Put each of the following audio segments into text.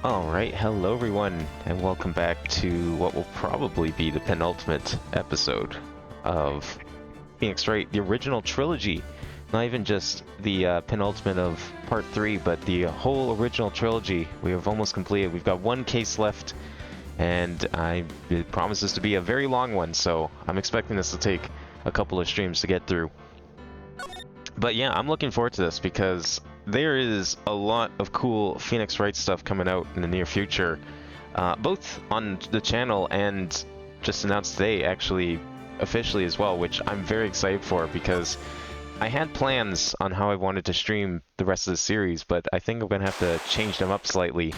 Alright, hello everyone, and welcome back to what will probably be the penultimate episode of Phoenix Wright, the original trilogy. Not even just the penultimate of part 3, but the whole original trilogy. We have almost completed. We've got one case left, and it promises to be a very long one, so I'm expecting this to take a couple of streams to get through. But yeah, I'm looking forward to this because there is a lot of cool Phoenix Wright stuff coming out in the near future, both on the channel and just announced today, actually, officially as well, which I'm very excited for because I had plans on how I wanted to stream the rest of the series, but I think I'm going to have to change them up slightly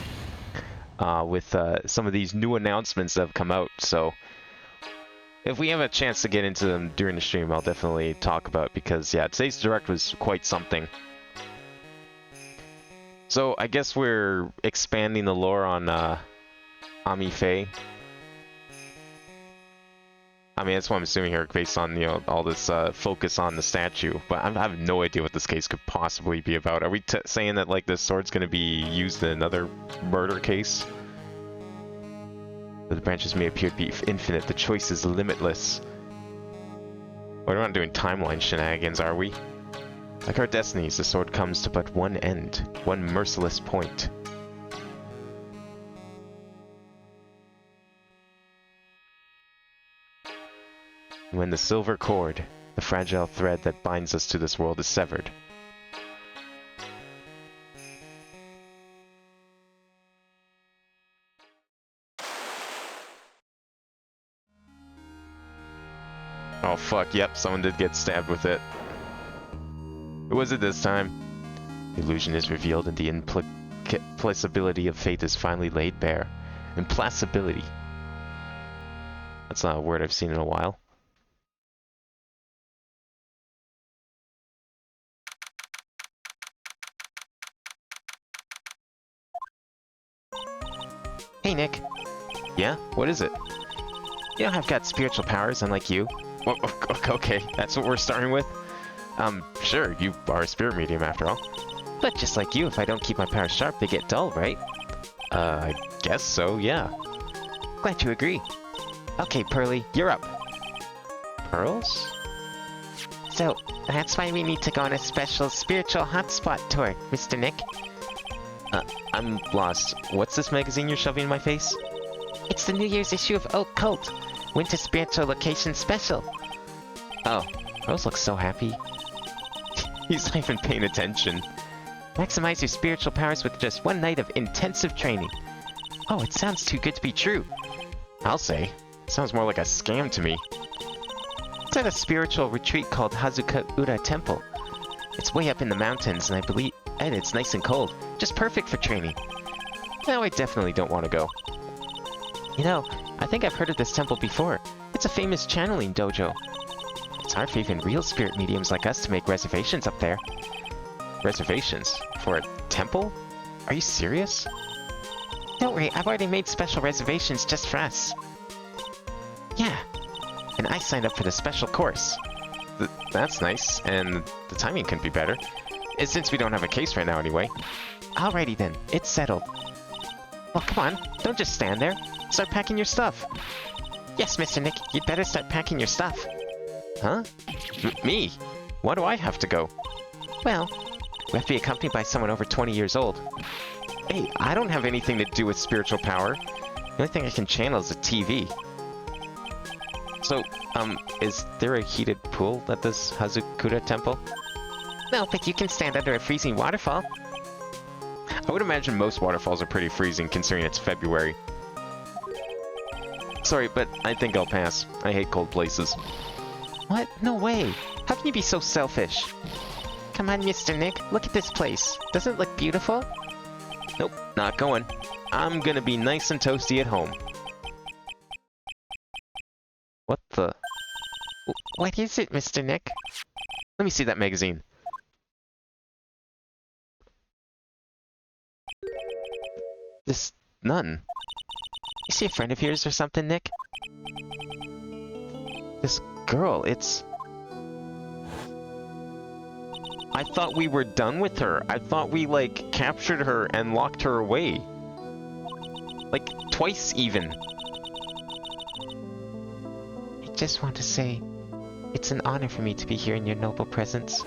with some of these new announcements that have come out, so if we have a chance to get into them during the stream, I'll definitely talk about it because, yeah, today's direct was quite something. So, I guess we're expanding the lore on Ami Faye. I mean, that's what I'm assuming here based on, you know, all this focus on the statue. But I have no idea what this case could possibly be about. Are we saying that, like, this sword's going to be used in another murder case? The branches may appear to be infinite, the choice is limitless. We're not doing timeline shenanigans, are we? Like our destinies, the sword comes to but one end, one merciless point. When the silver cord, the fragile thread that binds us to this world, is severed, oh fuck, yep, someone did get stabbed with it. Who was it this time? The illusion is revealed and the implacability of fate is finally laid bare. Implacability. That's not a word I've seen in a while. Hey Nick. Yeah? What is it? You know I've got spiritual powers unlike you. Well, okay, that's what we're starting with? Sure, you are a spirit medium after all. But just like you, if I don't keep my powers sharp, they get dull, right? I guess so, yeah. Glad you agree. Okay, Pearly, you're up. Pearls? So, that's why we need to go on a special spiritual hotspot tour, Mr. Nick. I'm lost. What's this magazine you're shoving in my face? It's the New Year's issue of Oak Cult. Winter Spiritual Location Special. Oh, Pearls looks so happy. He's not even paying attention. Maximize your spiritual powers with just one night of intensive training. Oh, it sounds too good to be true. I'll say. Sounds more like a scam to me. It's at a spiritual retreat called Hazuka-Ura Temple. It's way up in the mountains, and and it's nice and cold. Just perfect for training. No, I definitely don't want to go. You know, I think I've heard of this temple before. It's a famous channeling dojo. It's hard for even real spirit mediums like us to make reservations up there. Reservations? For a temple? Are you serious? Don't worry, I've already made special reservations just for us. Yeah, and I signed up for the special course. That's nice, and the timing couldn't be better. Since we don't have a case right now anyway. Alrighty then, it's settled. Well, come on, don't just stand there. Start packing your stuff. Yes, Mr. Nick, you'd better start packing your stuff. Huh? Me? Why do I have to go? Well, we have to be accompanied by someone over 20 years old. Hey, I don't have anything to do with spiritual power. The only thing I can channel is a TV. So, is there a heated pool at this Hazukura temple? No, but you can stand under a freezing waterfall. I would imagine most waterfalls are pretty freezing considering it's February. Sorry, but I think I'll pass. I hate cold places. What? No way! How can you be so selfish? Come on, Mr. Nick, look at this place. Doesn't it look beautiful? Nope, not going. I'm gonna be nice and toasty at home. What the? What is it, Mr. Nick? Let me see that magazine. This nun. Is she a friend of yours or something, Nick? This girl, it's... I thought we were done with her. I thought we, like, captured her and locked her away. Like, twice even. I just want to say, it's an honor for me to be here in your noble presence.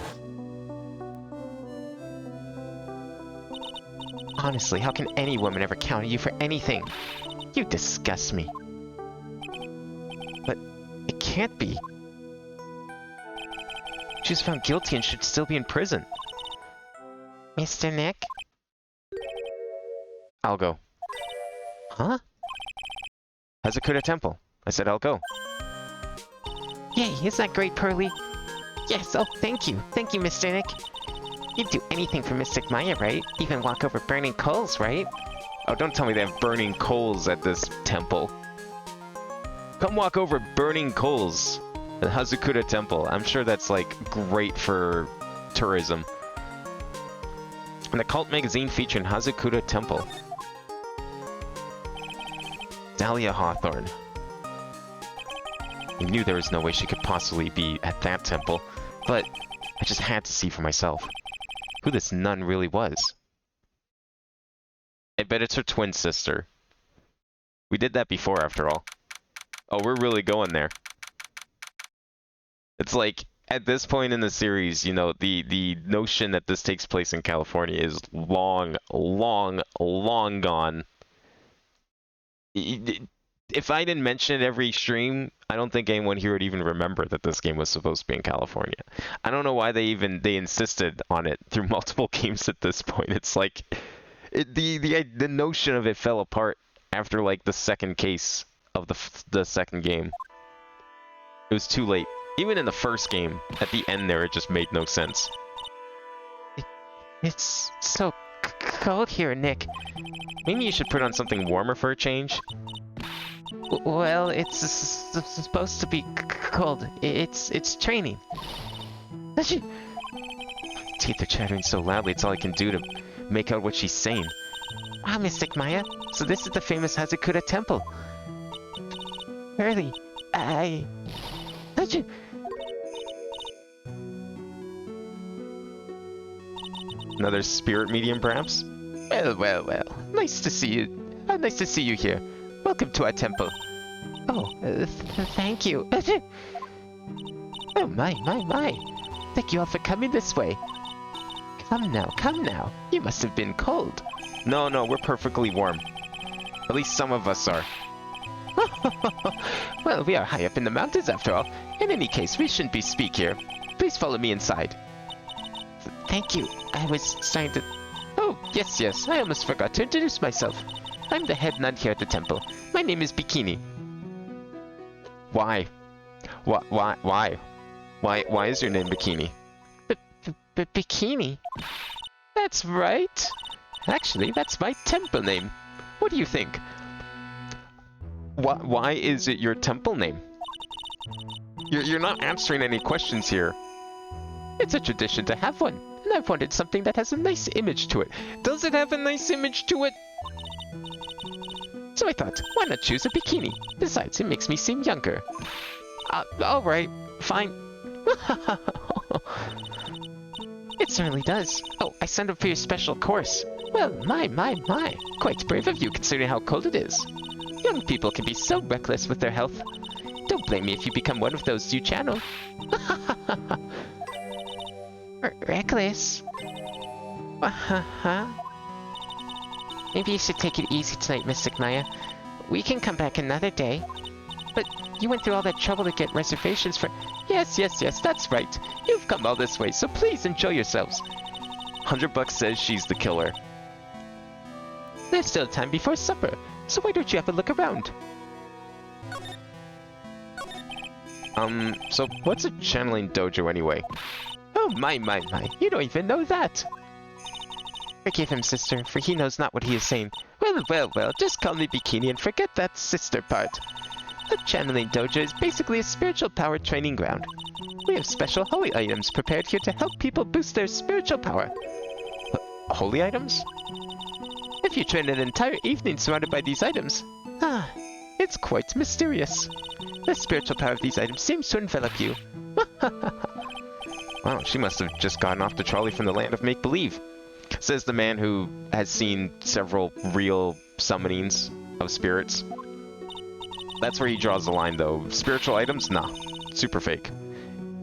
Honestly, how can any woman ever count on you for anything? You disgust me. But it can't be. She was found guilty and should still be in prison. Mr. Nick? I'll go. Huh? Hazakura Temple. I said I'll go. Yay, isn't that great, Pearly? Yes, oh, thank you. Thank you, Mr. Nick. You'd do anything for Mystic Maya, right? Even walk over burning coals, right? Oh, don't tell me they have burning coals at this temple. Come walk over burning coals at Hazakura Temple. I'm sure that's, like, great for tourism. And the cult magazine featuring Hazakura Temple. Dahlia Hawthorne. I knew there was no way she could possibly be at that temple, but I just had to see for myself who this nun really was. I bet it's her twin sister. We did that before, after all. Oh, we're really going there. It's like, at this point in the series, you know, the notion that this takes place in California is long, long, long gone. If I didn't mention it every stream, I don't think anyone here would even remember that this game was supposed to be in California. I don't know why they insisted on it through multiple games at this point. It's like the notion of it fell apart after like the second case of the second game. It was too late. Even in the first game, at the end there, it just made no sense. It's so cold here, Nick. Maybe you should put on something warmer for a change. Well, it's supposed to be cold. It's training. Teeth are chattering so loudly, it's all I can do to make out what she's saying. Wow, Mystic Maya. So this is the famous Hazakura Temple. Early, Another spirit medium, perhaps? Well. Nice to see you. Nice to see you here. Welcome to our temple. Oh, thank you. Oh, my. Thank you all for coming this way. Come now. You must have been cold. No, we're perfectly warm. At least some of us are. Well, we are high up in the mountains after all. In any case, we shouldn't be speak here. Please follow me inside. Thank you. I was starting to... Oh, yes. I almost forgot to introduce myself. I'm the head nun here at the temple. My name is Bikini. Why? Why is your name Bikini? Bikini? That's right. Actually, that's my temple name. What do you think? Why is it your temple name? You're not answering any questions here. It's a tradition to have one, and I've wanted something that has a nice image to it. Does it have a nice image to it? So I thought, why not choose a bikini? Besides, it makes me seem younger. Alright, fine. It certainly does. Oh, I signed up for your special course. Well, my. Quite brave of you, considering how cold it is. Young people can be so reckless with their health. Don't blame me if you become one of those you channel. Reckless? Maybe you should take it easy tonight, Mystic Maya. We can come back another day. But you went through all that trouble to get reservations for... Yes, that's right. You've come all this way, so please enjoy yourselves. $100 says she's the killer. There's still time before supper, so why don't you have a look around? So what's a channeling dojo anyway? Oh, my. You don't even know that. Forgive him, sister, for he knows not what he is saying. Well, just call me Bikini and forget that sister part. A channeling dojo is basically a spiritual power training ground. We have special holy items prepared here to help people boost their spiritual power. Holy items? If you train an entire evening surrounded by these items, it's quite mysterious. The spiritual power of these items seems to envelop you. Wow, she must have just gotten off the trolley from the land of make-believe. Says the man who has seen several real summonings of spirits. That's where he draws the line, though. Spiritual items? Nah. Super fake.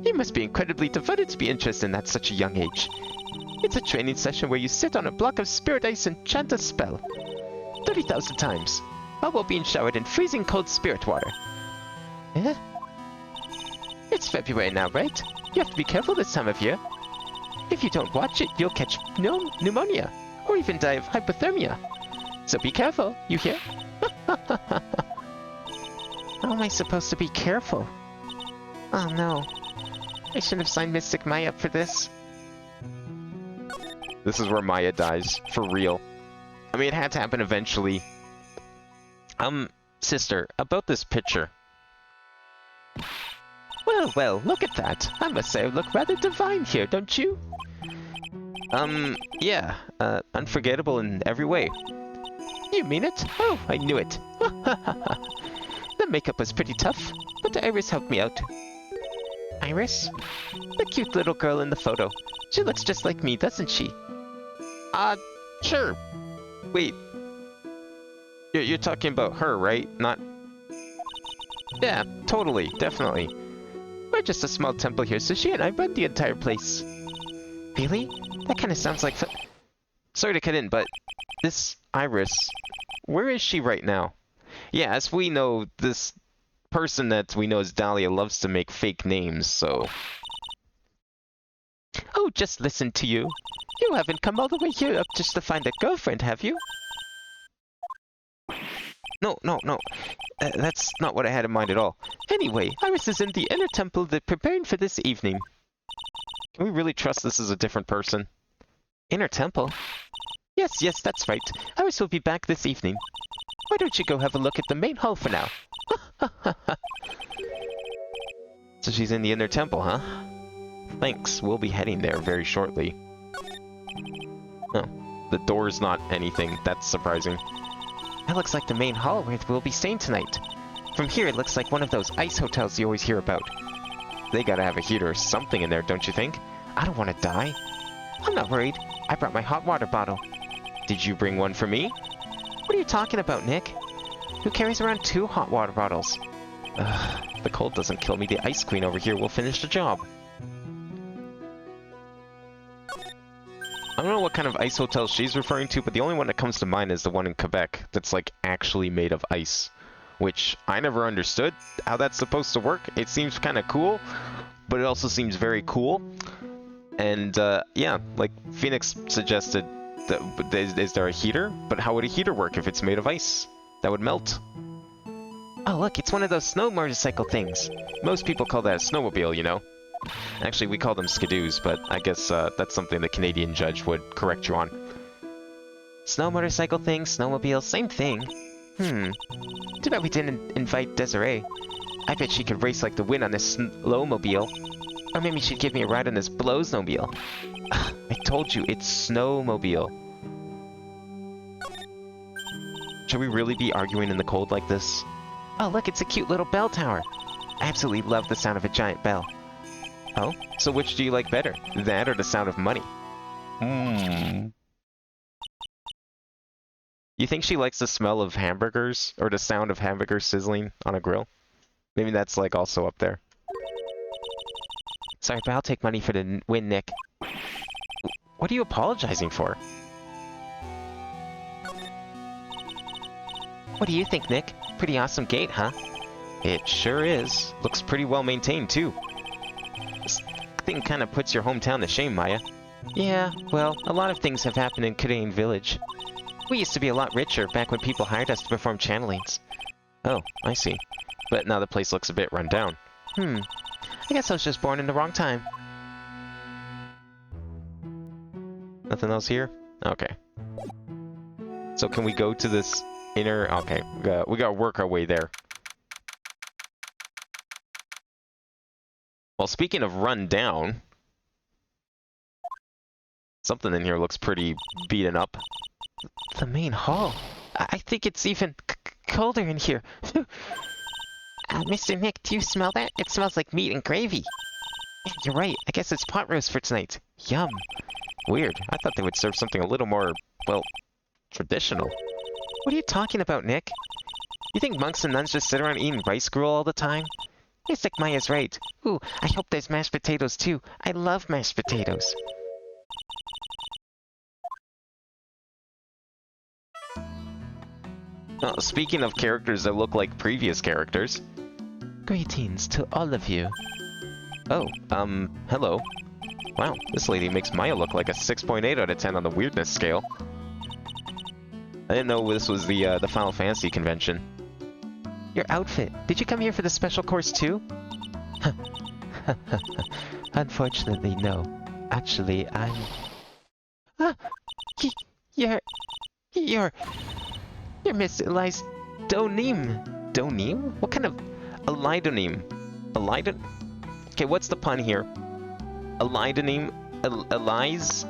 You must be incredibly devoted to be interested in that at such a young age. It's a training session where you sit on a block of spirit ice and chant a spell. 30,000 times, all while being showered in freezing cold spirit water. Eh? It's February now, right? You have to be careful this time of year. If you don't watch it, you'll catch pneumonia, or even die of hypothermia. So be careful, you hear? How am I supposed to be careful? Oh no. I shouldn't have signed Mystic Maya up for this. This is where Maya dies. For real. I mean, it had to happen eventually. Sister, about this picture. Well, look at that. I must say I look rather divine here, don't you? Yeah. Unforgettable in every way. You mean it? Oh, I knew it. The makeup was pretty tough, but Iris helped me out. Iris? The cute little girl in the photo. She looks just like me, doesn't she? Sure. Wait. You're talking about her, right? Not... Yeah, totally. Definitely. We're just a small temple here, so she and I run the entire place. Really? That kind of sounds like... Sorry to cut in, but this Iris, where is she right now? Yeah, as we know, this person that we know as Dahlia loves to make fake names, so... Oh, just listen to you. You haven't come all the way here up just to find a girlfriend, have you? No. That's not what I had in mind at all. Anyway, Iris is in the inner temple preparing for this evening. Can we really trust this is a different person? Inner temple? Yes, that's right. Iris will be back this evening. Why don't you go have a look at the main hall for now? So she's in the inner temple, huh? Thanks, we'll be heading there very shortly. Oh, the door's not anything. That's surprising. That looks like the main hall where we'll be staying tonight. From here, it looks like one of those ice hotels you always hear about. They gotta have a heater or something in there, don't you think? I don't want to die. I'm not worried. I brought my hot water bottle. Did you bring one for me? What are you talking about, Nick? Who carries around 2 hot water bottles? The cold doesn't kill me. The ice queen over here will finish the job. I don't know what kind of ice hotel she's referring to, but the only one that comes to mind is the one in Quebec that's like actually made of ice. Which I never understood how that's supposed to work. It seems kind of cool, but it also seems very cool. And yeah, like Phoenix suggested, that is there a heater? But how would a heater work if it's made of ice? That would melt. Oh look, it's one of those snow motorcycle things. Most people call that a snowmobile, you know. Actually, we call them skidoos, but I guess that's something the Canadian judge would correct you on. Snow motorcycle thing, snowmobile, same thing. Too bad we didn't invite Desiree. I bet she could race like the wind on this snowmobile. Or maybe she'd give me a ride on this blowsmobile. I told you, it's snowmobile. Should we really be arguing in the cold like this? Oh look, it's a cute little bell tower. I absolutely love the sound of a giant bell. Oh? So which do you like better? That or the sound of money? You think she likes the smell of hamburgers? Or the sound of hamburgers sizzling on a grill? Maybe that's like also up there. Sorry, but I'll take money for the win, Nick. What are you apologizing for? What do you think, Nick? Pretty awesome gate, huh? It sure is. Looks pretty well maintained, too. This thing kind of puts your hometown to shame, Maya. Yeah, well, a lot of things have happened in Canadian Village. We used to be a lot richer back when people hired us to perform channelings. Oh, I see. But now the place looks a bit run down. I guess I was just born in the wrong time. Nothing else here? Okay. So can we go to this inner... Okay, we gotta work our way there. Well, speaking of run down... Something in here looks pretty beaten up. The main hall? I think it's even colder in here. Mr. Nick, do you smell that? It smells like meat and gravy. Yeah, you're right. I guess it's pot roast for tonight. Yum. Weird. I thought they would serve something a little more, well, traditional. What are you talking about, Nick? You think monks and nuns just sit around eating rice gruel all the time? Yes, like Maya's right. Ooh, I hope there's mashed potatoes too. I love mashed potatoes. Speaking of characters that look like previous characters. Greetings to all of you. Oh, hello. Wow, this lady makes Maya look like a 6.8 out of 10 on the weirdness scale. I didn't know this was the Final Fantasy convention. Your outfit. Did you come here for the special course too? Unfortunately, no. Actually, I'm... Ah! You're Miss Elias Donim. Donim? What kind of... Elidonim? Okay, what's the pun here? Elidonim? Elias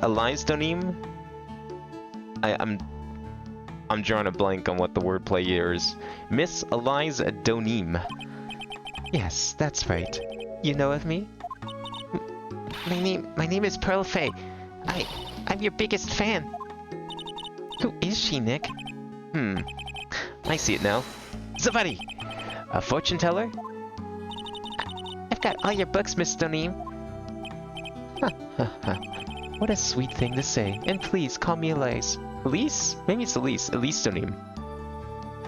Donim? I'm drawing a blank on what the wordplay here is. Miss Eliza Donim. Yes, that's right. You know of me? My name is Pearl Fay. I'm your biggest fan. Who is she, Nick? I see it now. Zavadi! A fortune teller? I've got all your books, Miss Donim. What a sweet thing to say. And please, call me Elise. Elise? Maybe it's Elise. Elise Donim.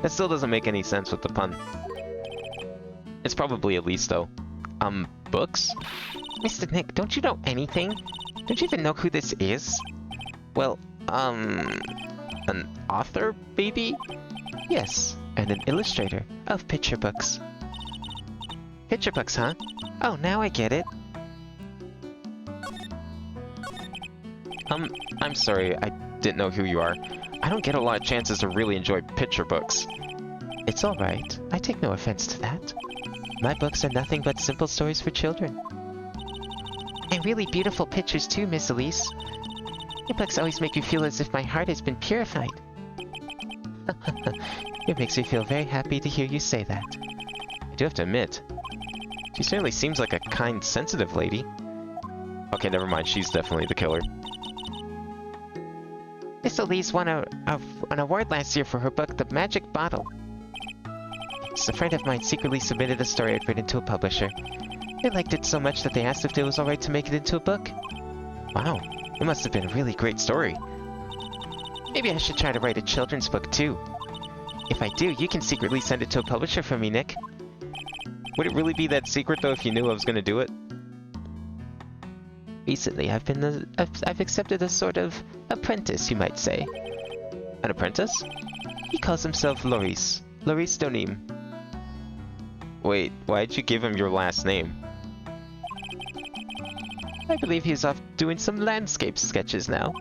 That still doesn't make any sense with the pun. It's probably Elise, though. Books? Mr. Nick, don't you know anything? Don't you even know who this is? Well, an author, maybe? Yes, and an illustrator of picture books. Picture books, huh? Oh, now I get it. I'm sorry, I didn't know who you are. I don't get a lot of chances to really enjoy picture books. It's alright. I take no offense to that. My books are nothing but simple stories for children. And really beautiful pictures too, Miss Elise. Your books always make me feel as if my heart has been purified. It makes me feel very happy to hear you say that. I do have to admit, she certainly seems like a kind, sensitive lady. Okay, never mind, she's definitely the killer. Miss Elise won an award last year for her book, The Magic Bottle. Yes, a friend of mine secretly submitted a story I'd written to a publisher. They liked it so much that they asked if it was alright to make it into a book. Wow, it must have been a really great story. Maybe I should try to write a children's book too. If I do, you can secretly send it to a publisher for me, Nick. Would it really be that secret though if you knew I was gonna do it? Recently, I've accepted a sort of apprentice, you might say. An apprentice? He calls himself Loris Donim. Wait, why'd you give him your last name? I believe he's off doing some landscape sketches now.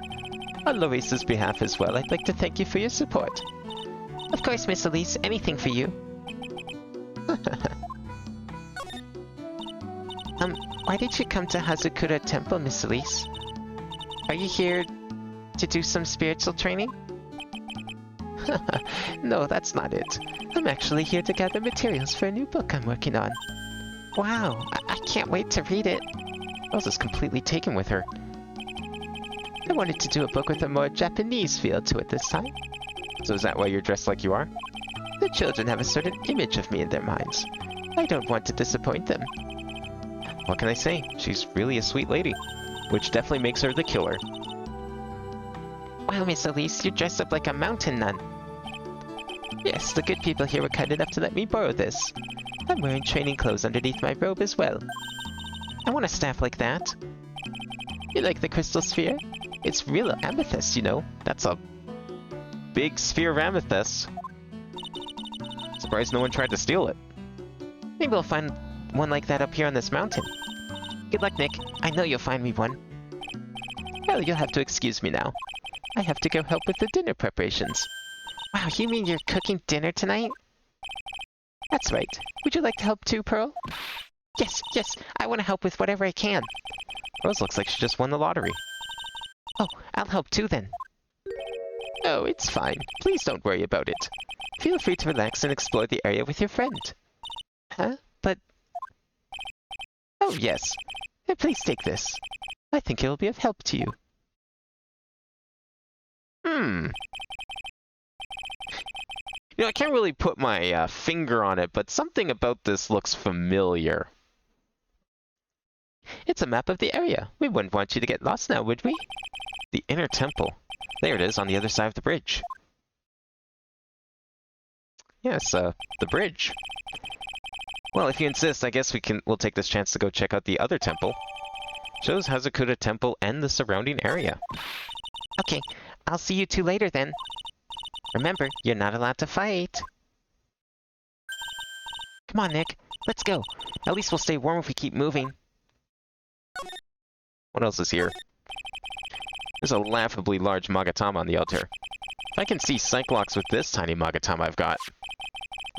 On Loris's behalf as well, I'd like to thank you for your support. Of course, Miss Elise, anything for you. Why did you come to Hazakura Temple, Miss Elise? Are you here to do some spiritual training? No, that's not it. I'm actually here to gather materials for a new book I'm working on. Wow, I can't wait to read it. Rose is completely taken with her. I wanted to do a book with a more Japanese feel to it this time. So is that why you're dressed like you are? The children have a certain image of me in their minds. I don't want to disappoint them. What can I say? She's really a sweet lady. Which definitely makes her the killer. Wow, Miss Elise, you're dressed up like a mountain nun. Yes, the good people here were kind enough to let me borrow this. I'm wearing training clothes underneath my robe as well. I want a staff like that. You like the crystal sphere? It's real amethyst, you know. That's a big sphere of amethyst. Surprised no one tried to steal it. Maybe we'll find one like that up here on this mountain. Good luck, Nick. I know you'll find me one. Well, you'll have to excuse me now. I have to go help with the dinner preparations. Wow, you mean you're cooking dinner tonight? That's right. Would you like to help too, Pearl? Yes, I want to help with whatever I can. Rose looks like she just won the lottery. Oh, I'll help too then. Oh, it's fine. Please don't worry about it. Feel free to relax and explore the area with your friend. Huh? But... Oh, yes. Please take this. I think it will be of help to you. You know, I can't really put my finger on it, but something about this looks familiar. It's a map of the area. We wouldn't want you to get lost now, would we? The inner temple. There it is, on the other side of the bridge. Yes, the bridge. Well, if you insist, I guess we'll take this chance to go check out the other temple. Shows Hazakura Temple and the surrounding area. Okay, I'll see you two later then. Remember, you're not allowed to fight. Come on, Nick. Let's go. At least we'll stay warm if we keep moving. What else is here? There's a laughably large Magatama on the altar. If I can see Cyclops with this tiny Magatama I've got,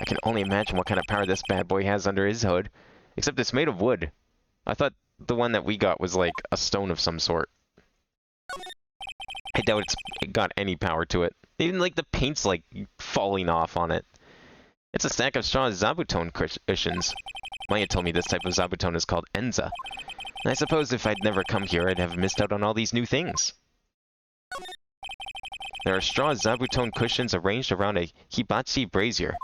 I can only imagine what kind of power this bad boy has under his hood. Except it's made of wood. I thought the one that we got was like a stone of some sort. I doubt it got any power to it. Even like the paint's like falling off on it. It's a stack of straw Zabuton cushions. Maya told me this type of Zabuton is called Enza. And I suppose if I'd never come here, I'd have missed out on all these new things. There are straw Zabuton cushions arranged around a hibachi brazier.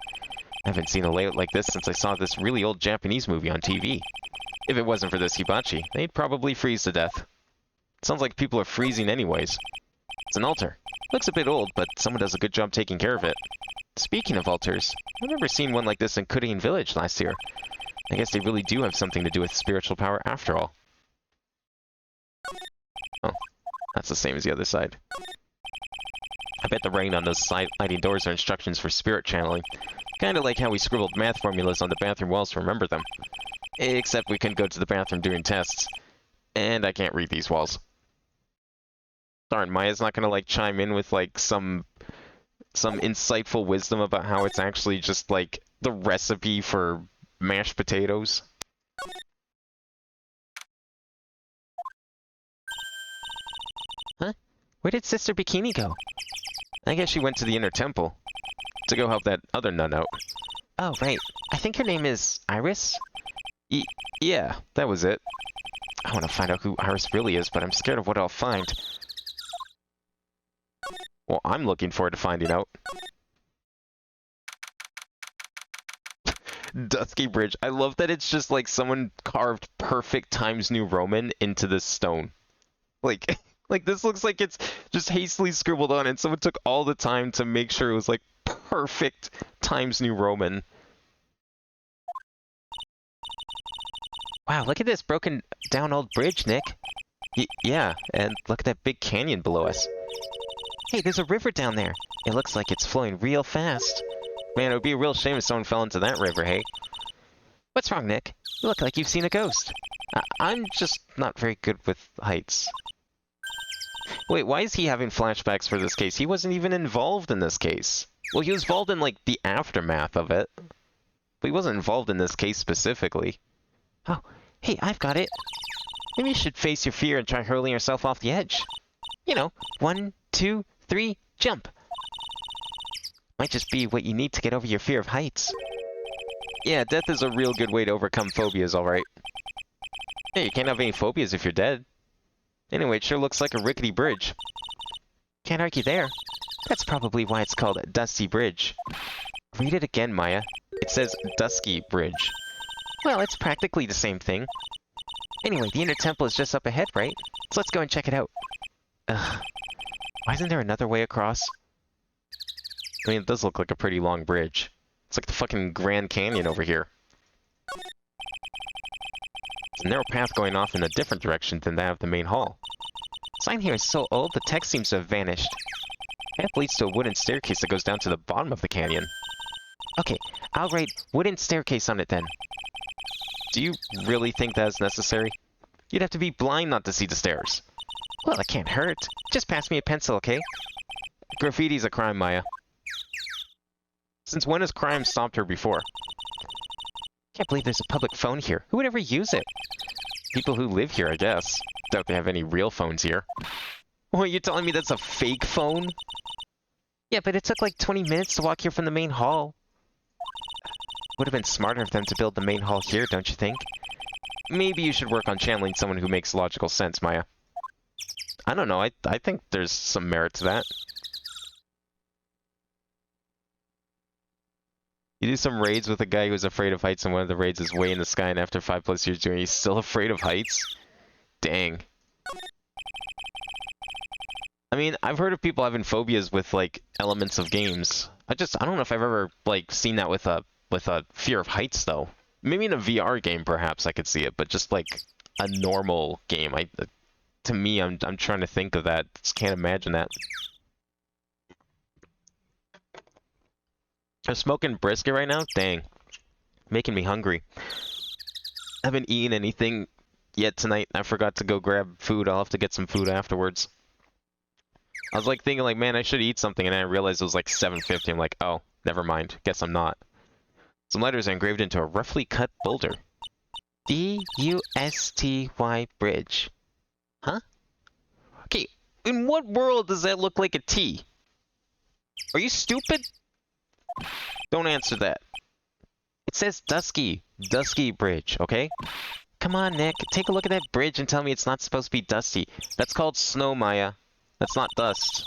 I haven't seen a layout like this since I saw this really old Japanese movie on TV. If it wasn't for this hibachi, they'd probably freeze to death. It sounds like people are freezing anyways. It's an altar. Looks a bit old, but someone does a good job taking care of it. Speaking of altars, I remember seeing one like this in Kuriin Village last year. I guess they really do have something to do with spiritual power after all. Oh, that's the same as the other side. I bet the writing on those sliding doors are instructions for spirit channeling. Kinda like how we scribbled math formulas on the bathroom walls to remember them. Except we couldn't go to the bathroom during tests. And I can't read these walls. Darn, Maya's not gonna like chime in with like some insightful wisdom about how it's actually just like the recipe for mashed potatoes. Huh? Where did Sister Bikini go? I guess she went to the inner temple to go help that other nun out. Oh, right. I think her name is Iris? Yeah, that was it. I want to find out who Iris really is, but I'm scared of what I'll find. Well, I'm looking forward to finding out. Dusky Bridge. I love that it's just like someone carved perfect Times New Roman into this stone. Like, like this looks like it's just hastily scribbled on and someone took all the time to make sure it was like perfect Times New Roman. Wow, look at this broken down old bridge, Nick. Yeah, and look at that big canyon below us. Hey, there's a river down there. It looks like it's flowing real fast. Man, it would be a real shame if someone fell into that river, hey? What's wrong, Nick? You look like you've seen a ghost. I'm just not very good with heights. Wait, why is he having flashbacks for this case? He wasn't even involved in this case. Well, he was involved in, like, the aftermath of it. But he wasn't involved in this case specifically. Oh, hey, I've got it. Maybe you should face your fear and try hurling yourself off the edge. You know, 1, 2, 3, jump. Might just be what you need to get over your fear of heights. Yeah, death is a real good way to overcome phobias, alright. Yeah, you can't have any phobias if you're dead. Anyway, it sure looks like a rickety bridge. Can't argue there. That's probably why it's called Dusty Bridge. Read it again, Maya. It says Dusky Bridge. Well, it's practically the same thing. Anyway, the inner temple is just up ahead, right? So let's go and check it out. Ugh. Why isn't there another way across? I mean, it does look like a pretty long bridge. It's like the fucking Grand Canyon over here. It's a narrow path going off in a different direction than that of the main hall. The sign here is so old, the text seems to have vanished. Path leads to a wooden staircase that goes down to the bottom of the canyon. Okay, I'll write wooden staircase on it then. Do you really think that is necessary? You'd have to be blind not to see the stairs. Well, it can't hurt. Just pass me a pencil, okay? Graffiti's a crime, Maya. Since when has crime stopped her before? Can't believe there's a public phone here. Who would ever use it? People who live here, I guess. Doubt they have any real phones here. What, you're telling me that's a fake phone? Yeah, but it took like 20 minutes to walk here from the main hall. Would have been smarter of them to build the main hall here, don't you think? Maybe you should work on channeling someone who makes logical sense, Maya. I don't know, I think there's some merit to that. You do some raids with a guy who's afraid of heights, and one of the raids is way in the sky, and after 5+ years doing it, he's still afraid of heights? Dang. I mean, I've heard of people having phobias with, like, elements of games. I don't know if I've ever, like, seen that with a fear of heights, though. Maybe in a VR game, perhaps, I could see it, but just, like, a normal game, to me, I'm trying to think of that. Just can't imagine that. I'm smoking brisket right now? Dang. Making me hungry. I haven't eaten anything yet tonight. I forgot to go grab food. I'll have to get some food afterwards. I was like thinking like, man, I should eat something, and then I realized it was like 7:50. I'm like, oh, never mind. Guess I'm not. Some letters are engraved into a roughly cut boulder. D-U-S-T-Y bridge. Huh? Okay, in what world does that look like a T? Are you stupid? Don't answer that. It says Dusky. Dusky Bridge, okay? Come on, Nick. Take a look at that bridge and tell me it's not supposed to be dusty. That's called snow, Maya. That's not dust.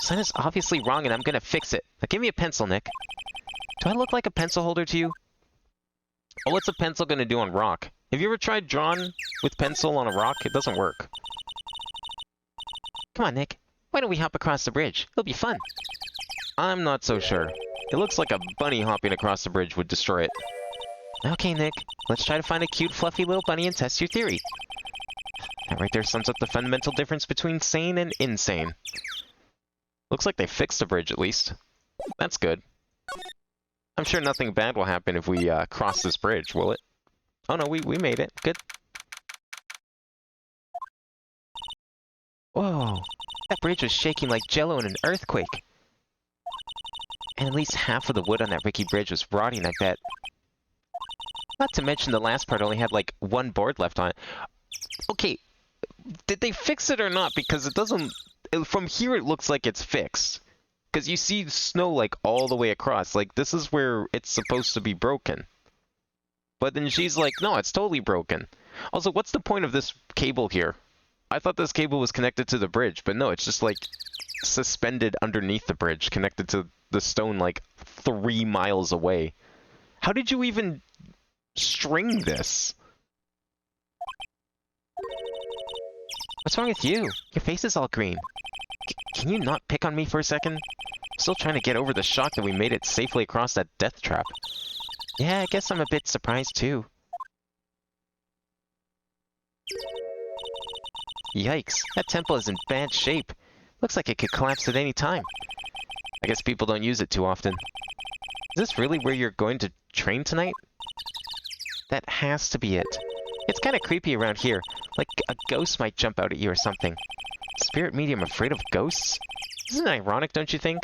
Sign is obviously wrong and I'm gonna fix it. Now give me a pencil, Nick. Do I look like a pencil holder to you? Oh, what's a pencil gonna do on rock? Have you ever tried drawing with pencil on a rock? It doesn't work. Come on, Nick. Why don't we hop across the bridge? It'll be fun. I'm not so sure. It looks like a bunny hopping across the bridge would destroy it. Okay, Nick. Let's try to find a cute, fluffy little bunny and test your theory. That right there sums up the fundamental difference between sane and insane. Looks like they fixed the bridge, at least. That's good. I'm sure nothing bad will happen if we cross this bridge, will it? Oh no, we made it. Good. Whoa. That bridge was shaking like jello in an earthquake. And at least half of the wood on that rickety bridge was rotting, I bet. Not to mention the last part only had like one board left on it. Okay, did they fix it or not? Because it doesn't... From here it looks like it's fixed. Because you see snow like all the way across. Like this is where it's supposed to be broken. But then she's like, no, it's totally broken. Also, what's the point of this cable here? I thought this cable was connected to the bridge, but no, it's just like suspended underneath the bridge, connected to the stone like 3 miles away. How did you even string this? What's wrong with you? Your face is all green. Can you not pick on me for a second? I'm still trying to get over the shock that we made it safely across that death trap. Yeah, I guess I'm a bit surprised too. Yikes, that temple is in bad shape. Looks like it could collapse at any time. I guess people don't use it too often. Is this really where you're going to train tonight? That has to be it. It's kind of creepy around here, like a ghost might jump out at you or something. Spirit medium afraid of ghosts? Isn't it ironic, don't you think?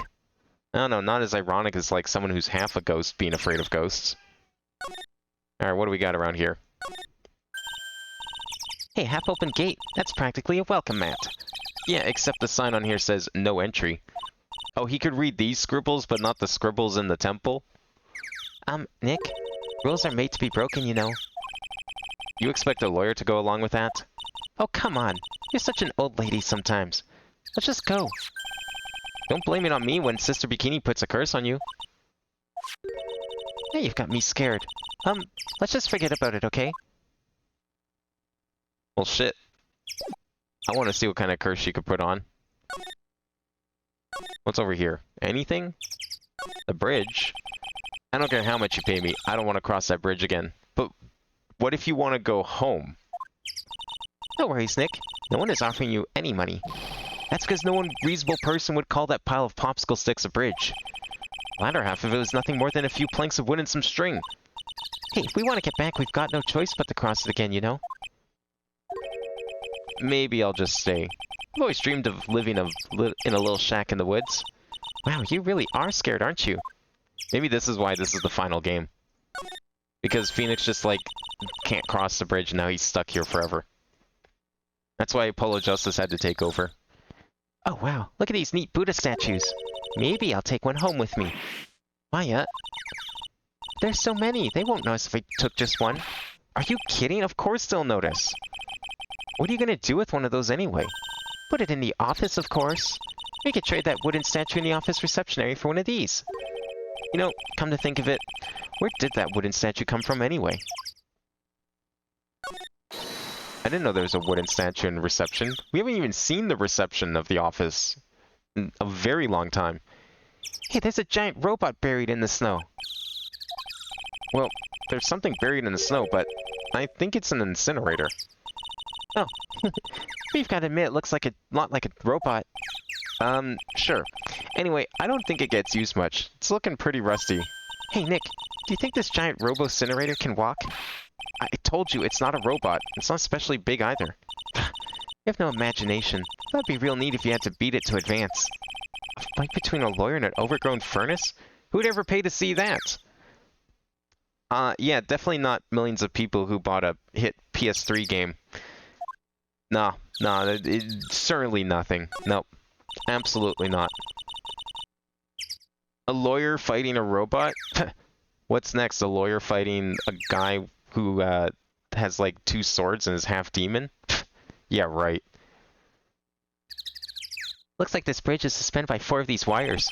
I don't know, not as ironic as like someone who's half a ghost being afraid of ghosts. Alright, what do we got around here? Hey, half-open gate. That's practically a welcome mat. Yeah, except the sign on here says no entry. Oh, he could read these scribbles, but not the scribbles in the temple? Nick? Rules are made to be broken, you know. You expect a lawyer to go along with that? Oh, come on. You're such an old lady sometimes. Let's just go. Don't blame it on me when Sister Bikini puts a curse on you. Hey, you've got me scared. Let's just forget about it, okay? Well, shit. I want to see what kind of curse she could put on. What's over here? Anything? The bridge? I don't care how much you pay me. I don't want to cross that bridge again. But what if you want to go home? No worries, Nick. No one is offering you any money. That's because no one reasonable person would call that pile of popsicle sticks a bridge. The latter half of it was nothing more than a few planks of wood and some string. Hey, if we want to get back, we've got no choice but to cross it again, you know? Maybe I'll just stay. I've always dreamed of living in a little shack in the woods. Wow, you really are scared, aren't you? Maybe this is why this is the final game. Because Phoenix just, like, can't cross the bridge and now he's stuck here forever. That's why Apollo Justice had to take over. Oh, wow. Look at these neat Buddha statues. Maybe I'll take one home with me. Maya? There's so many. They won't notice if I took just one. Are you kidding? Of course they'll notice. What are you gonna do with one of those anyway? Put it in the office, of course. We could trade that wooden statue in the office reception area for one of these. You know, come to think of it, where did that wooden statue come from anyway? I didn't know there was a wooden statue in reception. We haven't even seen the reception of the office in a very long time. Hey, there's a giant robot buried in the snow. Well, there's something buried in the snow, but I think it's an incinerator. Oh, we've got to admit, it looks like a lot like a robot. Sure. Anyway, I don't think it gets used much. It's looking pretty rusty. Hey, Nick, do you think this giant robo-incinerator can walk? I told you, it's not a robot. It's not especially big either. You have no imagination. That'd be real neat if you had to beat it to advance. A fight between a lawyer and an overgrown furnace? Who'd ever pay to see that? Yeah, definitely not millions of people who bought a hit PS3 game. Nah, certainly nothing. Nope. Absolutely not. A lawyer fighting a robot? What's next? A lawyer fighting a guy who has like 2 swords and is half demon? Yeah, right. Looks like this bridge is suspended by 4 of these wires.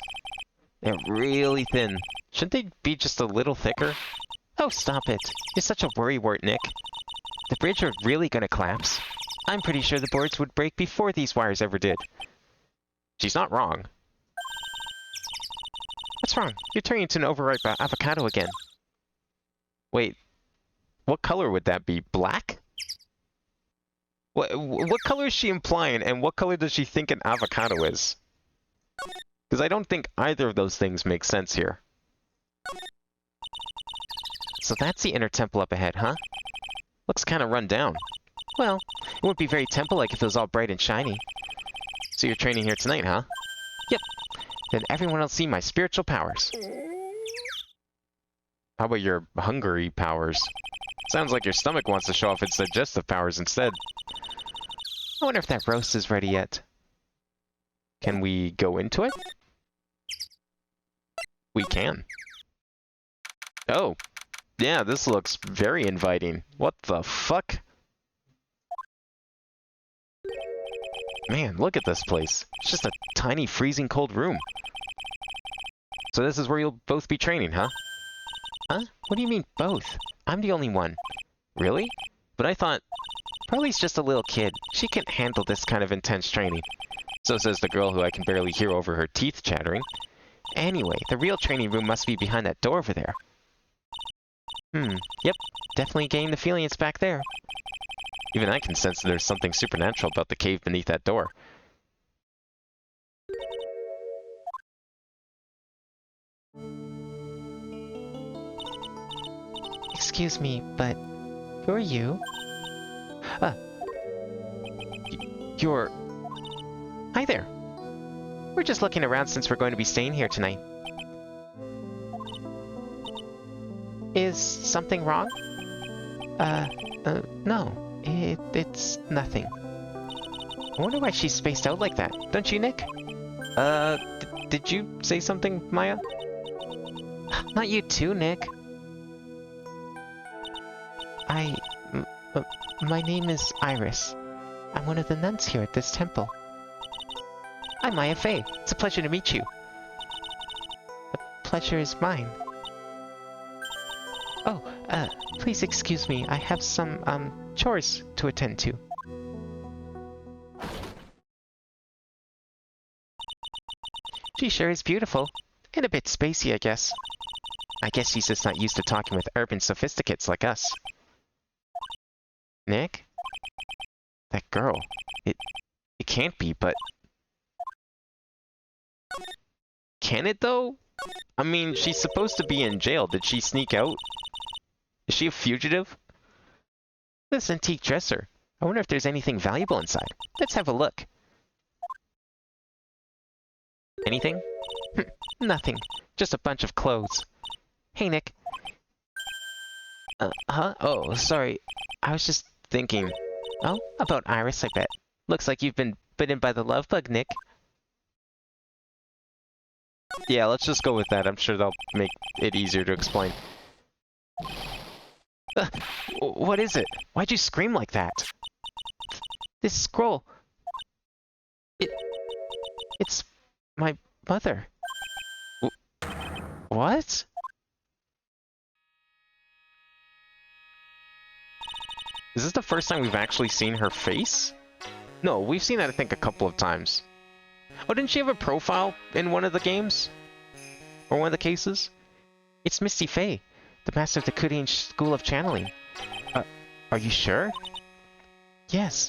They're really thin. Shouldn't they be just a little thicker? Oh, stop it. You're such a worrywart, Nick. The bridge are really gonna collapse. I'm pretty sure the boards would break before these wires ever did. She's not wrong. What's wrong? You're turning into an overripe avocado again. Wait, what color would that be? Black? What color is she implying, and what color does she think an avocado is? Because I don't think either of those things make sense here. So that's the inner temple up ahead, huh? Looks kind of run down. Well, it wouldn't be very temple-like if it was all bright and shiny. So you're training here tonight, huh? Yep. Then everyone will see my spiritual powers. How about your hungry powers? Sounds like your stomach wants to show off its digestive powers instead. I wonder if that roast is ready yet. Can we go into it? We can. Oh. Yeah, this looks very inviting. What the fuck? Man, look at this place. It's just a tiny freezing cold room. So this is where you'll both be training, huh? Huh? What do you mean both? I'm the only one. Really? But I thought... Pearlie's just a little kid. She can't handle this kind of intense training. So says the girl who I can barely hear over her teeth chattering. Anyway, the real training room must be behind that door over there. Yep. Definitely getting the feeling it's back there. Even I can sense that there's something supernatural about the cave beneath that door. Excuse me, but who are you? You're... Hi there. We're just looking around since we're going to be staying here tonight. Is something wrong? No. It's nothing. I wonder why she's spaced out like that. Don't you, Nick? Did you say something, Maya? Not you too, Nick. My name is Iris. I'm one of the nuns here at this temple. I'm Maya Fey. It's a pleasure to meet you. The pleasure is mine. Oh, please excuse me. I have some, chores to attend to. She sure is beautiful. And a bit spacey, I guess. I guess she's just not used to talking with urban sophisticates like us. Nick? That girl. It can't be, but... Can it, though? I mean, she's supposed to be in jail. Did she sneak out? Is she a fugitive? This antique dresser. I wonder if there's anything valuable inside. Let's have a look. Anything? Nothing. Just a bunch of clothes. Hey, Nick. Huh? Oh, sorry. I was just thinking. Oh, about Iris, I bet. Looks like you've been bitten by the love bug, Nick. Yeah, let's just go with that. I'm sure they'll make it easier to explain. What is it? Why'd you scream like that? This scroll. It's my mother. What? Is this the first time we've actually seen her face? No, we've seen that I think a couple of times. Oh, didn't she have a profile in one of the games? Or one of the cases? It's Misty Fey, the master of the Kudian School of Channeling. Are you sure? Yes.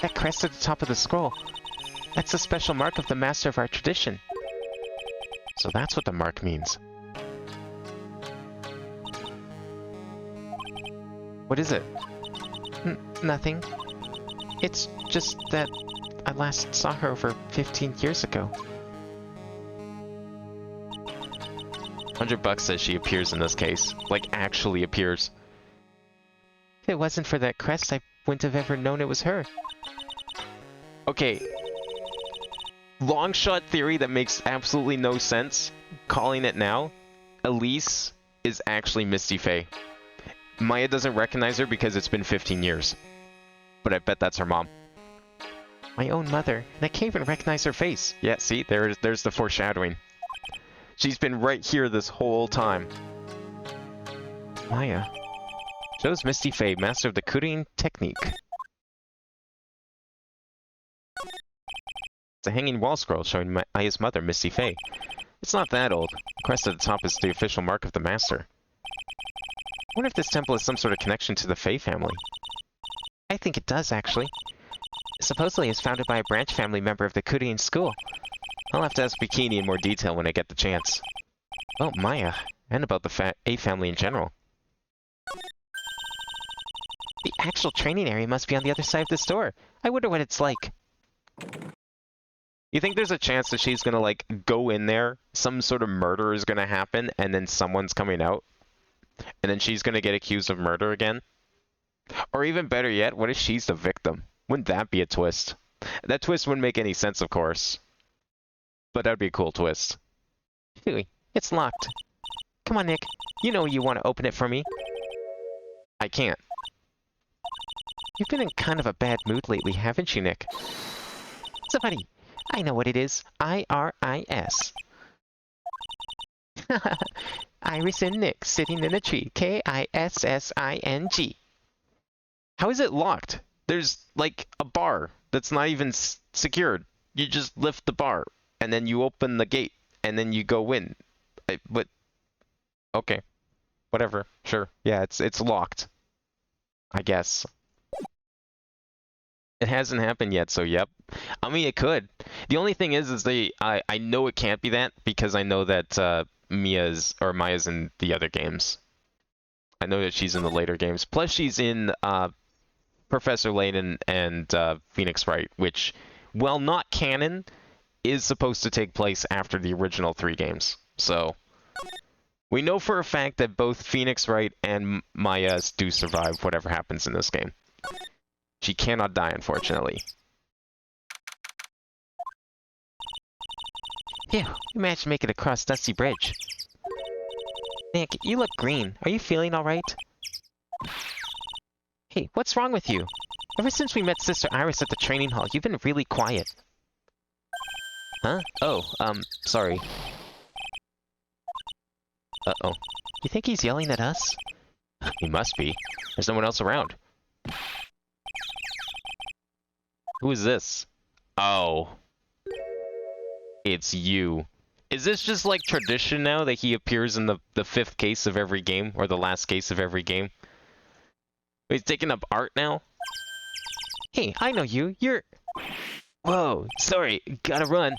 That crest at the top of the scroll. That's a special mark of the master of our tradition. So that's what the mark means. What is it? Nothing. It's just that I last saw her over 15 years ago. $100 says she appears in this case. Like, actually appears. If it wasn't for that crest, I wouldn't have ever known it was her. Okay. Long shot theory that makes absolutely no sense. Calling it now. Elise is actually Misty Fey. Maya doesn't recognize her because it's been 15 years. But I bet that's her mom. My own mother, and I can't even recognize her face. Yeah, see? There's the foreshadowing. She's been right here this whole time. Maya. Shows Misty Fey, master of the Kudian technique. It's a hanging wall scroll showing Maya's mother, Misty Fey. It's not that old. The crest at the top is the official mark of the master. I wonder if this temple has some sort of connection to the Fey family. I think it does, actually. Supposedly it's founded by a branch family member of the Kudian school. I'll have to ask Bikini in more detail when I get the chance. Oh, Maya. And about the A family in general. The actual training area must be on the other side of this door. I wonder what it's like. You think there's a chance that she's gonna, like, go in there, some sort of murder is gonna happen, and then someone's coming out? And then she's gonna get accused of murder again? Or even better yet, what if she's the victim? Wouldn't that be a twist? That twist wouldn't make any sense, of course. But that'd be a cool twist. Phew, it's locked. Come on, Nick. You know you want to open it for me. I can't. You've been in kind of a bad mood lately, haven't you, Nick? Somebody, I know what it is. I-R-I-S. Iris and Nick sitting in a tree. K-I-S-S-I-N-G. How is it locked? There's, like, a bar that's not even secured. You just lift the bar, and then you open the gate, and then you go in. But okay. Whatever. Sure. Yeah, it's locked. I guess. It hasn't happened yet, so yep. I mean, it could. The only thing is I know it can't be that, because I know that Maya's in the other games. I know that she's in the later games. Plus, she's in Professor Layton and Phoenix Wright, which, while not canon, is supposed to take place after the original 3 games. So, we know for a fact that both Phoenix Wright and Maya do survive whatever happens in this game. She cannot die, unfortunately. Phew, imagine making it across Dusty Bridge. Nick, you look green. Are you feeling alright? Hey, what's wrong with you? Ever since we met Sister Iris at the training hall, you've been really quiet. Huh? Oh, sorry. Uh-oh. You think he's yelling at us? He must be. There's no one else around. Who is this? Oh. It's you. Is this just like tradition now that he appears in the 5th case of every game? Or the last case of every game? He's taking up art now? Hey, I know you. You're... Whoa, sorry. Gotta run.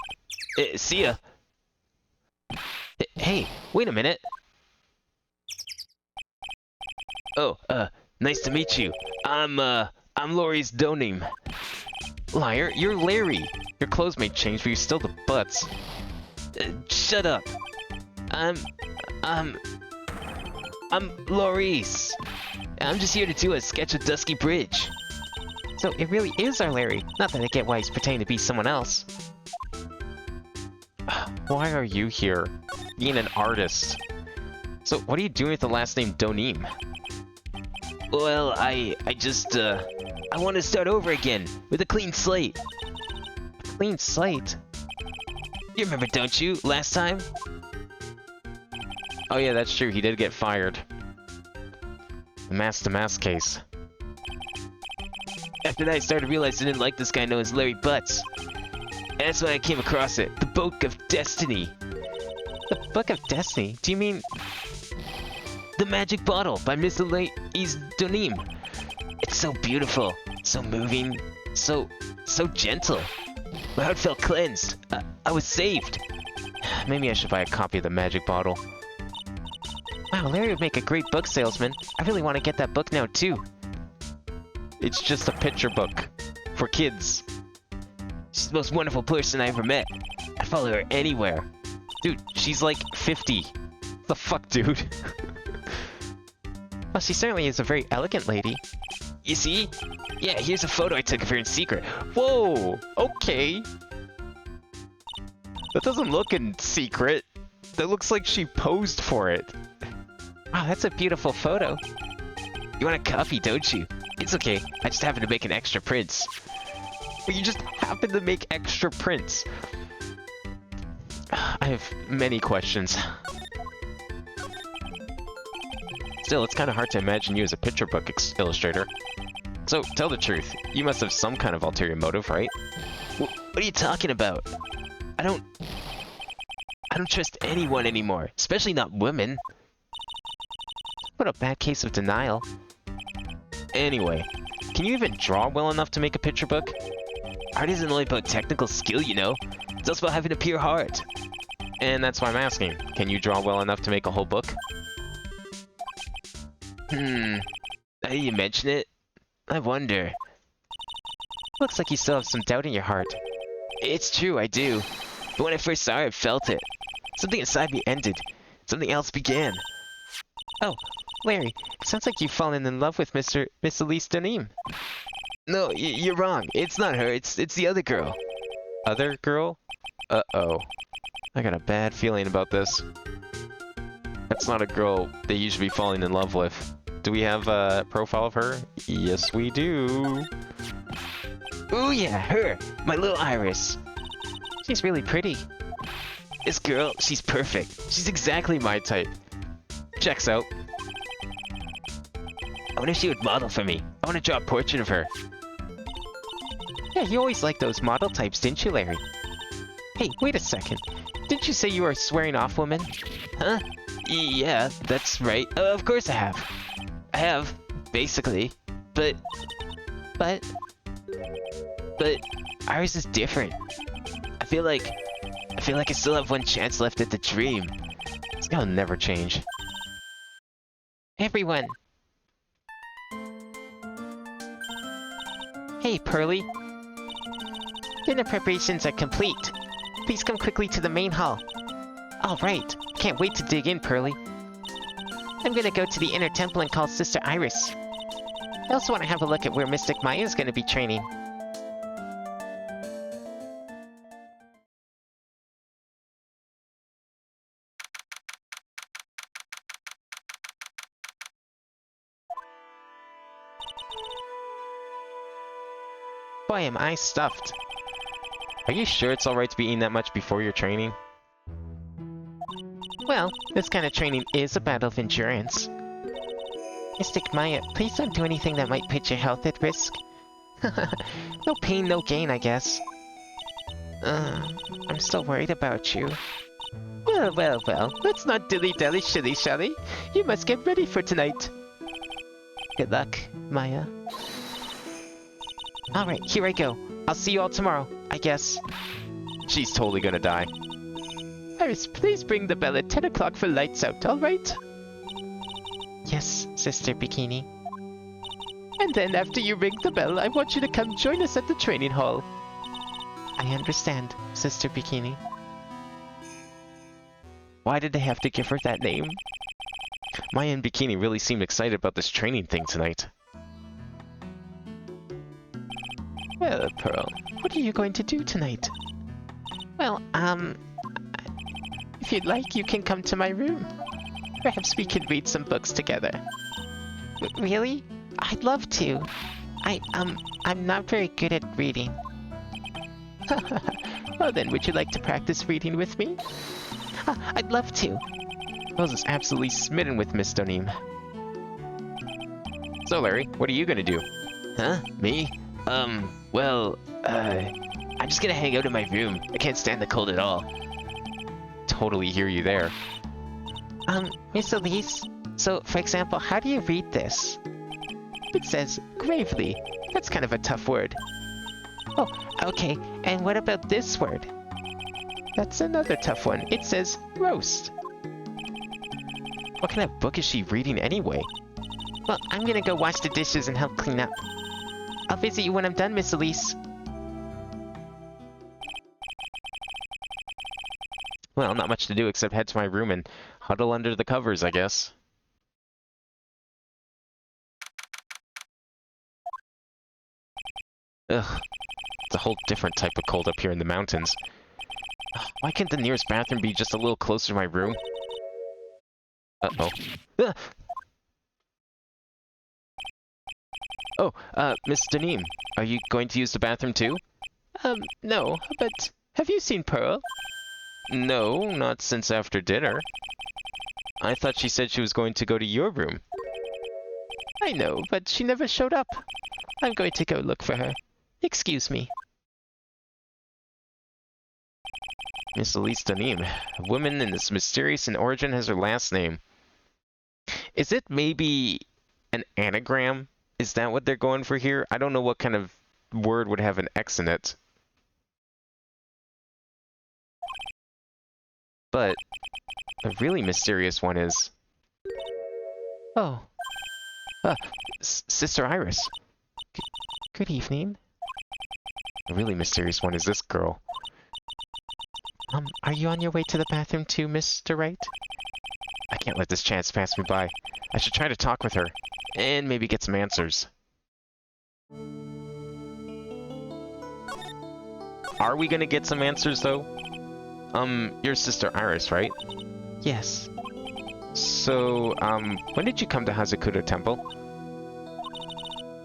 See ya. Hey, wait a minute. Oh, nice to meet you. I'm Laurie's donim. Liar, you're Larry. Your clothes may change, but you're still the butts. Shut up. I'm Laurice. I'm just here to do a sketch of Dusky Bridge. So it really is our Larry. Not that I get why he's pretending to be someone else. Why are you here? Being an artist. So what are you doing with the last name Donim? Well, I want to start over again with a clean slate. A clean slate? You remember, don't you, last time? Oh yeah, that's true. He did get fired. The mask-to-mask case. After that, I started to realize I didn't like this guy known as Larry Butts. And that's when I came across it. The Book of Destiny. The Book of Destiny? Do you mean... The Magic Bottle by Miscellaneous Donim. It's so beautiful, so moving, so gentle. My heart felt cleansed. I was saved. Maybe I should buy a copy of the Magic Bottle. Wow, Larry would make a great book salesman. I really want to get that book now, too. It's just a picture book. For kids. She's the most wonderful person I ever met. I'd follow her anywhere. Dude, she's like 50. The fuck, dude? Well, she certainly is a very elegant lady. You see? Yeah, here's a photo I took of her in secret. Whoa! Okay. That doesn't look in secret. That looks like she posed for it. Wow, that's a beautiful photo. You want a copy, don't you? It's okay. I just happened to make an extra prints. But you just happen to make extra prints. I have many questions. Still, it's kind of hard to imagine you as a picture book illustrator. So, tell the truth. You must have some kind of ulterior motive, right? What are you talking about? I don't trust anyone anymore, especially not women. What a bad case of denial. Anyway, can you even draw well enough to make a picture book? Art isn't only about technical skill, you know. It's also about having a pure heart. And that's why I'm asking. Can you draw well enough to make a whole book? Now that you mention it, I wonder. Looks like you still have some doubt in your heart. It's true, I do. But when I first saw her, I felt it. Something inside me ended. Something else began. Oh, Larry, it sounds like you've fallen in love with Miss Elise Donim. No, you're wrong. It's not her. It's the other girl. Other girl? Uh-oh. I got a bad feeling about this. That's not a girl they usually be falling in love with. Do we have a profile of her? Yes, we do. Ooh yeah, her! My little Iris. She's really pretty. This girl, she's perfect. She's exactly my type. Checks out. I wonder if she would model for me. I want to draw a portrait of her. Yeah, you always liked those model types, didn't you, Larry? Hey, wait a second. Didn't you say you were a swearing-off woman? Huh? Yeah, that's right. Of course I have. I have, basically. But Iris is different. I feel like I still have one chance left at the dream. It's gonna never change. Everyone! Hey, Pearly. Dinner preparations are complete. Please come quickly to the main hall. All right. Can't wait to dig in, Pearly. I'm gonna go to the inner temple and call Sister Iris. I also want to have a look at where Mystic Maya is gonna be training. Boy, am I stuffed. Are you sure it's alright to be eating that much before your training? Well, this kind of training is a battle of endurance. Mystic Maya, please don't do anything that might put your health at risk. No pain, no gain, I guess. I'm still worried about you. Well, let's not dilly-dally shilly-shally. You must get ready for tonight. Good luck, Maya. Alright, here I go. I'll see you all tomorrow, I guess. She's totally gonna die. Iris, please bring the bell at 10 o'clock for lights out, alright? Yes, Sister Bikini. And then after you ring the bell, I want you to come join us at the training hall. I understand, Sister Bikini. Why did they have to give her that name? Maya and Bikini really seemed excited about this training thing tonight. Well, Pearl, what are you going to do tonight? Well, if you'd like, you can come to my room. Perhaps we can read some books together. Really? I'd love to. I'm not very good at reading. Well then, would you like to practice reading with me? I'd love to. Rose is absolutely smitten with Miss Donim. So, Larry, what are you gonna do? Huh? Me? Well, I'm just gonna hang out in my room. I can't stand the cold at all. Totally hear you there. Miss Elise, so, for example, how do you read this? It says, gravely. That's kind of a tough word. Oh, okay, and what about this word? That's another tough one. It says, roast. What kind of book is she reading anyway? Well, I'm gonna go wash the dishes and help clean up. I'll visit you when I'm done, Miss Elise. Well, not much to do except head to my room and huddle under the covers, I guess. Ugh. It's a whole different type of cold up here in the mountains. Ugh, why can't the nearest bathroom be just a little closer to my room? Uh-oh. Ugh. Oh, Miss Danim, are you going to use the bathroom too? No, but have you seen Pearl? No, not since after dinner. I thought she said she was going to go to your room. I know, but she never showed up. I'm going to go look for her. Excuse me. Miss Elise Danim, a woman in this mysterious in origin has her last name. Is it maybe an anagram? Is that what they're going for here? I don't know what kind of word would have an X in it. But a really mysterious one is... Oh, Sister Iris. good evening. A really mysterious one is this girl. Are you on your way to the bathroom too, Mr. Wright? I can't let this chance pass me by. I should try to talk with her, and maybe get some answers. Are we gonna get some answers, though? Your sister Iris, right? Yes. So, when did you come to Hazakura Temple?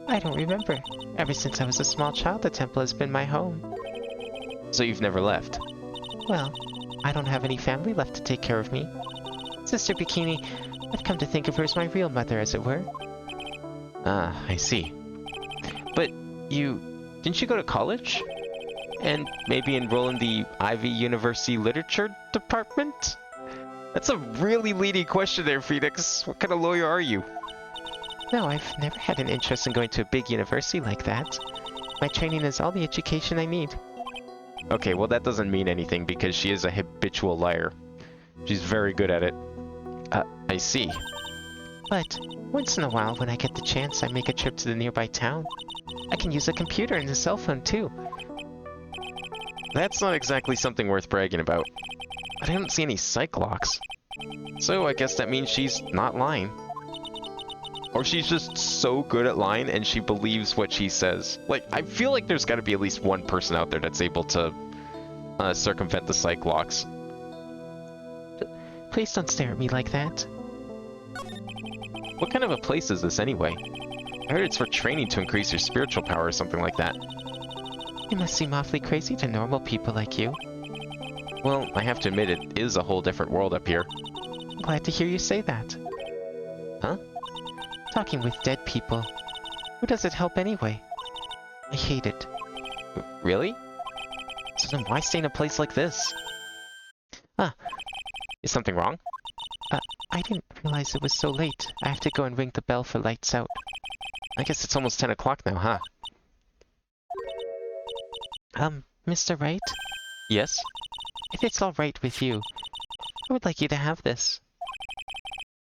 I don't remember. Ever since I was a small child, the temple has been my home. So you've never left? Well, I don't have any family left to take care of me. Sister Bikini, I've come to think of her as my real mother, as it were. Ah, I see. But didn't you go to college? And maybe enroll in the Ivy University Literature Department? That's a really leading question there, Phoenix. What kind of lawyer are you? No, I've never had an interest in going to a big university like that. My training is all the education I need. Okay, well that doesn't mean anything because she is a habitual liar. She's very good at it. I see. But once in a while, when I get the chance, I make a trip to the nearby town. I can use a computer and a cell phone too. That's not exactly something worth bragging about. But I don't see any psych locks. So I guess that means she's not lying. Or she's just so good at lying and she believes what she says. Like, I feel like there's got to be at least one person out there that's able to circumvent the psych locks. Please don't stare at me like that. What kind of a place is this anyway? I heard it's for training to increase your spiritual power or something like that. It must seem awfully crazy to normal people like you. Well, I have to admit it is a whole different world up here. I'm glad to hear you say that. Huh? Talking with dead people. Who does it help anyway? I hate it. Really? So then why stay in a place like this? Is something wrong? I didn't realize it was so late. I have to go and ring the bell for lights out. I guess it's almost 10 o'clock now, huh? Mr. Wright? Yes? If it's all right with you, I would like you to have this.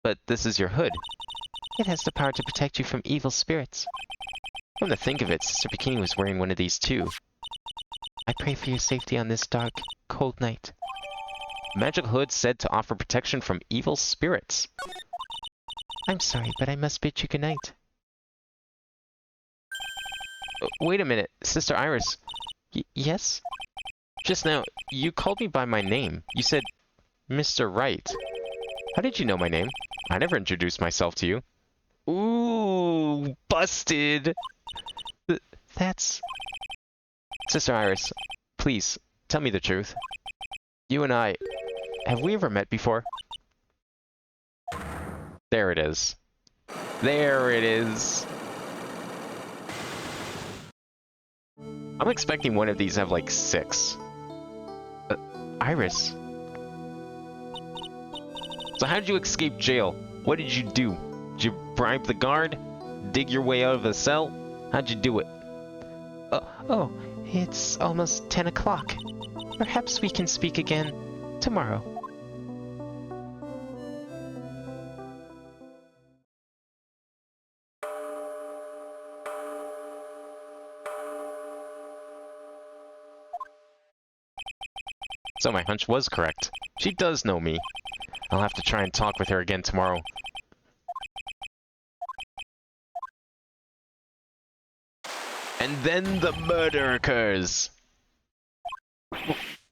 But this is your hood. It has the power to protect you from evil spirits. Come to think of it, Sister Bikini was wearing one of these too. I pray for your safety on this dark, cold night. Magical hood said to offer protection from evil spirits. I'm sorry, but I must bid you goodnight. Wait a minute, Sister Iris. Yes? Just now, you called me by my name. You said, Mr. Wright. How did you know my name? I never introduced myself to you. Ooh, busted! That's... Sister Iris, please, tell me the truth. You and I, have we ever met before? There it is. There it is. I'm expecting one of these to have like 6. Iris. So how did you escape jail? What did you do? Did you bribe the guard? Dig your way out of the cell? How'd you do it? Oh, it's almost 10 o'clock. Perhaps we can speak again tomorrow. So my hunch was correct. She does know me. I'll have to try and talk with her again tomorrow. And then the murder occurs!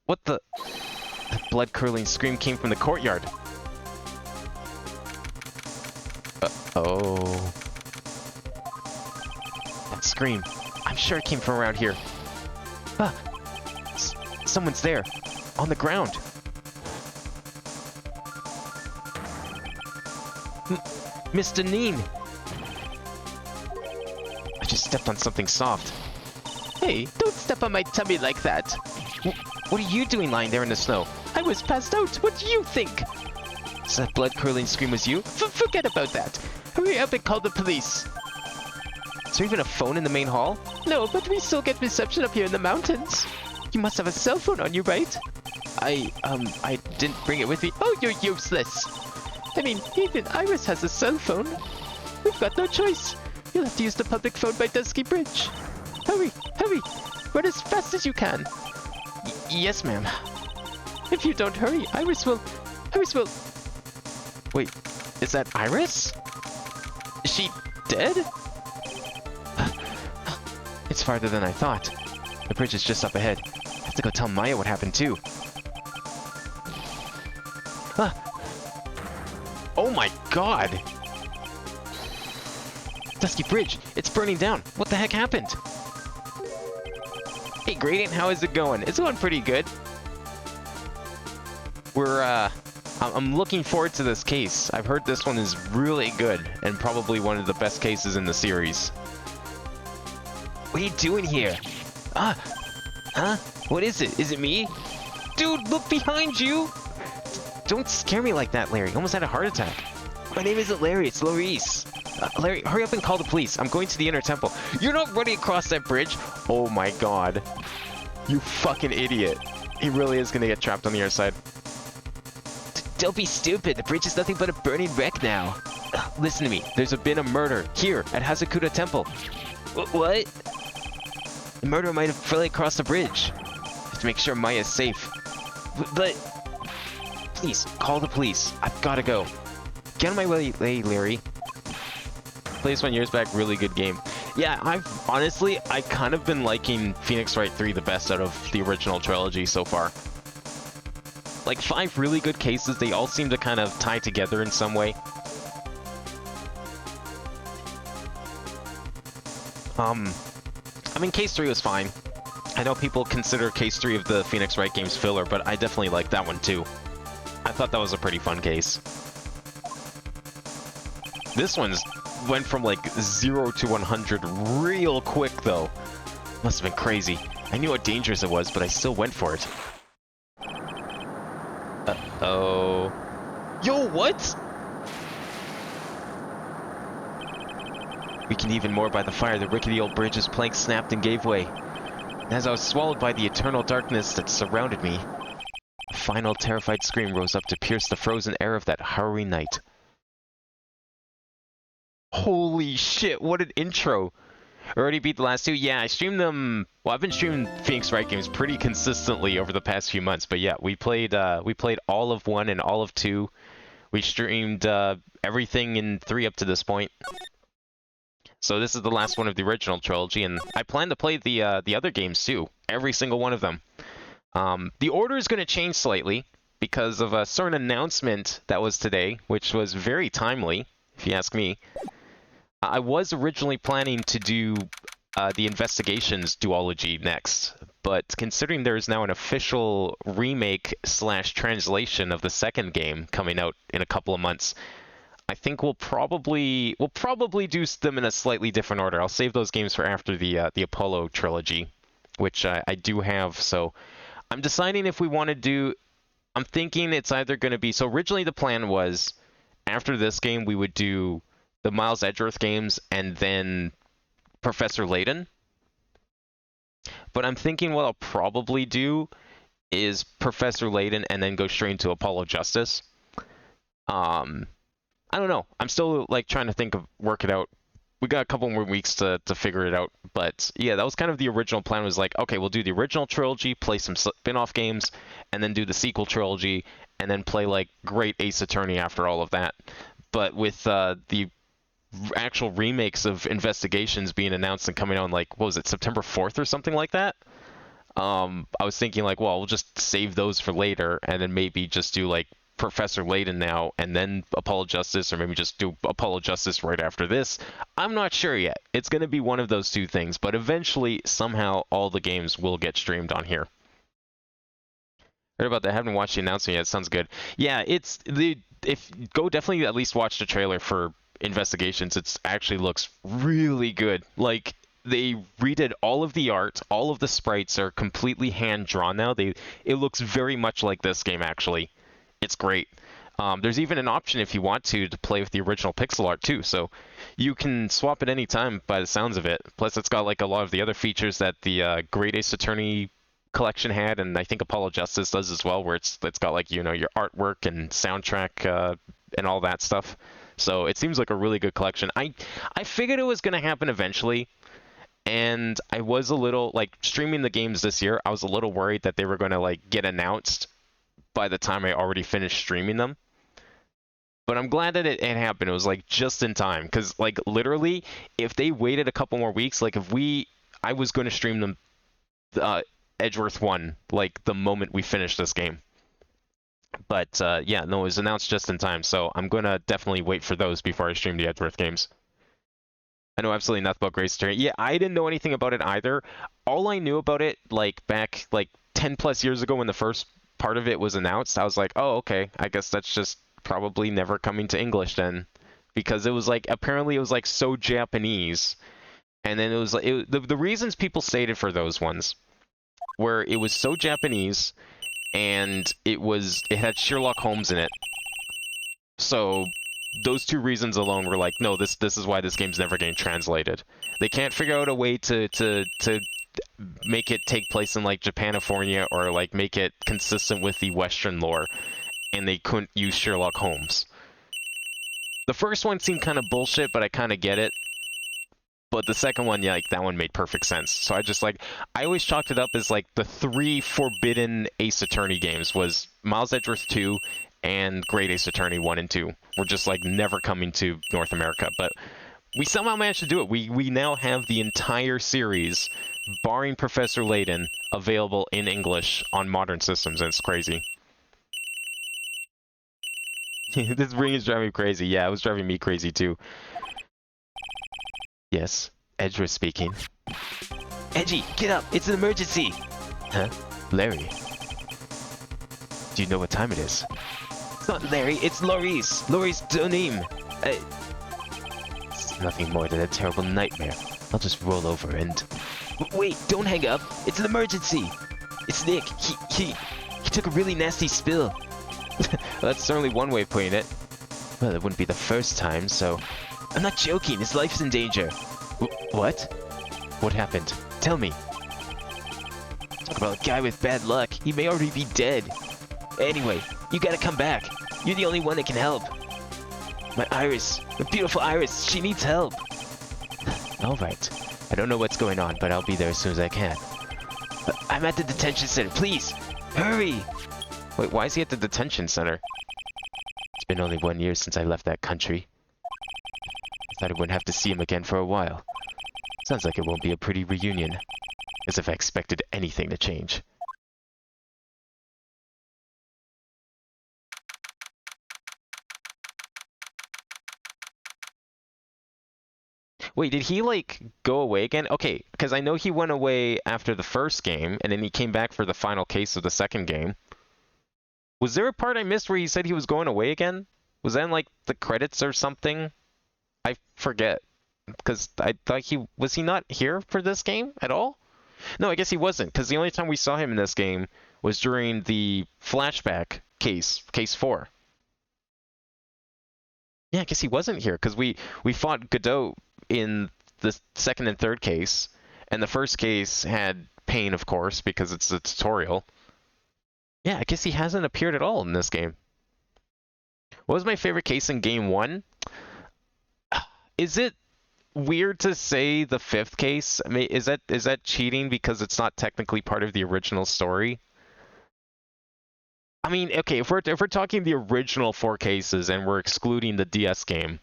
What the? That blood-curdling scream came from the courtyard. Oh. That scream. I'm sure it came from around here. Ah! Someone's there. On the ground. Mr. Neen! I just stepped on something soft. Hey, don't step on my tummy like that. What are you doing lying there in the snow? I was passed out. What do you think? So that blood-curdling scream was you? Forget about that. Hurry up and call the police. Is there even a phone in the main hall? No, but we still get reception up here in the mountains. You must have a cell phone on you, right? I didn't bring it with me. Oh, you're useless. I mean, even Iris has a cell phone. We've got no choice. You'll have to use the public phone by Dusky Bridge. Hurry, hurry. Run as fast as you can. Yes, ma'am. If you don't hurry, Iris will... Wait, is that Iris? Is she dead? It's farther than I thought. The bridge is just up ahead. I have to go tell Maya what happened too. Ah. Oh my god! Dusky Bridge, it's burning down. What the heck happened? Hey Gradient, how is it going? It's going pretty good. I'm looking forward to this case. I've heard this one is really good, and probably one of the best cases in the series. What are you doing here? Ah! Huh? What is it? Is it me? Dude, look behind you! Don't scare me like that, Larry. I almost had a heart attack. My name isn't Larry, it's Laurice. Larry, hurry up and call the police. I'm going to the inner temple. You're not running across that bridge! Oh my god. You fucking idiot. He really is gonna get trapped on the other side. Don't be stupid. The bridge is nothing but a burning wreck now. Listen to me. There's been a murder here at Hasakuda Temple. What? The murderer might have fallen across the bridge. Have to make sure Maya's safe. But... Please, call the police. I've gotta go. Get on my way, Larry. Played this one years back, really good game. Yeah, I kind of been liking Phoenix Wright 3 the best out of the original trilogy so far. Like 5 really good cases, they all seem to kind of tie together in some way. I mean, Case 3 was fine. I know people consider Case 3 of the Phoenix Wright games filler, but I definitely liked that one too. I thought that was a pretty fun case. This one's went from like 0 to 100 real quick though. Must have been crazy. I knew how dangerous it was, but I still went for it. Uh-oh. Yo, what? Weakened even more by the fire, the rickety old bridge's planks snapped and gave way. As I was swallowed by the eternal darkness that surrounded me, a final terrified scream rose up to pierce the frozen air of that harrowing night. Holy shit, what an intro! Already beat the last 2? Yeah, I streamed them... Well, I've been streaming Phoenix Wright games pretty consistently over the past few months, but yeah, we played all of 1 and all of 2. We streamed everything in 3 up to this point. So this is the last one of the original trilogy, and I plan to play the other games too. Every single one of them. The order is going to change slightly because of a certain announcement that was today, which was very timely, if you ask me. I was originally planning to do the Investigations duology next, but considering there is now an official remake / translation of the second game coming out in a couple of months, I think we'll probably do them in a slightly different order. I'll save those games for after the Apollo trilogy, which I do have. So I'm deciding if we want to do. I'm thinking it's either going to be. So originally the plan was after this game we would do the Miles Edgeworth games and then Professor Layton. But I'm thinking what I'll probably do is Professor Layton and then go straight into Apollo Justice. I don't know. I'm still like trying to work it out. We got a couple more weeks to figure it out, but yeah, that was kind of the original plan. Was like, okay, we'll do the original trilogy, play some spin-off games, and then do the sequel trilogy, and then play like Great Ace Attorney after all of that. But with the actual remakes of Investigations being announced and coming out on like, what was it, September 4th or something like that? I was thinking like, well, we'll just save those for later, and then maybe just do like Professor Layton now, and then Apollo Justice, or maybe just do Apollo Justice right after this. I'm not sure yet. It's going to be one of those two things, but eventually, somehow, all the games will get streamed on here. Heard about that? I haven't watched the announcement yet. Sounds good. Yeah, go definitely at least watch the trailer for Investigations. It actually looks really good. Like, they redid all of the art, all of the sprites are completely hand drawn now. It looks very much like this game actually. It's great. There's even an option if you want to play with the original pixel art too, so you can swap at any time by the sounds of it. Plus it's got like a lot of the other features that the Great Ace Attorney collection had, and I think Apollo Justice does as well, where it's got like, you know, your artwork and soundtrack and all that stuff. So it seems like a really good collection. I figured it was going to happen eventually, and I was a little, like, streaming the games this year, I was a little worried that they were going to like get announced by the time I already finished streaming them. But I'm glad that it happened. It was like just in time, because like literally, if they waited a couple more weeks, like I was going to stream them Edgeworth 1 like the moment we finished this game. But yeah, no, it was announced just in time, so I'm going to definitely wait for those before I stream the Edgeworth games. I know absolutely nothing about Grace Attorney. Yeah, I didn't know anything about it either. All I knew about it, like back like 10 plus years ago when the first part of it was announced, I was like, oh, okay, I guess that's just probably never coming to English then, because it was like, apparently it was like so Japanese, and then it was like the reasons people stated for those ones where it was so Japanese, and it had Sherlock Holmes in it, so those two reasons alone were like, no, this is why this game's never getting translated. They can't figure out a way to make it take place in like Japanifornia, or like make it consistent with the Western lore, and they couldn't use Sherlock Holmes. The first one seemed kind of bullshit, but I kind of get it. But the second one, yeah, like that one made perfect sense. So I always chalked it up as like the 3 forbidden Ace Attorney games was Miles Edgeworth 2 and Great Ace Attorney 1 and 2. Were just like never coming to North America, but we somehow managed to do it. We now have the entire series, barring Professor Layton, available in English on modern systems, and it's crazy. This ring is driving me crazy. Yeah, it was driving me crazy too. Yes, Edgeworth speaking. Edgy, get up! It's an emergency! Huh? Larry? Do you know what time it is? It's not Larry, it's Laurice! Laurice Donim! It's nothing more than a terrible nightmare. I'll just roll over and... Wait, don't hang up! It's an emergency! It's Nick. He took a really nasty spill. Well, that's certainly one way of putting it. Well, it wouldn't be the first time, so... I'm not joking, his life's in danger. What? What happened? Tell me. Talk about a guy with bad luck. He may already be dead. Anyway, you gotta come back. You're the only one that can help. My Iris, my beautiful Iris, she needs help. Alright. I don't know what's going on, but I'll be there as soon as I can. I'm at the detention center, please! Hurry! Wait, why is he at the detention center? It's been only 1 year since I left that country. I thought I wouldn't have to see him again for a while. Sounds like it won't be a pretty reunion. As if I expected anything to change. Wait, did he, like, go away again? Okay, because I know he went away after the first game, and then he came back for the final case of the second game. Was there a part I missed where he said he was going away again? Was that in, like, the credits or something? I forget. Because I thought was he not here for this game at all? No, I guess he wasn't, because the only time we saw him in this game was during the flashback case 4. Yeah, I guess he wasn't here, because we fought Godot in the second and third case, and the first case had Pain, of course, because it's a tutorial. Yeah, I guess he hasn't appeared at all in this game. What was my favorite case in Game 1? Is it weird to say the 5th case? I mean, is that cheating because it's not technically part of the original story? I mean, okay, if we're talking the original 4 cases and we're excluding the DS game,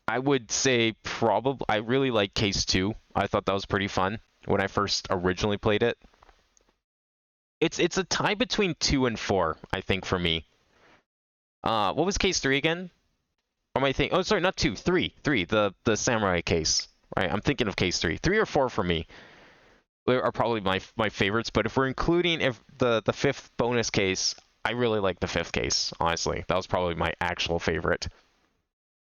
I would say probably I really like case 2. I thought that was pretty fun when I first originally played it. It's a tie between 2 and 4, I think, for me. What was case 3 again? Or am I thinking? Oh, sorry, not 2, 3. The samurai case. Right, I'm thinking of case 3. 3 or 4 for me are probably my favorites. But if we're including the 5th bonus case, I really like the 5th case. Honestly, that was probably my actual favorite.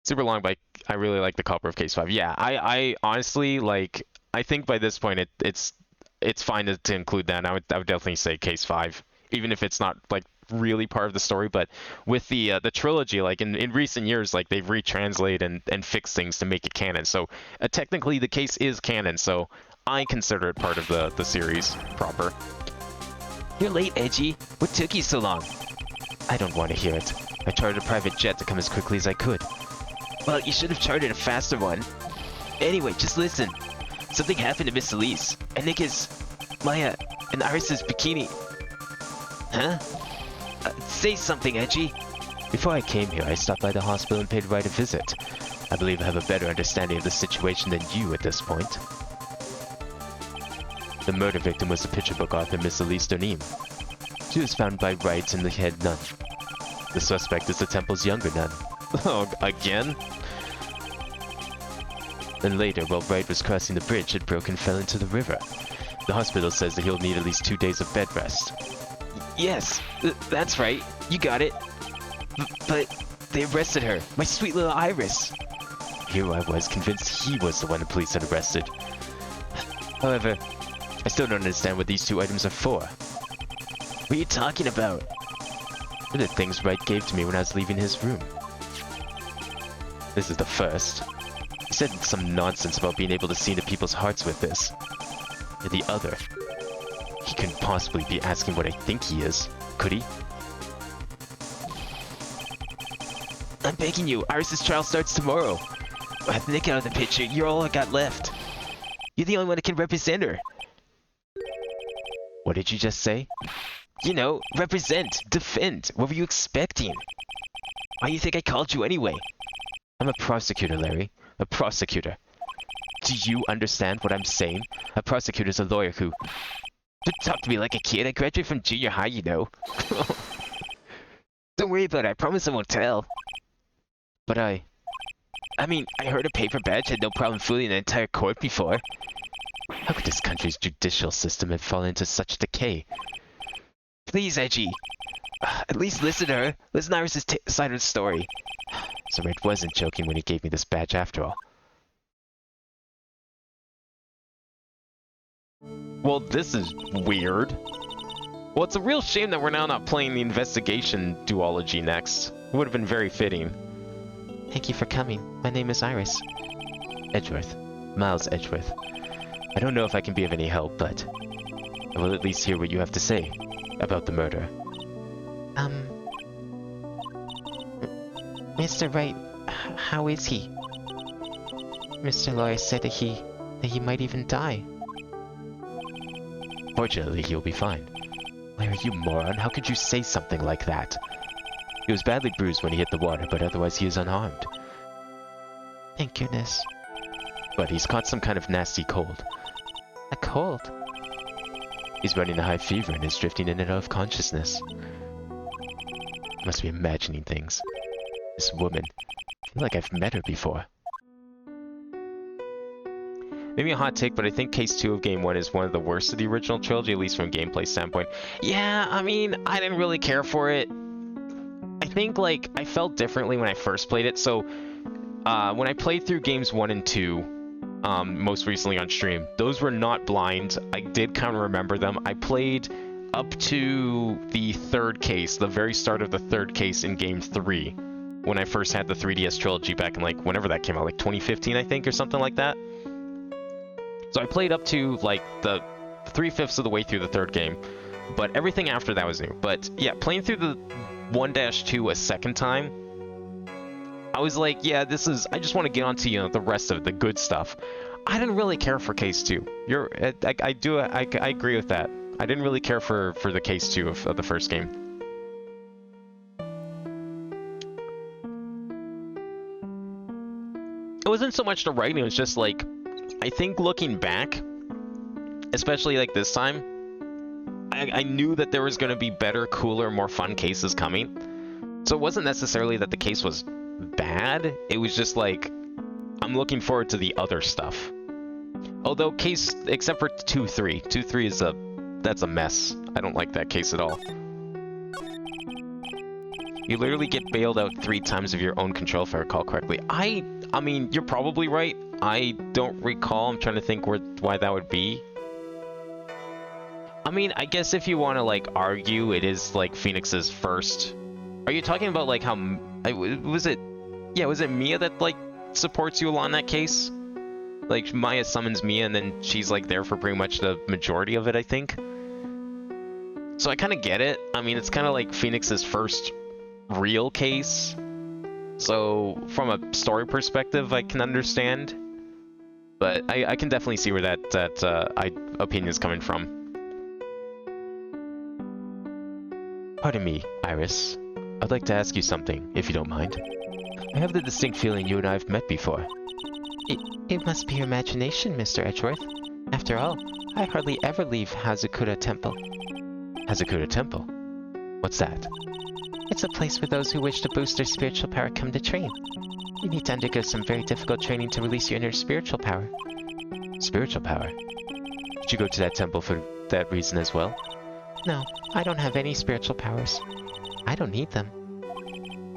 Super long, but I really like the cover of case 5. Yeah, I honestly like. I think by this point it's fine to include that. I would definitely say case 5, even if it's not like really part of the story. But with the trilogy, like in recent years, like they've retranslated and fixed things to make it canon. So technically the case is canon. So I consider it part of the series proper. You're late, Edgy. What took you so long? I don't want to hear it. I chartered a private jet to come as quickly as I could. Well, you should have chartered a faster one. Anyway, just listen. Something happened to Miss Elise. I think it's Maya and Iris's bikini. Huh? Say something, Edgy. Before I came here, I stopped by the hospital and paid Wright a visit. I believe I have a better understanding of the situation than you at this point. The murder victim was the picture book author Miss Elise Donim. She was found by Wright and the head nun. The suspect is the temple's younger nun. Oh, again? Then later, while Wright was crossing the bridge, it broke and fell into the river. The hospital says that he'll need at least 2 days of bed rest. Yes, that's right. You got it. But they arrested her. My sweet little Iris. Here I was, convinced he was the one the police had arrested. However, I still don't understand what these 2 items are for. What are you talking about? They're the things Wright gave to me when I was leaving his room. This is the first. He said some nonsense about being able to see into people's hearts with this. And the other. He couldn't possibly be asking what I think he is, could he? I'm begging you, Iris's trial starts tomorrow. With Nick out of the picture, you're all I got left. You're the only one that can represent her. What did you just say? You know, represent, defend. What were you expecting? Why do you think I called you anyway? I'm a prosecutor, Larry. A prosecutor. Do you understand what I'm saying? A prosecutor's a lawyer who... Don't talk to me like a kid. I graduated from junior high, you know. Don't worry about it. I promise I won't tell. But I mean, I heard a paper badge had no problem fooling an entire court before. How could this country's judicial system have fallen into such decay? Please, Edgy. At least listen to her. Listen to Iris' side of the story. So Wright wasn't joking when he gave me this badge after all. Well, this is weird. Well, it's a real shame that we're now not playing the investigation duology next. It would have been very fitting. Thank you for coming. My name is Iris. Edgeworth. Miles Edgeworth. I don't know if I can be of any help, but I will at least hear what you have to say about the murder. Mr. Wright, how is he? Mr. Lawyer said that he might even die. Fortunately, he'll be fine. Larry, you moron, how could you say something like that? He was badly bruised when he hit the water, but otherwise he is unharmed. Thank goodness. But he's caught some kind of nasty cold. A cold? He's running a high fever and is drifting in and out of consciousness. Must be imagining things. This woman. I feel like I've met her before. Maybe a hot take, but I think Case 2 of Game 1 is one of the worst of the original trilogy, at least from a gameplay standpoint. Yeah, I mean, I didn't really care for it. I think, like, I felt differently when I first played it. So, when I played through games 1 and 2, most recently on stream, those were not blind. I did kind of remember them. I played up to the third case, the very start of the third case in game 3, when I first had the 3DS trilogy back in, like, whenever that came out, like 2015, I think, or something like that. So I played up to, like, the 3/5 of the way through the third game, but everything after that was new. But yeah, playing through the 1-2 a second time, I was like, yeah, this is, I just want to get onto, you know, the rest of the good stuff. I didn't really care for case 2. I agree with that. I didn't really care for the case 2 of the first game. It wasn't so much the writing, it was just like, I think looking back, especially like this time, I knew that there was going to be better, cooler, more fun cases coming. So it wasn't necessarily that the case was bad, it was just like, I'm looking forward to the other stuff. Although case, except for 2-3. 2-3 is that's a mess. I don't like that case at all. You literally get bailed out 3 times of your own control, if I recall correctly. I mean, you're probably right. I don't recall. I'm trying to think why that would be. I mean, I guess if you want to, like, argue, it is, like, Phoenix's first... Are you talking about, like, how... Was it... Yeah, was it Mia that, like, supports you along that case? Like, Maya summons Mia, and then she's, like, there for pretty much the majority of it, I think. So I kind of get it. I mean, it's kind of like Phoenix's first real case. So, from a story perspective, I can understand. But I can definitely see where that opinion is coming from. Pardon me, Iris. I'd like to ask you something, if you don't mind. I have the distinct feeling you and I have met before. It must be your imagination, Mr. Edgeworth. After all, I hardly ever leave Hazakura Temple. Hazakura Temple? What's that? It's a place where those who wish to boost their spiritual power come to train. You need to undergo some very difficult training to release your inner spiritual power. Spiritual power? Did you go to that temple for that reason as well? No, I don't have any spiritual powers. I don't need them.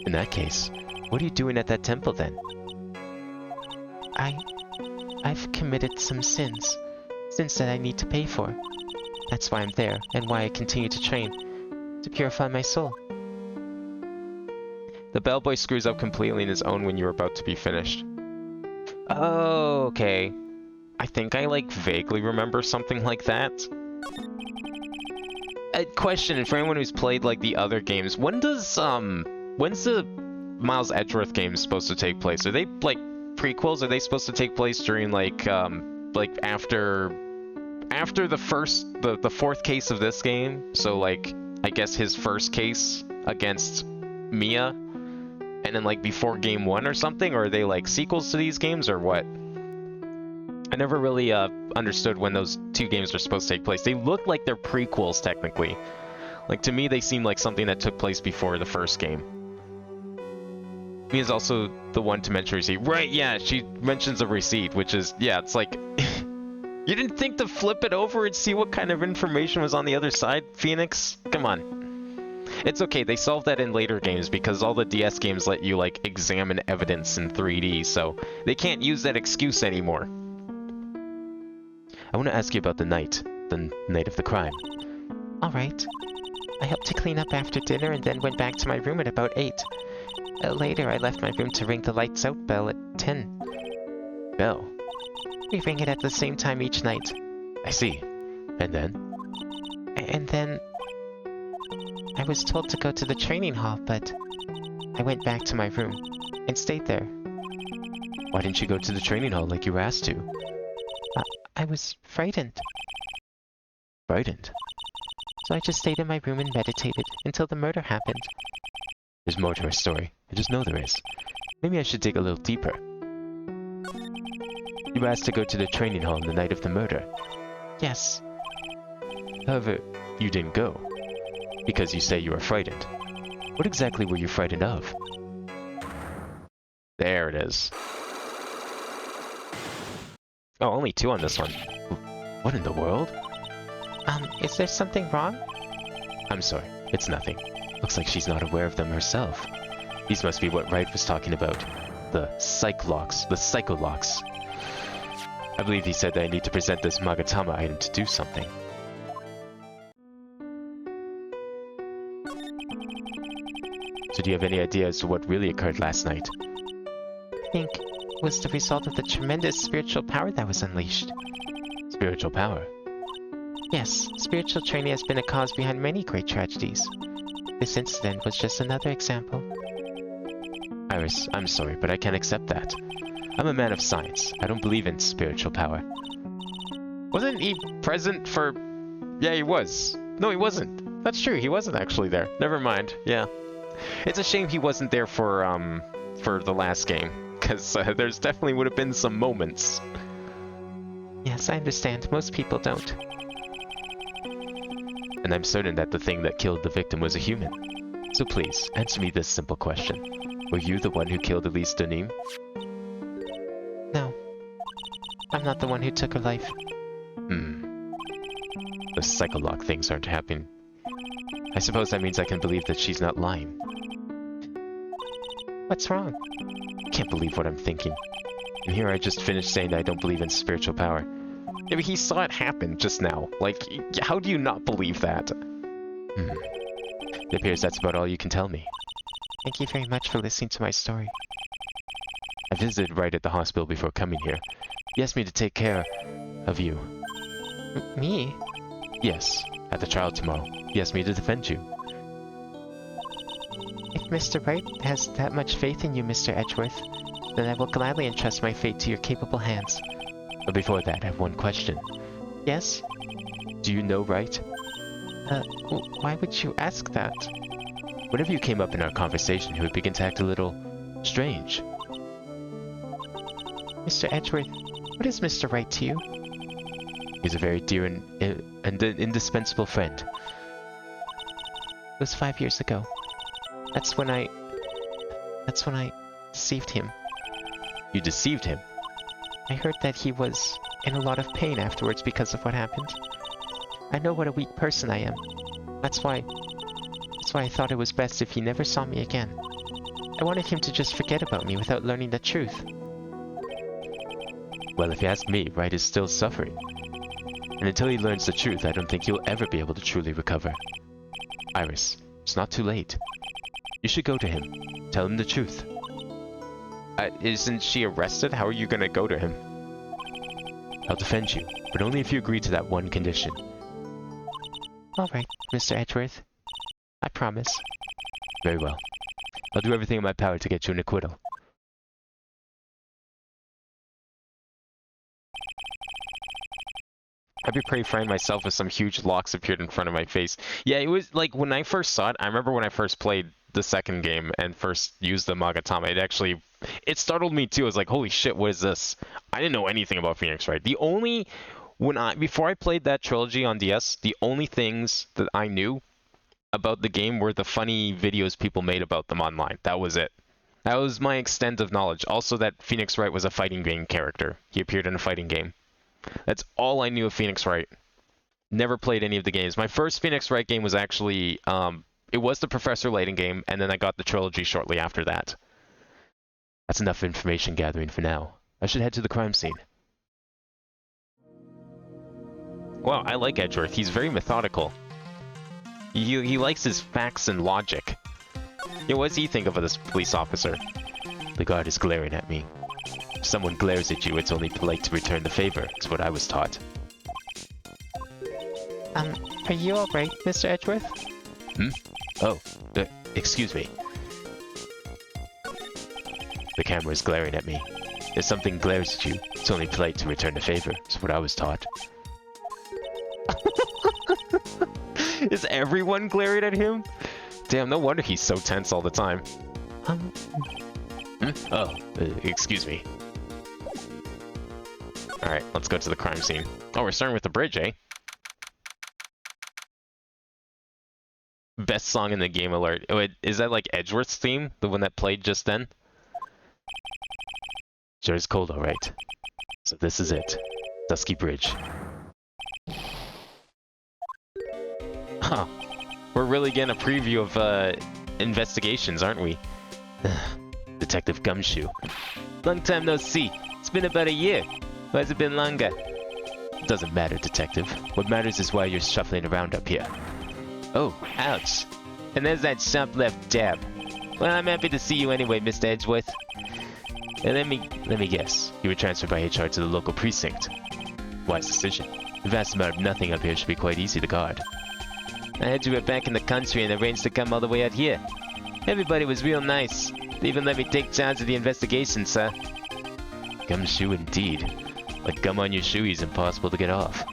In that case, what are you doing at that temple then? I've committed some sins. Sins that I need to pay for. That's why I'm there, and why I continue to train. To purify my soul. The bellboy screws up completely in his own when you're about to be finished. Oh, okay. I think I, like, vaguely remember something like that. A question, for anyone who's played, like, the other games, when's the Miles Edgeworth games supposed to take place? Are they, like, prequels? Are they supposed to take place during, like after the fourth case of this game? So, like, I guess his first case against Mia, and then, like, before game 1 or something? Or are they, like, sequels to these games, or what? I never really understood when those 2 games were supposed to take place. They look like they're prequels, technically. Like, to me, they seem like something that took place before the first game. Mia's also the one to mention receipt. Right, yeah, she mentions a receipt, which is, yeah, it's like... You didn't think to flip it over and see what kind of information was on the other side, Phoenix? Come on. It's okay, they solved that in later games because all the DS games let you, like, examine evidence in 3D, so they can't use that excuse anymore. I want to ask you about the night of the crime. Alright. I helped to clean up after dinner and then went back to my room at about 8. Later, I left my room to ring the lights out bell at 10. Bell? We ring it at the same time each night. I see. And then? And then... I was told to go to the training hall, but... I went back to my room and stayed there. Why didn't you go to the training hall like you were asked to? I was frightened. Frightened? So I just stayed in my room and meditated until the murder happened. There's more to our story. I just know there is. Maybe I should dig a little deeper. You were asked to go to the training hall on the night of the murder. Yes. However, you didn't go. Because you say you were frightened. What exactly were you frightened of? There it is. Oh, only 2 on this one. What in the world? Is there something wrong? I'm sorry. It's nothing. Looks like she's not aware of them herself. These must be what Wright was talking about. The psych-locks. The psycho-locks. I believe he said that I need to present this Magatama item to do something. So do you have any idea as to what really occurred last night? I think it was the result of the tremendous spiritual power that was unleashed. Spiritual power? Yes, spiritual training has been a cause behind many great tragedies. This incident was just another example. Iris, I'm sorry, but I can't accept that. I'm a man of science. I don't believe in spiritual power. Wasn't he present for... Yeah, he was. No, he wasn't. That's true, he wasn't actually there. Never mind, yeah. It's a shame he wasn't there for the last game, because there's definitely would have been some moments. Yes, I understand. Most people don't. And I'm certain that the thing that killed the victim was a human. So please, answer me this simple question. Were you the one who killed Elise Denim? No. I'm not the one who took her life. The psycholock things aren't happening. I suppose that means I can believe that she's not lying. What's wrong? I can't believe what I'm thinking. And here I just finished saying that I don't believe in spiritual power. Yeah, but he saw it happen just now. Like, how do you not believe that? It appears that's about all you can tell me. Thank you very much for listening to my story. I visited Wright at the hospital before coming here. He asked me to take care of you. Me? Yes, at the trial tomorrow. He asked me to defend you. If Mr. Wright has that much faith in you, Mr. Edgeworth, then I will gladly entrust my fate to your capable hands. But before that, I have one question. Yes? Do you know Wright? Why would you ask that? Whenever you came up in our conversation, he would begin to act a little strange. Mr. Edgeworth, what is Mr. Wright to you? He's a very dear and indispensable friend. It was 5 years ago. That's when I deceived him. You deceived him? I heard that he was in a lot of pain afterwards because of what happened. I know what a weak person I am. That's why I thought it was best if he never saw me again. I wanted him to just forget about me without learning the truth. Well, if you ask me, Wright is still suffering. And until he learns the truth, I don't think he'll ever be able to truly recover. Iris, it's not too late. You should go to him. Tell him the truth. Isn't she arrested? How are you gonna go to him? I'll defend you, but only if you agree to that one condition. Alright, Mr. Edgeworth. I promise. Very well. I'll do everything in my power to get you an acquittal. I'd be pretty frightened myself if some huge locks appeared in front of my face. Yeah, it was like when I first saw it, I remember when I first played the second game and first used the Magatama, it startled me too. I was like, holy shit, what is this? I didn't know anything about Phoenix Wright. Before I played that trilogy on DS, the only things that I knew about the game were the funny videos people made about them online. That was it. That was my extent of knowledge. Also that Phoenix Wright was a fighting game character. He appeared in a fighting game. That's all I knew of Phoenix Wright. Never played any of the games. My first Phoenix Wright game was actually, it was the Professor Layton game, and then I got the trilogy shortly after that. That's enough information gathering for now. I should head to the crime scene. Wow, I like Edgeworth. He's very methodical. He likes his facts and logic. Yeah, what does he think of this police officer? The guard is glaring at me. If someone glares at you, it's only polite to return the favor. It's what I was taught. Are you alright, Mr. Edgeworth? Oh, excuse me. The camera is glaring at me. If something glares at you, it's only polite to return the favor. It's what I was taught. Is everyone glaring at him? Damn, no wonder he's so tense all the time. Oh, excuse me. Alright, let's go to the crime scene. Oh, we're starting with the bridge, eh? Best song in the game alert. Oh, is that like Edgeworth's theme? The one that played just then? Sure is cold, alright. So this is it. Dusky Bridge. Huh. We're really getting a preview of investigations, aren't we? Detective Gumshoe. Long time no see. It's been about a year. Why has it been longer? Doesn't matter, Detective. What matters is why you're shuffling around up here. Oh, ouch. And there's that sharp left jab. Well, I'm happy to see you anyway, Mr. Edgeworth. And let me guess. You were transferred by HR to the local precinct. Wise decision. The vast amount of nothing up here should be quite easy to guard. I had you were back in the country and arranged to come all the way out here. Everybody was real nice. They even let me take charge of the investigation, sir. Gumshoe indeed. Like gum on your shoe, he's impossible to get off.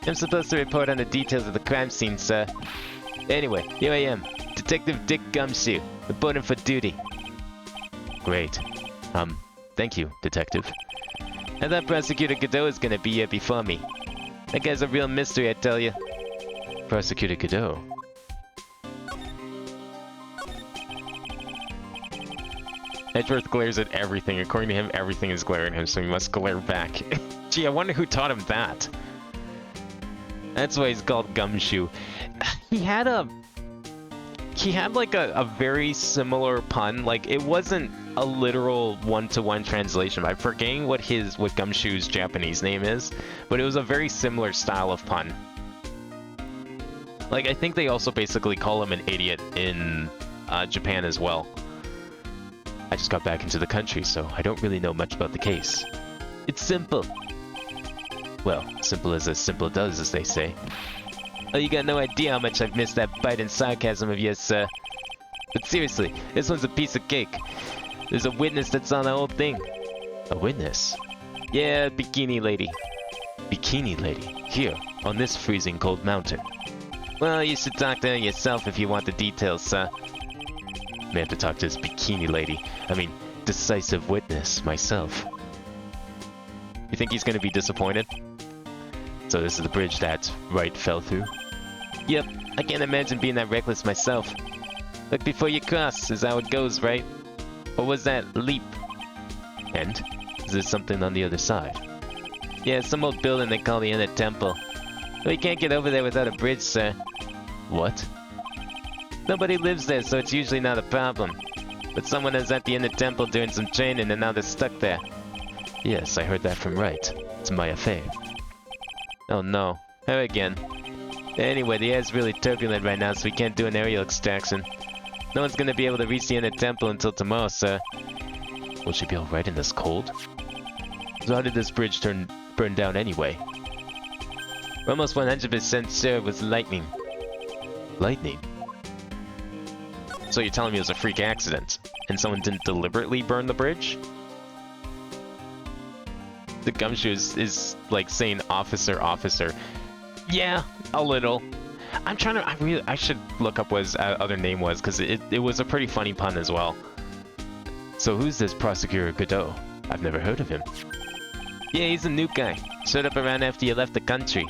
I'm supposed to report on the details of the crime scene, sir. Anyway, here I am. Detective Dick Gumshoe, reporting for duty. Great. Thank you, Detective. I thought Prosecutor Godot was gonna be here before me. That guy's a real mystery, I tell you. Prosecutor Godot. Edgeworth glares at everything. According to him, everything is glaring at him, so he must glare back. Gee, I wonder who taught him that. That's why he's called Gumshoe. He had like a very similar pun. Like, it wasn't a literal one-to-one translation. I'm forgetting what Gumshoe's Japanese name is, but it was a very similar style of pun. Like, I think they also basically call him an idiot in Japan as well. I just got back into the country, so I don't really know much about the case. It's simple. Well, simple does, as they say. Oh, you got no idea how much I've missed that bite and sarcasm of yours, sir. But seriously, this one's a piece of cake. There's a witness that's on the whole thing. A witness? Yeah, bikini lady. Bikini lady? Here, on this freezing cold mountain? Well, you should talk to her yourself if you want the details, sir. May have to talk to this bikini lady. I mean, decisive witness, myself. You think he's gonna be disappointed? So this is the bridge that Wright fell through? Yep, I can't imagine being that reckless myself. Look before you cross is how it goes, right? Or was that leap? And? Is there something on the other side? Yeah, some old building they call the Inner Temple. Well, you can't get over there without a bridge, sir. What? Nobody lives there, so it's usually not a problem. But someone is at the Inner Temple doing some training and now they're stuck there. Yes, I heard that from Wright. It's my affair. Oh no, her again. Anyway, the air's really turbulent right now, so we can't do an aerial extraction. No one's gonna be able to reach the Inner Temple until tomorrow, sir. Will she be alright in this cold? So how did this bridge burn down anyway? We're almost 100% sure it was lightning. Lightning? So you're telling me it was a freak accident, and someone didn't deliberately burn the bridge? The Gumshoe is like saying officer, officer. Yeah, a little. I'm trying to, I should look up what his other name was, because it was a pretty funny pun as well. So who's this Prosecutor Godot? I've never heard of him. Yeah, he's a new guy. Showed up around after you left the country.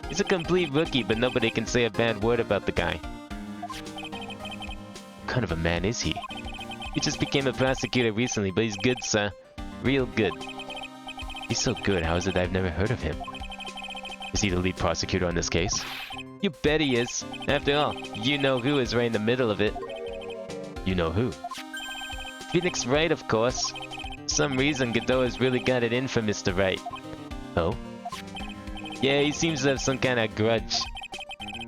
He's a complete rookie, but nobody can say a bad word about the guy. What kind of a man is he? He just became a prosecutor recently, but he's good, sir. Real good. He's so good, how is it I've never heard of him? Is he the lead prosecutor on this case? You bet he is. After all, you know who is right in the middle of it. You know who? Phoenix Wright, of course. For some reason, Godot has really got it in for Mr. Wright. Oh? Yeah, he seems to have some kind of grudge.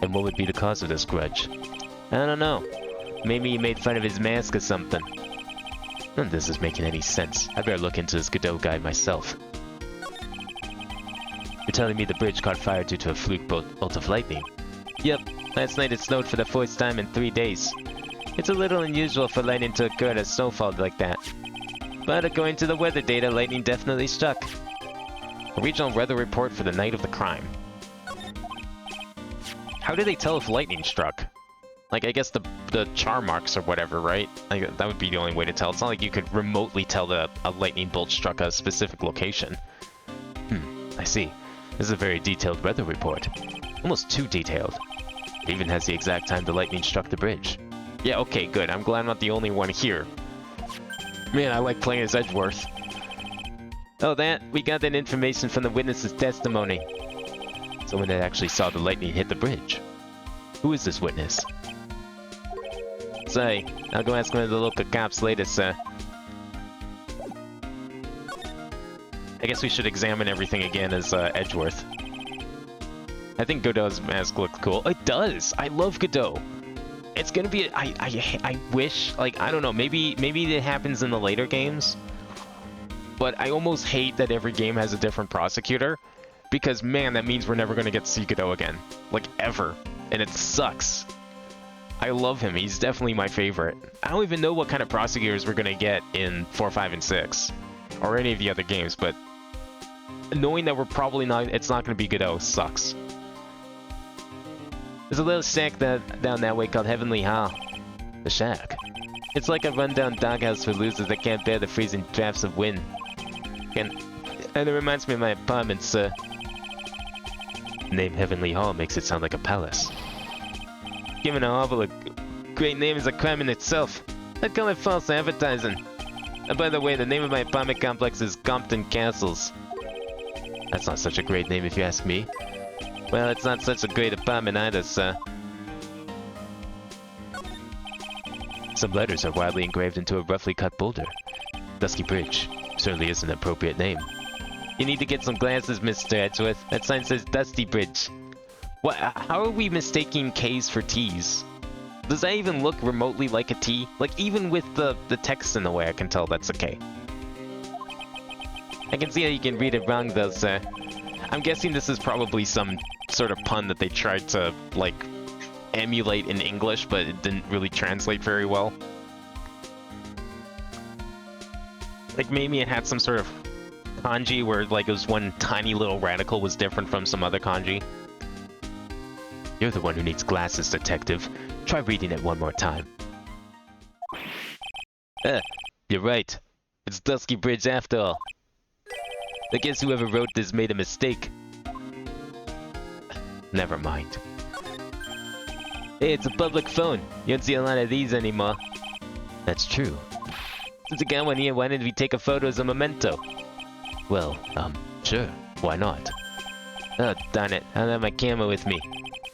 And what would be the cause of this grudge? I don't know. Maybe he made fun of his mask or something. None of this is making any sense. I better look into this Godot guy myself. You're telling me the bridge caught fire due to a fluke bolt of lightning? Yep, last night it snowed for the first time in 3 days. It's a little unusual for lightning to occur at a snowfall like that. But according to the weather data, lightning definitely struck. A regional weather report for the night of the crime. How do they tell if lightning struck? Like, I guess the char marks or whatever, right? Like, that would be the only way to tell. It's not like you could remotely tell that a lightning bolt struck a specific location. I see. This is a very detailed weather report. Almost too detailed. It even has the exact time the lightning struck the bridge. Yeah, okay, good. I'm glad I'm not the only one here. Man, I like playing as Edgeworth. Oh, we got that information from the witness's testimony. Someone that actually saw the lightning hit the bridge. Who is this witness? Say, I'll go ask one of the local cops later, sir. I guess we should examine everything again as Edgeworth. I think Godot's mask looks cool. It does! I love Godot! It's gonna be... I wish... Like, I don't know, maybe it happens in the later games. But I almost hate that every game has a different prosecutor. Because, man, that means we're never gonna get to see Godot again. Like, ever. And it sucks. I love him. He's definitely my favorite. I don't even know what kind of prosecutors we're gonna get in 4, 5, and 6. Or any of the other games, but... knowing that we're probably not... it's not gonna be Godot sucks. There's a little shack down that way called Heavenly Hall. The shack? It's like a rundown doghouse for losers that can't bear the freezing drafts of wind. And it reminds me of my apartment, sir. The name Heavenly Hall makes it sound like a palace. Giving a hovel a great name is a crime in itself. I'd call it false advertising. And by the way, the name of my apartment complex is Compton Castles. That's not such a great name if you ask me. Well, it's not such a great apartment either, sir. Some letters are wildly engraved into a roughly cut boulder. Dusky Bridge certainly is an appropriate name. You need to get some glasses, Mr. Edgeworth. That sign says Dusty Bridge. What? How are we mistaking K's for T's? Does that even look remotely like a T? Like, even with the text in the way, I can tell that's a K. I can see how you can read it wrong, though, sir. I'm guessing this is probably some sort of pun that they tried to, like, emulate in English, but it didn't really translate very well. Like, maybe it had some sort of kanji where, like, it was one tiny little radical was different from some other kanji. You're the one who needs glasses, detective. Try reading it one more time. You're right. It's Dusky Bridge after all. I guess whoever wrote this made a mistake. Never mind. Hey, it's a public phone. You don't see a lot of these anymore. That's true. Since I got one here, why didn't we take a photo as a memento? Well, sure. Why not? Oh, darn it. I don't have my camera with me.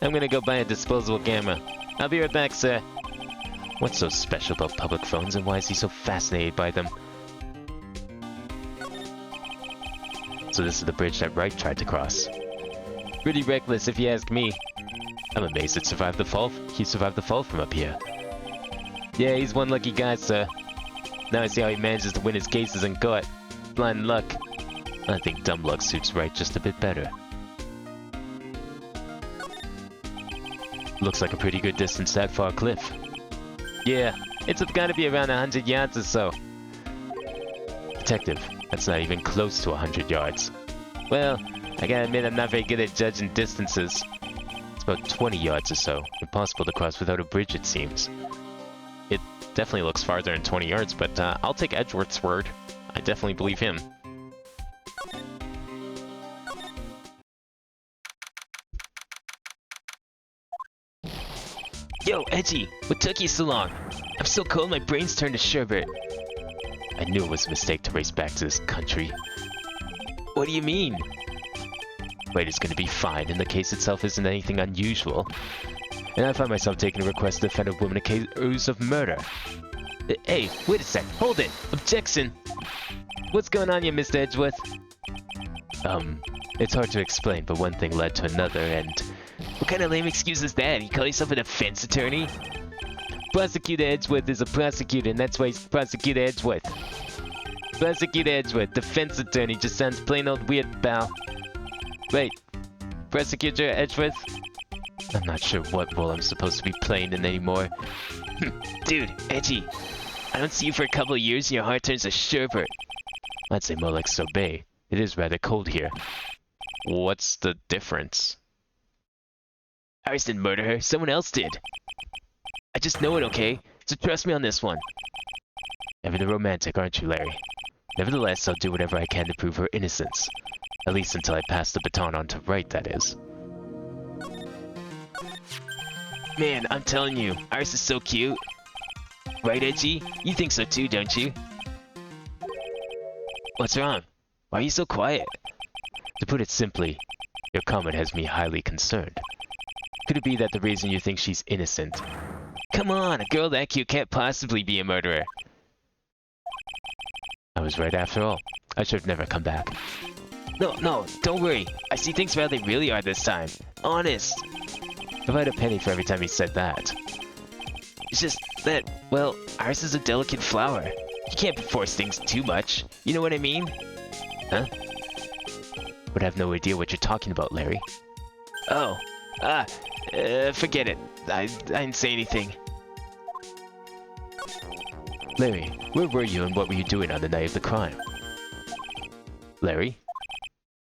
I'm gonna go buy a disposable camera. I'll be right back, sir. What's so special about public phones, and why is he so fascinated by them? So this is the bridge that Wright tried to cross. Pretty reckless, if you ask me. I'm amazed he survived the fall from up here. Yeah, he's one lucky guy, sir. Now I see how he manages to win his cases in court. Blind luck. I think dumb luck suits Wright just a bit better. Looks like a pretty good distance that far cliff. Yeah, it's gotta be around 100 yards or so. Detective, that's not even close to 100 yards. Well, I gotta admit I'm not very good at judging distances. It's about 20 yards or so. Impossible to cross without a bridge, it seems. It definitely looks farther than 20 yards, but I'll take Edgeworth's word. I definitely believe him. Yo, Edgy! What took you so long? I'm so cold my brain's turned to sherbet. I knew it was a mistake to race back to this country. What do you mean? Wright is gonna be fine, and the case itself isn't anything unusual. And I find myself taking a request to defend a woman accused of murder. Hey, wait a sec, hold it! Objection! What's going on here, Mr. Edgeworth? It's hard to explain, but one thing led to another, and... What kind of lame excuse is that? You call yourself a defense attorney? Prosecutor Edgeworth is a prosecutor, and that's why he's Prosecutor Edgeworth. Prosecutor Edgeworth, defense attorney, just sounds plain old weird, pal. Wait, Prosecutor Edgeworth? I'm not sure what role I'm supposed to be playing in anymore. Dude, Edgy, I don't see you for a couple of years and your heart turns to sherbet. I'd say more like sorbet. It is rather cold here. What's the difference? Iris didn't murder her, someone else did. I just know it, okay? So trust me on this one. Ever the romantic, aren't you, Larry? Nevertheless, I'll do whatever I can to prove her innocence. At least until I pass the baton on to Wright, that is. Man, I'm telling you, Iris is so cute. Right, Edgy? You think so too, don't you? What's wrong? Why are you so quiet? To put it simply, your comment has me highly concerned. Could it be that the reason you think she's innocent? Come on, a girl that cute can't possibly be a murderer. I was right after all. I should have never come back. No, don't worry. I see things for how they really are this time. Honest. If I had a penny for every time he said that. It's just that, well, ours is a delicate flower. You can't force things too much. You know what I mean? Huh? But I have no idea what you're talking about, Larry. Oh. Forget it. I didn't say anything. Larry, where were you and what were you doing on the night of the crime? Larry?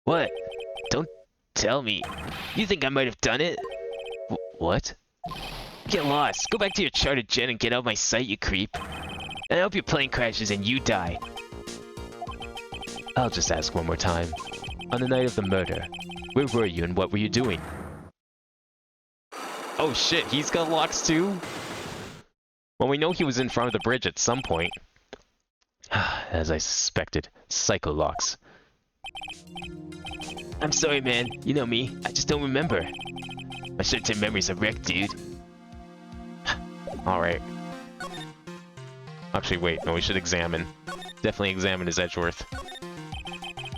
What? Don't tell me. You think I might have done it? What? Get lost. Go back to your chartered jet and get out of my sight, you creep. And I hope your plane crashes and you die. I'll just ask one more time. On the night of the murder, where were you and what were you doing? Oh shit, he's got locks too? Well, we know he was in front of the bridge at some point. As I suspected, psycho locks. I'm sorry, man. You know me. I just don't remember. My short-term memory's a wreck, dude. Alright. Actually, wait. No, we should examine. Definitely examine his Edgeworth.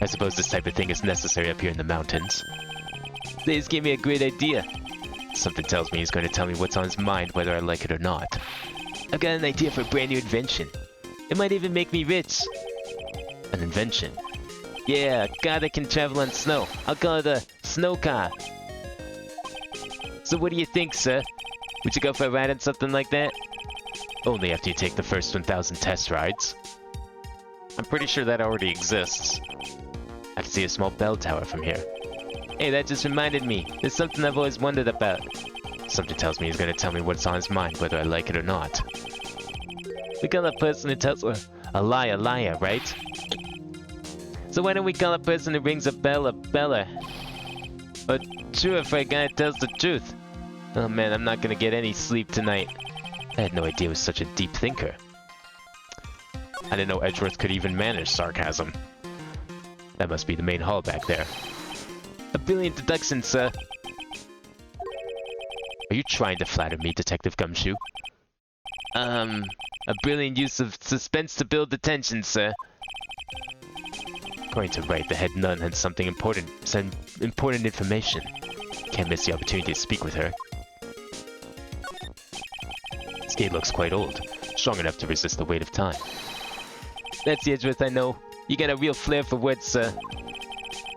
I suppose this type of thing is necessary up here in the mountains. This gave me a great idea. Something tells me he's going to tell me what's on his mind, whether I like it or not. I've got an idea for a brand new invention. It might even make me rich. An invention? Yeah, a car that can travel on snow. I'll call it a snow car. So what do you think, sir? Would you go for a ride on something like that? Only after you take the first 1,000 test rides. I'm pretty sure that already exists. I can see a small bell tower from here. Hey, that just reminded me. There's something I've always wondered about. Something tells me he's gonna tell me what's on his mind, whether I like it or not. We call a person who tells a liar, right? So why don't we call a person who rings a bell a beller? Or truer for a guy who tells the truth? Oh man, I'm not gonna get any sleep tonight. I had no idea he was such a deep thinker. I didn't know Edgeworth could even manage sarcasm. That must be the main hall back there. A brilliant deduction, sir. Are you trying to flatter me, Detective Gumshoe? A brilliant use of suspense to build the tension, sir. According to Wright, the head nun had something important, some important information. Can't miss the opportunity to speak with her. Skate looks quite old, strong enough to resist the weight of time. That's the Edgeworth I know. You got a real flair for words, sir.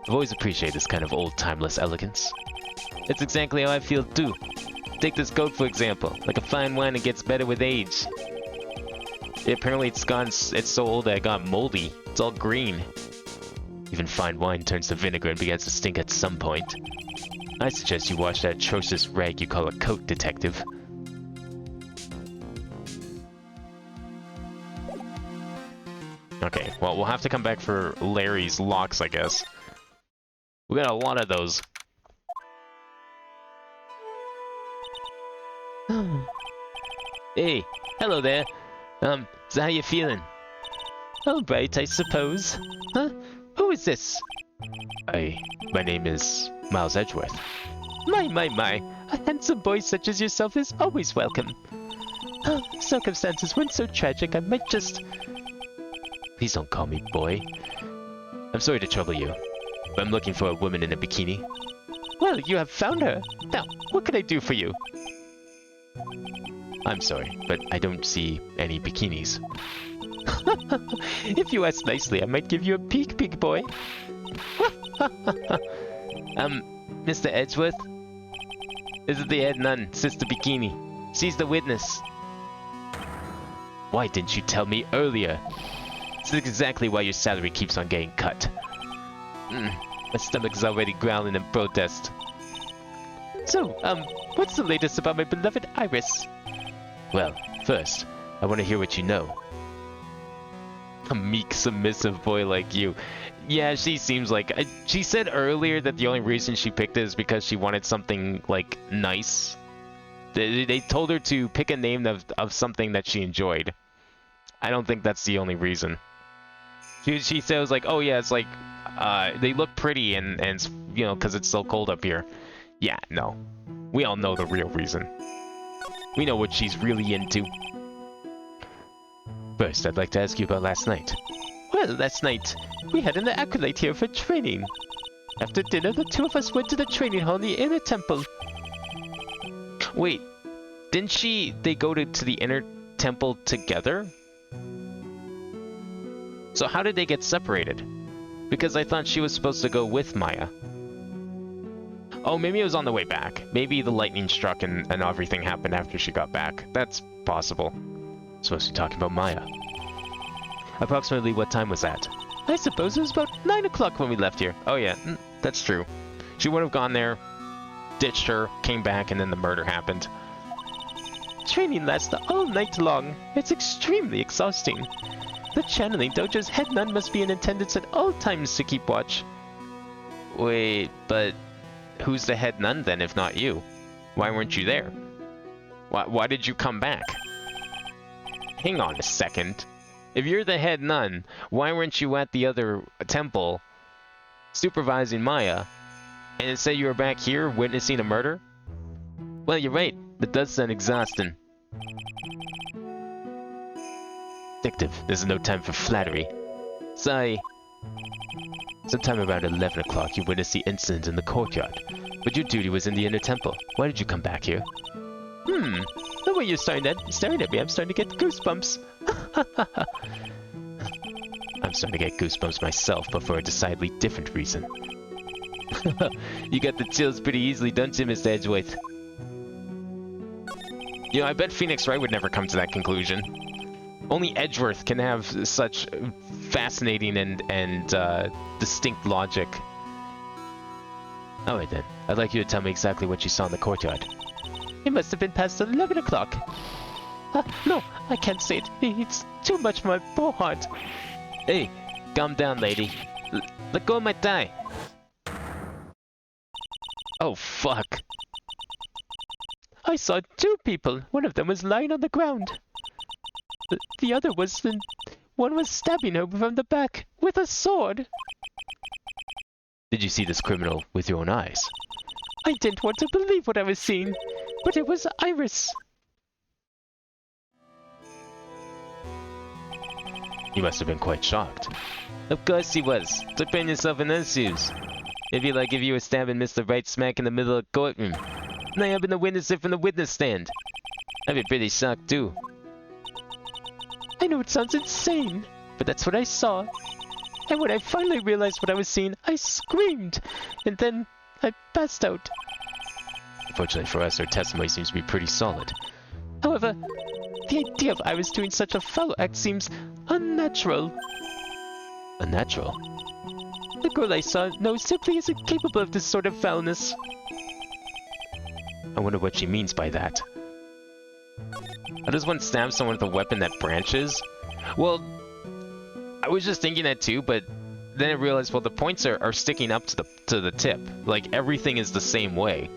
I've always appreciated this kind of old, timeless elegance. It's exactly how I feel too. Take this coat for example, like a fine wine that gets better with age. Yeah, apparently it's so old that it got moldy. It's all green. Even fine wine turns to vinegar and begins to stink at some point. I suggest you wash that atrocious rag you call a coat, Detective. Okay, well, we'll have to come back for Larry's locks, I guess. We got a lot of those. Hey, hello there. So how you feeling? All right, I suppose. Huh? Who is this? My name is Miles Edgeworth. My. A handsome boy such as yourself is always welcome. Circumstances weren't so tragic, I might just... Please don't call me boy. I'm sorry to trouble you, but I'm looking for a woman in a bikini. Well, you have found her. Now, what can I do for you? I'm sorry, but I don't see any bikinis. If you ask nicely, I might give you a peek, big boy. Mr. Edgeworth? This is the head nun, Sister Bikini. She's the witness. Why didn't you tell me earlier? This is exactly why your salary keeps on getting cut. My stomach's already growling in protest. So, what's the latest about my beloved Iris? Well, first, I want to hear what you know. A meek, submissive boy like you. Yeah, she seems like... she said earlier that the only reason she picked it is because she wanted something, like, nice. They told her to pick a name of something that she enjoyed. I don't think that's the only reason. She said it was like, oh yeah, it's like... they look pretty and you know, because it's so cold up here. Yeah, no. We all know the real reason. We know what she's really into. First, I'd like to ask you about last night. Well, last night, we had an acolyte here for training. After dinner, the two of us went to the training hall in the inner temple. Wait, didn't they go to the inner temple together? So how did they get separated? Because I thought she was supposed to go with Maya. Oh, maybe it was on the way back. Maybe the lightning struck and everything happened after she got back. That's possible. Supposed to be talking about Maya. Approximately what time was that? I suppose it was about 9 o'clock when we left here. Oh yeah, that's true. She would have gone there, ditched her, came back, and then the murder happened. Training lasts all night long. It's extremely exhausting. The channeling dojo's head nun must be in attendance at all times to keep watch. Wait, but who's the head nun then if not you? Why weren't you there? Why did you come back? Hang on a second. If you're the head nun, why weren't you at the other temple supervising Maya, and instead you were back here witnessing a murder? Well, you're right. That does sound exhausting. Detective, this is no time for flattery. Sorry. Sometime around 11 o'clock you witnessed the incident in the courtyard, but your duty was in the inner temple. Why did you come back here? The way you're staring at me, I'm starting to get goosebumps. I'm starting to get goosebumps myself, but for a decidedly different reason. You got the chills pretty easily, don't you, Mr. Edgeworth? You know, I bet Phoenix Wright would never come to that conclusion. Only Edgeworth can have such fascinating and distinct logic. Alright then, I'd like you to tell me exactly what you saw in the courtyard. It must have been past 11 o'clock. No, I can't say it. It's too much for my poor heart. Hey, calm down, lady. Let go of my thigh. Oh, fuck. I saw two people. One of them was lying on the ground. The other was... One was stabbing her from the back with a sword. Did you see this criminal with your own eyes? I didn't want to believe what I was seeing, but it was Iris. You must have been quite shocked. Of course he was. So put yourself in those shoes. It'd be like if you were stabbing Mr. Wright smack in the middle of the courtroom. And I happen to witness it from the witness stand. I'd be pretty shocked too. I know it sounds insane, but that's what I saw. And when I finally realized what I was seeing, I screamed. And then I passed out. Fortunately for us, our testimony seems to be pretty solid. However, the idea of Iris doing such a foul act seems unnatural. Unnatural? The girl I saw simply isn't capable of this sort of foulness. I wonder what she means by that. How does one stab someone with a weapon that branches? Well, I was just thinking that too, but then I realized, well, the points are sticking up to the tip. Like, everything is the same way.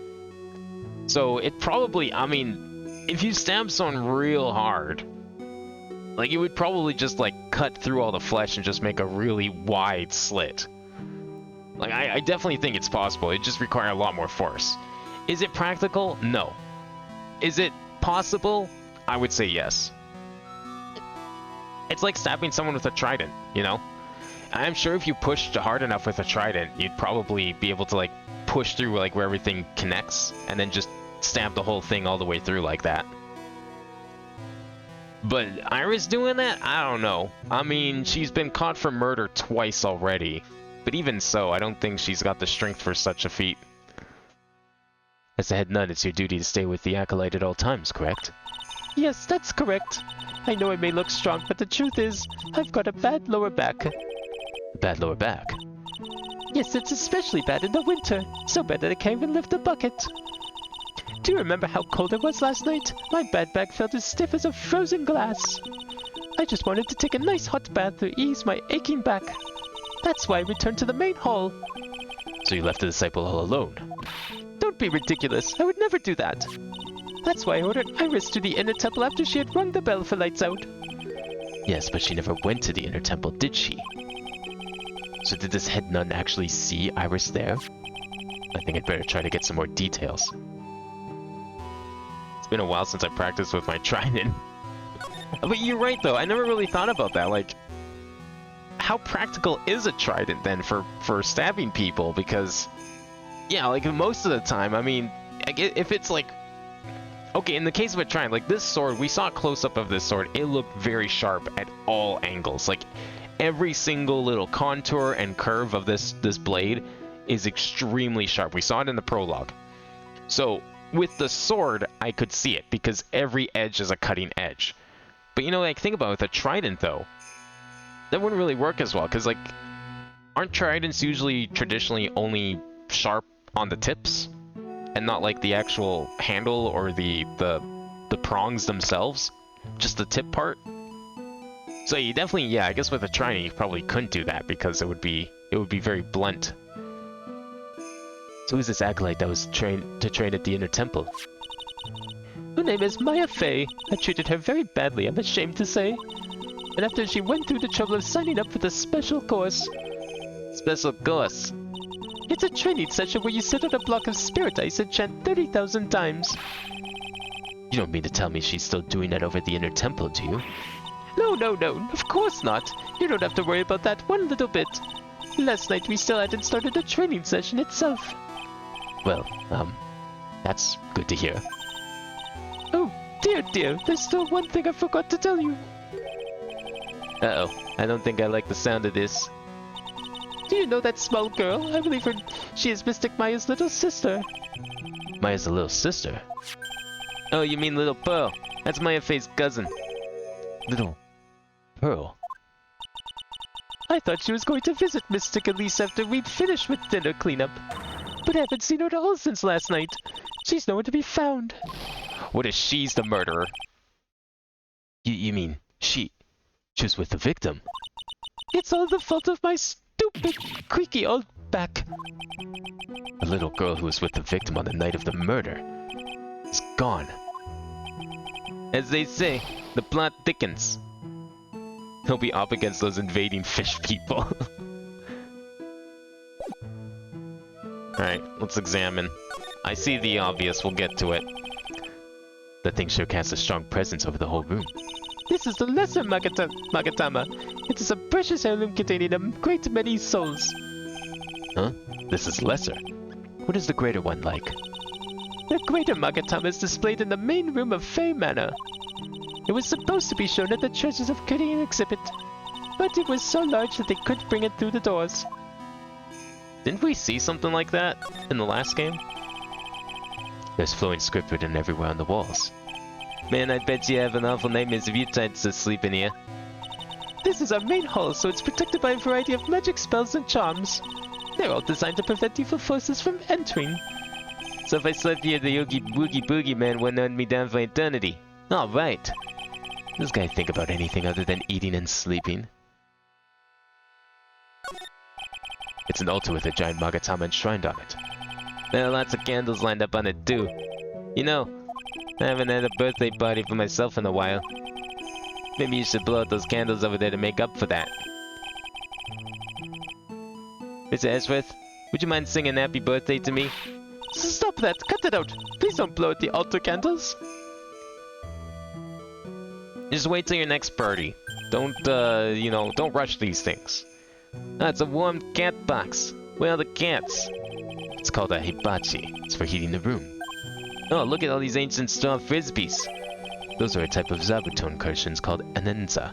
So it probably, I mean, if you stab someone real hard, like, it would probably just, like, cut through all the flesh and just make a really wide slit. Like, I definitely think it's possible. It just requires a lot more force. Is it practical? No. Is it possible? I would say yes. It's like stabbing someone with a trident, you know? I'm sure if you pushed hard enough with a trident, you'd probably be able to, like, push through, like, where everything connects, and then just stab the whole thing all the way through like that. But Iris doing that? I don't know. I mean, she's been caught for murder twice already. But even so, I don't think she's got the strength for such a feat. As the head nun, it's your duty to stay with the acolyte at all times, correct? Yes, that's correct. I know I may look strong, but the truth is, I've got a bad lower back. Bad lower back? Yes, it's especially bad in the winter. So bad that I can't even lift a bucket. Do you remember how cold it was last night? My bad back felt as stiff as a frozen glass. I just wanted to take a nice hot bath to ease my aching back. That's why I returned to the main hall. So you left the disciple all alone? Don't be ridiculous. I would never do that. That's why I ordered Iris to the inner temple after she had rung the bell for lights out. Yes, but she never went to the inner temple, did she? So did this head nun actually see Iris there? I think I'd better try to get some more details. It's been a while since I practiced with my trident. But you're right, though. I never really thought about that. Like, how practical is a trident then for stabbing people? Because, yeah, like most of the time, I mean, if it's like, okay, in the case of a trident, like this sword, we saw a close-up of this sword. It looked very sharp at all angles. Like, every single little contour and curve of this blade is extremely sharp. We saw it in the prologue. So, with the sword, I could see it because every edge is a cutting edge. But you know, like, think about it, with a trident, though, that wouldn't really work as well, because, like, aren't tridents usually traditionally only sharp on the tips? And not, like, the actual handle or the prongs themselves? Just the tip part? So you definitely, yeah, I guess with a trident you probably couldn't do that, because it would be very blunt. So who's this acolyte that was trained at the Inner Temple? Her name is Maya Fey. I treated her very badly, I'm ashamed to say. And after she went through the trouble of signing up for the special course... Special course? It's a training session where you sit on a block of spirit ice and chant 30,000 times. You don't mean to tell me she's still doing that over at the Inner Temple, do you? No, of course not. You don't have to worry about that one little bit. Last night we still hadn't started the training session itself. Well, that's good to hear. Oh, dear, there's still one thing I forgot to tell you. Uh-oh, I don't think I like the sound of this. Do you know that small girl? I believe she is Mystic Maya's little sister. Maya's a little sister? Oh, you mean Little Pearl. That's Maya Fey's cousin. Little Pearl? I thought she was going to visit Mystic Elise after we'd finished with dinner cleanup. But I haven't seen her at all since last night. She's nowhere to be found. What if she's the murderer? You mean she was with the victim? It's all the fault of my stupid, creaky old back. The little girl who was with the victim on the night of the murder is gone. As they say, the plot thickens. He'll be up against those invading fish people. Alright, let's examine. I see the obvious, we'll get to it. That thing sure casts a strong presence over the whole room. This is the lesser Magatama. It is a precious heirloom containing a great many souls. Huh? This is lesser. What is the greater one like? The greater Magatama is displayed in the main room of Fey Manor. It was supposed to be shown at the Treasures of Korean exhibit, but it was so large that they couldn't bring it through the doors. Didn't we see something like that in the last game? There's flowing script written everywhere on the walls. Man, I bet you have an awful nightmares if you tried to sleep in here. This is our main hall, so it's protected by a variety of magic spells and charms. They're all designed to prevent evil forces from entering. So if I slept here, the Oogie Boogie Man wouldn't hunt me down for eternity. Alright. Does this guy think about anything other than eating and sleeping? It's an altar with a giant Magatama enshrined on it. There are lots of candles lined up on it too. You know, I haven't had a birthday party for myself in a while. Maybe you should blow out those candles over there to make up for that. Mr. Ashworth, would you mind singing happy birthday to me? Stop that! Cut that out! Please don't blow out the altar candles! Just wait till your next party. Don't, you know, don't rush these things. Ah, it's a warm cat box. Where are the cats? It's called a hibachi. It's for heating the room. Oh, look at all these ancient straw frisbees. Those are a type of Zabutone cushions called anenza.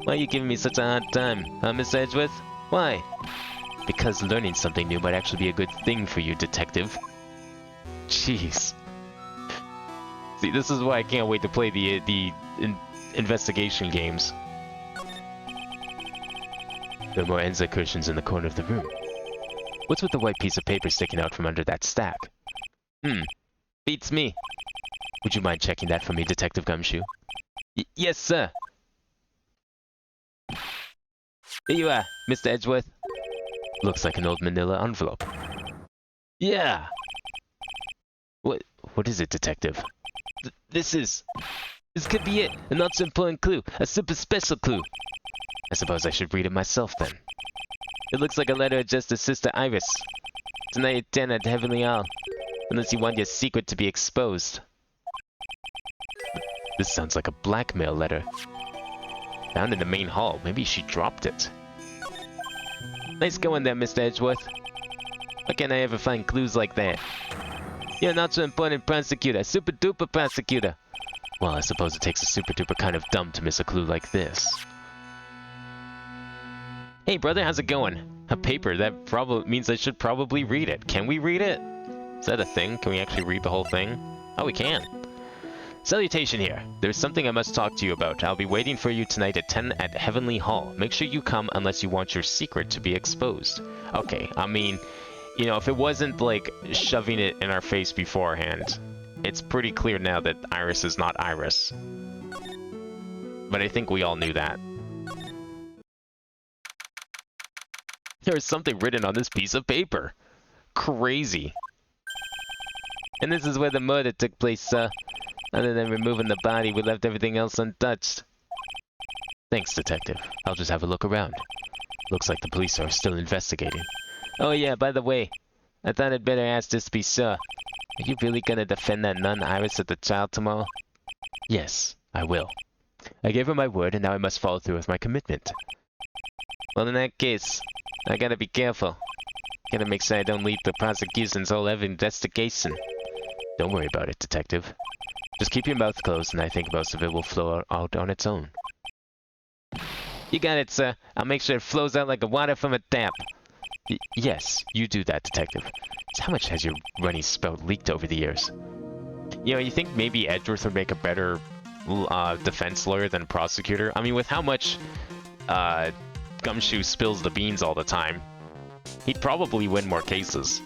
Why are you giving me such a hard time, huh, Miss Edgeworth? Why? Because learning something new might actually be a good thing for you, detective. Jeez. See, this is why I can't wait to play the investigation games. There are more Enza cushions in the corner of the room. What's with the white piece of paper sticking out from under that stack? Beats me. Would you mind checking that for me, Detective Gumshoe? Yes, sir. Here you are, Mr. Edgeworth. Looks like an old manila envelope. Yeah. What is it, Detective? This could be it. A not so important clue. A super special clue. I suppose I should read it myself then. It looks like a letter addressed to Sister Iris. Tonight at 10 at Heavenly Isle. Unless you want your secret to be exposed. This sounds like a blackmail letter. Found in the main hall. Maybe she dropped it. Nice going there, Mr. Edgeworth. Why can't I ever find clues like that? You're not so important prosecutor. Super duper prosecutor. Well, I suppose it takes a super duper kind of dumb to miss a clue like this. Hey brother, how's it going? A paper, that probably means I should probably read it. Can we read it? Is that a thing? Can we actually read the whole thing? Oh, we can. Salutation here. There's something I must talk to you about. I'll be waiting for you tonight at 10 at Heavenly Hall. Make sure you come unless you want your secret to be exposed. Okay, I mean, you know, if it wasn't like shoving it in our face beforehand, it's pretty clear now that Iris is not Iris. But I think we all knew that. There's something written on this piece of paper. Crazy. And this is where the murder took place, sir. Other than removing the body, we left everything else untouched. Thanks, Detective. I'll just have a look around. Looks like the police are still investigating. Oh yeah, by the way, I thought I'd better ask this to be sure. Are you really gonna defend that nun Iris at the trial tomorrow? Yes, I will. I gave her my word, and now I must follow through with my commitment. Well, in that case, I gotta be careful. Gotta make sure I don't lead the prosecution's whole investigation. Don't worry about it, Detective. Just keep your mouth closed, and I think most of it will flow out on its own. You got it, sir. I'll make sure it flows out like the water from a tap. Yes, you do that, Detective. So how much has your runny spout leaked over the years? You know, you think maybe Edgeworth would make a better defense lawyer than prosecutor? I mean, with how much Gumshoe spills the beans all the time, he'd probably win more cases.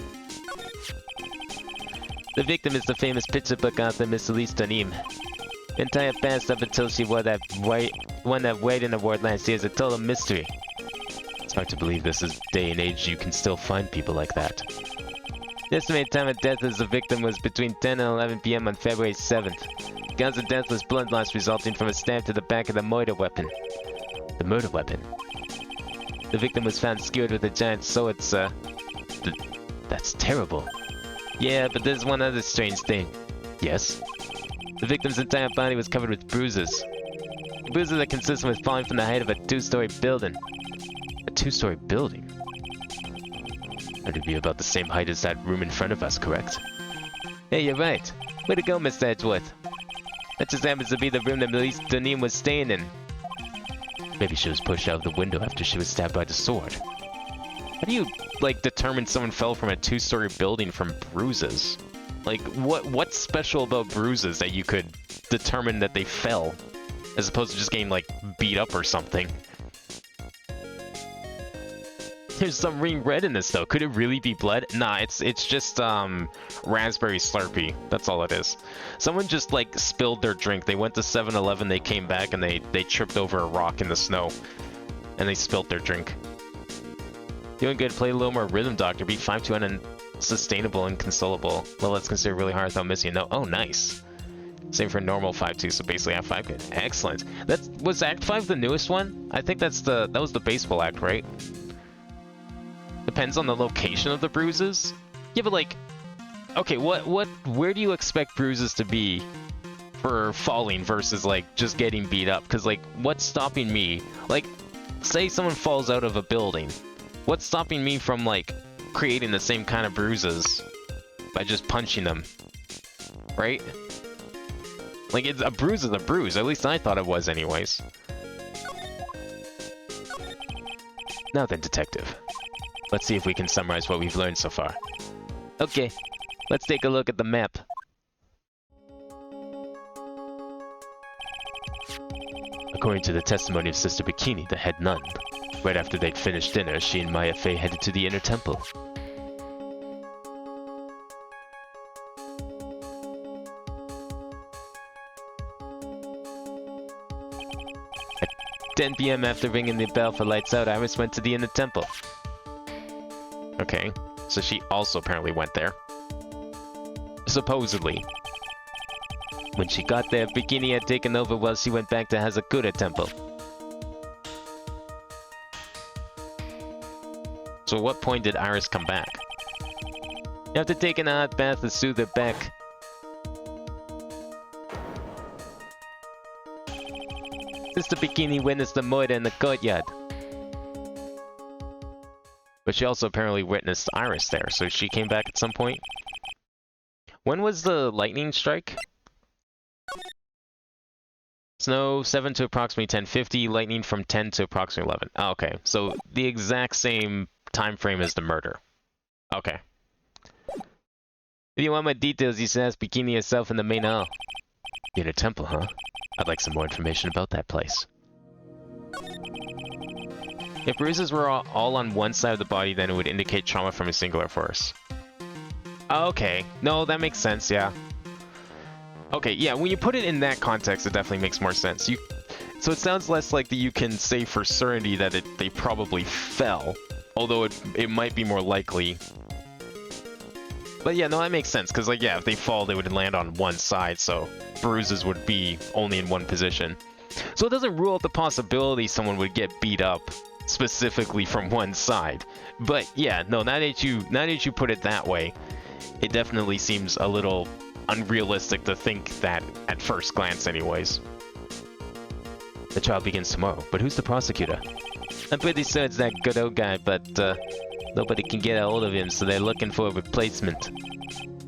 The victim is the famous picture book author Miss Elise Danim. The entire past up until she won that Wright Award last year is a total mystery. It's hard to believe this is day and age you can still find people like that. The estimated time of death as the victim was between 10 and 11 p.m. on February 7th. The cause of death was blood loss resulting from a stab to the back of the murder weapon. The murder weapon? The victim was found skewered with a giant sword, sir. That's terrible. Yeah, but there's one other strange thing. Yes? The victim's entire body was covered with bruises. Bruises are consistent with falling from the height of a two-story building. A two-story building? That'd be about the same height as that room in front of us, correct? Hey, you're right. Way to go, Mr. Edgeworth. That just happens to be the room that Elise Danim was staying in. Maybe she was pushed out of the window after she was stabbed by the sword. How do you, like, determine someone fell from a two-story building from bruises? Like, what's special about bruises that you could determine that they fell, as opposed to just getting, like, beat up or something? There's some ring red in this, though. Could it really be blood? Nah, it's just, raspberry Slurpee. That's all it is. Someone just, like, spilled their drink. They went to 7-Eleven, they came back, and they tripped over a rock in the snow. And they spilled their drink. Doing good. Play a little more rhythm, Doctor. Beat 5-2 and sustainable and consolable. Well, that's considered really hard without missing a note. Oh, nice. Same for normal 5-2, so basically Act 5 good. Excellent. Was Act 5 the newest one? I think that was the baseball act, right? Depends on the location of the bruises. Yeah, but like, okay, where do you expect bruises to be for falling versus like just getting beat up? Because like, what's stopping me? Like, say someone falls out of a building. What's stopping me from like creating the same kind of bruises by just punching them? Right? Like, a bruise is a bruise. At least I thought it was anyways. Now then, Detective. Let's see if we can summarize what we've learned so far. Okay, let's take a look at the map. According to the testimony of Sister Bikini, the head nun, right after they'd finished dinner, she and Maya Fey headed to the inner temple. At 10 p.m. after ringing the bell for lights out, Iris went to the inner temple. Okay, so she also apparently went there. Supposedly. When she got there, Bikini had taken over while she went back to Hazakura Temple. So at what point did Iris come back? After taking a hot bath to soothe her back. Sister Bikini witnessed the murder in the courtyard. But she also apparently witnessed Iris there, so she came back at some point. When was the lightning strike? Snow 7 to approximately 10:50, lightning from 10 to approximately 11. Oh, okay, so the exact same time frame as the murder. Okay. If you want my details, you should ask Bikini herself in the main hall. In a temple, huh? I'd like some more information about that place. If bruises were all on one side of the body, then it would indicate trauma from a singular force. Okay. No, that makes sense, yeah. Okay, yeah, when you put it in that context, it definitely makes more sense. So it sounds less like that you can say for certainty that they probably fell, although it might be more likely. But yeah, no, that makes sense, because, like, yeah, if they fall, they would land on one side, so bruises would be only in one position. So it doesn't rule out the possibility someone would get beat up specifically from one side. But yeah, no, now that you put it that way, it definitely seems a little unrealistic to think that at first glance anyways. The trial begins tomorrow, but who's the prosecutor? I'm pretty sure it's that good old guy, but nobody can get a hold of him, so they're looking for a replacement.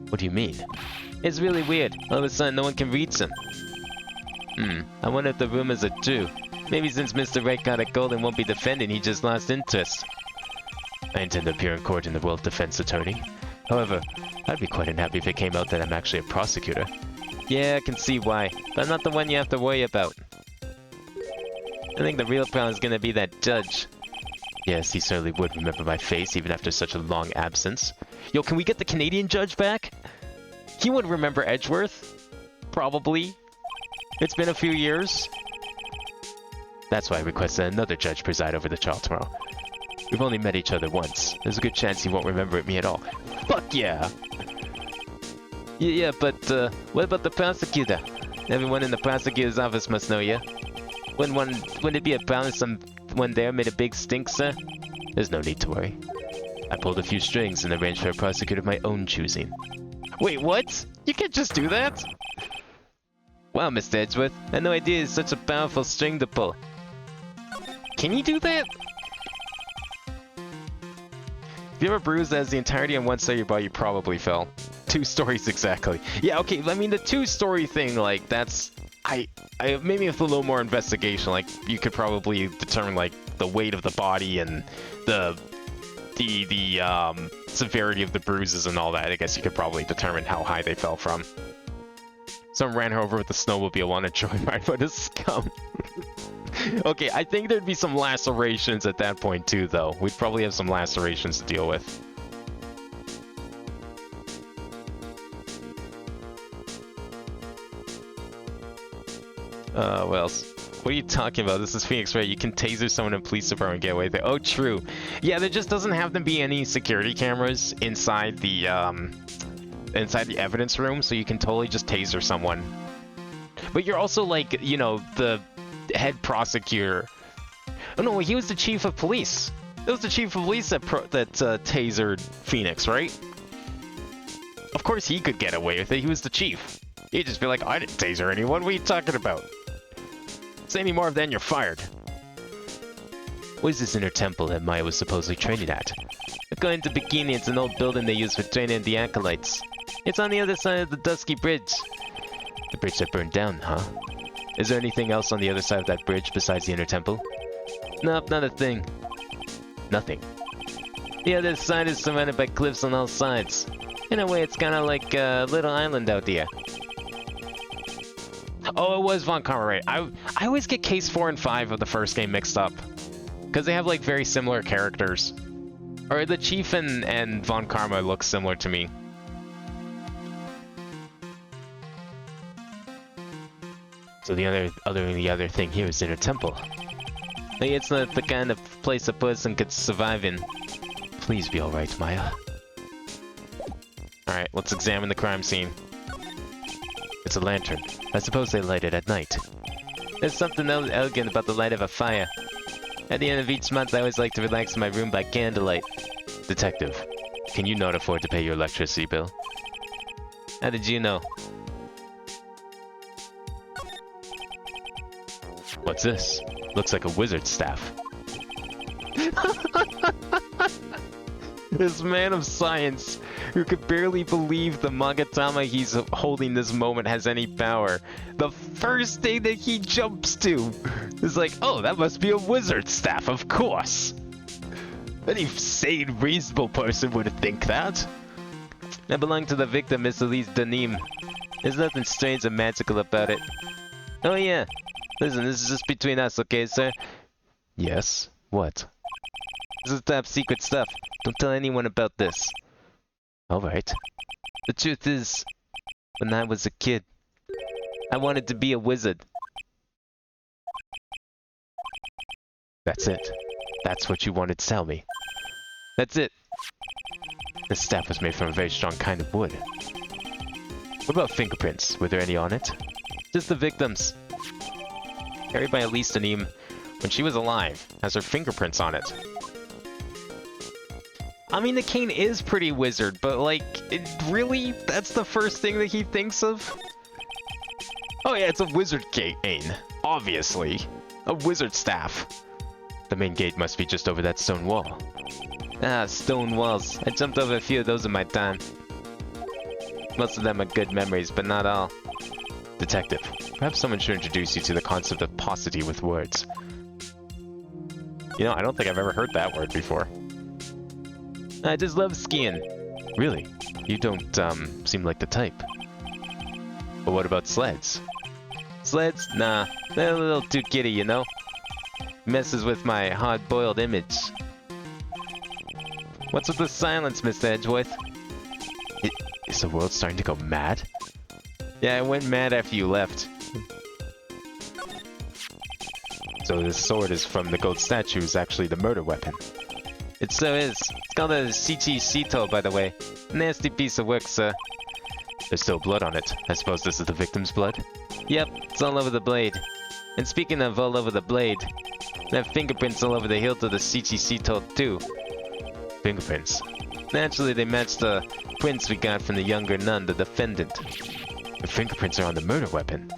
What do you mean? It's really weird. All of a sudden, no one can reach him. I wonder if the rumors are true. Maybe since Mr. Wright got a gold and won't be defending, he just lost interest. I intend to appear in court in the role of defense attorney. However, I'd be quite unhappy if it came out that I'm actually a prosecutor. Yeah, I can see why, but I'm not the one you have to worry about. I think the real problem is gonna be that judge. Yes, he certainly would remember my face even after such a long absence. Yo, can we get the Canadian judge back? He wouldn't remember Edgeworth. Probably. It's been a few years. That's why I requested another judge preside over the trial tomorrow. We've only met each other once. There's a good chance he won't remember me at all. Fuck yeah! Yeah, but what about the prosecutor? Everyone in the prosecutor's office must know you. Wouldn't it be a problem if someone there made a big stink, sir? There's no need to worry. I pulled a few strings and arranged for a prosecutor of my own choosing. Wait, what? You can't just do that? Wow, Mr. Edgeworth, I had no idea it's such a powerful string to pull. Can you do that? If you have a bruise that has the entirety on one side of your body, you probably fell. 2 stories exactly. Yeah, okay, I mean, the 2-story thing, like, that's... I maybe with a little more investigation, like, you could probably determine, like, the weight of the body and the severity of the bruises and all that. I guess you could probably determine how high they fell from. Someone ran her over with a snowmobile on a joyride. What a scum. Okay, I think there'd be some lacerations at that point too, though. We'd probably have some lacerations to deal with. What else? What are you talking about? This is Phoenix, right? You can taser someone in police department and get away with it. Oh, true. Yeah, there just doesn't have to be any security cameras inside the evidence room, so you can totally just taser someone. But you're also like, you know, the head prosecutor. Oh no, he was the chief of police. It was the chief of police that tasered Phoenix, right? Of course he could get away with it. He was the chief. He'd just be like, I didn't taser anyone. What are you talking about? Say any more, then you're fired. What is this inner temple that Maya was supposedly training at? According to Bikini, it's an old building they use for training the acolytes. It's on the other side of the Dusky Bridge. The bridge that burned down, huh? Is there anything else on the other side of that bridge besides the inner temple? Nope, not a thing. Nothing. The other side is surrounded by cliffs on all sides. In a way, it's kind of like a little island out here. Oh, it was Von Karma, right? I always get Case 4 and 5 of the first game mixed up. Because they have, like, very similar characters. Or the Chief and Von Karma look similar to me. So the other thing here is inner temple. Like, it's not the kind of place a person could survive in. Please be alright, Maya. Alright, let's examine the crime scene. It's a lantern. I suppose they light it at night. There's something elegant about the light of a fire. At the end of each month, I always like to relax in my room by candlelight. Detective, can you not afford to pay your electricity bill? How did you know? What's this? Looks like a wizard's staff. This man of science, who could barely believe the Magatama he's holding this moment has any power, the first thing that he jumps to is like, oh, that must be a wizard's staff, of course! Any sane, reasonable person would think that. I belong to the victim, Miss Elise Danim. There's nothing strange or magical about it. Oh yeah. Listen, this is just between us, okay, sir? Yes? What? This is top secret stuff. Don't tell anyone about this. Alright. The truth is, when I was a kid, I wanted to be a wizard. That's it. That's what you wanted to tell me. That's it. This staff was made from a very strong kind of wood. What about fingerprints? Were there any on it? Just the victims. Carried by Elise Danim when she was alive, has her fingerprints on it. I mean, the cane is pretty wizard, but like, really? That's the first thing that he thinks of? Oh yeah, it's a wizard cane. Obviously. A wizard staff. The main gate must be just over that stone wall. Ah, stone walls. I jumped over a few of those in my time. Most of them are good memories, but not all. Detective, perhaps someone should introduce you to the concept of paucity with words. You know, I don't think I've ever heard that word before. I just love skiing. Really? You don't, seem like the type. But what about sleds? Sleds? Nah, they're a little too kiddie, you know? Messes with my hard-boiled image. What's with the silence, Mr. Edgeworth? Is the world starting to go mad? Yeah, I went mad after you left. So this sword is from the gold statue is actually the murder weapon. It so is. It's called a Sito, by the way. Nasty piece of work, sir. There's still blood on it. I suppose this is the victim's blood? Yep, it's all over the blade. And speaking of all over the blade, there are fingerprints all over the hilt of the Sito too. Fingerprints? Naturally, they match the prints we got from the younger nun, the defendant. The fingerprints are on the murder weapon.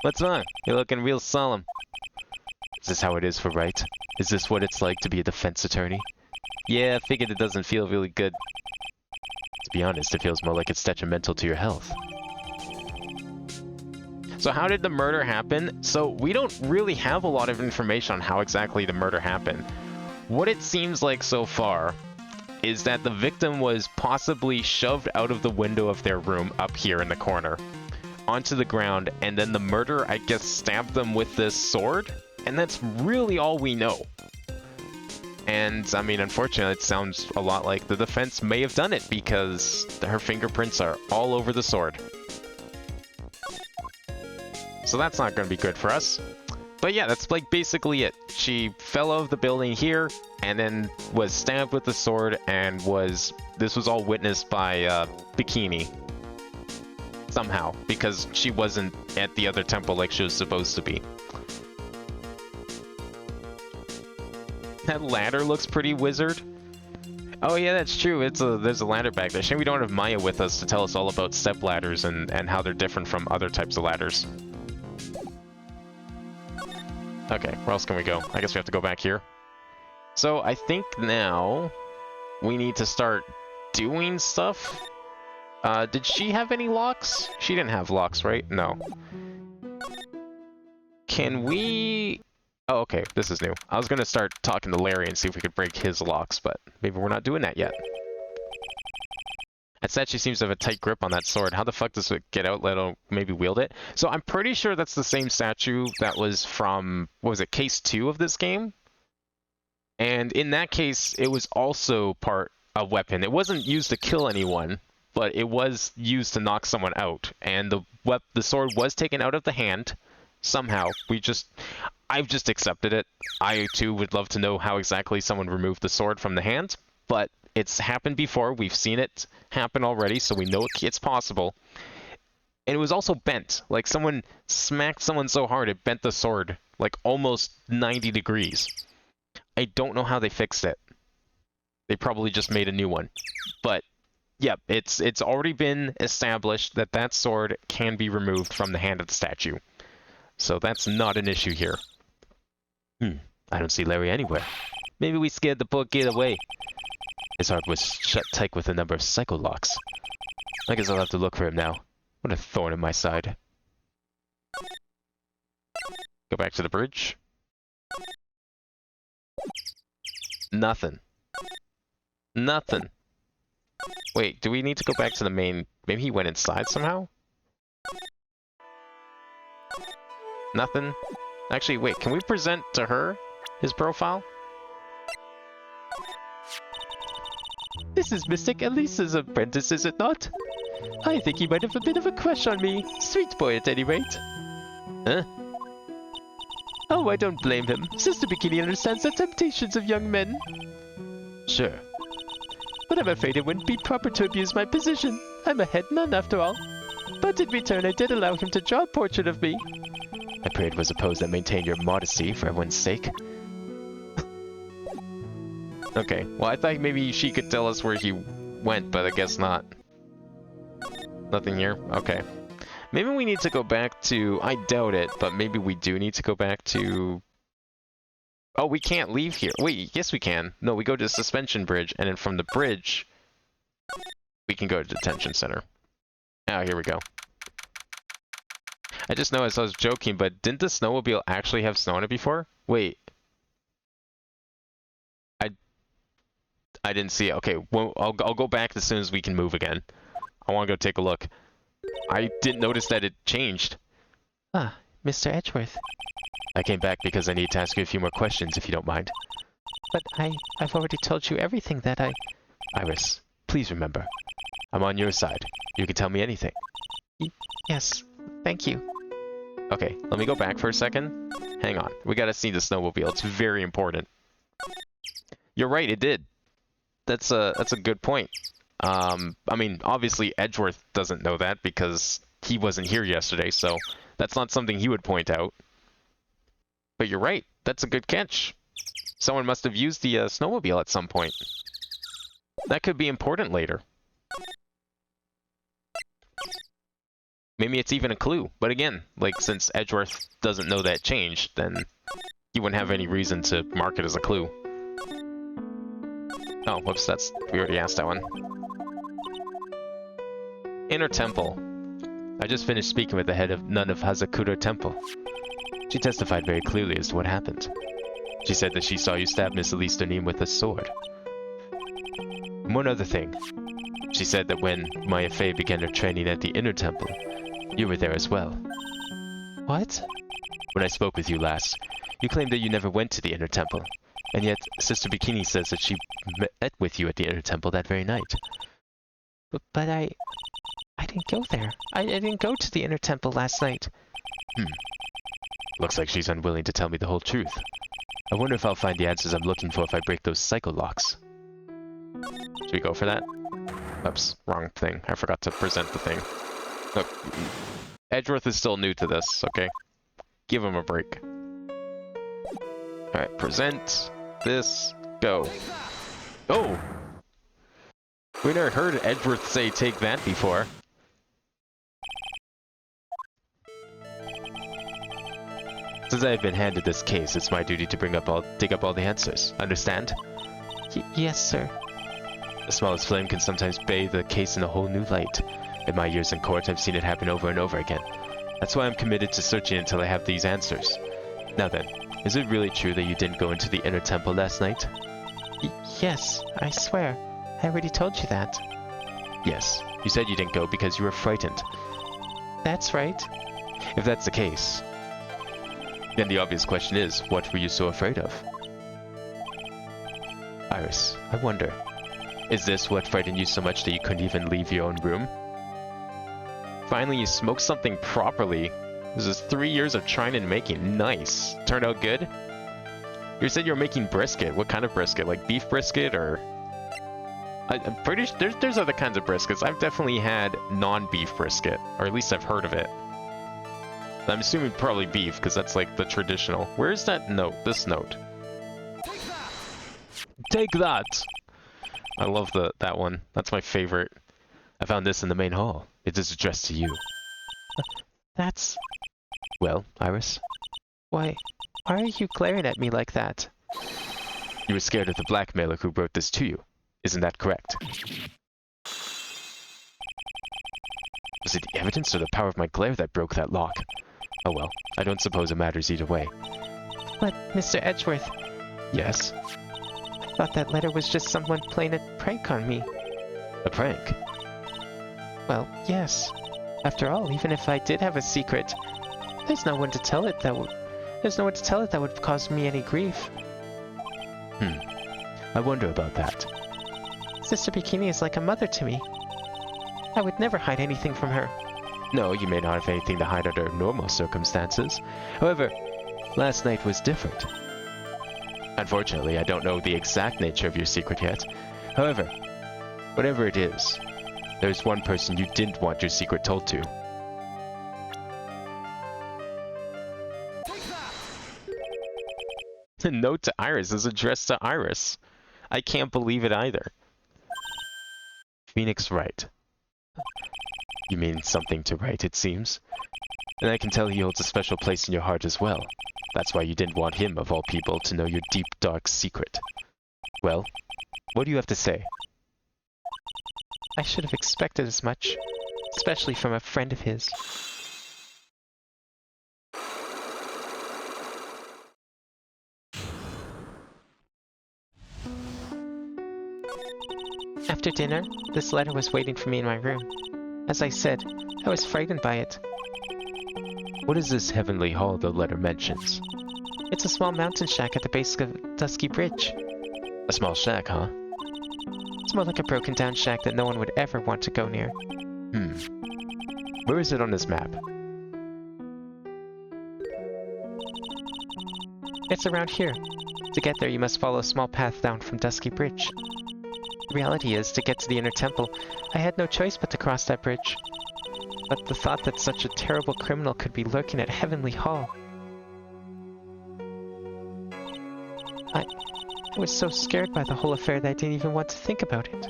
What's wrong? You're looking real solemn. Is this how it is for Wright? Is this what it's like to be a defense attorney? Yeah, I figured it doesn't feel really good. To be honest, it feels more like it's detrimental to your health. So how did the murder happen? So we don't really have a lot of information on how exactly the murder happened. What it seems like so far is that the victim was possibly shoved out of the window of their room up here in the corner onto the ground, and then the murderer, I guess, stabbed them with this sword, and that's really all we know. And, I mean, unfortunately, it sounds a lot like the defense may have done it, because her fingerprints are all over the sword. So that's not going to be good for us. But yeah, that's like basically it. She fell out of the building here, and then was stabbed with the sword, and this was all witnessed by Bikini. Somehow, because she wasn't at the other temple like she was supposed to be. That ladder looks pretty wizard. Oh yeah, that's true. There's a ladder back there. Shame we don't have Maya with us to tell us all about step ladders and how they're different from other types of ladders. Okay, where else can we go? I guess we have to go back here. So I think now we need to start doing stuff. Did she have any locks? She didn't have locks, right? No. Can we... Oh, okay, this is new. I was gonna start talking to Larry and see if we could break his locks, but maybe we're not doing that yet. That statue seems to have a tight grip on that sword. How the fuck does it get out, let alone maybe wield it? So I'm pretty sure that's the same statue that was from, what was it, case 2 of this game? And in that case, it was also a weapon. It wasn't used to kill anyone, but it was used to knock someone out. And the sword was taken out of the hand, somehow. I've just accepted it. I, too, would love to know how exactly someone removed the sword from the hand, but it's happened before. We've seen it happen already, so we know it's possible. And it was also bent. Like, someone smacked someone so hard it bent the sword, like, almost 90 degrees. I don't know how they fixed it. They probably just made a new one. But, yeah, it's already been established that that sword can be removed from the hand of the statue. So that's not an issue here. I don't see Larry anywhere. Maybe we scared the poor kid away. His heart was shut tight with a number of psycho locks. I guess I'll have to look for him now. What a thorn in my side. Go back to the bridge. Nothing. Nothing. Wait, do we need to go back to the main... Maybe he went inside somehow? Nothing? Actually, wait, can we present to her his profile? This is Mystic Elisa's apprentice, is it not? I think he might have a bit of a crush on me. Sweet boy, at any rate. Huh? Oh, I don't blame him. Sister Bikini understands the temptations of young men. Sure. But I'm afraid it wouldn't be proper to abuse my position. I'm a head nun, after all. But in return, I did allow him to draw a portrait of me. I pray it was a pose that maintained your modesty for everyone's sake. Okay, well I thought maybe she could tell us where he went, but I guess not. Nothing here? Okay. Maybe we need to go back to... I doubt it, but maybe we do need to go back to... Oh, we can't leave here. Wait, yes we can. No, we go to the suspension bridge, and then from the bridge, we can go to the detention center. Oh, here we go. I just noticed I was joking, but didn't the snowmobile actually have snow on it before? Wait. I didn't see it. Okay, well, I'll go back as soon as we can move again. I want to go take a look. I didn't notice that it changed. Ah, Mr. Edgeworth. I came back because I need to ask you a few more questions, if you don't mind. But I've already told you everything that I... Iris, please remember. I'm on your side. You can tell me anything. Yes, thank you. Okay, let me go back for a second. Hang on. We gotta see the snowmobile. It's very important. You're right, it did. That's a good point. I mean, obviously Edgeworth doesn't know that because he wasn't here yesterday, so that's not something he would point out. But you're right. That's a good catch. Someone must have used the snowmobile at some point. That could be important later. Maybe it's even a clue. But again, like, since Edgeworth doesn't know that changed, then he wouldn't have any reason to mark it as a clue. Oh, whoops, we already asked that one. Inner Temple. I just finished speaking with the head of Nun of Hazakura Temple. She testified very clearly as to what happened. She said that she saw you stab Miss Elise Donim with a sword. And one other thing. She said that when Maya Fey began her training at the Inner Temple, you were there as well. What? When I spoke with you last, you claimed that you never went to the Inner Temple. And yet, Sister Bikini says that she met with you at the Inner Temple that very night. But I didn't go there. I didn't go to the Inner Temple last night. Looks like she's unwilling to tell me the whole truth. I wonder if I'll find the answers I'm looking for if I break those psycho locks. Should we go for that? Oops, wrong thing. I forgot to present the thing. Look, Edgeworth is still new to this, okay? Give him a break. Alright, present this, go. Oh! We never heard Edgeworth say take that before. Since I have been handed this case, it's my duty to dig up all the answers. Understand? Yes, sir. The smallest flame can sometimes bathe the case in a whole new light. In my years in court, I've seen it happen over and over again. That's why I'm committed to searching until I have these answers. Now then, is it really true that you didn't go into the Inner Temple last night? Yes, I swear. I already told you that. Yes, you said you didn't go because you were frightened. That's right. If that's the case, then the obvious question is, what were you so afraid of? Iris, I wonder, is this what frightened you so much that you couldn't even leave your own room? Finally, you smoked something properly. This is 3 years of trying and making. Nice. Turned out good? You said you were making brisket. What kind of brisket? Like beef brisket or... I'm pretty sure there's other kinds of briskets. I've definitely had non-beef brisket, or at least I've heard of it. I'm assuming probably beef, because that's like the traditional. Where is that note? This note. Take that! I love that one. That's my favorite. I found this in the main hall. It is addressed to you. That's... Well, Iris? Why are you glaring at me like that? You were scared of the blackmailer who wrote this to you. Isn't that correct? Was it the evidence or the power of my glare that broke that lock? Oh well, I don't suppose it matters either way. But, Mr. Edgeworth, Yes? I thought that letter was just someone playing a prank on me. A prank? Well, yes. After all, even if I did have a secret, there's no one to tell it that would cause me any grief. I wonder about that. Sister Bikini is like a mother to me. I would never hide anything from her. No, you may not have anything to hide under normal circumstances. However, last night was different. Unfortunately, I don't know the exact nature of your secret yet. However, whatever it is, there's one person you didn't want your secret told to. The note to Iris is addressed to Iris. I can't believe it either. Phoenix Wright. You mean something to Wright, it seems. And I can tell he holds a special place in your heart as well. That's why you didn't want him, of all people, to know your deep, dark secret. Well, what do you have to say? I should have expected as much, especially from a friend of his. After dinner, this letter was waiting for me in my room. As I said, I was frightened by it. What is this heavenly hall the letter mentions? It's a small mountain shack at the base of Dusky Bridge. A small shack, huh? It's more like a broken down shack that no one would ever want to go near. Where is it on this map? It's around here. To get there, you must follow a small path down from Dusky Bridge. The reality is, to get to the inner temple, I had no choice but to cross that bridge. But the thought that such a terrible criminal could be lurking at Heavenly Hall... I was so scared by the whole affair that I didn't even want to think about it.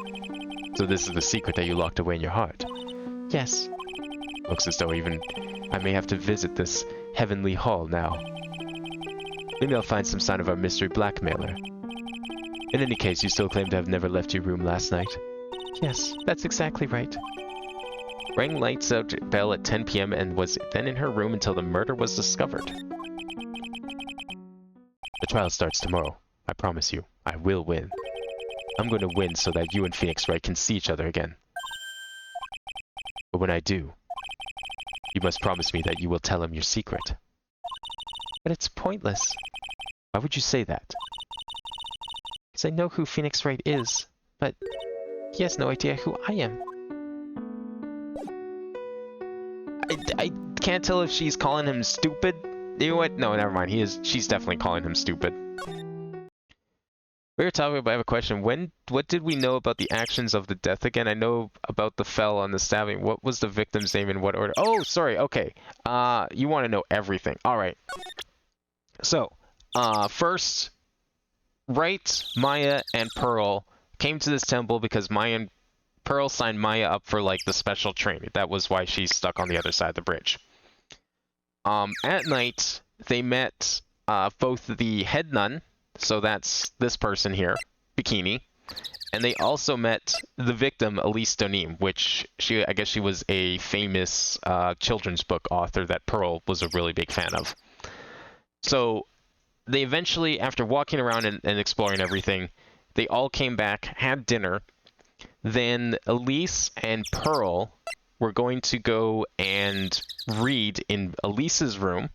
So this is the secret that you locked away in your heart? Yes. Looks as though even I may have to visit this heavenly hall now. Maybe I'll find some sign of our mystery blackmailer. In any case, you still claim to have never left your room last night? Yes, that's exactly right. Rang lights out bell at 10 p.m. and was then in her room until the murder was discovered. The trial starts tomorrow. I promise you, I will win. I'm going to win so that you and Phoenix Wright can see each other again. But when I do, you must promise me that you will tell him your secret. But it's pointless. Why would you say that? Because I know who Phoenix Wright is, but he has no idea who I am. I can't tell if she's calling him stupid. You know what? No, never mind. She's definitely calling him stupid. We were talking about, I have a question. What did we know about the actions of the death again? I know about the fell and the stabbing. What was the victim's name in what order? Oh, sorry. Okay. You want to know everything. All right. So, first, Wright, Maya, and Pearl came to this temple because Maya and Pearl signed Maya up for, like, the special training. That was why she's stuck on the other side of the bridge. At night, they met both the head nun, so that's this person here, Bikini, and they also met the victim, Elise Donim, which I guess she was a famous children's book author that Pearl was a really big fan of. So they eventually, after walking around and exploring everything, they all came back, had dinner. Then Elise and Pearl were going to go and read in Elise's room.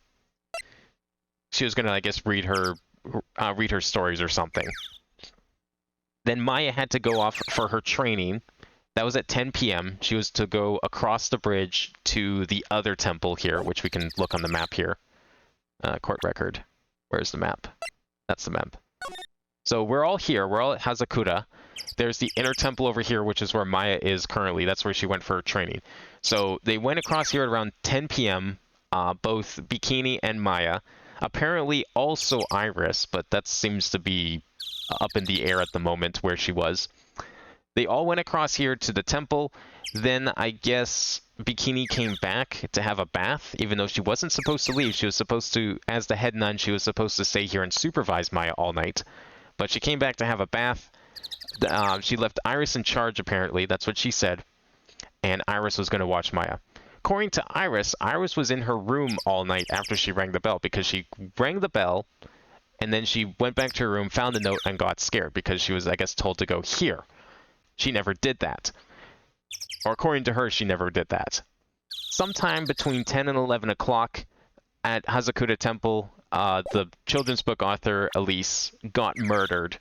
She was going to, I guess, read her stories or something. Then Maya had to go off for her training. That was at 10 p.m. She was to go across the bridge to the other temple here, which we can look on the map here. Court record. Where's the map? That's the map. So we're all here. We're all at Hazakura. There's the inner temple over here, which is where Maya is currently. That's where she went for her training. So they went across here at around 10 p.m., both Bikini and Maya. Apparently also Iris, but that seems to be up in the air at the moment where she was. They all went across here to the temple. Then I guess Bikini came back to have a bath, even though she wasn't supposed to leave. She was supposed to, as the head nun, she was supposed to stay here and supervise Maya all night. But she came back to have a bath. She left Iris in charge, apparently. That's what she said. And Iris was going to watch Maya. According to Iris, Iris was in her room all night after she rang the bell, because she rang the bell, and then she went back to her room, found the note, and got scared because she was, I guess, told to go here. She never did that. Or according to her, she never did that. Sometime between 10 and 11 o'clock at Hazakuta Temple, the children's book author, Elise, got murdered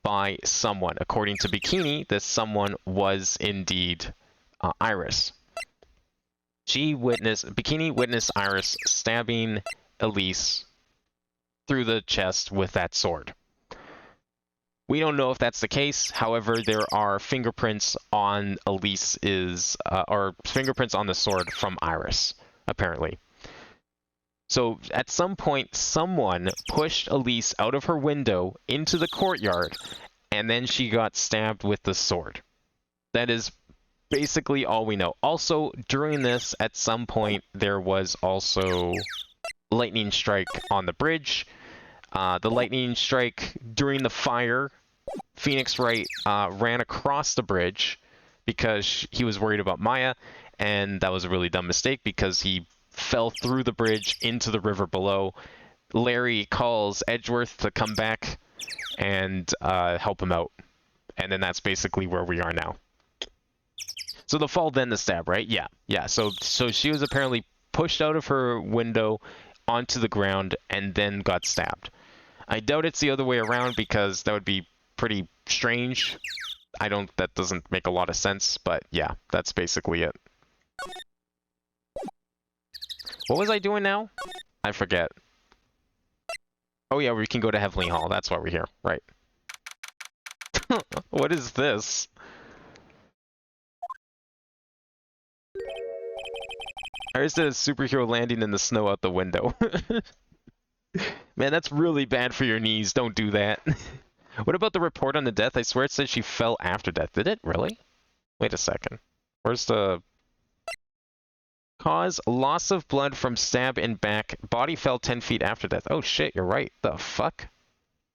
by someone. According to Bikini, this someone was indeed Iris. Bikini witnessed Iris stabbing Elise through the chest with that sword. We don't know if that's the case. However, there are fingerprints on Elise's, or fingerprints on the sword from Iris, apparently. So at some point, someone pushed Elise out of her window into the courtyard, and then she got stabbed with the sword. That is basically all we know. Also, during this, at some point, there was also lightning strike on the bridge. The lightning strike during the fire, Phoenix Wright ran across the bridge because he was worried about Maya, and that was a really dumb mistake because he fell through the bridge into the river below. Larry calls Edgeworth to come back and help him out. And then that's basically where we are now. So the fall, then the stab, right? Yeah. So she was apparently pushed out of her window onto the ground and then got stabbed. I doubt it's the other way around because that would be pretty strange. That doesn't make a lot of sense, but yeah, that's basically it. What was I doing now? I forget. Oh yeah, we can go to Heavenly Hall. That's why we're here, right? What is this? I just did a superhero landing in the snow out the window. Man, that's really bad for your knees. Don't do that. What about the report on the death? I swear it said she fell after death. Did it? Really? Wait a second. Where's the... Cause, loss of blood from stab in back. Body fell 10 feet after death. Oh shit, you're right. The fuck?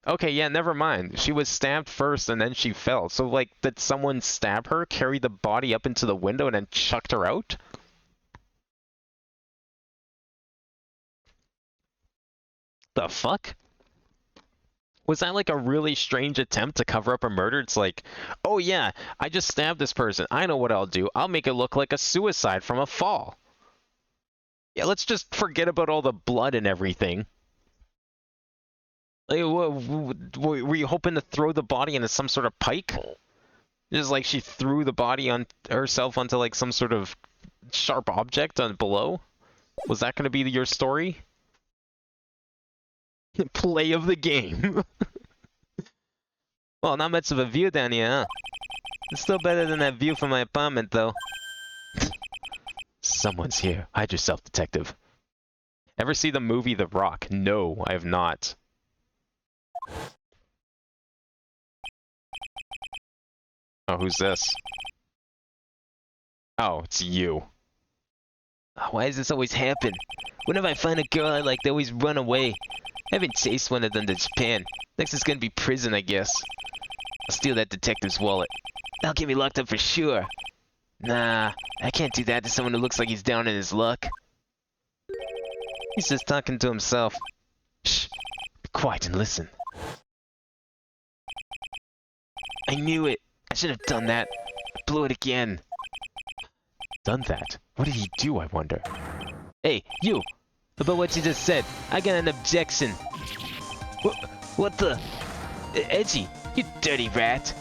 Okay, yeah, never mind. She was stabbed first and then she fell. So, like, did someone stab her, carry the body up into the window, and then chucked her out? The fuck? Was that like a really strange attempt to cover up a murder? It's like, oh yeah, I just stabbed this person. I know what I'll do. I'll make it look like a suicide from a fall. Yeah, let's just forget about all the blood and everything. Like, were you hoping to throw the body into some sort of pike? Just like she threw the body on herself onto like some sort of sharp object on below? Was that going to be your story? Play of the game. Well, not much of a view down here, huh? It's still better than that view from my apartment, though. Someone's here. Hide yourself, detective. Ever see the movie The Rock? No, I have not. Oh, who's this? Oh, it's you. Why does this always happen? Whenever I find a girl I like, they always run away. I haven't chased one of them to Japan. Next is gonna be prison, I guess. I'll steal that detective's wallet. That'll get me locked up for sure. Nah, I can't do that to someone who looks like he's down in his luck. He's just talking to himself. Shh, be quiet and listen. I knew it. I should have done that. I blew it again. Done that? What did he do, I wonder? Hey, you! About what you just said, I got an objection. What the? Edgy, you dirty rat.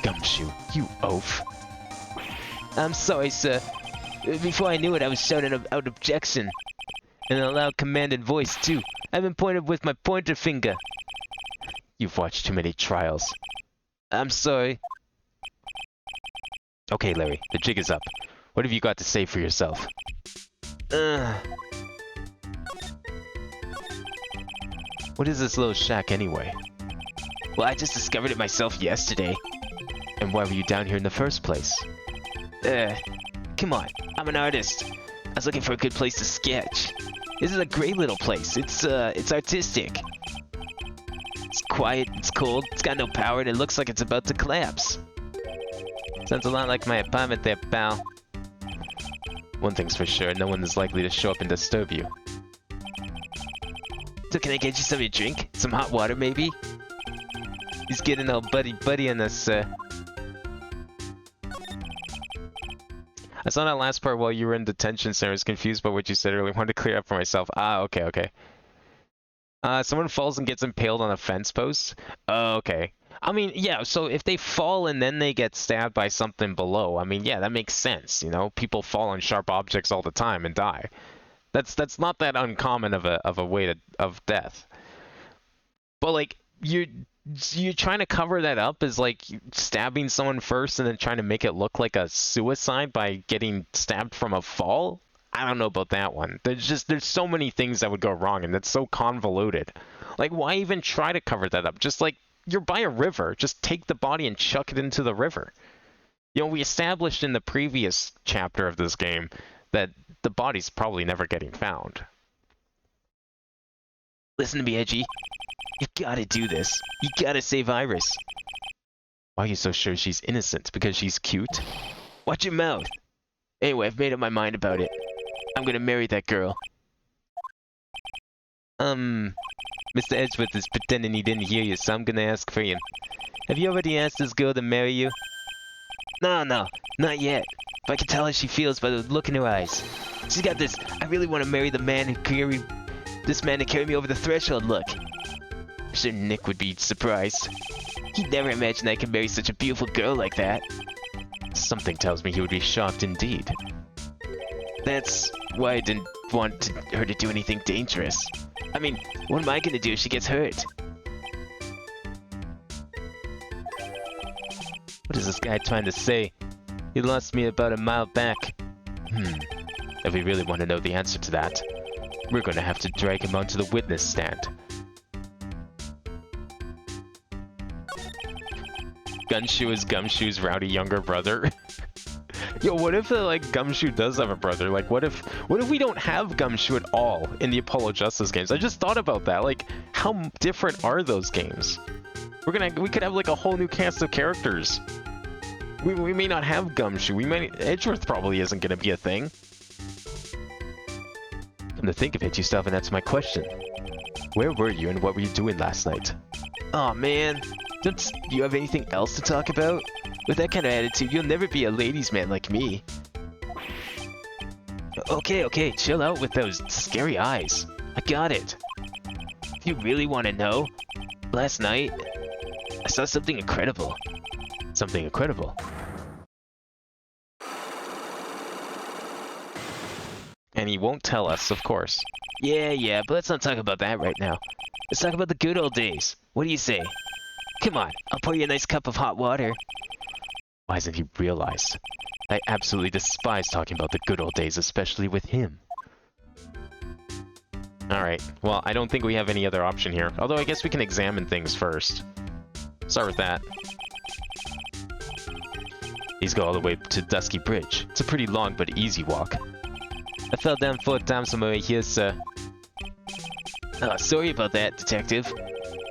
Gumshoe, you oaf. I'm sorry, sir. Before I knew it, I was shouting out objection. In a loud, commanding voice, too. I've been pointed with my pointer finger. You've watched too many trials. I'm sorry. Okay, Larry, the jig is up. What have you got to say for yourself? What is this little shack anyway? Well, I just discovered it myself yesterday. And And why were you down here in the first place? Come on, I'm an artist. I was looking for a good place to sketch. This is a great little place. It's artistic. It's quiet, it's cold, it's got no power, and it looks like it's about to collapse. Sounds a lot like my apartment there, pal. One thing's for sure, no one is likely to show up and disturb you. So can I get you something to drink? Some hot water, maybe? He's getting all buddy-buddy on us, I saw that last part while you were in detention, so I was confused by what you said earlier. I wanted to clear up for myself. Ah, okay. Someone falls and gets impaled on a fence post? Oh, okay. I mean, yeah, so if they fall and then they get stabbed by something below, I mean, yeah, that makes sense, you know? People fall on sharp objects all the time and die. That's not that uncommon of a way of death. But, like, you're trying to cover that up as, like, stabbing someone first and then trying to make it look like a suicide by getting stabbed from a fall? I don't know about that one. There's so many things that would go wrong, and that's so convoluted. Like, why even try to cover that up? Just, like, you're by a river. Just take the body and chuck it into the river. You know, we established in the previous chapter of this game that the body's probably never getting found. Listen to me, Edgy. You gotta do this. You gotta save Iris. Why are you so sure she's innocent? Because she's cute? Watch your mouth. Anyway, I've made up my mind about it. I'm gonna marry that girl. Mr. Edgeworth is pretending he didn't hear you, so I'm gonna ask for you. Have you already asked this girl to marry you? No, not yet. But I can tell how she feels by the look in her eyes. She's got this, I really want to marry the man who carry me over the threshold look. I'm sure Nick would be surprised. He'd never imagine I could marry such a beautiful girl like that. Something tells me he would be shocked indeed. That's why I didn't want her to do anything dangerous. I mean, what am I gonna do if she gets hurt? What is this guy trying to say? He lost me about a mile back. If we really want to know the answer to that, we're going to have to drag him onto the witness stand. Gumshoe is Gumshoe's rowdy younger brother. Yo, what if like Gumshoe does have a brother? Like, what if we don't have Gumshoe at all in the Apollo Justice games? I just thought about that. Like, how different are those games? We could have like a whole new cast of characters. We may not have Gumshoe. Edgeworth probably isn't gonna be a thing. Come to think of it, you still haven't answered my question. Where were you and what were you doing last night? Aw, man. Don't you have anything else to talk about? With that kind of attitude, you'll never be a ladies' man like me. Okay, chill out with those scary eyes. I got it. If you really want to know, last night, I saw something incredible. Something incredible? And he won't tell us, of course. Yeah, but let's not talk about that right now. Let's talk about the good old days. What do you say? Come on, I'll pour you a nice cup of hot water. Why hasn't he realized? I absolutely despise talking about the good old days, especially with him. Alright, well, I don't think we have any other option here. Although I guess we can examine things first. Start with that. These go all the way to Dusky Bridge. It's a pretty long but easy walk. I fell down 4 times on my way here, sir. Oh, sorry about that, Detective.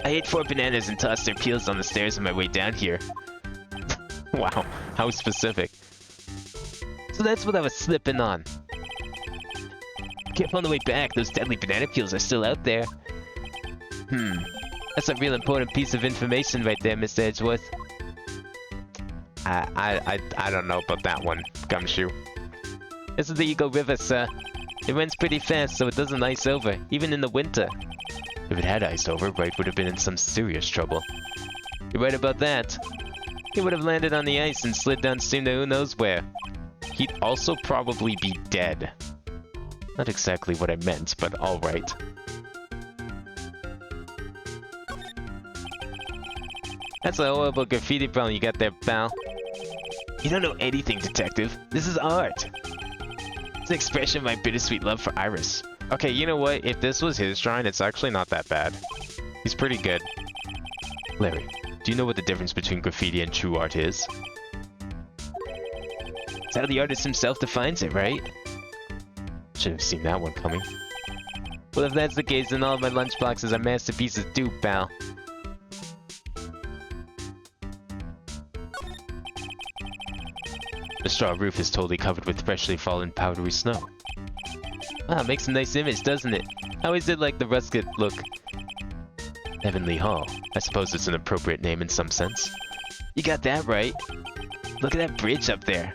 I ate 4 bananas and tossed their peels on the stairs on my way down here. Wow, how specific. So that's what I was slipping on. Careful on the way back, those deadly banana peels are still out there. That's a real important piece of information right there, Mr. Edgeworth. I don't know about that one, Gumshoe. This is the Eagle River, sir. It runs pretty fast, so it doesn't ice over, even in the winter. If it had iced over, Wright would have been in some serious trouble. You're right about that. He would have landed on the ice and slid downstream to who knows where. He'd also probably be dead. Not exactly what I meant, but alright. That's a horrible graffiti problem you got there, pal. You don't know anything, Detective. This is art. It's an expression of my bittersweet love for Iris. Okay, you know what? If this was his drawing, it's actually not that bad. He's pretty good. Larry, Do you know what the difference between graffiti and true art is? It's how the artist himself defines it, right? Should have seen that one coming. Well, if that's the case, then all of my lunchboxes are masterpieces too, pal. The straw roof is totally covered with freshly fallen powdery snow. Wow, makes a nice image, doesn't it? I always did like the rusket look. Heavenly Hall. I suppose it's an appropriate name in some sense. You got that right. Look at that bridge up there.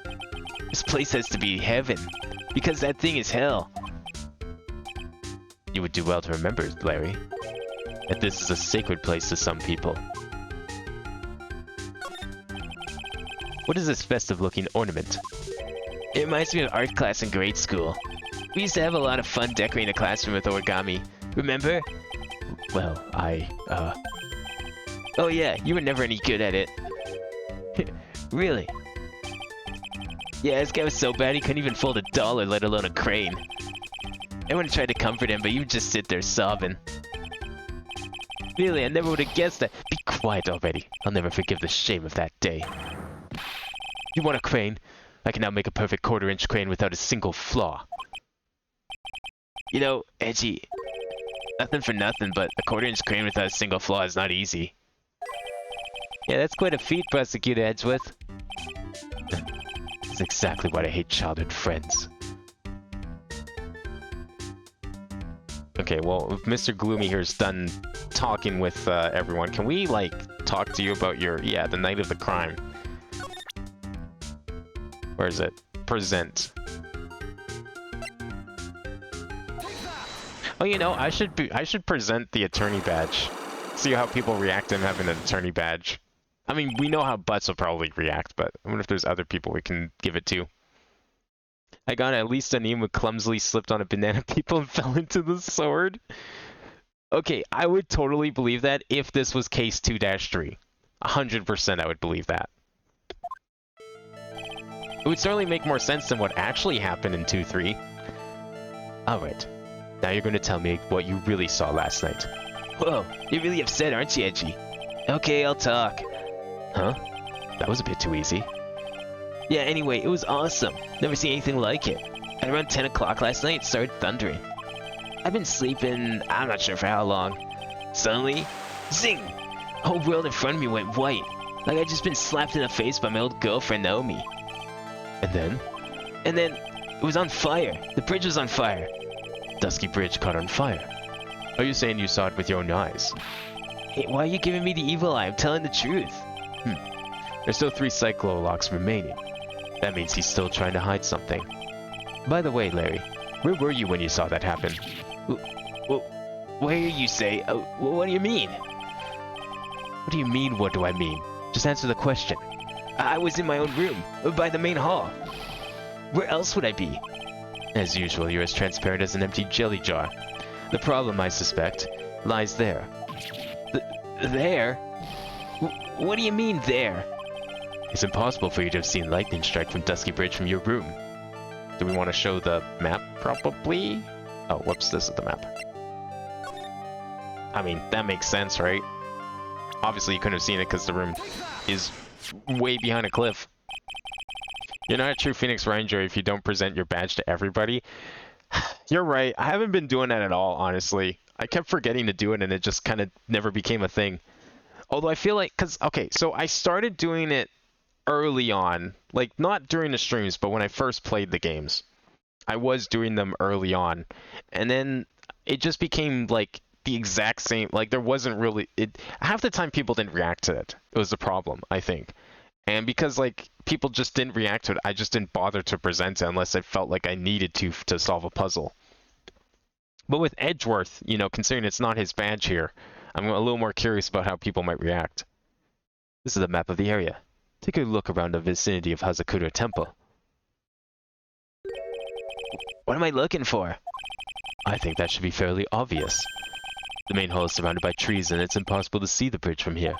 This place has to be heaven, because that thing is hell. You would do well to remember, Larry, that this is a sacred place to some people. What is this festive-looking ornament? It reminds me of art class in grade school. We used to have a lot of fun decorating a classroom with origami. Remember? Well, Oh yeah, you were never any good at it. Really? Yeah, this guy was so bad he couldn't even fold $1, let alone a crane. Everyone tried to comfort him, but you would just sit there sobbing. Really, I never would have guessed that. Be quiet already. I'll never forgive the shame of that day. You want a crane? I can now make a perfect quarter-inch crane without a single flaw. You know, Edgy, nothing for nothing, but a quarter-inch crane without a single flaw is not easy. Yeah, that's quite a feat, Prosecutor Edgeworth. That's exactly why I hate childhood friends. Okay, well, if Mr. Gloomy here is done talking with everyone, can we, like, talk to you about your, yeah, the night of the crime? Where is it? Present. Oh, you know, I should present the attorney badge. See how people react to him having an attorney badge. I mean, we know how Butts will probably react, but I wonder if there's other people we can give it to. I got at least a name who clumsily slipped on a banana people and fell into the sword. Okay, I would totally believe that if this was case 2-3. 100% I would believe that. It would certainly make more sense than what actually happened in 2-3. Alright, now you're going to tell me what you really saw last night. Whoa, you're really upset, aren't you, Edgy? Okay, I'll talk. Huh? That was a bit too easy. Yeah, anyway, it was awesome. Never seen anything like it. At around 10 o'clock last night, it started thundering. I've been sleeping, I'm not sure for how long. Suddenly, zing! The whole world in front of me went white. Like I'd just been slapped in the face by my old girlfriend, Naomi. And then? And then, it was on fire. The bridge was on fire. Dusky Bridge caught on fire. Are you saying you saw it with your own eyes? Hey, why are you giving me the evil eye? I'm telling the truth. There's still 3 cyclo locks remaining. That means he's still trying to hide something. By the way, Larry, where were you when you saw that happen? Where you say? What do you mean? What do you mean, what do I mean? Just answer the question. I was in my own room, by the main hall. Where else would I be? As usual, you're as transparent as an empty jelly jar. The problem, I suspect, lies there. There? What do you mean, there? It's impossible for you to have seen lightning strike from Dusky Bridge from your room. Do we want to show the map, probably? Oh, whoops, this is the map. I mean, that makes sense, right? Obviously, you couldn't have seen it because the room is way behind a cliff. You're not a true Phoenix Ranger if you don't present your badge to everybody. You're right, I haven't been doing that at all, honestly. I kept forgetting to do it and it just kind of never became a thing. Although I feel like, okay, so I started doing it early on, like not during the streams, but when I first played the games. I was doing them early on, and then it just became like the exact same, like there wasn't really, half the time people didn't react to it. It was the problem, I think. And because like people just didn't react to it, I just didn't bother to present it unless I felt like I needed to solve a puzzle. But with Edgeworth, you know, considering it's not his badge here, I'm a little more curious about how people might react. This is the map of the area. Take a look around the vicinity of Hazakura Temple. What am I looking for? I think that should be fairly obvious. The main hall is surrounded by trees and it's impossible to see the bridge from here.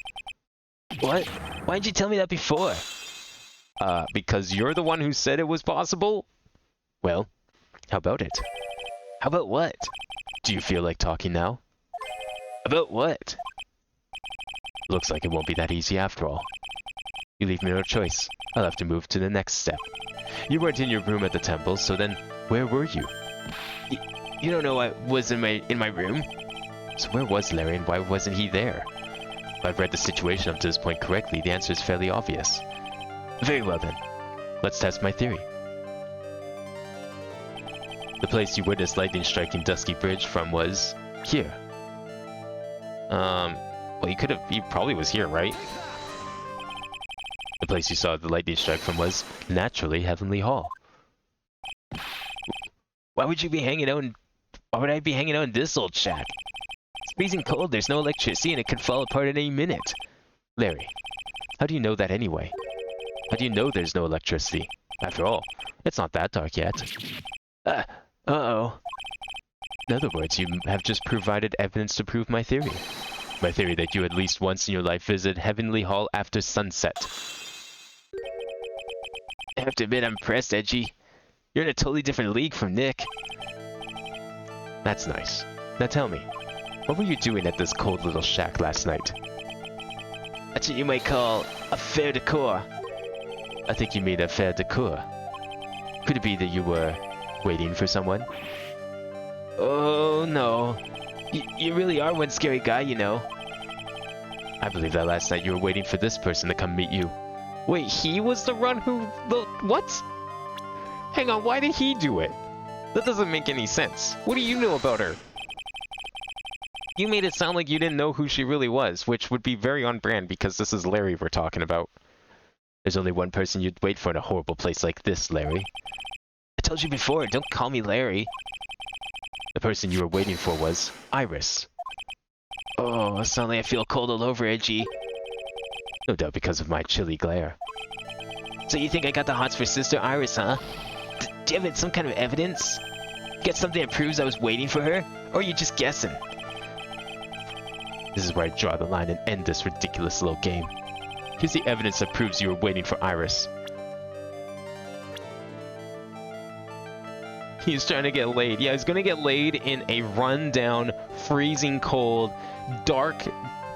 What? Why didn't you tell me that before? Because you're the one who said it was possible? Well, how about it? How about what? Do you feel like talking now? About what? Looks like it won't be that easy after all. You leave me no choice. I'll have to move to the next step. You weren't in your room at the temple, so then where were you? You don't know I was in my room? So where was Larry and why wasn't he there? If I've read the situation up to this point correctly, the answer is fairly obvious. Very well then. Let's test my theory. The place you witnessed lightning striking Dusky Bridge from was here. Well, he probably was here, right? The place you saw the lightning strike from was, naturally, Heavenly Hall. Why would I be hanging out in this old shack? It's freezing cold, there's no electricity, and it could fall apart at any minute. Larry, how do you know that anyway? How do you know there's no electricity? After all, it's not that dark yet. Uh-oh. In other words, you have just provided evidence to prove my theory. My theory that you at least once in your life visit Heavenly Hall after sunset. I have to admit I'm impressed, Edgy. You're in a totally different league from Nick. That's nice. Now tell me, what were you doing at this cold little shack last night? That's what you might call a fair decor. I think you mean a fair decor. Could it be that you were waiting for someone? Oh, no. You really are one scary guy, you know. I believe that last night you were waiting for this person to come meet you. Wait, he was the one who... What? Hang on, why did he do it? That doesn't make any sense. What do you know about her? You made it sound like you didn't know who she really was, which would be very on brand because this is Larry we're talking about. There's only one person you'd wait for in a horrible place like this, Larry. I told you before, don't call me Larry. The person you were waiting for was Iris. Oh, suddenly I feel cold all over, Edgy. No doubt because of my chilly glare. So you think I got the hots for Sister Iris, huh? Do you have some kind of evidence? Get something that proves I was waiting for her? Or are you just guessing? This is where I draw the line and end this ridiculous little game. Here's the evidence that proves you were waiting for Iris. He's trying to get laid. Yeah, he's gonna get laid in a run-down, freezing cold, dark,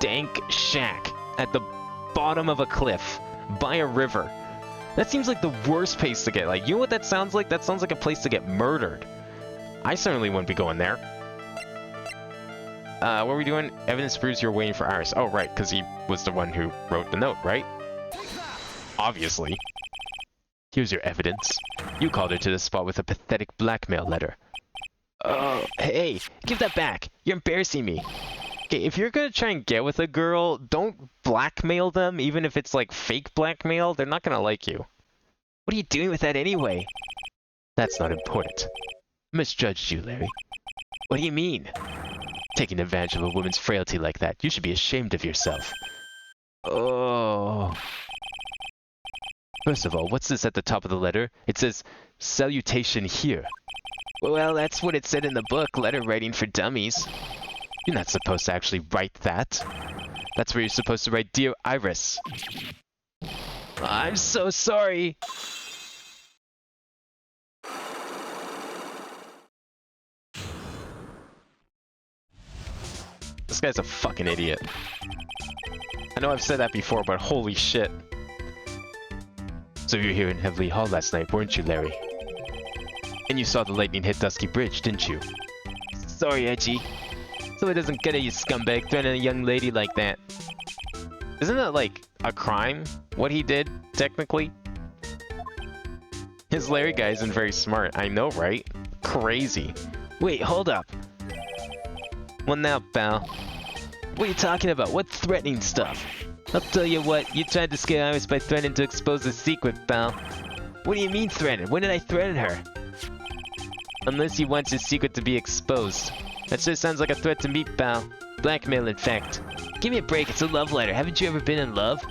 dank shack at the bottom of a cliff by a river. That seems like the worst place to get. Like, you know what that sounds like? That sounds like a place to get murdered. I certainly wouldn't be going there. What are we doing? Evidence proves you're waiting for Iris. Oh, right, because he was the one who wrote the note, right? Obviously. Here's your evidence. You called her to the spot with a pathetic blackmail letter. Oh, hey, give that back. You're embarrassing me. Okay, if you're gonna try and get with a girl, don't blackmail them, even if it's like fake blackmail. They're not gonna like you. What are you doing with that anyway? That's not important. I misjudged you, Larry. What do you mean? Taking advantage of a woman's frailty like that. You should be ashamed of yourself. Oh. First of all, what's this at the top of the letter? It says, salutation here. Well, that's what it said in the book, Letter Writing for Dummies. You're not supposed to actually write that. That's where you're supposed to write, Dear Iris. I'm so sorry. This guy's a fucking idiot. I know I've said that before, but holy shit. So you were here in Heavenly Hall last night, weren't you, Larry? And you saw the lightning hit Dusky Bridge, didn't you? Sorry, Edgy. So it doesn't get at you, scumbag, threatening a young lady like that. Isn't that, like, a crime? What he did, technically? His Larry guy isn't very smart. I know, right? Crazy. Wait, hold up. What now, pal? What are you talking about? What threatening stuff? I'll tell you what, you tried to scare Iris by threatening to expose the secret, pal. What do you mean threaten? When did I threaten her? Unless he wants his secret to be exposed. That sure sounds like a threat to me, pal. Blackmail, in fact. Give me a break, it's a love letter. Haven't you ever been in love?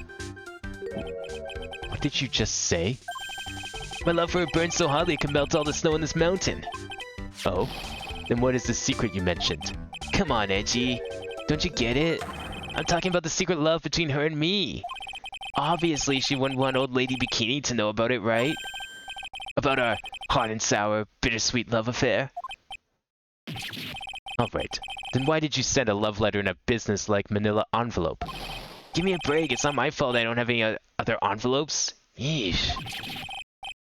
What did you just say? My love for her burns so hotly it can melt all the snow in this mountain. Oh? Then what is the secret you mentioned? Come on, Edgy. Don't you get it? I'm talking about the secret love between her and me. Obviously, she wouldn't want Old Lady Bikini to know about it, right? About our hot and sour, bittersweet love affair. Alright, then why did you send a love letter in a business-like manila envelope? Give me a break. It's not my fault I don't have any other envelopes. Yeesh.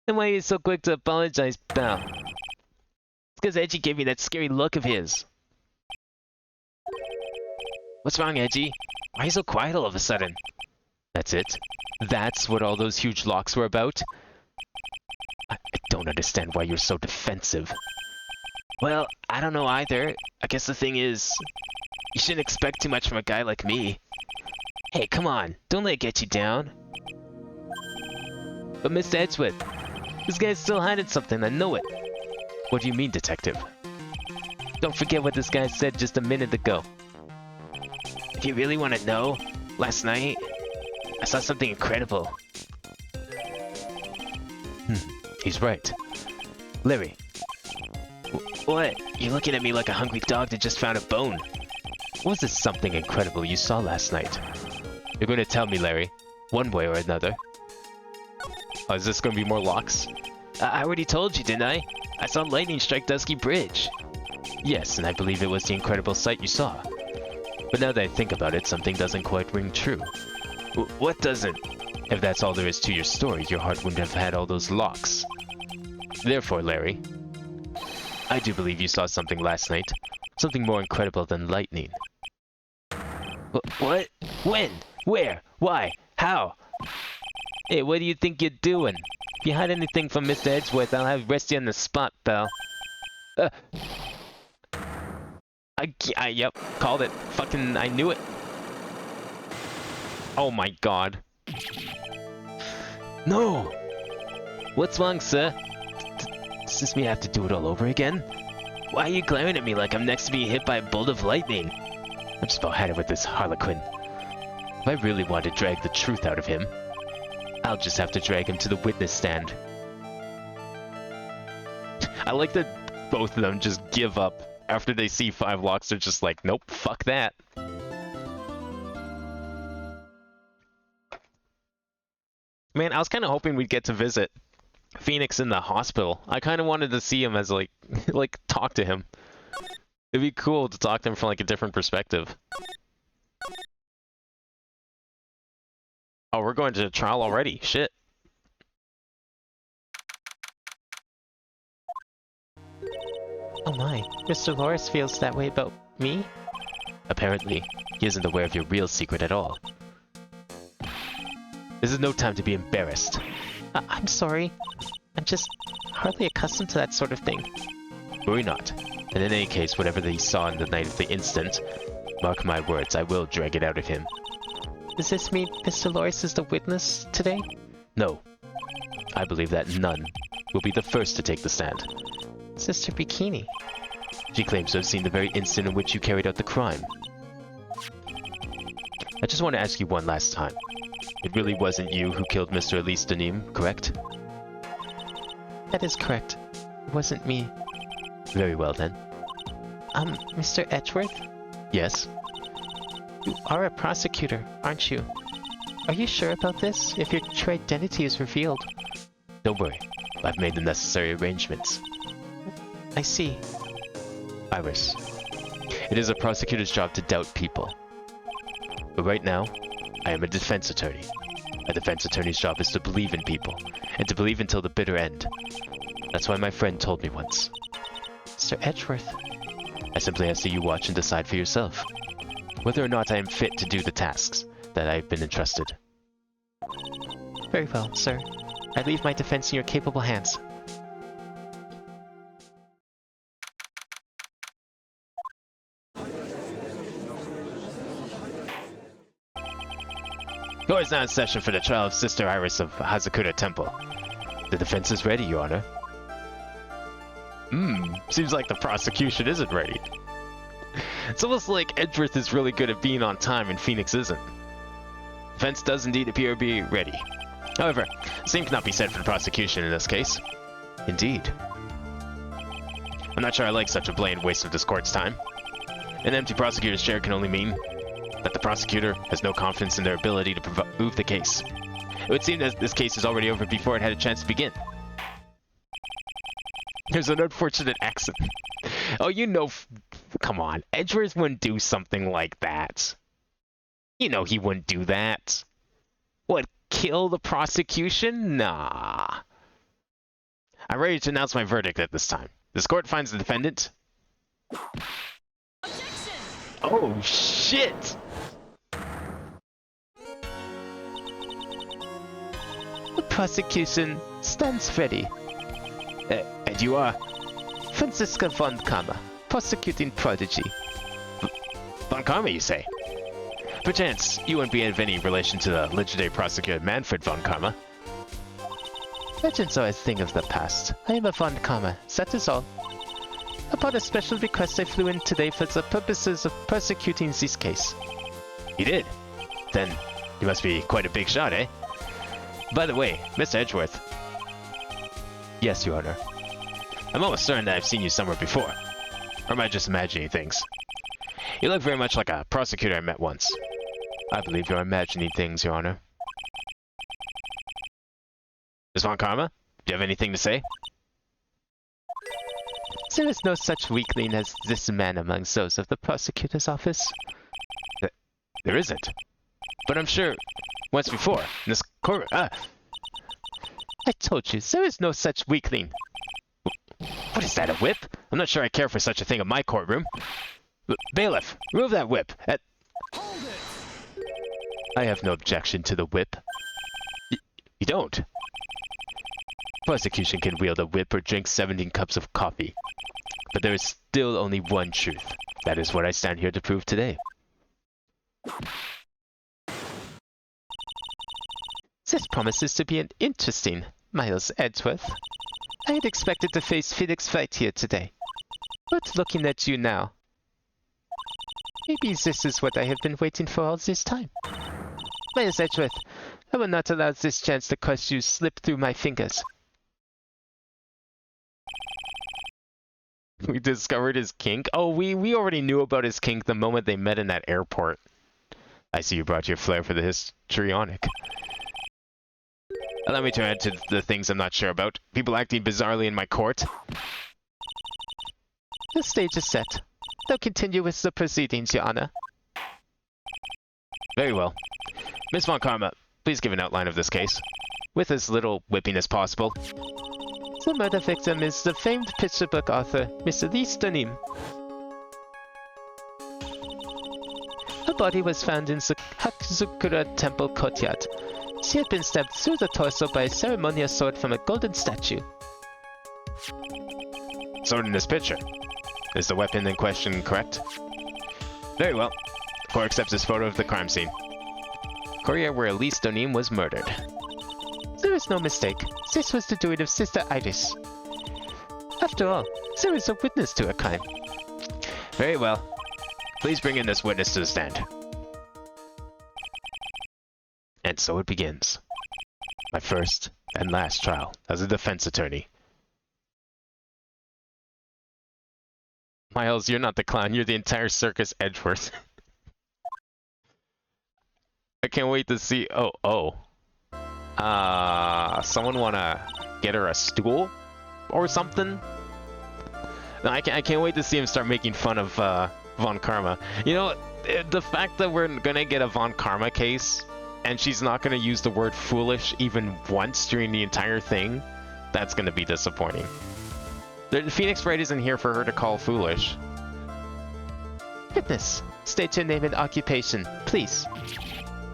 Then why are you so quick to apologize, pal? It's because Edgy gave me that scary look of his. What's wrong, Edgy? Why are you so quiet all of a sudden? That's it? That's what all those huge locks were about? I don't understand why you're so defensive. Well, I don't know either. I guess the thing is, you shouldn't expect too much from a guy like me. Hey, come on. Don't let it get you down. But Mr. Edgeworth, this guy's still hiding something. I know it. What do you mean, detective? Don't forget what this guy said just a minute ago. If you really want to know, last night, I saw something incredible. He's right. Larry. What? You're looking at me like a hungry dog that just found a bone. What was this something incredible you saw last night? You're going to tell me, Larry. One way or another. Oh, is this going to be more locks? I already told you, didn't I? I saw lightning strike Dusky Bridge. Yes, and I believe it was the incredible sight you saw. But now that I think about it, something doesn't quite ring true. What doesn't? If that's all there is to your story, your heart wouldn't have had all those locks. Therefore, Larry, I do believe you saw something last night. Something more incredible than lightning. What? When? Where? Why? How? Hey, what do you think you're doing? If you hide anything from Mr. Edgeworth, I'll have arrest you on the spot, pal. Yep, called it. Fucking, I knew it. Oh my god. No! What's wrong, sir? Does this mean I have to do it all over again? Why are you glaring at me like I'm next to being hit by a bolt of lightning? I'm just about had it with this Harlequin. If I really want to drag the truth out of him, I'll just have to drag him to the witness stand. I like that both of them just give up. After they see 5 locks, they're just like, nope, fuck that. Man, I was kind of hoping we'd get to visit Phoenix in the hospital. I kind of wanted to see him as, like, talk to him. It'd be cool to talk to him from, like, a different perspective. Oh, we're going to trial already. Shit. Oh my, Mr. Loris feels that way about me? Apparently, he isn't aware of your real secret at all. This is no time to be embarrassed. I'm sorry. I'm just hardly accustomed to that sort of thing. Worry not. And in any case, whatever he saw on the night of the incident, mark my words, I will drag it out of him. Does this mean Mr. Loris is the witness today? No. I believe that none will be the first to take the stand. Sister Bikini. She claims to have seen the very instant in which you carried out the crime. I just want to ask you one last time. It really wasn't you who killed Mr. Elise Denim, correct? That is correct. It wasn't me. Very well then. Mr. Edgeworth? Yes? You are a prosecutor, aren't you? Are you sure about this, if your true identity is revealed? Don't worry. I've made the necessary arrangements. I see. Iris, it is a prosecutor's job to doubt people. But right now, I am a defense attorney. A defense attorney's job is to believe in people, and to believe until the bitter end. That's why my friend told me once. Mr. Edgeworth. I simply ask that you watch and decide for yourself, whether or not I am fit to do the tasks that I have been entrusted. Very well, sir. I leave my defense in your capable hands. Court is now in session for the trial of Sister Iris of Hazakura Temple. The defense is ready, Your Honor. Seems like the prosecution isn't ready. It's almost like Edgeworth is really good at being on time and Phoenix isn't. Defense does indeed appear to be ready. However, the same cannot be said for the prosecution in this case. Indeed. I'm not sure I like such a blatant waste of this court's time. An empty prosecutor's chair can only mean that the prosecutor has no confidence in their ability to move the case. It would seem that this case is already over before it had a chance to begin. There's an unfortunate accident. Oh, you know, come on, Edgeworth wouldn't do something like that. You know he wouldn't do that. What, kill the prosecution? Nah. I'm ready to announce my verdict at this time. This court finds the defendant... Objection! Oh, shit! The prosecution stands ready. And you are... Franziska von Kammer, prosecuting prodigy. Von Karma, you say? Perchance, you wouldn't be of any relation to the legendary prosecutor Manfred von Karma. Legends are a thing of the past. I am a von Kammer, that is all. Upon a special request, I flew in today for the purposes of prosecuting this case. You did? Then, you must be quite a big shot, eh? By the way, Mr. Edgeworth. Yes, Your Honor. I'm almost certain that I've seen you somewhere before. Or am I just imagining things? You look very much like a prosecutor I met once. I believe you're imagining things, Your Honor. Ms. Von Karma, do you have anything to say? There is no such weakling as this man among those of the prosecutor's office. There isn't. But I'm sure, once before, in this court... I told you, there is no such weakling. What is that, a whip? I'm not sure I care for such a thing in my courtroom. Bailiff, remove that whip. Hold it! I have no objection to the whip. You don't? Prosecution can wield a whip or drink 17 cups of coffee. But there is still only one truth. That is what I stand here to prove today. This promises to be an interesting, Miles Edgeworth. I had expected to face Felix Wright here today. But looking at you now, maybe this is what I have been waiting for all this time. Miles Edgeworth, I will not allow this chance to crush you slip through my fingers. We discovered his kink? Oh, we already knew about his kink the moment they met in that airport. I see you brought your flair for the histrionic. Allow me to add to the things I'm not sure about. People acting bizarrely in my court. The stage is set. They'll continue with the proceedings, Your Honor. Very well. Miss Von Karma, please give an outline of this case. With as little whipping as possible. The murder victim is the famed picture book author, Mr. Lee Stonim. Her body was found in the Hakuzukura Temple courtyard. She had been stabbed through the torso by a ceremonial sword from a golden statue. Sword in this picture. Is the weapon in question correct? Very well. The court accepts this photo of the crime scene. Korea where Elise Stonim was murdered. There is no mistake. This was the doing of Sister Iris. After all, there is a witness to a crime. Very well. Please bring in this witness to the stand. And so it begins. My first and last trial as a defense attorney. Miles, you're not the clown, you're the entire circus Edgeworth. I can't wait to see... someone wanna get her a stool? Or something? No, I can't wait to see him start making fun of Von Karma. You know, the fact that we're gonna get a Von Karma case, and she's not gonna use the word foolish even once during the entire thing, that's gonna be disappointing. The Phoenix Wright isn't here for her to call foolish. Witness, state your name and occupation, please.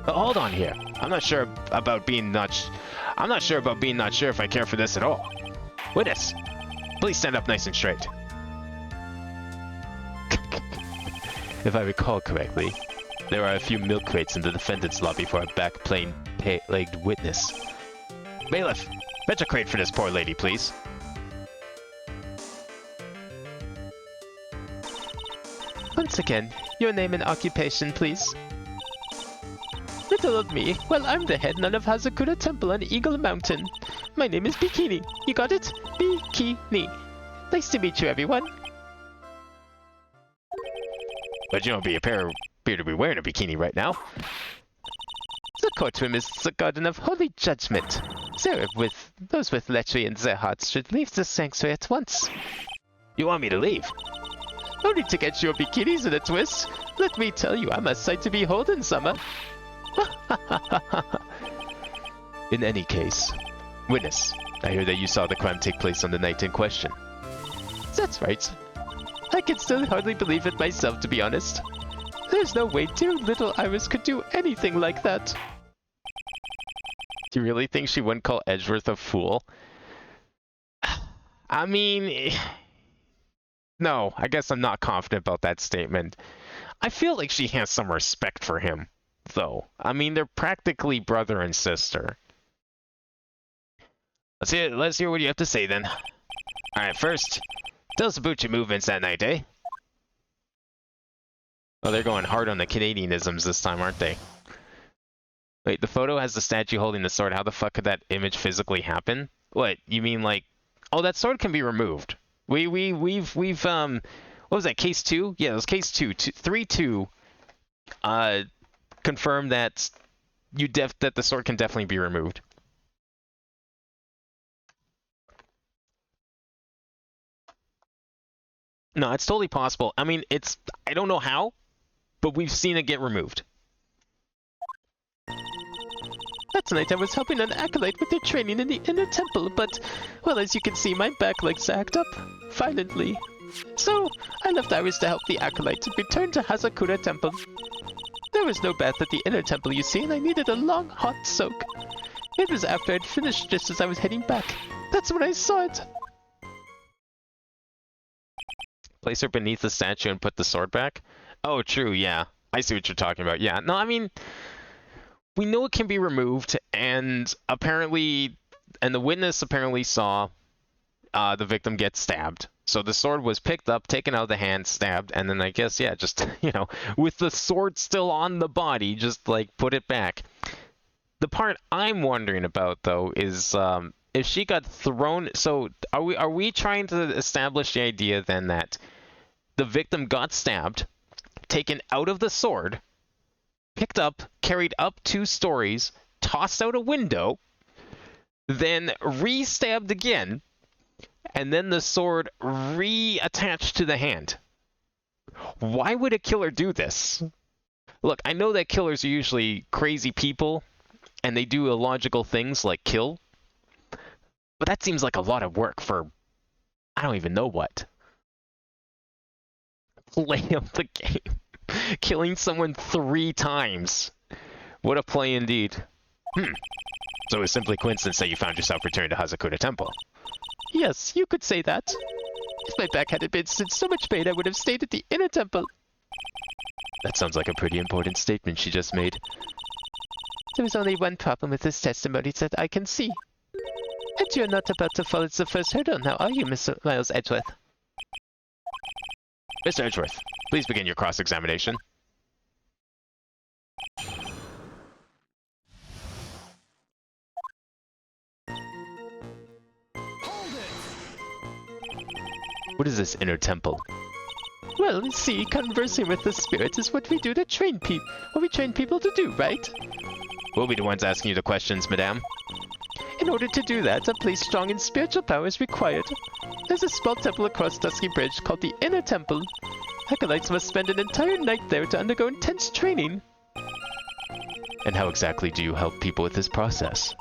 But hold on here. I'm not sure about being not sure if I care for this at all. Witness, please stand up nice and straight. If I recall correctly, there are a few milk crates in the defendant's lobby for a back-legged witness. Bailiff, fetch a crate for this poor lady, please. Once again, your name and occupation, please. Little old me. Well, I'm the head nun of Hazakura Temple on Eagle Mountain. My name is Bikini. You got it? Bikini. Nice to meet you, everyone. But you don't appear to be wearing a bikini right now. The courtroom is the garden of holy judgment. Those with lechery in their hearts should leave the sanctuary at once. You want me to leave? Only to get your bikinis in a twist. Let me tell you, I'm a sight to behold in summer. In any case, witness, I hear that you saw the crime take place on the night in question. That's right. I can still hardly believe it myself, to be honest. There's no way dear little Iris could do anything like that. Do you really think she wouldn't call Edgeworth a fool? I mean... No, I guess I'm not confident about that statement. I feel like she has some respect for him, though. I mean, they're practically brother and sister. Let's hear what you have to say, then. Alright, first, tell us about your movements that night, eh? Oh, they're going hard on the Canadianisms this time, aren't they? Wait, the photo has the statue holding the sword. How the fuck could that image physically happen? What, you mean like... Oh, that sword can be removed. We've what was that, case 2? Yeah, it was case 2. 3-2 confirmed that that the sword can definitely be removed. No, it's totally possible. I mean, I don't know how, but we've seen it get removed. That night I was helping an acolyte with their training in the inner temple, but, well, as you can see, my back legs act up violently. So, I left Iris to help the acolyte and returned to Hazakura Temple. There was no bath at the inner temple, you see, and I needed a long, hot soak. It was after I'd finished just as I was heading back. That's when I saw it. Place her beneath the statue and put the sword back? Oh, true, yeah. I see what you're talking about. Yeah, no, I mean... We know it can be removed, and apparently, and the witness apparently saw the victim get stabbed. So the sword was picked up, taken out of the hand, stabbed, and then I guess, yeah, just, you know, with the sword still on the body, just, like, put it back. The part I'm wondering about, though, is if she got thrown... So are we trying to establish the idea, then, that the victim got stabbed, taken out of the sword, picked up, carried up 2 stories, tossed out a window, then re-stabbed again, and then the sword reattached to the hand? Why would a killer do this? Look, I know that killers are usually crazy people, and they do illogical things like kill, but that seems like a lot of work for I don't even know what. Play of the game. Killing someone 3 times. What a play indeed. So it's simply coincidence that you found yourself returning to Hazakura Temple. Yes, you could say that. If my back hadn't been in so much pain, I would have stayed at the inner temple. That sounds like a pretty important statement she just made. There was only one problem with this testimony that I can see. And you're not about to fall the first hurdle now, are you, Mr. Miles Edgeworth? Mr. Edgeworth, please begin your cross-examination. What is this inner temple? Well, see, conversing with the spirit is what we do to train people. What we train people to do, right? We'll be the ones asking you the questions, madame. In order to do that, a place strong in spiritual power is required. There's a small temple across Dusky Bridge called the Inner Temple. Acolytes must spend an entire night there to undergo intense training. And how exactly do you help people with this process?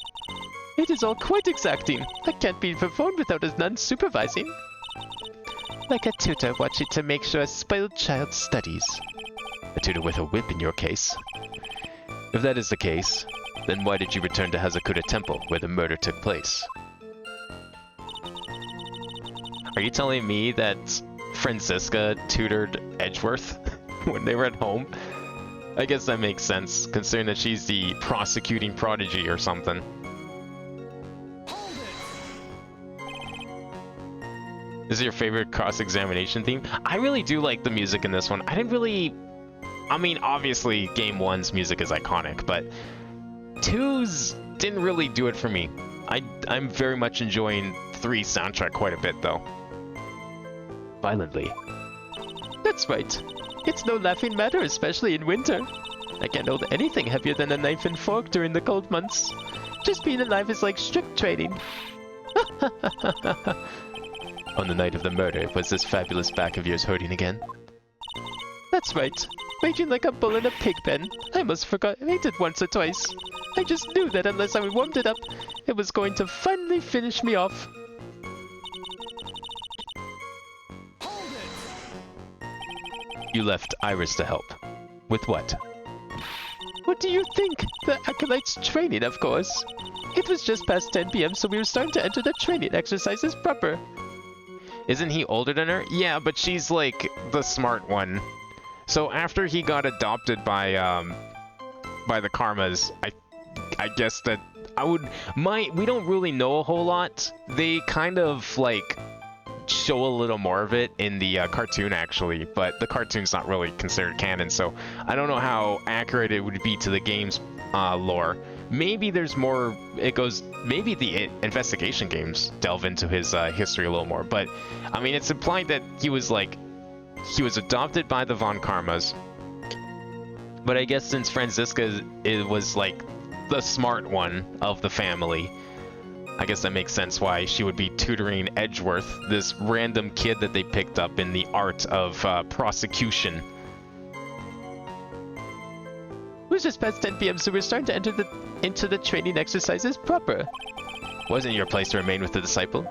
It is all quite exacting. It can't be performed without a nun supervising. Like a tutor watching to make sure a spoiled child studies. A tutor with a whip in your case. If that is the case, then why did you return to Hazakura Temple, where the murder took place? Are you telling me that Franziska tutored Edgeworth when they were at home? I guess that makes sense, considering that she's the prosecuting prodigy or something. Is it your favorite cross-examination theme? I really do like the music in this one. I didn't really... I mean, obviously, Game 1's music is iconic, but 2's didn't really do it for me. I'm very much enjoying 3's soundtrack quite a bit, though. Violently. That's right. It's no laughing matter, especially in winter. I can't hold anything heavier than a knife and fork during the cold months. Just being alive is like strict training. On the night of the murder, was this fabulous back of yours hurting again? That's right. Raging like a bull in a pig pen. I almost forgot I ate it once or twice. I just knew that unless I warmed it up, it was going to finally finish me off. You left Iris to help. With what? What do you think? The Acolyte's training, of course. It was just past 10 p.m., so we were starting to enter the training exercises proper. Isn't he older than her? Yeah, but she's like the smart one. So after he got adopted by the Karmas, I guess that we don't really know a whole lot. They kind of like show a little more of it in the cartoon actually, but the cartoon's not really considered canon, so I don't know how accurate it would be to the game's lore. Maybe there's more, maybe the investigation games delve into his history a little more, but I mean, it's implied that he was adopted by the Von Karmas, but I guess since Franziska was like the smart one of the family, I guess that makes sense why she would be tutoring Edgeworth, this random kid that they picked up in the art of prosecution. It was just past 10 p.m., so we're starting to enter into the training exercises proper. Wasn't it your place to remain with the disciple?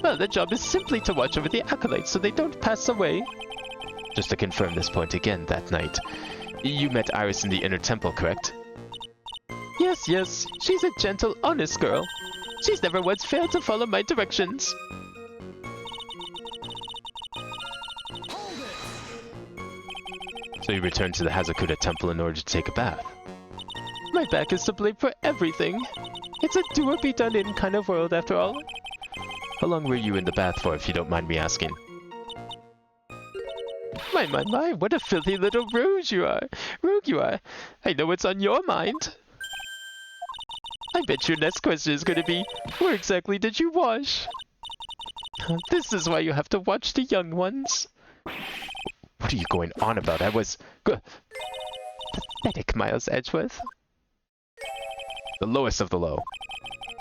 Well, the job is simply to watch over the Acolytes so they don't pass away. Just to confirm this point again, that night, you met Iris in the inner temple, correct? Yes, she's a gentle, honest girl. She's never once failed to follow my directions. So you returned to the Hazakuta temple in order to take a bath? My back is to blame for everything. It's a do-or-be-done-in kind of world, after all. How long were you in the bath for, if you don't mind me asking? My, what a filthy little rogue you are. I know what's on your mind. I bet your next question is going to be, where exactly did you wash? This is why you have to watch the young ones. What are you going on about? I was... Pathetic, Miles Edgeworth. The lowest of the low.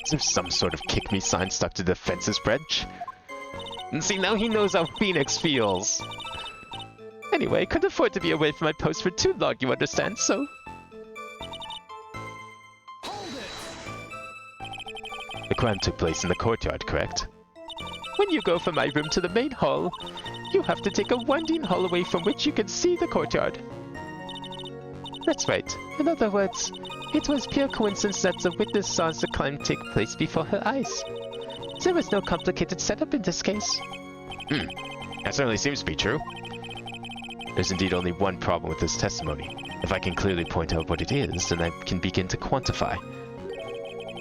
Is there some sort of kick-me sign stuck to the fence's branch? And see, now he knows how Phoenix feels. Anyway, I couldn't afford to be away from my post for too long, you understand, so... The crime took place in the courtyard, correct? When you go from my room to the main hall, you have to take a winding hallway from which you can see the courtyard. That's right. In other words, it was pure coincidence that the witness saw the crime take place before her eyes. There was no complicated setup in this case. That certainly seems to be true. There's indeed only one problem with this testimony. If I can clearly point out what it is, then I can begin to quantify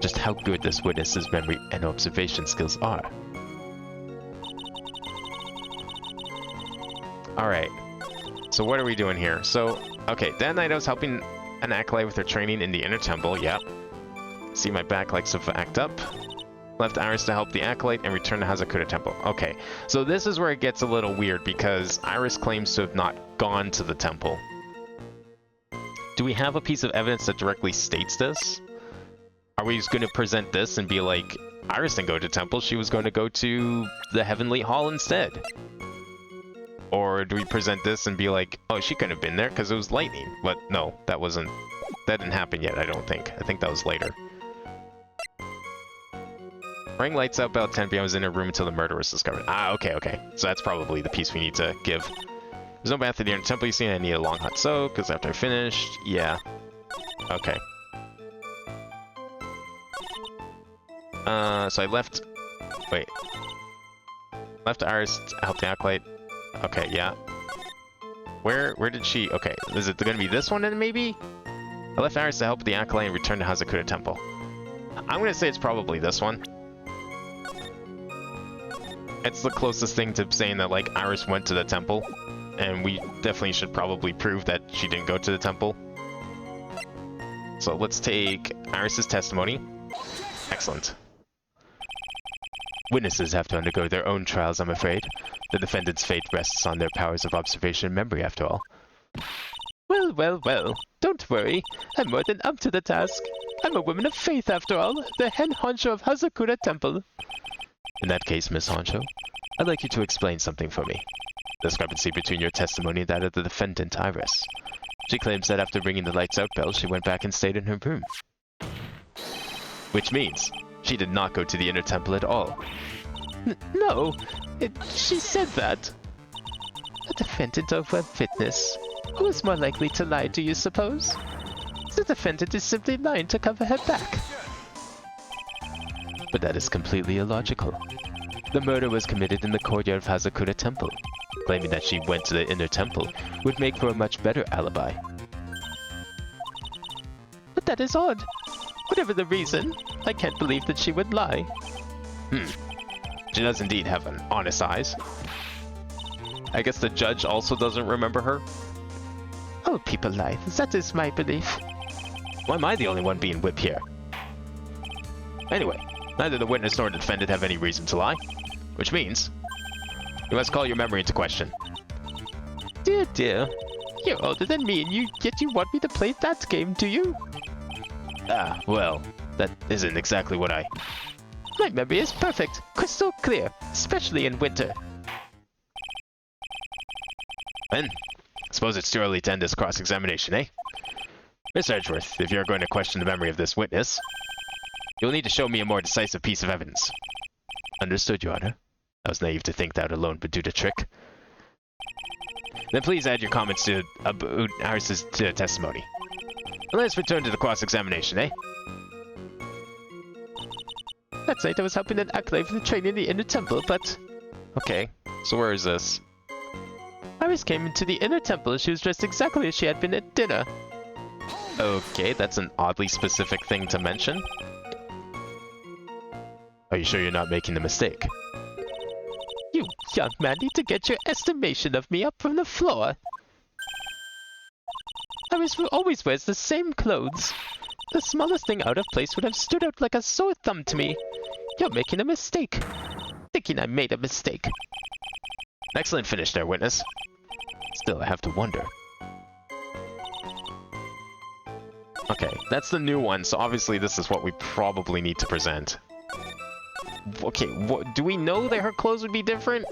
just how good this witness's memory and observation skills are. Alright, so what are we doing here? So, okay, that night I was helping an acolyte with her training in the inner temple, yep. See, my back likes to act up. Left Iris to help the acolyte and return to Hazakuta temple. Okay, so this is where it gets a little weird because Iris claims to have not gone to the temple. Do we have a piece of evidence that directly states this? Are we just going to present this and be like, Iris didn't go to temple, she was going to go to the Heavenly Hall instead? Or do we present this and be like, oh, she couldn't have been there because it was lightning? But no, that didn't happen yet, I don't think. I think that was later. Ring lights up about 10 p.m. was in her room until the murder was discovered. Ah, okay. So that's probably the piece we need to give. There's no bath in the inner temple, you see, I need a long hot soak, because after I finished, yeah. Okay. So I left Iris to help the acolyte. Okay, yeah. Where did she... Okay, is it gonna be this one then, maybe? I left Iris to help the acolyte and returned to Hazakuta temple. I'm gonna say it's probably this one. It's the closest thing to saying that, like, Iris went to the temple, and we definitely should probably prove that she didn't go to the temple. So let's take Iris's testimony. Excellent. Witnesses have to undergo their own trials, I'm afraid. The defendant's fate rests on their powers of observation and memory, after all. Well. Don't worry. I'm more than up to the task. I'm a woman of faith, after all. The head honcho of Hazakuta Temple. In that case, Miss Honcho, I'd like you to explain something for me. Discrepancy between your testimony and that of the defendant, Iris. She claims that after ringing the lights out bell, she went back and stayed in her room. Which means, she did not go to the inner temple at all. No, she said that. A defendant over a witness. Who is more likely to lie, do you suppose? The defendant is simply lying to cover her back. But that is completely illogical. The murder was committed in the courtyard of Hazakura Temple. Claiming that she went to the inner temple would make for a much better alibi. But that is odd. Whatever the reason, I can't believe that she would lie. She does indeed have an honest eyes. I guess the judge also doesn't remember her. All people lie, that is my belief. Why am I the only one being whipped here? Anyway, neither the witness nor the defendant have any reason to lie. Which means, you must call your memory into question. Dear, dear. You're older than me, and yet you want me to play that game, do you? Ah, well, that isn't exactly what I... My memory is perfect, crystal clear, especially in winter. Then, suppose it's too early to end this cross-examination, eh? Mr. Edgeworth, if you're going to question the memory of this witness, you'll need to show me a more decisive piece of evidence. Understood, Your Honor. I was naive to think that alone would do the trick. Then please add your comments to Iris' testimony. And let's return to the cross-examination, eh? That night I was helping an acolyte with the training in the inner temple, but... Okay, so where is this? Iris came into the inner temple and she was dressed exactly as she had been at dinner. Okay, that's an oddly specific thing to mention. Are you sure you're not making a mistake? You young man need to get your estimation of me up from the floor. Iris always wears the same clothes. The smallest thing out of place would have stood out like a sore thumb to me. You're making a mistake. Thinking I made a mistake. Excellent finish there, witness. Still, I have to wonder. Okay, that's the new one, so obviously this is what we probably need to present. Okay, do we know that her clothes would be different?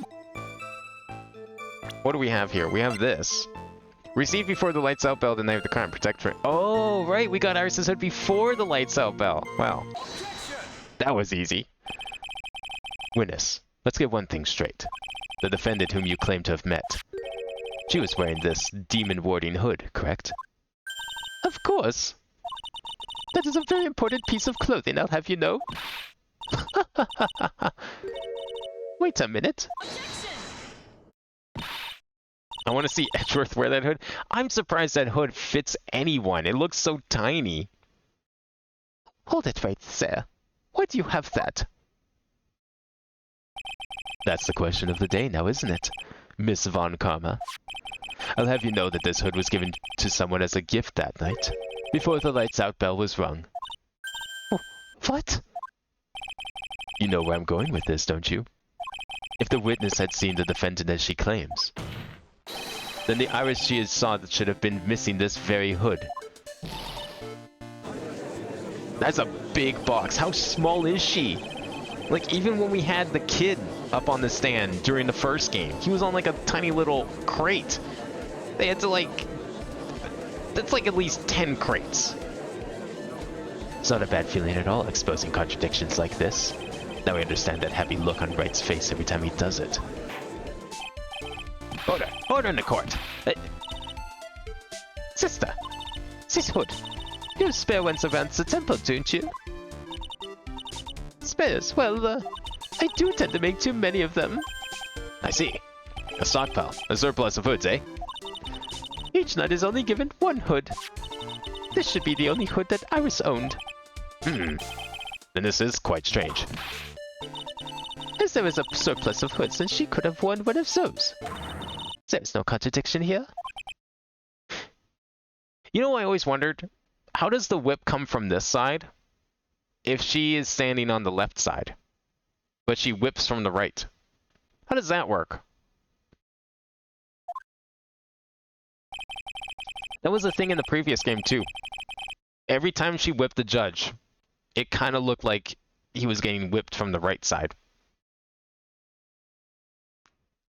What do we have here? We have this. Received before the lights out bell, the night of the crime, protect her. Oh, right, we got Iris' hood before the lights out bell. Wow. That was easy. Witness, let's get one thing straight. The defendant whom you claim to have met. She was wearing this demon-warding hood, correct? Of course. That is a very important piece of clothing, I'll have you know. Wait a minute. I want to see Edgeworth wear that hood. I'm surprised that hood fits anyone. It looks so tiny. Hold it right there. Why do you have that? That's the question of the day now, isn't it, Miss Von Karma? I'll have you know that this hood was given to someone as a gift that night, before the lights out bell was rung. What? You know where I'm going with this, don't you? If the witness had seen the defendant as she claims, then the Iris she saw that should have been missing this very hood. That's a big box. How small is she? Like, even when we had the kid up on the stand during the first game, he was on like a tiny little crate. They had to like... That's like at least 10 crates. It's not a bad feeling at all, exposing contradictions like this. Now I understand that happy look on Wright's face every time he does it. Order! Order in the court! Sister, this hood. You have spare ones around the temple, don't you? Spares? Well, I do tend to make too many of them. I see. A stockpile. A surplus of hoods, eh? Each knight is only given one hood. This should be the only hood that Iris owned. Then this is quite strange. As there is a surplus of hoods, then she could have worn one of those. There's no contradiction here. You know, I always wondered, how does the whip come from this side if she is standing on the left side, but she whips from the right? How does that work? That was a thing in the previous game too. Every time she whipped the judge, it kind of looked like he was getting whipped from the right side.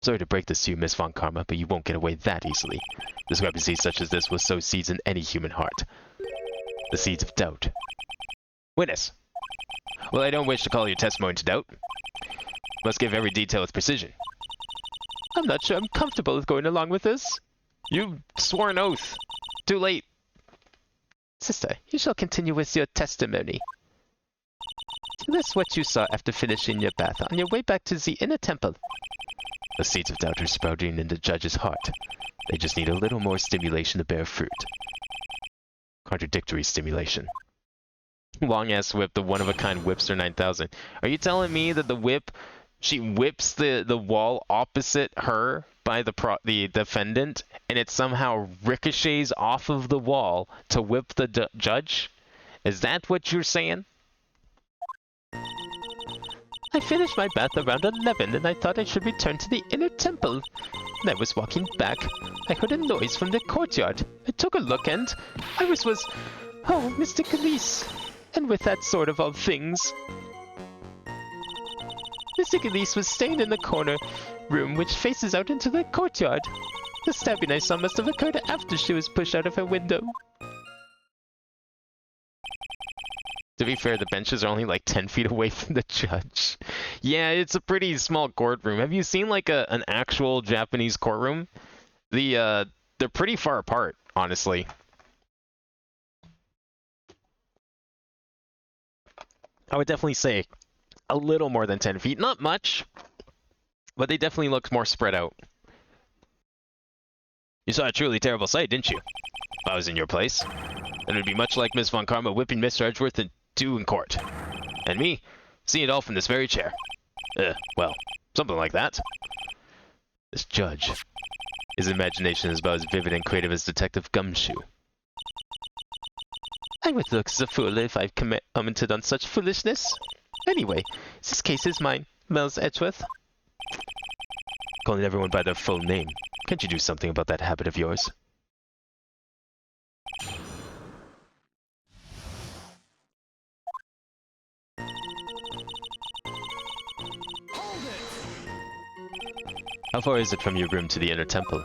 Sorry to break this to you, Miss Von Karma, but you won't get away that easily. Discrepancies such as this will sow seeds in any human heart. The seeds of doubt. Witness. Well, I don't wish to call your testimony to doubt. Must give every detail with precision. I'm not sure I'm comfortable with going along with this. You swore an oath. Too late. Sister, you shall continue with your testimony. Tell us what you saw after finishing your bath on your way back to the inner temple. The seeds of doubt are sprouting in the judge's heart. They just need a little more stimulation to bear fruit. Contradictory stimulation. Long-ass whip, the one-of-a-kind Whipster 9000. Are you telling me that the whip, she whips the wall opposite her by the defendant, and it somehow ricochets off of the wall to whip the judge? Is that what you're saying? I finished my bath around 11, and I thought I should return to the inner temple. When I was walking back, I heard a noise from the courtyard. I took a look, and I was... Oh, Mr. Khalees. And with that sort of all things. Mr. Khalees was staying in the corner room which faces out into the courtyard. The stabbing I saw must have occurred after she was pushed out of her window. To be fair, the benches are only like 10 feet away from the judge. Yeah, it's a pretty small courtroom. Have you seen like an actual Japanese courtroom? They're pretty far apart, honestly. I would definitely say a little more than 10 feet. Not much, but they definitely look more spread out. You saw a truly terrible sight, didn't you? If I was in your place, then it would be much like Miss Von Karma whipping Mr. Edgeworth in two in court. And me, seeing it all from this very chair. Well, something like that. This judge. His imagination is about as vivid and creative as Detective Gumshoe. I would look as a fool if I commented on such foolishness. Anyway, this case is mine, Miles Edgeworth. Calling everyone by their full name. Can't you do something about that habit of yours? How far is it from your room to the inner temple?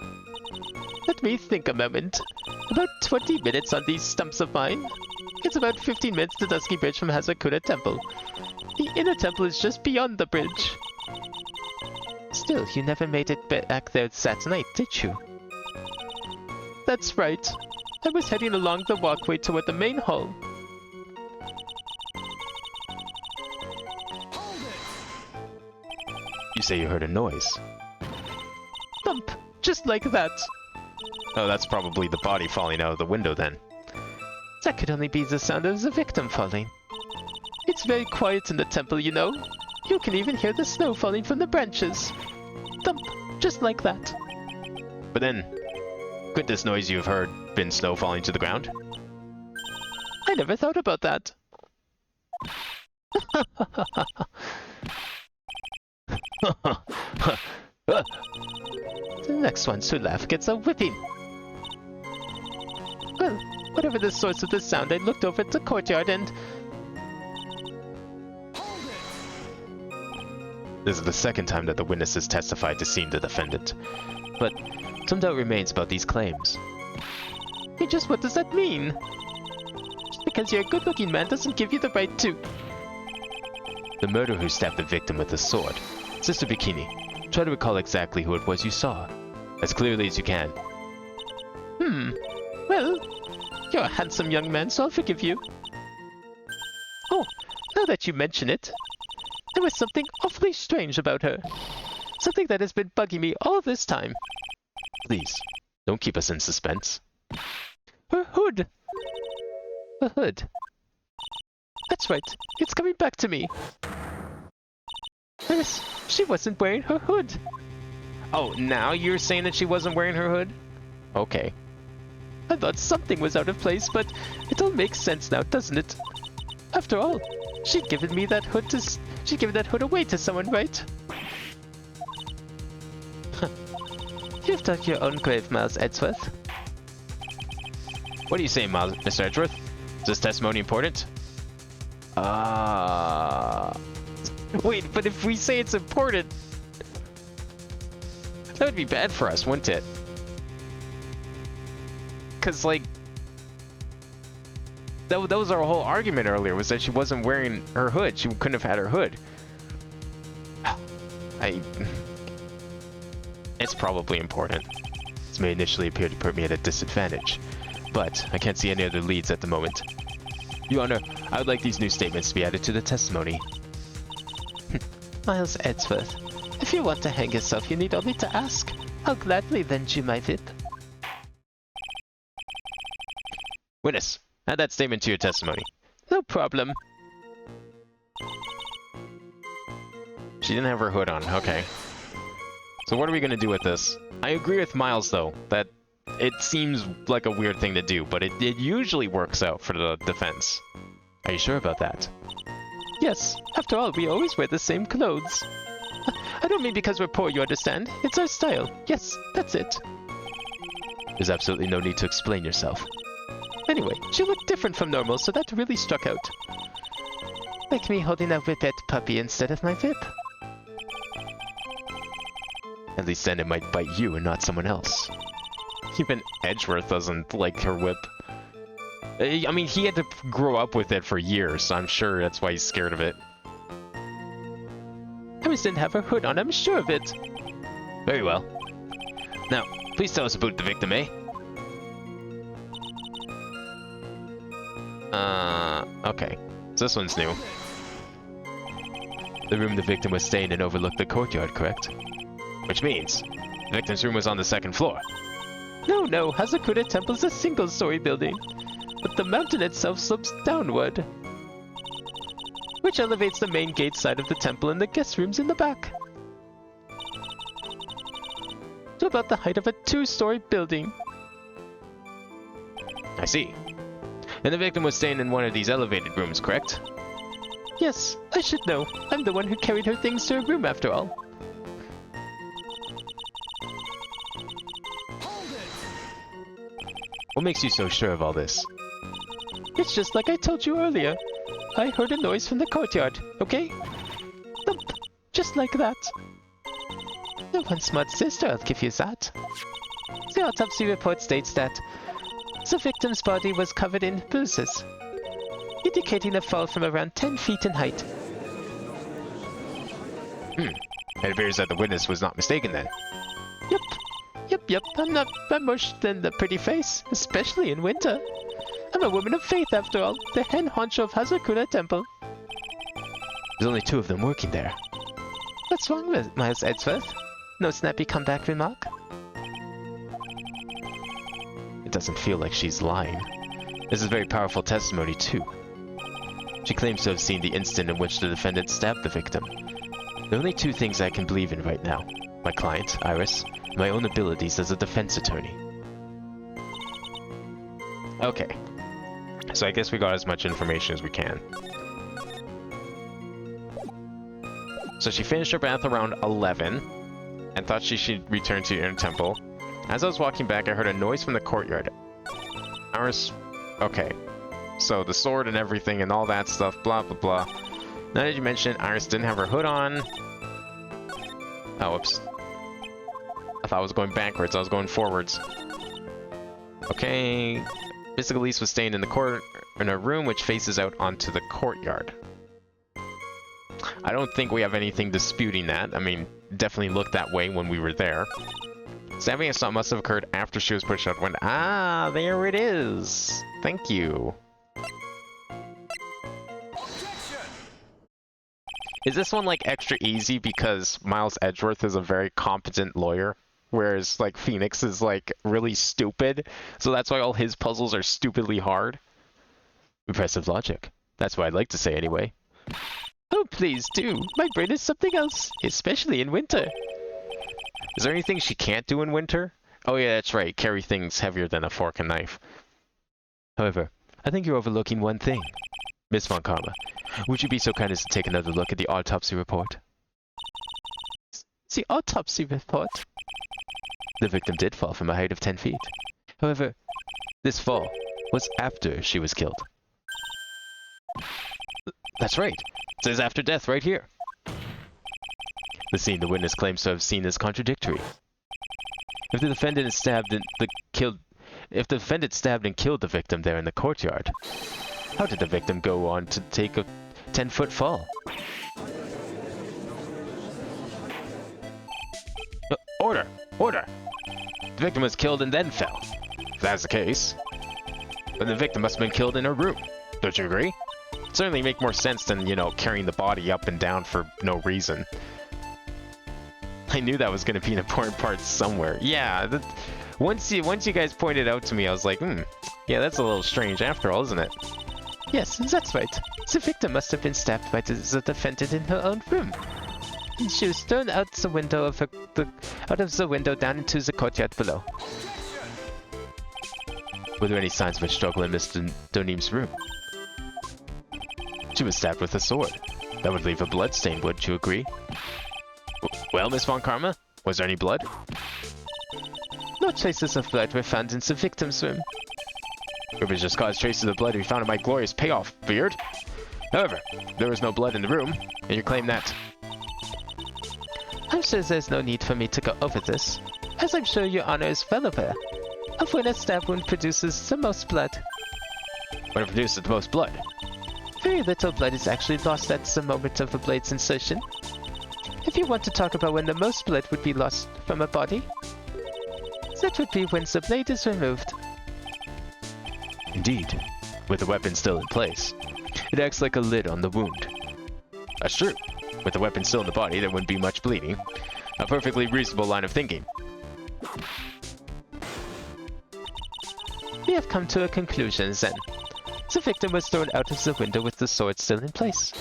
Let me think a moment. About 20 minutes on these stumps of mine. It's about 15 minutes to Dusky Bridge from Hazakura Temple. The inner temple is just beyond the bridge. Still, you never made it back there that night, did you? That's right. I was heading along the walkway toward the main hall. You say you heard a noise. Thump! Just like that. Oh, that's probably the body falling out of the window then. That could only be the sound of the victim falling. It's very quiet in the temple, you know. You can even hear the snow falling from the branches. Thump! Just like that. But then, could this noise you've heard been snow falling to the ground? I never thought about that. The next one to laugh gets a whipping. Well, whatever the source of the sound, I looked over at the courtyard and... This is the second time that the witness has testified to seeing the defendant. But some doubt remains about these claims. Hey, just what does that mean? Just because you're a good-looking man doesn't give you the right to... The murderer who stabbed the victim with a sword. Sister Bikini, try to recall exactly who it was you saw. As clearly as you can. Well, you're a handsome young man, so I'll forgive you. Oh, now that you mention it, there was something awfully strange about her. Something that has been bugging me all this time. Please, don't keep us in suspense. Her hood. Her hood. That's right, it's coming back to me. She wasn't wearing her hood. Oh, now you're saying that she wasn't wearing her hood? Okay. I thought something was out of place, but it all makes sense now, doesn't it? After all, she'd given me that hood she'd given that hood away to someone, right? You've dug your own grave, Miles Edgeworth. What do you say, Mr. Edgeworth? Is this testimony important? Wait, but if we say it's important... That would be bad for us, wouldn't it? Because, like, that was our whole argument earlier, was that she wasn't wearing her hood. She couldn't have had her hood. It's probably important. This may initially appear to put me at a disadvantage, but I can't see any other leads at the moment. Your Honor, I would like these new statements to be added to the testimony. Miles Edgeworth, if you want to hang yourself, you need only to ask. I'll gladly lend you my whip. Witness, add that statement to your testimony. No problem. She didn't have her hood on, okay. So what are we gonna do with this? I agree with Miles, though, that it seems like a weird thing to do, but it usually works out for the defense. Are you sure about that? Yes, after all, we always wear the same clothes. I don't mean because we're poor, you understand? It's our style. Yes, that's it. There's absolutely no need to explain yourself. Anyway, she looked different from normal, so that really struck out. Like me holding a whippet puppy instead of my whip. At least then it might bite you and not someone else. Even Edgeworth doesn't like her whip. I mean, he had to grow up with it for years, so I'm sure that's why he's scared of it. Iris didn't have her hood on, I'm sure of it. Very well. Now, please tell us about the victim, eh? Okay. So this one's new. The room the victim was staying in overlooked the courtyard, correct? Which means, the victim's room was on the second floor. No, Hazakura Temple's a single-story building, but the mountain itself slopes downward, which elevates the main gate side of the temple and the guest rooms in the back to about the height of a 2-story building. I see. And the victim was staying in one of these elevated rooms, correct? Yes, I should know. I'm the one who carried her things to her room after all. What makes you so sure of all this? It's just like I told you earlier. I heard a noise from the courtyard, okay? Thump! Just like that. No one smart sister, I'll give you that. The autopsy report states that the victim's body was covered in bruises, indicating a fall from around 10 feet in height. It appears that the witness was not mistaken then. Yep, I'm not much than the pretty face, especially in winter. I'm a woman of faith after all, the hen honcho of Hazakura Temple. There's only 2 of them working there. What's wrong with Miles Edgeworth? No snappy comeback remark? It doesn't feel like she's lying. This is very powerful testimony, too. She claims to have seen the instant in which the defendant stabbed the victim. There are only 2 things I can believe in right now. My client, Iris, and my own abilities as a defense attorney. Okay. So I guess we got as much information as we can. So she finished her bath around 11, and thought she should return to the inner temple. As I was walking back, I heard a noise from the courtyard. Iris... Okay. So the sword and everything and all that stuff, blah blah blah. Now that you mention it, Iris didn't have her hood on. Oh, whoops. I thought I was going backwards, I was going forwards. Okay... Mystic Elise was staying in a room which faces out onto the courtyard. I don't think we have anything disputing that. I mean, definitely looked that way when we were there. Stabbing assault must have occurred after she was pushed out the window. Ah, there it is. Thank you. Is this one like extra easy because Miles Edgeworth is a very competent lawyer? Whereas, like, Phoenix is, like, really stupid. So that's why all his puzzles are stupidly hard. Impressive logic. That's what I'd like to say, anyway. Oh, please do. My brain is something else, especially in winter. Is there anything she can't do in winter? Oh yeah, that's right. Carry things heavier than a fork and knife. However, I think you're overlooking one thing. Miss Von Karma, would you be so kind as to take another look at the autopsy report? The autopsy report? The victim did fall from a height of 10 feet. However, this fall was after she was killed. That's right. It says after death right here. The scene the witness claims to have seen is contradictory. If the defendant stabbed and killed the victim there in the courtyard, how did the victim go on to take a 10-foot fall? Order! Order! The victim was killed and then fell. If that's the case, then the victim must have been killed in her room. Don't you agree? It'd certainly make more sense than, you know, carrying the body up and down for no reason. I knew that was going to be an important part somewhere. Yeah, once you guys pointed out to me, I was like, yeah, that's a little strange after all, isn't it? Yes, that's right. The victim must have been stabbed by the defendant in her own room. And she was thrown out the window of the window down into the courtyard below. Were there any signs of a struggle in Mr. Donim's room? She was stabbed with a sword. That would leave a blood stain, wouldn't you agree? Well, Miss Von Karma, was there any blood? No traces of blood were found in the victim's room. Rivers just caused traces of blood we found in my glorious payoff beard. However, there was no blood in the room, and you claim that. I'm sure there's no need for me to go over this, as I'm sure your honor is well aware of when a stab wound produces the most blood. When it produces the most blood? Very little blood is actually lost at the moment of a blade's insertion. If you want to talk about when the most blood would be lost from a body, that would be when the blade is removed. Indeed, with the weapon still in place. It acts like a lid on the wound. That's true. With the weapon still in the body, there wouldn't be much bleeding. A perfectly reasonable line of thinking. We have come to a conclusion then. The victim was thrown out of the window with the sword still in place.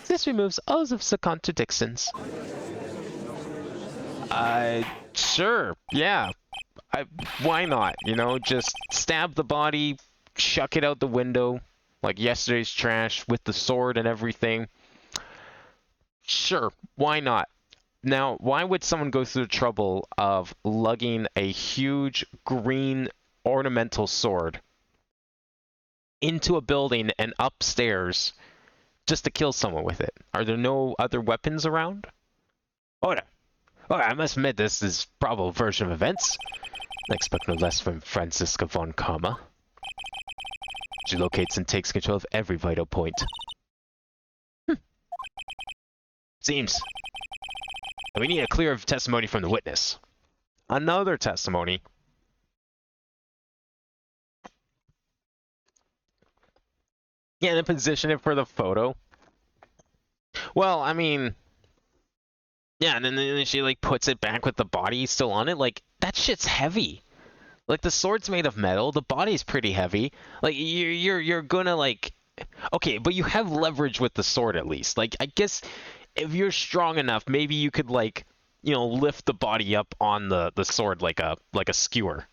This removes all of the contradictions. Sure, yeah. Why not? You know, just stab the body, chuck it out the window, like yesterday's trash, with the sword and everything. Sure, why not? Now, why would someone go through the trouble of lugging a huge green ornamental sword into a building and upstairs just to kill someone with it? Are there no other weapons around? Order! I must admit this is a probable version of events. I expect no less from Franziska von Karma. She locates and takes control of every vital point. Seems. We need a clear testimony from the witness. Another testimony. Yeah, and then position it for the photo. Well, I mean... Yeah, and then she, like, puts it back with the body still on it. Like, that shit's heavy. Like, the sword's made of metal. The body's pretty heavy. Like, you're gonna, like... Okay, but you have leverage with the sword, at least. Like, I guess if you're strong enough, maybe you could, like, you know, lift the body up on the sword like a skewer.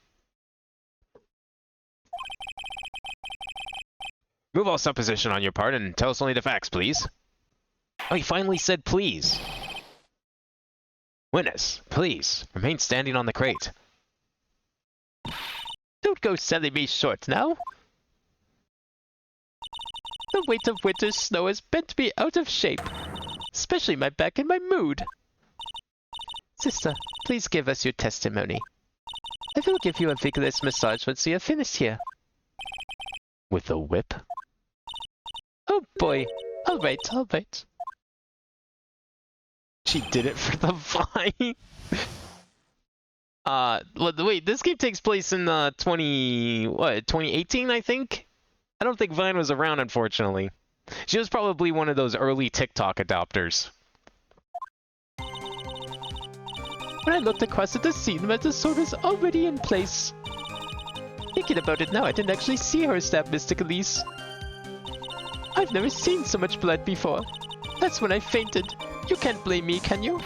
Move all supposition on your part and tell us only the facts, please. Oh, he finally said please. Witness, please, remain standing on the crate. Don't go selling me short now. The weight of winter's snow has bent me out of shape, especially my back and my mood. Sister, please give us your testimony. I will give you a vigorous massage once we are finished here. With a whip? Oh boy. All right. She did it for the vine. Wait, this game takes place in 2018, I think? I don't think Vine was around, unfortunately. She was probably one of those early TikTok adopters. When I looked across at the scene where the sword was already in place. Thinking about it now, I didn't actually see her stab Mystic Elise. I've never seen so much blood before. That's when I fainted. You can't blame me, can you?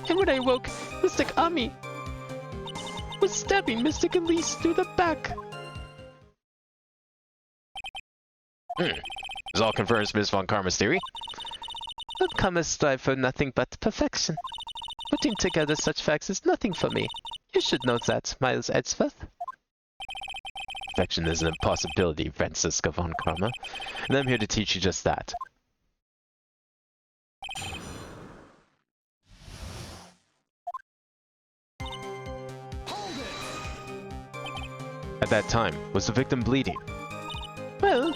And when I woke, Mystic Ami was stabbing Mystic Elise through the back. This all confirms Ms. Von Karma's theory. Von Karma strive for nothing but perfection. Putting together such facts is nothing for me. You should know that, Miles Edgeworth. Perfection is an impossibility, Franziska Von Karma, and I'm here to teach you just that. at that time? Was the victim bleeding? Well,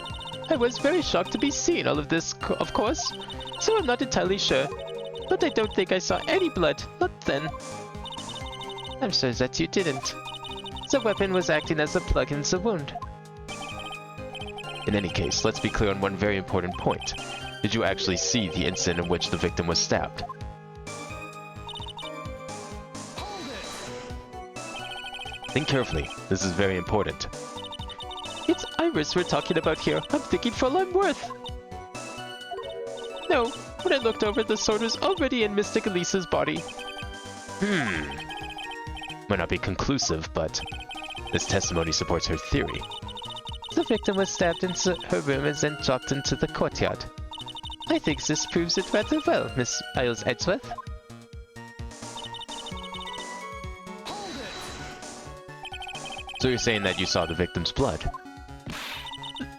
I was very shocked to be seeing all of this, of course, so I'm not entirely sure. But I don't think I saw any blood, not then. I'm sure that you didn't. The weapon was acting as a plug in the wound. In any case, let's be clear on one very important point. Did you actually see the incident in which the victim was stabbed? Think carefully. This is very important. It's Iris we're talking about here. I'm thinking for all I'm worth. No, when I looked over, the sword was already in Mystic Elise's body. Might not be conclusive, but this testimony supports her theory. The victim was stabbed into her room and then dropped into the courtyard. I think this proves it rather well, Miss Isles Edgeworth. So you're saying that you saw the victim's blood?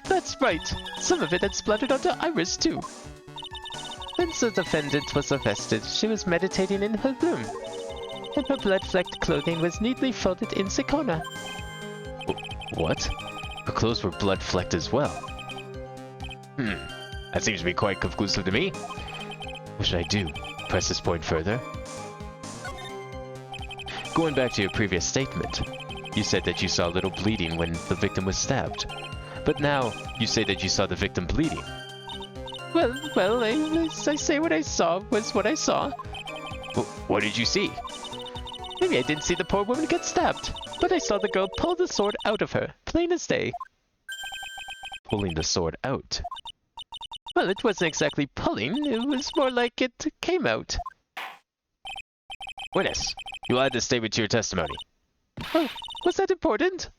That's right. Some of it had splattered onto Iris too. When the defendant was arrested, she was meditating in her room, and her blood-flecked clothing was neatly folded in the corner. What? Her clothes were blood-flecked as well. That seems to be quite conclusive to me. What should I do? Press this point further? Going back to your previous statement, you said that you saw little bleeding when the victim was stabbed. But now, you say that you saw the victim bleeding. Well, I say what I saw was what I saw. What did you see? Maybe I didn't see the poor woman get stabbed, but I saw the girl pull the sword out of her, plain as day. Pulling the sword out? Well, it wasn't exactly pulling, it was more like it came out. Witness, you'll add this statement to your testimony. Oh, was that important?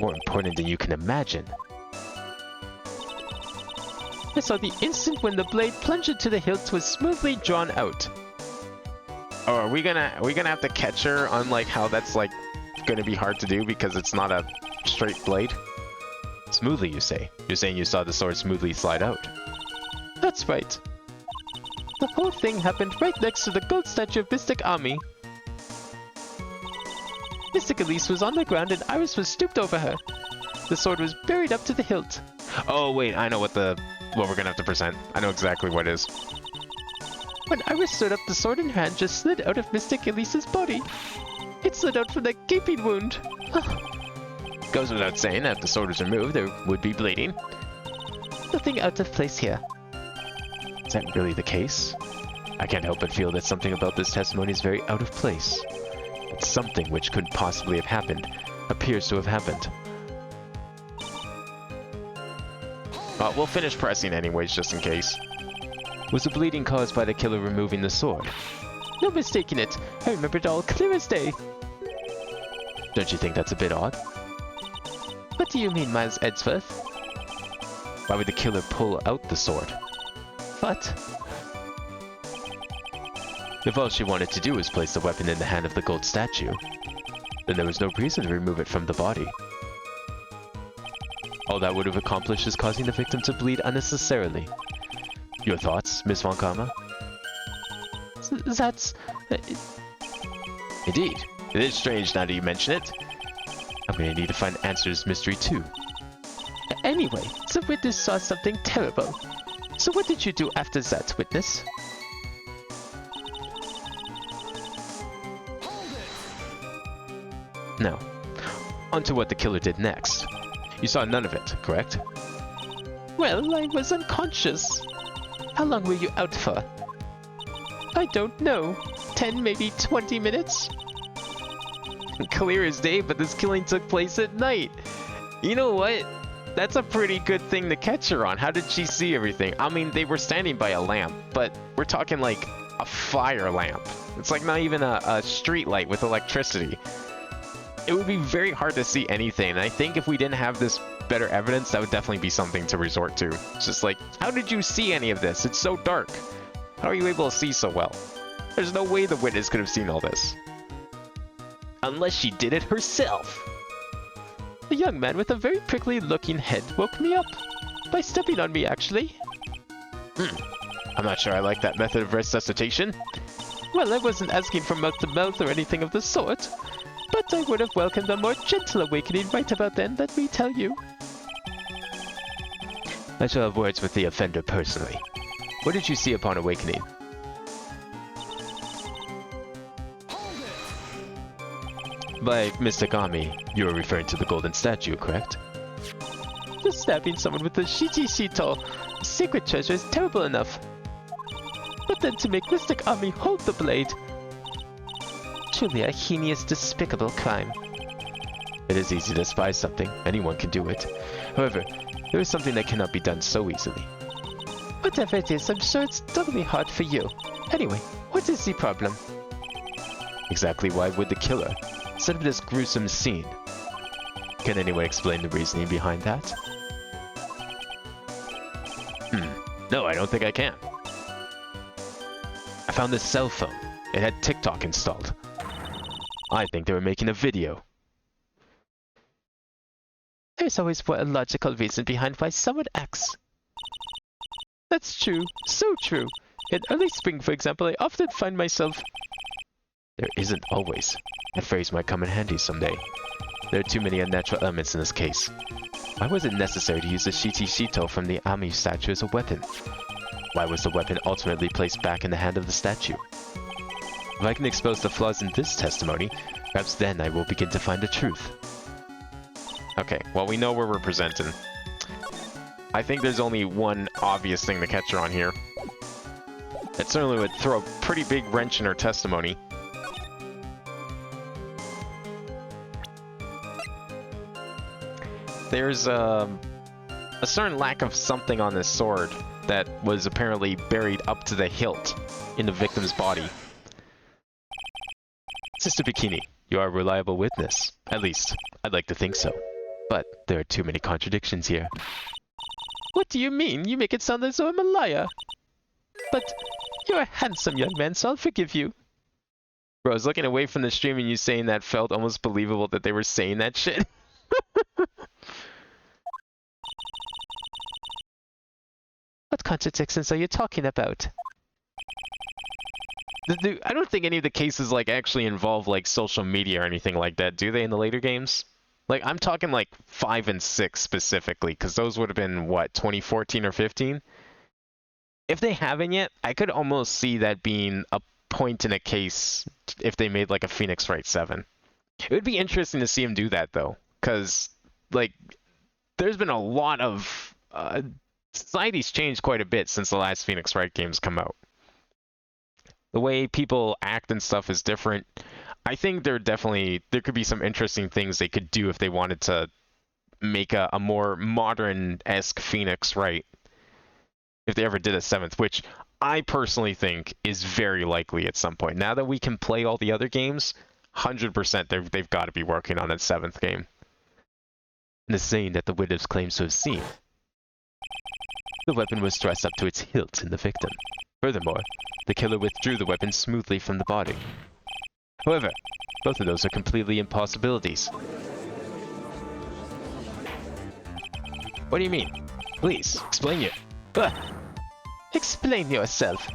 More important than you can imagine. I saw the instant when the blade plunged into the hilt was smoothly drawn out. Oh, are we gonna have to catch her on like how that's like gonna be hard to do because it's not a straight blade? Smoothly, you say? You're saying you saw the sword smoothly slide out? That's right. The whole thing happened right next to the gold statue of Mystic Ami. Mystic Elise was on the ground and Iris was stooped over her. The sword was buried up to the hilt. Oh wait, I know what we're gonna have to present. I know exactly what it is. When Iris stood up, the sword in her hand just slid out of Mystic Elise's body. It slid out from the gaping wound. Goes without saying that if the sword was removed, there would be bleeding. Nothing out of place here. Is that really the case? I can't help but feel that something about this testimony is very out of place. That something which couldn't possibly have happened appears to have happened. We'll finish pressing anyways, just in case. Was the bleeding caused by the killer removing the sword? No mistaking it. I remember it all clear as day. Don't you think that's a bit odd? What do you mean, Miles Edgeworth? Why would the killer pull out the sword? What? If all she wanted to do was place the weapon in the hand of the gold statue, then there was no reason to remove it from the body. All that would have accomplished is causing the victim to bleed unnecessarily. Your thoughts, Miss Von Karma? That's... Indeed. It is strange now that you mention it. I'm gonna need to find answers mystery too. Anyway, the witness saw something terrible. So what did you do after that, witness? Now, on to what the killer did next. You saw none of it, correct? Well, I was unconscious. How long were you out for? I don't know. 10, maybe 20 minutes? Clear as day, but this killing took place at night. You know what? That's a pretty good thing to catch her on. How did she see everything? I mean, they were standing by a lamp, but we're talking like a fire lamp. It's like not even a street light with electricity. It would be very hard to see anything, and I think if we didn't have this better evidence, that would definitely be something to resort to. It's just like, how did you see any of this? It's so dark. How are you able to see so well? There's no way the witness could have seen all this. Unless she did it herself. A young man with a very prickly-looking head woke me up. By stepping on me, actually. I'm not sure I like that method of resuscitation. Well, I wasn't asking for mouth-to-mouth or anything of the sort. But I would have welcomed a more gentle awakening right about then, let me tell you. I shall have words with the offender personally. What did you see upon awakening? By Mystic Ami, you are referring to the golden statue, correct? Just stabbing someone with a Shiji-Shito sacred treasure is terrible enough. But then to make Mystic Ami hold the blade. Truly a heinous, despicable crime. It is easy to despise something. Anyone can do it. However, there is something that cannot be done so easily. Whatever it is, I'm sure it's doubly hard for you. Anyway, what is the problem? Exactly why would the killer set up this gruesome scene? Can anyone explain the reasoning behind that? No, I don't think I can. I found this cell phone. It had TikTok installed. I think they were making a video. There's always a logical reason behind why someone acts. That's true. So true. In early spring, for example, I often find myself... There isn't always. That phrase might come in handy someday. There are too many unnatural elements in this case. Why was it necessary to use the Shiti-Shito from the Ami statue as a weapon? Why was the weapon ultimately placed back in the hand of the statue? If I can expose the flaws in this testimony, perhaps then I will begin to find the truth. Okay, well we know where we're presenting. I think there's only one obvious thing to catch her on here. It certainly would throw a pretty big wrench in her testimony. There's a certain lack of something on this sword that was apparently buried up to the hilt in the victim's body. Sister Bikini, you are a reliable witness. At least, I'd like to think so. But there are too many contradictions here. What do you mean? You make it sound as though I'm a liar. But you're a handsome young man, so I'll forgive you. Bro, I was looking away from the stream and you saying that felt almost believable that they were saying that shit. What contradictions are you talking about? I don't think any of the cases like actually involve like social media or anything like that, do they, in the later games? Like, I'm talking like 5 and 6 specifically, because those would have been, what, 2014 or 15? If they haven't yet, I could almost see that being a point in a case if they made like a Phoenix Wright 7. It would be interesting to see him do that, though, because, like, there's been a lot of... society's changed quite a bit since the last Phoenix Wright games come out. The way people act and stuff is different. I think there could be some interesting things they could do if they wanted to make a more modern-esque Phoenix Wright. If they ever did a 7th, which I personally think is very likely at some point. Now that we can play all the other games, 100% they've got to be working on a 7th game. The scene that the witness claims to have seen. The weapon was thrust up to its hilt in the victim. Furthermore, the killer withdrew the weapon smoothly from the body. However, both of those are completely impossibilities. What do you mean? Please, explain it. Explain yourself.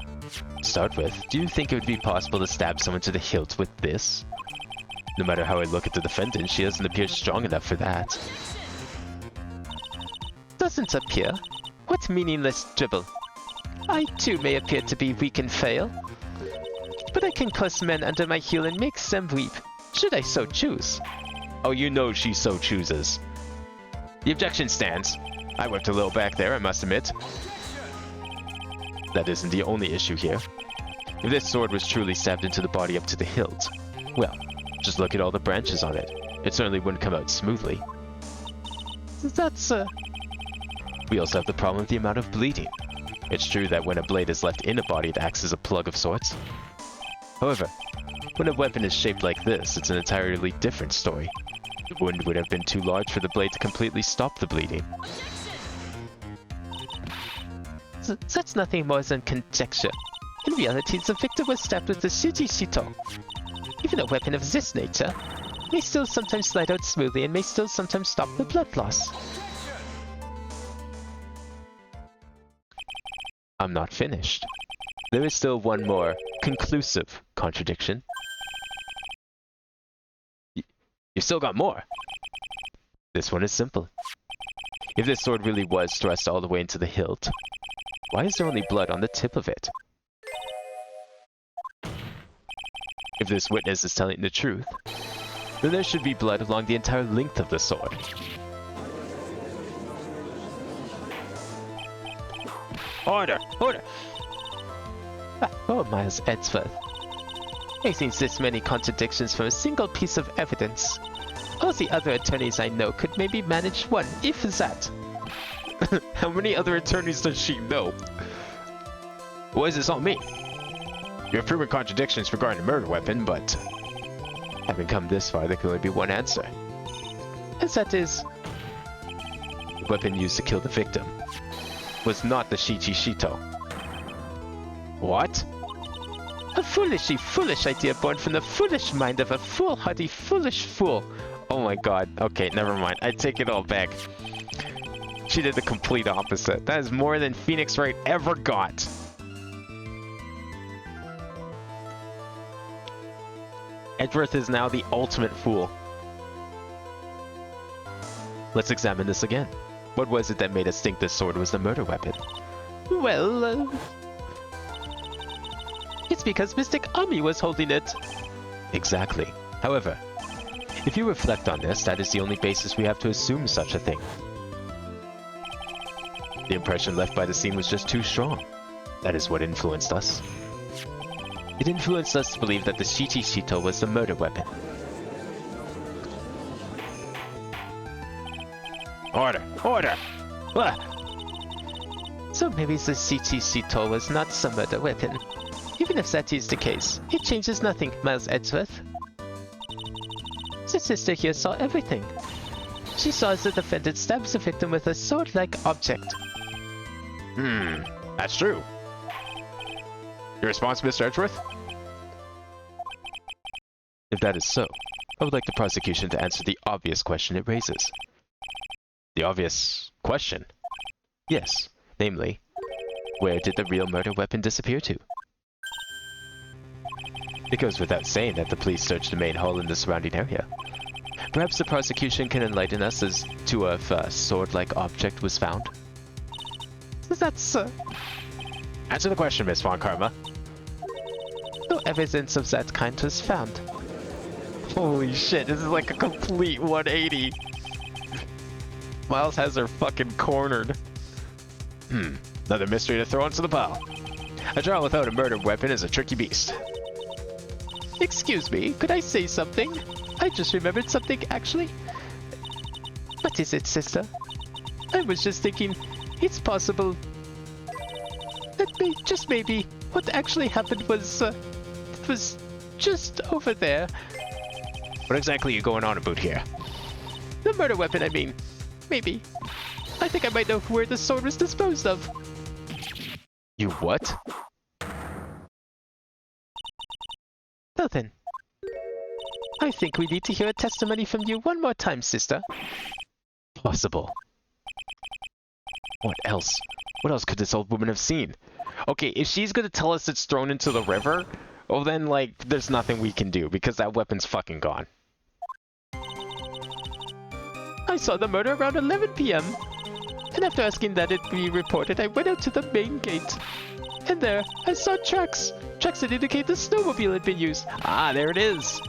To start with, do you think it would be possible to stab someone to the hilt with this? No matter how I look at the defendant, she doesn't appear strong enough for that. Doesn't appear? What meaningless dribble? I too may appear to be weak and frail, but I can crush men under my heel and make them weep, should I so choose. Oh, you know she so chooses. The objection stands. I whipped a little back there, I must admit. That isn't the only issue here. If this sword was truly stabbed into the body up to the hilt, well, just look at all the branches on it. It certainly wouldn't come out smoothly. That's, We also have the problem of the amount of bleeding. It's true that when a blade is left in a body, it acts as a plug of sorts. However, when a weapon is shaped like this, it's an entirely different story. The wound would have been too large for the blade to completely stop the bleeding. That's nothing more than conjecture. In reality, the victim was stabbed with the Shiji-Shito. Even a weapon of this nature may still sometimes slide out smoothly and may still sometimes stop the blood loss. I'm not finished. There is still one more conclusive contradiction. You've still got more. This one is simple. If this sword really was thrust all the way into the hilt, why is there only blood on the tip of it? If this witness is telling the truth, then there should be blood along the entire length of the sword. Order! Order! Oh, Miles Edgeworth. Facing this many contradictions from a single piece of evidence. All the other attorneys I know could maybe manage one, if that. How many other attorneys does she know? What does this all mean? You have proven contradictions regarding the murder weapon, but having come this far, there can only be one answer. And that is... The weapon used to kill the victim was not the Shichi-Shito. What? A foolishly foolish idea born from the foolish mind of a foolhardy foolish fool. Oh my god. Okay, never mind. I take it all back. She did the complete opposite. That is more than Phoenix Wright ever got. Edgeworth is now the ultimate fool. Let's examine this again. What was it that made us think this sword was the murder weapon? Well, it's because Mystic Ami was holding it. Exactly. However, if you reflect on this, that is the only basis we have to assume such a thing. The impression left by the scene was just too strong. That is what influenced us. It influenced us to believe that the Shichi-Shito was the murder weapon. Order! Order! Ah! So maybe the Shichi-Shito was not some murder weapon. Even if that is the case, it changes nothing, Miles Edgeworth. The sister here saw everything. She saw as the defendant stabs the victim with a sword-like object. That's true. Your response, Mr. Edgeworth? If that is so, I would like the prosecution to answer the obvious question it raises. The obvious question? Yes, namely, where did the real murder weapon disappear to? It goes without saying that the police searched the main hall and the surrounding area. Perhaps the prosecution can enlighten us as to if a sword-like object was found? That's, Answer the question, Miss Von Karma. no evidence of that kind was found. Holy shit, this is like a complete 180. Miles has her fucking cornered. Another mystery to throw into the pile. A trial without a murder weapon is a tricky beast. Excuse me, could I say something? I just remembered something, actually. What is it, sister? I was just thinking, it's possible that just maybe what actually happened was, it was just over there. What exactly are you going on about here? The murder weapon, I mean. Maybe. I think I might know where the sword was disposed of. You what? Well then. I think we need to hear a testimony from you one more time, sister. Possible. What else? What else could this old woman have seen? Okay, if she's gonna tell us it's thrown into the river, well then, like, there's nothing we can do, because that weapon's fucking gone. I saw the murder around 11 p.m. And after asking that it be reported, I went out to the main gate. And there, I saw tracks. Tracks that indicate the snowmobile had been used. Ah, there it is!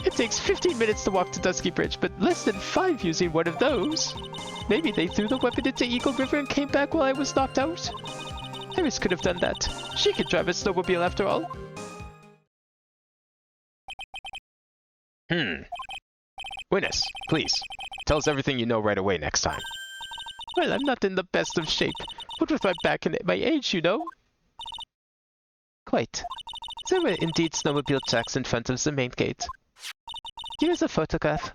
It takes 15 minutes to walk to Dusky Bridge, but less than 5 using one of those. Maybe they threw the weapon into Eagle River and came back while I was knocked out. Iris could have done that. She could drive a snowmobile after all. Witness, please, tell us everything you know right away next time. Well, I'm not in the best of shape. What with my back and my age, you know? Quite. There were indeed snowmobile tracks in front of the main gate. Here's a photograph.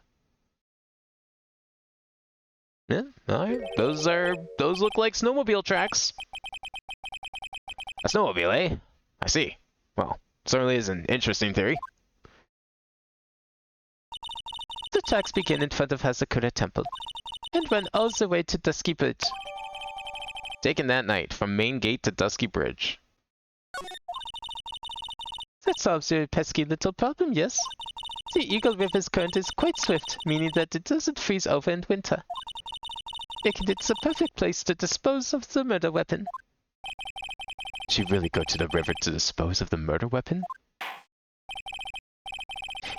Yeah, alright. Those look like snowmobile tracks. A snowmobile, eh? I see. Well, certainly is an interesting theory. The tracks begin in front of Hazakura Temple and run all the way to Dusky Bridge. Taken that night from main gate to Dusky Bridge. That solves your pesky little problem, yes? The Eagle River's current is quite swift, meaning that it doesn't freeze over in winter. Making it the perfect place to dispose of the murder weapon. Did she really go to the river to dispose of the murder weapon?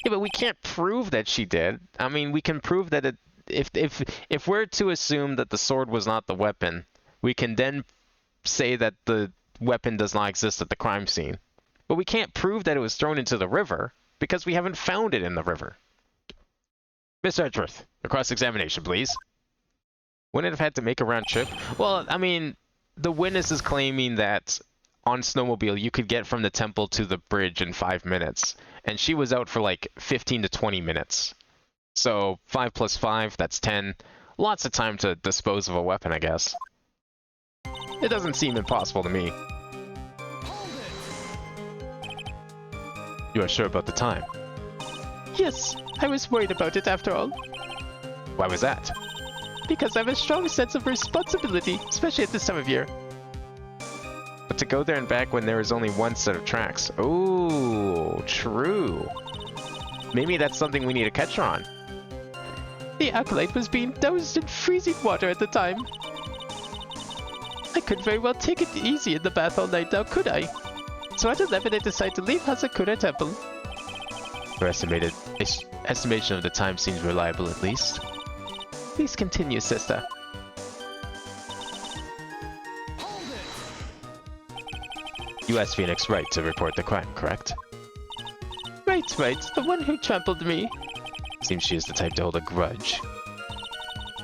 Yeah, but we can't prove that she did. I mean, we can prove that it, if we're to assume that the sword was not the weapon, we can then say that the weapon does not exist at the crime scene. But we can't prove that it was thrown into the river because we haven't found it in the river. Mr. Edgeworth, a cross-examination, please. Wouldn't it have had to make a round trip? Well, I mean, the witness is claiming that on snowmobile you could get from the temple to the bridge in 5 minutes, and she was out for like 15 to 20 minutes. So 5 plus 5, that's 10. Lots of time to dispose of a weapon, I guess. It doesn't seem impossible to me. You are sure about the time? Yes, I was worried about it after all. Why was that? Because I have a strong sense of responsibility, especially at this time of year. But to go there and back when there was only one set of tracks. Ooh, true. Maybe that's something we need to catch her on. The acolyte was being doused in freezing water at the time. I couldn't very well take it easy in the bath all night now, could I? So at 11 I decided to leave Hazakura Temple. Your estimation of the time seems reliable at least. Please continue, sister. You asked Phoenix Wright to report the crime, correct? Right, the one who trampled me. Seems she is the type to hold a grudge.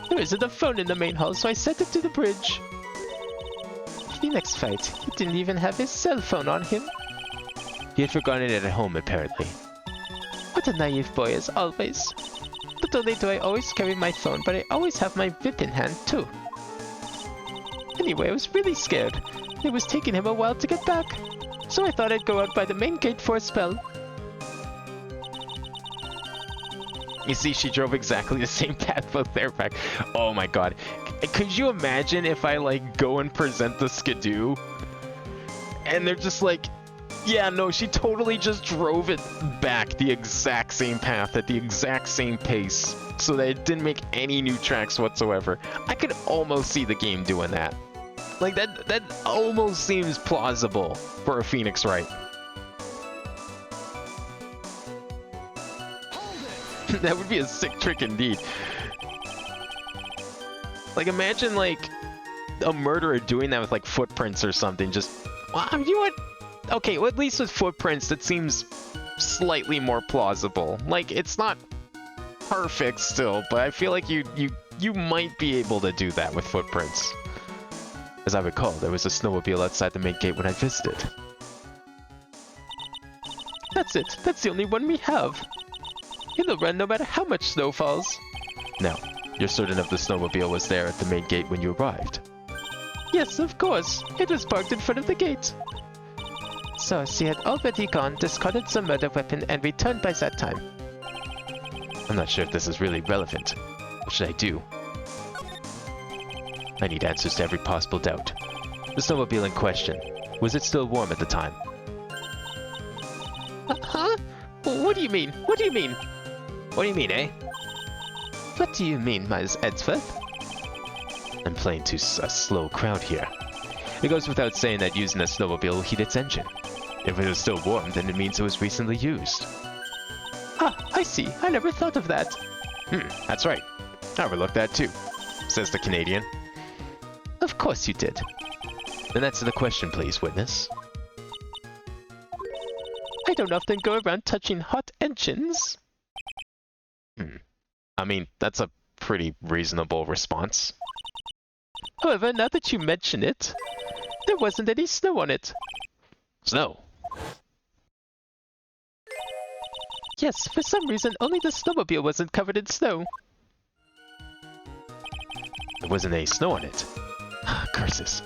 There isn't a phone in the main hall, so I sent it to the bridge. Phoenix fight, he didn't even have his cell phone on him. He had forgotten it at home, apparently. What a naive boy, as always. Not only do I always carry my phone, but I always have my whip in hand, too. Anyway, I was really scared. It was taking him a while to get back, so I thought I'd go out by the main gate for a spell. You see, she drove exactly the same path both there back. Oh my god. Could you imagine if I, like, go and present the skidoo? And they're just like, yeah, no, she totally just drove it back the exact same path at the exact same pace so that it didn't make any new tracks whatsoever. I could almost see the game doing that. Like, that almost seems plausible for a Phoenix Wright. That would be a sick trick indeed. Like, imagine, like, a murderer doing that with, like, footprints or something. Just, well, you know what? Okay, well, at least with footprints, that seems slightly more plausible. Like, it's not perfect still, but I feel like you might be able to do that with footprints. As I recall, there was a snowmobile outside the main gate when I visited. That's it. That's the only one we have. It'll run no matter how much snow falls. Now, you're certain of the snowmobile was there at the main gate when you arrived? Yes, of course. It was parked in front of the gate. So she had already gone, discarded the murder weapon, and returned by that time. I'm not sure if this is really relevant. What should I do? I need answers to every possible doubt. The snowmobile in question, was it still warm at the time? Huh? What do you mean? What do you mean? What do you mean, eh? What do you mean, Miles Edgeworth? I'm playing to a slow crowd here. It goes without saying that using a snowmobile will heat its engine. If it was still warm, then it means it was recently used. Ah, I see. I never thought of that. That's right. I overlooked that too, says the Canadian. Of course you did. Then answer the question, please, witness. I don't often go around touching hot engines. I mean, that's a pretty reasonable response. However, now that you mention it, there wasn't any snow on it. Snow? Yes, for some reason, only the snowmobile wasn't covered in snow. There wasn't any snow on it. Curses.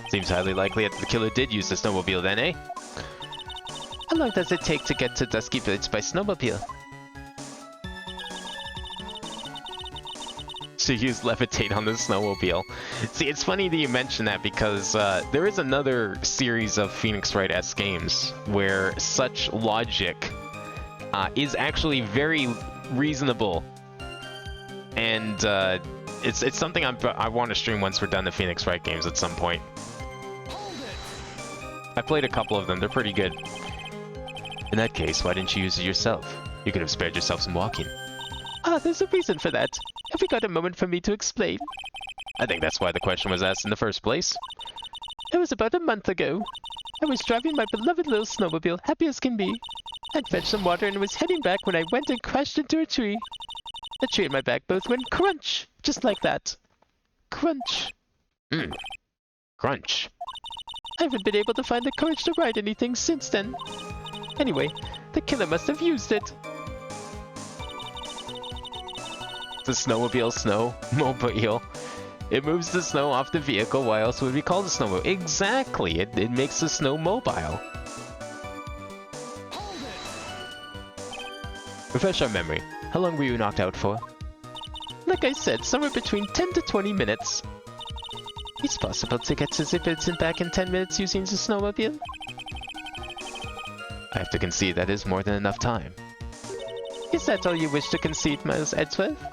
Seems highly likely that the killer did use the snowmobile then, eh? How long does it take to get to Dusky Village by snowmobile? To use levitate on the snowmobile. See, it's funny that you mention that because there is another series of Phoenix Wright-esque games where such logic is actually very reasonable. And it's something I want to stream once we're done the Phoenix Wright games at some point. I played a couple of them, they're pretty good. In that case, why didn't you use it yourself? You could have spared yourself some walking. There's a reason for that. Have you got a moment for me to explain? I think that's why the question was asked in the first place. It was about a month ago. I was driving my beloved little snowmobile, happy as can be. I'd fetched some water and was heading back when I went and crashed into a tree. The tree and my back both went crunch, just like that. Crunch. Crunch. I haven't been able to find the courage to ride anything since then. Anyway, the killer must have used it. The snowmobile. It moves the snow off the vehicle. Why else would we call the snowmobile? Exactly. It makes the snow mobile. Refresh our memory. How long were you knocked out for? Like I said, somewhere between 10 to 20 minutes. It's possible to get to Zippets back in 10 minutes using the snowmobile. I have to concede that is more than enough time. Is that all you wish to concede, Miles Edgeworth?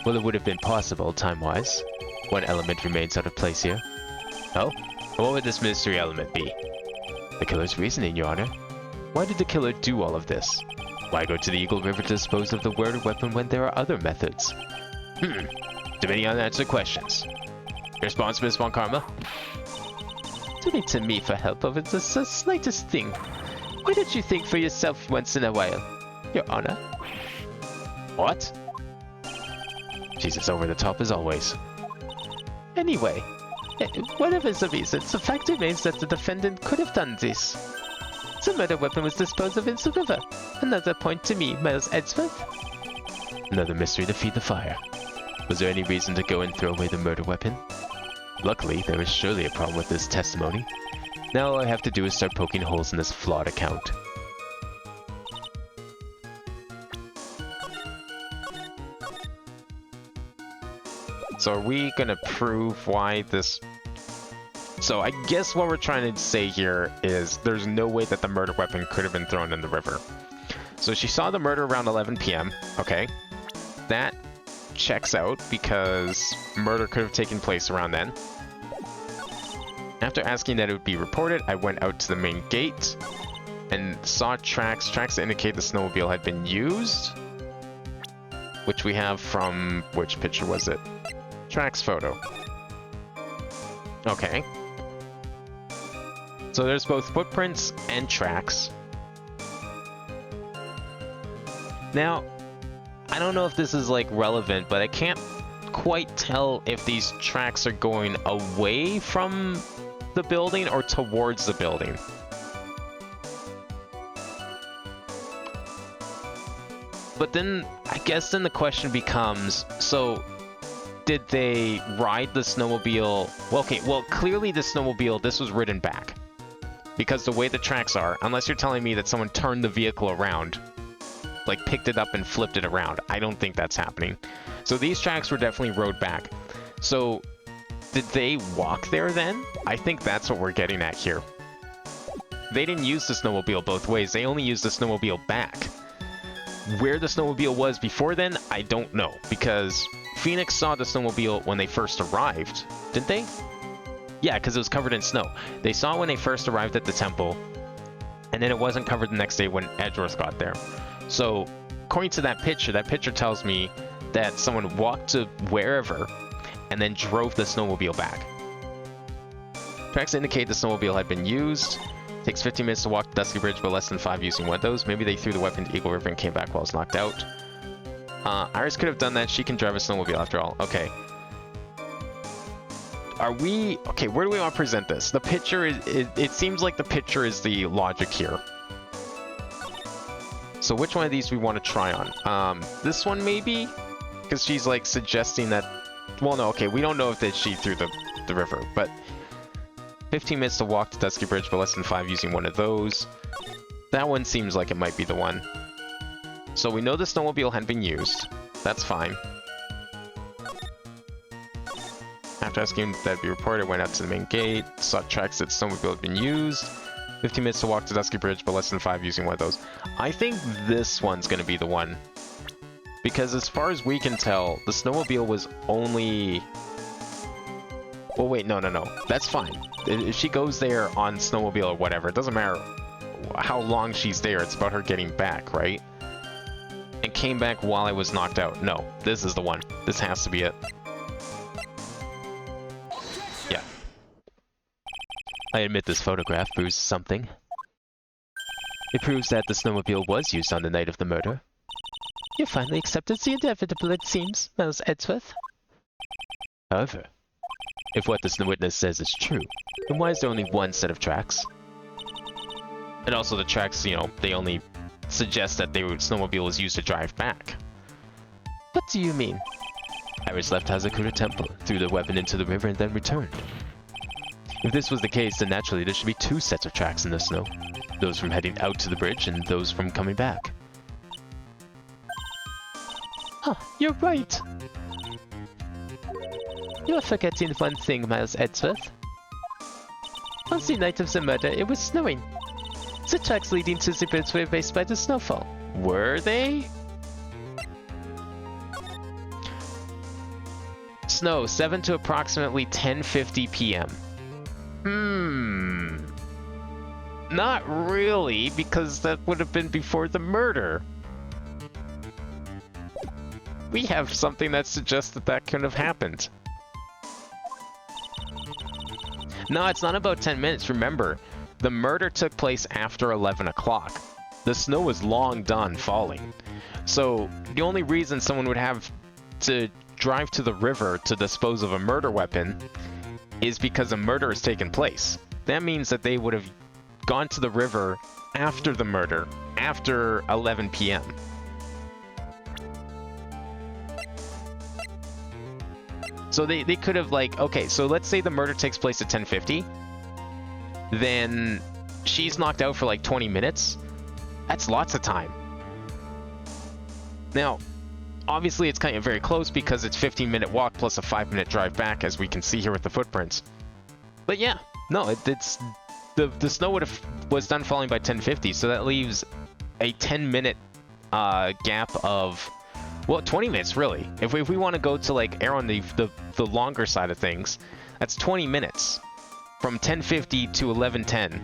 Well, it would have been possible, time-wise. One element remains out of place here. Oh? What would this mystery element be? The killer's reasoning, Your Honor. Why did the killer do all of this? Why go to the Eagle River to dispose of the murder weapon when there are other methods? Too many unanswered questions. Your response, Miss Von Karma? Turning to me for help over the slightest thing. Why don't you think for yourself once in a while, Your Honor? What? She's as over the top as always. Anyway, whatever's the reason, the fact remains that the defendant could have done this. The murder weapon was disposed of in the river. Another point to me, Miles Edgeworth. Another mystery to feed the fire. Was there any reason to go and throw away the murder weapon? Luckily, there is surely a problem with this testimony. Now all I have to do is start poking holes in this flawed account. So are we gonna prove why this... So I guess what we're trying to say here is there's no way that the murder weapon could have been thrown in the river. So she saw the murder around 11 p.m. Okay. That checks out because murder could have taken place around then. After asking that it would be reported, I went out to the main gate and saw tracks that indicate the snowmobile had been used, which we have from... which picture was it? Tracks photo. Okay. So there's both footprints and tracks. Now, I don't know if this is like relevant, but I can't quite tell if these tracks are going away from the building or towards the building. But then, I guess then the question becomes, so did they ride the snowmobile? Well, okay, well, clearly the snowmobile, this was ridden back. Because the way the tracks are, unless you're telling me that someone turned the vehicle around, like picked it up and flipped it around, I don't think that's happening. So these tracks were definitely rode back. So did they walk there then? I think that's what we're getting at here. They didn't use the snowmobile both ways, they only used the snowmobile back. Where the snowmobile was before then, I don't know, because Phoenix saw the snowmobile when they first arrived, didn't they? Yeah, because it was covered in snow. They saw it when they first arrived at the temple, and then it wasn't covered the next day when Edgeworth got there. So, according to that picture tells me that someone walked to wherever, and then drove the snowmobile back. Tracks indicate the snowmobile had been used. Takes 15 minutes to walk to Dusky Bridge, but less than 5 using one of those. Maybe they threw the weapon to Eagle River and came back while it's knocked out. Iris could have done that. She can drive a snowmobile after all. Okay. Are we... Okay, where do we want to present this? The picture is... It seems like the picture is the logic here. So which one of these we want to try on? This one maybe? Because she's like suggesting that... Well, no, okay, we don't know if she threw the river, but... 15 minutes to walk to Dusky Bridge, but less than 5 using one of those. That one seems like it might be the one. So we know the snowmobile had been used. That's fine. After asking that be reported, went out to the main gate, saw tracks that snowmobile had been used. 15 minutes to walk to Dusky Bridge, but less than 5 using one of those. I think this one's going to be the one. Because as far as we can tell, the snowmobile was only... Well, wait, no. That's fine. If she goes there on snowmobile or whatever, it doesn't matter how long she's there. It's about her getting back, right? And came back while I was knocked out. No, this is the one. This has to be it. Yeah. I admit this photograph proves something. It proves that the snowmobile was used on the night of the murder. You finally accepted the inevitable, it seems, Miles Edgeworth. However, if what this witness says is true, then why is there only one set of tracks? And also the tracks, you know, they only suggest that the snowmobile was used to drive back. What do you mean? Iris left Hazakura Temple, threw the weapon into the river, and then returned. If this was the case, then naturally there should be two sets of tracks in the snow. Those from heading out to the bridge, and those from coming back. Huh, you're right. You're forgetting one thing, Miles Edgeworth. On the night of the murder, it was snowing. The tracks leading to the bridge were erased by the snowfall. Were they? Snow, 7 to approximately 10:50 p.m. Not really, because that would have been before the murder. We have something that suggests that that couldn't have happened. No, it's not about 10 minutes. Remember, the murder took place after 11 o'clock. The snow was long done falling. So the only reason someone would have to drive to the river to dispose of a murder weapon is because a murder has taken place. That means that they would have gone to the river after the murder, after 11 p.m. So they could have, like, okay, so let's say the murder takes place at 10:50. Then she's knocked out for like 20 minutes. That's lots of time. Now, obviously it's kind of very close because it's 15-minute walk plus a 5-minute drive back, as we can see here with the footprints. But yeah, no, it's the snow was done falling by 10:50, so that leaves a 10-minute gap of, well, 20 minutes really. If we want to go to like err on the longer side of things, that's 20 minutes from 10:50 to 11:10,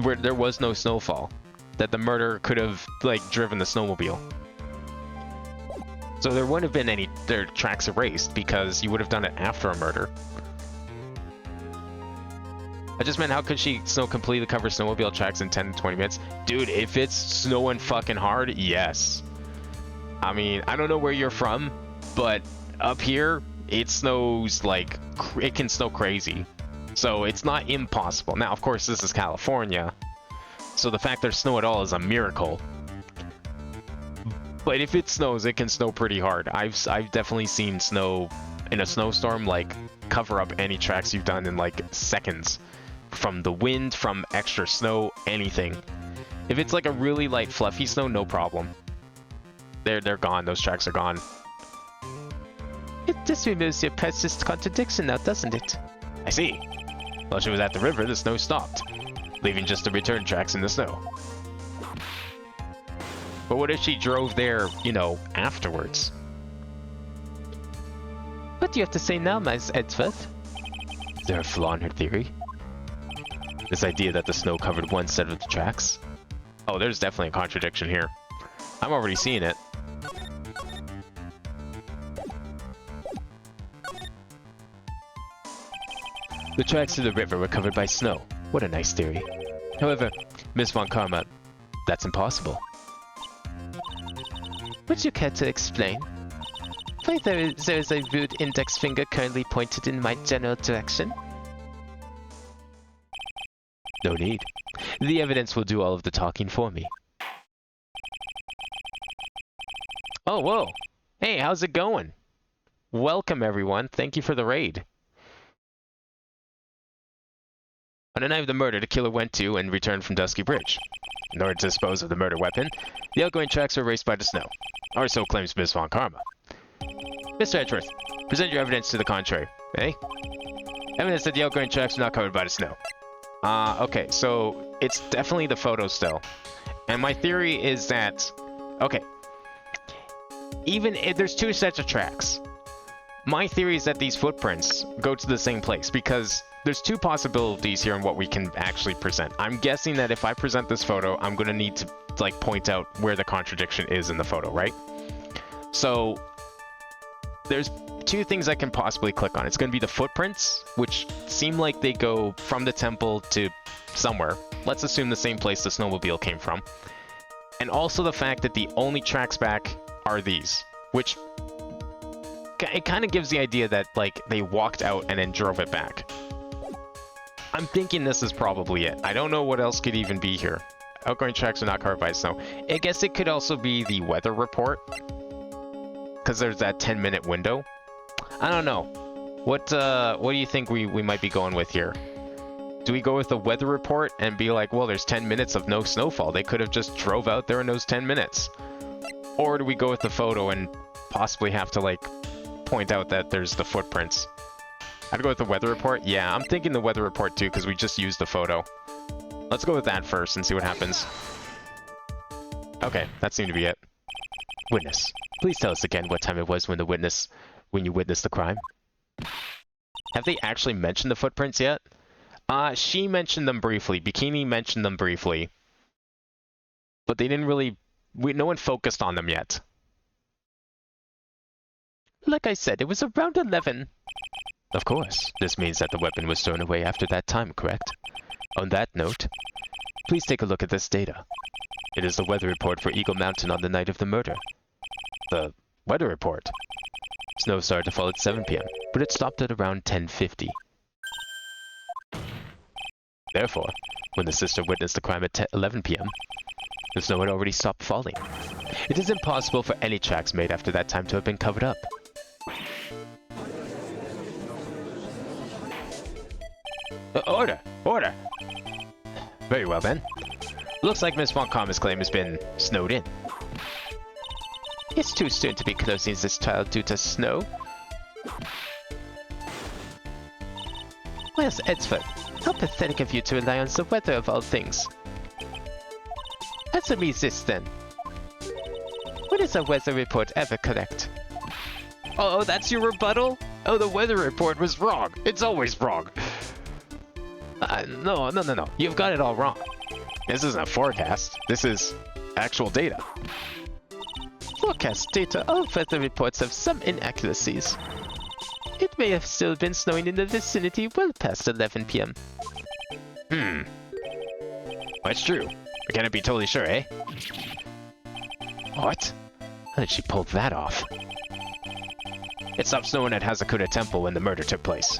where there was no snowfall, that the murderer could have like driven the snowmobile. So there wouldn't have been any their tracks erased because you would have done it after a murder. I just meant, how could she completely cover snowmobile tracks in 10 to 20 minutes? Dude, if it's snowing fucking hard, yes. I mean, I don't know where you're from, but up here, it snows like, it can snow crazy. So it's not impossible. Now, of course, this is California, so the fact there's snow at all is a miracle. But if it snows, it can snow pretty hard. I've definitely seen snow in a snowstorm like cover up any tracks you've done in like seconds. From the wind, from extra snow, anything. If it's like a really light fluffy snow, no problem. They're gone. Those tracks are gone. It just removes your precious contradiction now, doesn't it? I see. While she was at the river, the snow stopped, leaving just the return tracks in the snow. But what if she drove there, you know, afterwards? What do you have to say now, Miles Edgeworth? Is there a flaw in her theory? This idea that the snow covered one set of the tracks? Oh, there's definitely a contradiction here. I'm already seeing it. The tracks to the river were covered by snow. What a nice theory. However, Miss Von Karma, that's impossible. Would you care to explain? Why there is a rude index finger currently pointed in my general direction? No need. The evidence will do all of the talking for me. Oh, whoa. Hey, how's it going? Welcome, everyone. Thank you for the raid. On the night of the murder, the killer went to and returned from Dusky Bridge. In order to dispose of the murder weapon, the outgoing tracks were erased by the snow. Or so claims Miss Von Karma. Mr. Edgeworth, present your evidence to the contrary. eh? Evidence that the outgoing tracks are not covered by the snow. Okay, so it's definitely the photo still. And my theory is that, okay, even if there's two sets of tracks, my theory is that these footprints go to the same place because there's two possibilities here in what we can actually present. I'm guessing that if I present this photo, I'm going to need to like point out where the contradiction is in the photo, right? So there's two things I can possibly click on. It's going to be the footprints, which seem like they go from the temple to somewhere. Let's assume the same place the snowmobile came from. And also the fact that the only tracks back are these, which it kind of gives the idea that like they walked out and then drove it back. I'm thinking this is probably it. I don't know what else could even be here. Outgoing tracks are not covered by snow. I guess it could also be the weather report, because there's that 10-minute window. I don't know. What do you think we might be going with here? Do we go with the weather report and be like, well, there's 10 minutes of no snowfall. They could have just drove out there in those 10 minutes. Or do we go with the photo and possibly have to like point out that there's the footprints? I'd go with the weather report. Yeah, I'm thinking the weather report too, because we just used the photo. Let's go with that first and see what happens. Okay, that seemed to be it. Witness, please tell us again what time it was when you witnessed the crime. Have they actually mentioned the footprints yet? She mentioned them briefly. Bikini mentioned them briefly. But they didn't really... no one focused on them yet. Like I said, it was around 11. Of course, this means that the weapon was thrown away after that time, correct? On that note, please take a look at this data. It is the weather report for Eagle Mountain on the night of the murder. The weather report? Snow started to fall at 7 p.m., but it stopped at around 10:50. Therefore, when the sister witnessed the crime at 11 p.m., the snow had already stopped falling. It is impossible for any tracks made after that time to have been covered up. Order! Order! Very well then. Looks like Miss Von Karma's claim has been snowed in. It's too soon to be closing this trial due to snow. Where's Edsford? How pathetic of you to rely on the weather of all things. Answer me this then. When is a weather report ever correct? Oh, that's your rebuttal? Oh, the weather report was wrong. It's always wrong. No. You've got it all wrong. This isn't a forecast. This is actual data. Forecast data, all weather reports have some inaccuracies. It may have still been snowing in the vicinity well past 11 p.m. That's true. We can't be totally sure, eh? What? How did she pull that off? It stopped snowing at Hazakura Temple when the murder took place.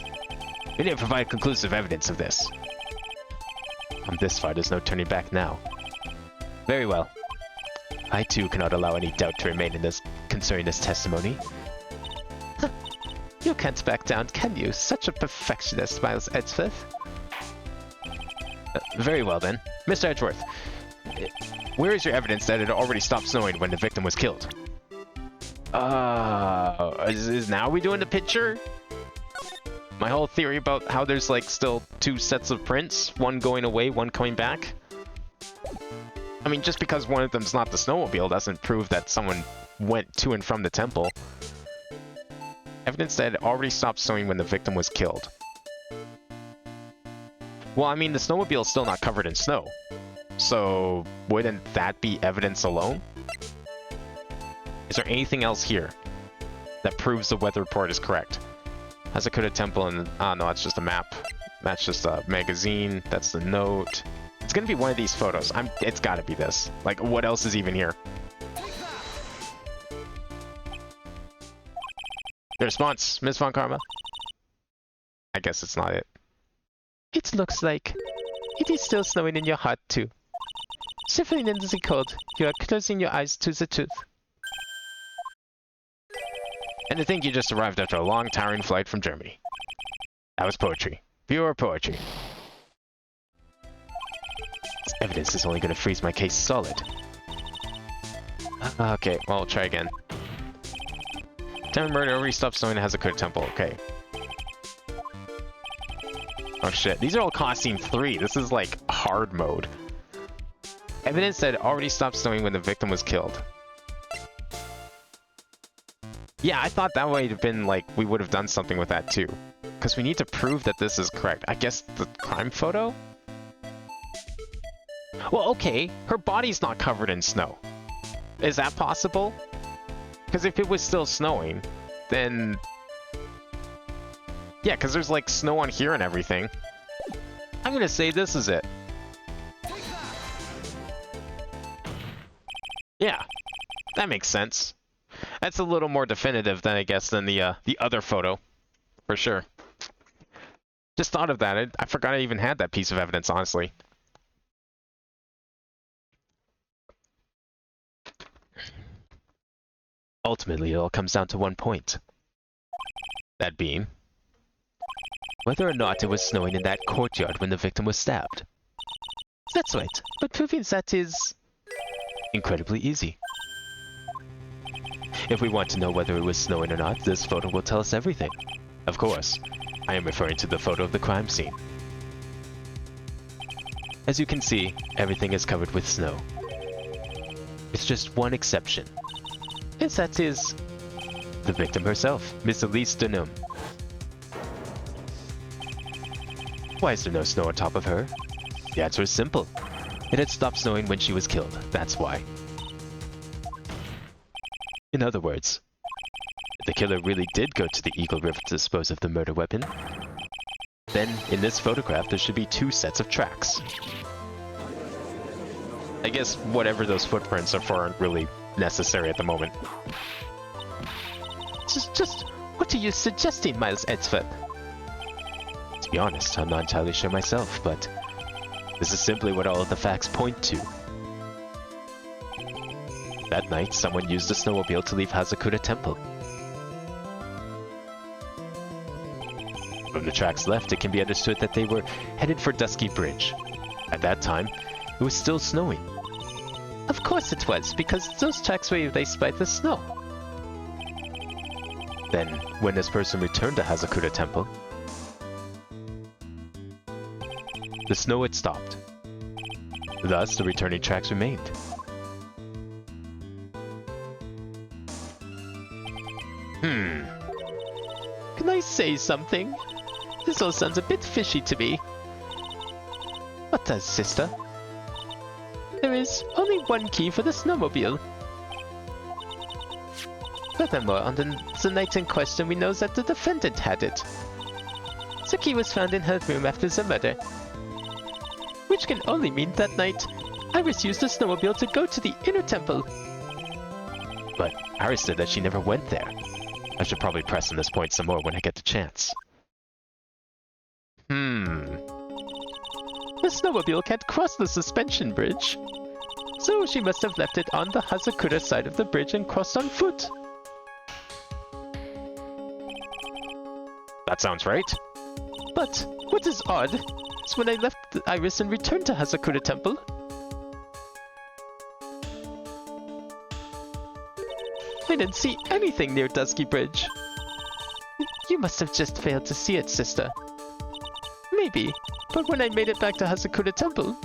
We didn't provide conclusive evidence of this. From this far, there's no turning back now. Very well. I too cannot allow any doubt to remain in this concerning this testimony. You can't back down, can you? Such a perfectionist, Miles Edgeworth. Very well then. Mr. Edgeworth, where is your evidence that it already stopped snowing when the victim was killed? Is now we doing the picture? My whole theory about how there's like still two sets of prints, one going away, one coming back. I mean, just because one of them's not the snowmobile doesn't prove that someone went to and from the temple. Evidence that it already stopped snowing when the victim was killed. Well, I mean, the snowmobile's still not covered in snow. So, wouldn't that be evidence alone? Is there anything else here that proves the weather report is correct? Hazakura Temple and... no, that's just a map. That's just a magazine. That's the note. It's gonna be one of these photos. It's gotta be this. Like, what else is even here? Your response, Ms. Von Karma? I guess it's not it. It looks like it is still snowing in your heart too. Shivering in the cold, you are closing your eyes to the truth. And to think you just arrived after a long, tiring flight from Germany. That was poetry. Pure poetry. This evidence is only going to freeze my case solid. Okay, well, I'll try again. Time of murder already stopped snowing at Hazakura Temple. Okay. Oh shit, these are all costing 3. This is like hard mode. Evidence that it already stopped snowing when the victim was killed. Yeah, I thought that would have been like, we would have done something with that too. Because we need to prove that this is correct. I guess the crime photo? Well, okay, her body's not covered in snow. Is that possible? Because if it was still snowing, then... Yeah, because there's like snow on here and everything. I'm gonna say this is it. Yeah, that makes sense. That's a little more definitive than, I guess, than the other photo, for sure. Just thought of that. I forgot I even had that piece of evidence, honestly. Ultimately, it all comes down to one point. That being, whether or not it was snowing in that courtyard when the victim was stabbed. That's right, but proving that is... incredibly easy. If we want to know whether it was snowing or not, this photo will tell us everything. Of course, I am referring to the photo of the crime scene. As you can see, everything is covered with snow. With just one exception. And that is... the victim herself, Miss Elise Denham. Why is there no snow on top of her? The answer is simple. It had stopped snowing when she was killed, that's why. In other words, if the killer really did go to the Eagle River to dispose of the murder weapon, then in this photograph there should be 2 sets of tracks. I guess whatever those footprints are for aren't really necessary at the moment. Just what are you suggesting, Miles Edsford? To be honest, I'm not entirely sure myself, but this is simply what all of the facts point to. That night, someone used a snowmobile to leave Hazakura Temple. From the tracks left, it can be understood that they were headed for Dusky Bridge. At that time, it was still snowing. Of course it was, because those tracks were erased by the snow. Then, when this person returned to Hazakura Temple, the snow had stopped. Thus, the returning tracks remained. Can I say something? This all sounds a bit fishy to me. What does, sister? There is only one key for the snowmobile. Furthermore, on the night in question, we know that the defendant had it. The key was found in her room after the murder. Which can only mean that night, Iris used the snowmobile to go to the inner temple. But Iris said that she never went there. I should probably press on this point some more when I get the chance. The snowmobile can't cross the suspension bridge. So she must have left it on the Hazakura side of the bridge and crossed on foot. That sounds right. But what is odd is when I left Iris and returned to Hazakura Temple, I didn't see anything near Dusky Bridge. You must have just failed to see it, sister. Maybe, but when I made it back to Hazakura Temple,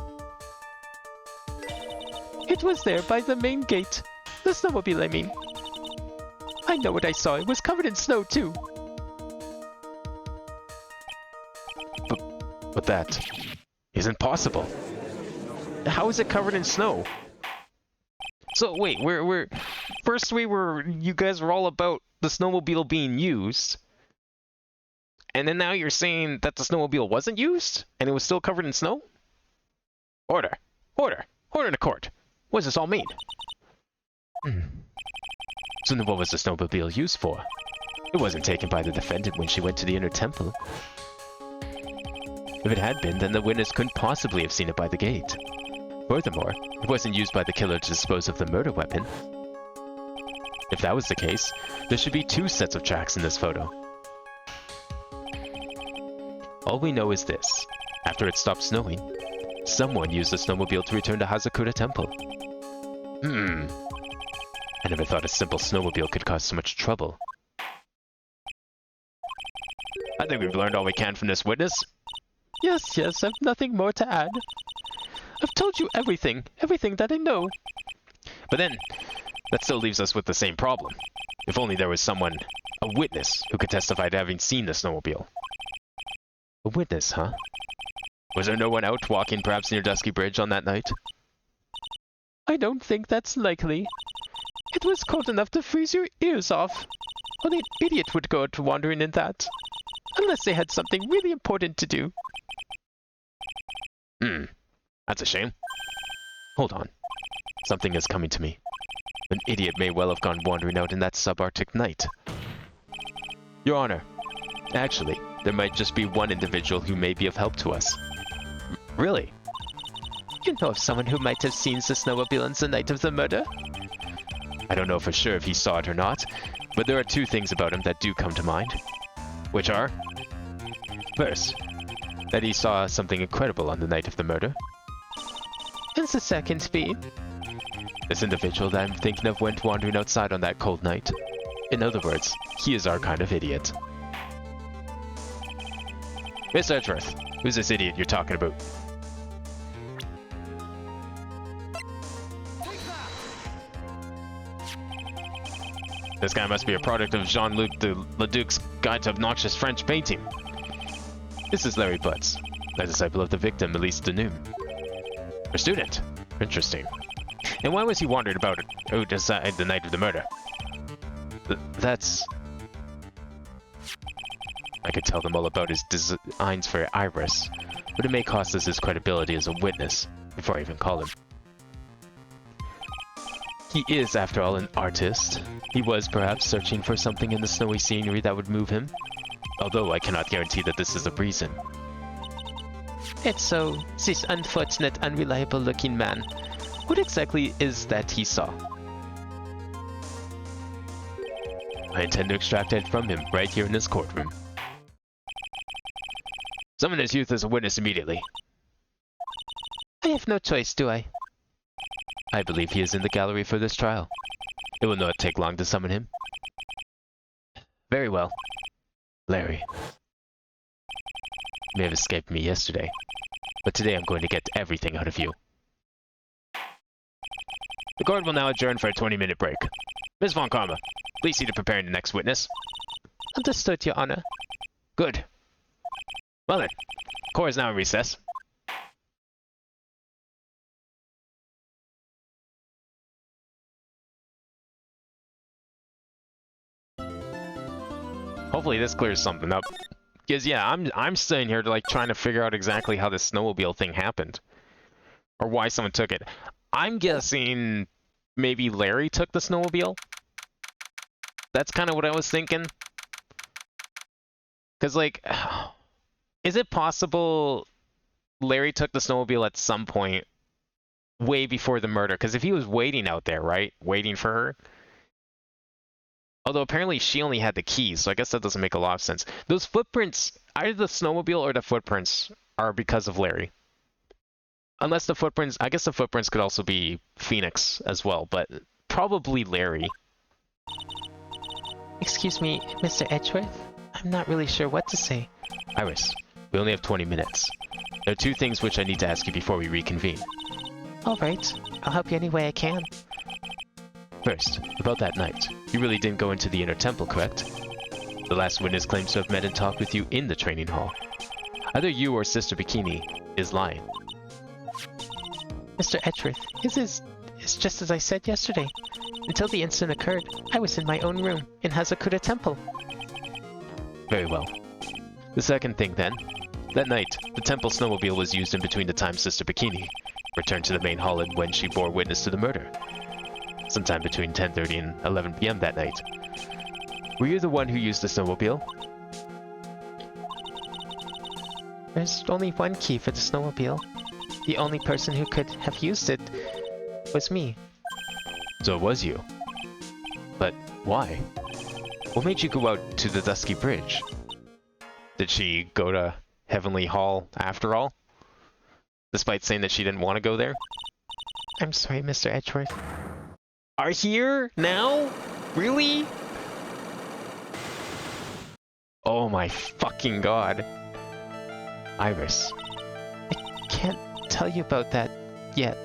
it was there by the main gate. The snowmobile, I mean. I know what I saw. It was covered in snow, too. But that isn't possible. How is it covered in snow? So wait, you guys were all about the snowmobile being used, and then now you're saying that the snowmobile wasn't used and it was still covered in snow? Order in the court. What does this all mean? So then what was the snowmobile used for? It wasn't taken by the defendant when she went to the inner temple. If it had been, then the witness couldn't possibly have seen it by the gate. Furthermore, it wasn't used by the killer to dispose of the murder weapon. If that was the case, there should be 2 sets of tracks in this photo. All we know is this. After it stopped snowing, someone used the snowmobile to return to Hazakura Temple. I never thought a simple snowmobile could cause so much trouble. I think we've learned all we can from this witness. Yes, yes, I've nothing more to add. I've told you everything that I know. But then, that still leaves us with the same problem. If only there was someone, a witness, who could testify to having seen the snowmobile. A witness, huh? Was there no one out walking perhaps near Dusky Bridge on that night? I don't think that's likely. It was cold enough to freeze your ears off. Only an idiot would go out wandering in that. Unless they had something really important to do. That's a shame. Hold on. Something is coming to me. An idiot may well have gone wandering out in that subarctic night. Your Honor, actually, there might just be one individual who may be of help to us. Really? You know of someone who might have seen the snowmobile on the night of the murder? I don't know for sure if he saw it or not, but there are two things about him that do come to mind. Which are? First, that he saw something incredible on the night of the murder. And the second be? This individual that I'm thinking of went wandering outside on that cold night. In other words, he is our kind of idiot. Miss Edgeworth, who's this idiot you're talking about? This guy must be a product of Jean-Luc de Leduc's Guide to Obnoxious French Painting. This is Larry Butts, a disciple of the victim, Elise Denum. A student? Interesting. And why was he wandering about out outside the night of the murder? That's... I could tell them all about his designs for Iris, but it may cost us his credibility as a witness, before I even call him. He is, after all, an artist. He was perhaps searching for something in the snowy scenery that would move him, although I cannot guarantee that this is the reason. And so, this unfortunate, unreliable-looking man, what exactly is that he saw? I intend to extract it from him right here in this courtroom. Summon his youth as a witness immediately. I have no choice, do I? I believe he is in the gallery for this trial. It will not take long to summon him. Very well. Larry. You may have escaped me yesterday, but today I'm going to get everything out of you. The court will now adjourn for a 20-minute break. Ms. Von Karma, please see to preparing the next witness. Understood, Your Honor. Good. Well then, court is now in recess. Hopefully this clears something up. Because yeah, I'm sitting here like trying to figure out exactly how this snowmobile thing happened. Or why someone took it. I'm guessing maybe Larry took the snowmobile? That's kind of what I was thinking. Because like, is it possible Larry took the snowmobile at some point way before the murder? Because if he was waiting out there, right? Waiting for her. Although apparently she only had the keys, so I guess that doesn't make a lot of sense. Those footprints, either the snowmobile or the footprints are because of Larry. Unless the footprints, I guess the footprints could also be Phoenix as well, but probably Larry. Excuse me, Mr. Edgeworth? I'm not really sure what to say. Iris, we only have 20 minutes. There are two things which I need to ask you before we reconvene. Alright, I'll help you any way I can. First, about that night. You really didn't go into the inner temple, correct? The last witness claims to have met and talked with you in the training hall. Either you or Sister Bikini is lying. Mr. Edgeworth, it's just as I said yesterday. Until the incident occurred, I was in my own room in Hazakura Temple. Very well. The second thing then. That night, the temple snowmobile was used in between the times Sister Bikini returned to the main hall and when she bore witness to the murder. Sometime between 10:30 and 11 p.m. that night. Were you the one who used the snowmobile? There's only one key for the snowmobile. The only person who could have used it was me. So it was you. But why? What made you go out to the Dusky Bridge? Did she go to Heavenly Hall after all? Despite saying that she didn't want to go there? I'm sorry, Mr. Edgeworth. Are here? Now? Really? Oh my fucking god. Iris. I can't tell you about that yet.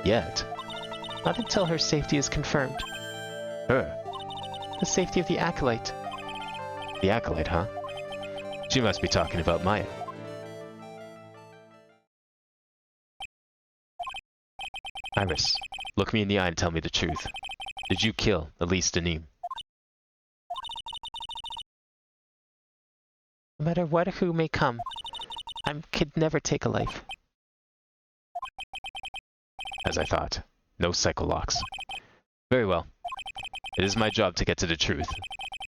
Yet? Not until her safety is confirmed. Her? The safety of the Acolyte. The Acolyte, huh? She must be talking about Maya. Iris, look me in the eye and tell me the truth. Did you kill Elise Denim? No matter what or who may come, I could never take a life. As I thought. No psycholocks. Very well. It is my job to get to the truth.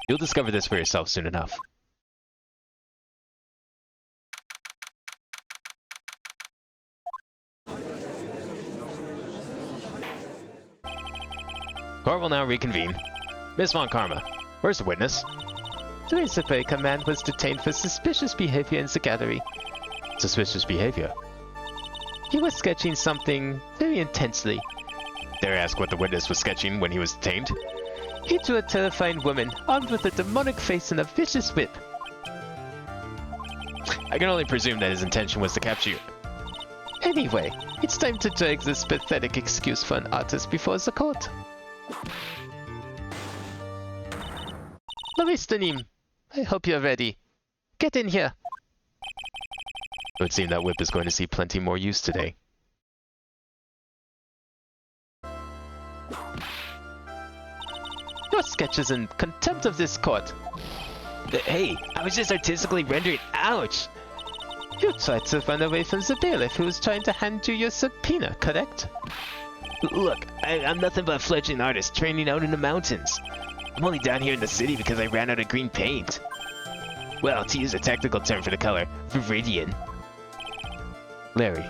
You'll discover this for yourself soon enough. Court will now reconvene. Miss Von Karma, where's the witness? The Razorbaker man was detained for suspicious behavior in the gallery. Suspicious behavior. He was sketching something very intensely. Dare I ask what the witness was sketching when he was detained? He drew a terrifying woman, armed with a demonic face and a vicious whip. I can only presume that his intention was to capture you. Anyway, it's time to drag this pathetic excuse for an artist before the court. Louis Denim, I hope you're ready. Get in here. It would seem that whip is going to see plenty more use today. Your sketch is in contempt of this court. Hey, I was just artistically rendering. Ouch! You tried to run away from the bailiff who was trying to hand you your subpoena, correct? Look, I'm nothing but a fledgling artist training out in the mountains. I'm only down here in the city because I ran out of green paint. Well, to use a technical term for the color, Viridian. Larry,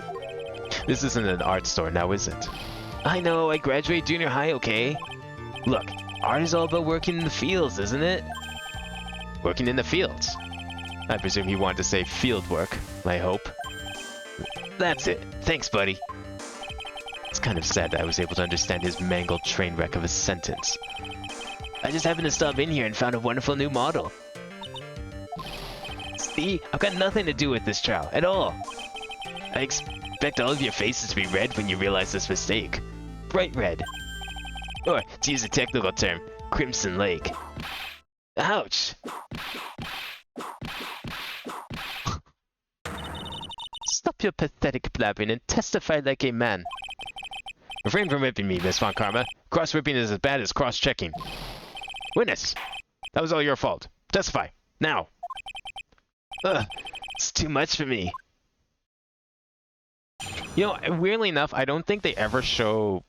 This isn't an art store now, is it? I know, I graduated junior high, okay? Look, art is all about working in the fields, isn't it? Working in the fields? I presume he wanted to say field work, I hope. That's it. Thanks, buddy. It's kind of sad that I was able to understand his mangled train wreck of a sentence. I just happened to stop in here and found a wonderful new model. See, I've got nothing to do with this trial, at all. I expect all of your faces to be red when you realize this mistake. Bright red. Or, to use a technical term, Crimson Lake. Ouch! stop your pathetic blabbing and testify like a man. Refrain from whipping me, Miss Von Karma. Cross-whipping is as bad as cross-checking. Witness! That was all your fault. Testify. Now! Ugh, it's too much for me. You know, weirdly enough, I don't think they ever show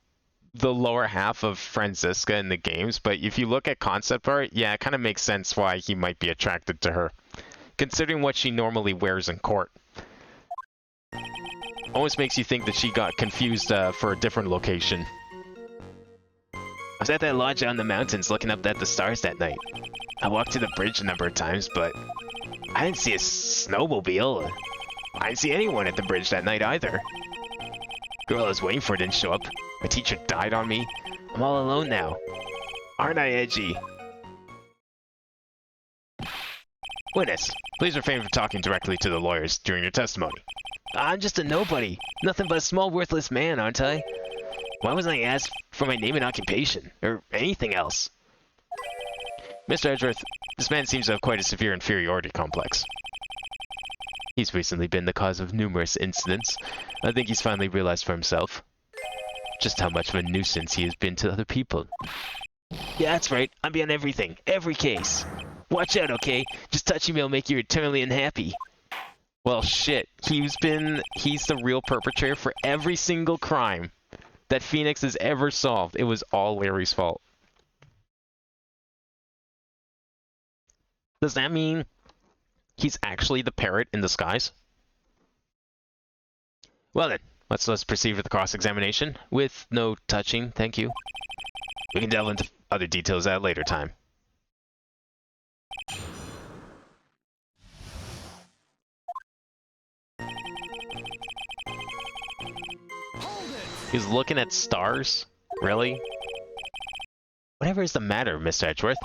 the lower half of Franziska in the games, but if you look at concept art, yeah, it kind of makes sense why he might be attracted to her, considering what she normally wears in court. Almost makes you think that she got confused for a different location. I was at that lodge out in the mountains looking up at the stars that night. I walked to the bridge a number of times, but I didn't see a snowmobile. I didn't see anyone at the bridge that night either. Girl I was waiting for didn't show up. My teacher died on me. I'm all alone now. Aren't I edgy? Witness, please refrain from talking directly to the lawyers during your testimony. I'm just a nobody. Nothing but a small worthless man, aren't I? Why wasn't I asked for my name and occupation? Or anything else? Mr. Edgeworth, this man seems to have quite a severe inferiority complex. He's recently been the cause of numerous incidents. I think he's finally realized for himself just how much of a nuisance he has been to other people. Yeah, that's right. I'm beyond everything. Every case. Watch out, okay? Just touching me will make you eternally unhappy. Well, shit. He's the real perpetrator for every single crime that Phoenix has ever solved. It was all Larry's fault. Does that mean he's actually the parrot in disguise? Well then, let's proceed with the cross-examination. with no touching, thank you. We can delve into other details at a later time. He's looking at stars? Really? Whatever is the matter, Mr. Edgeworth?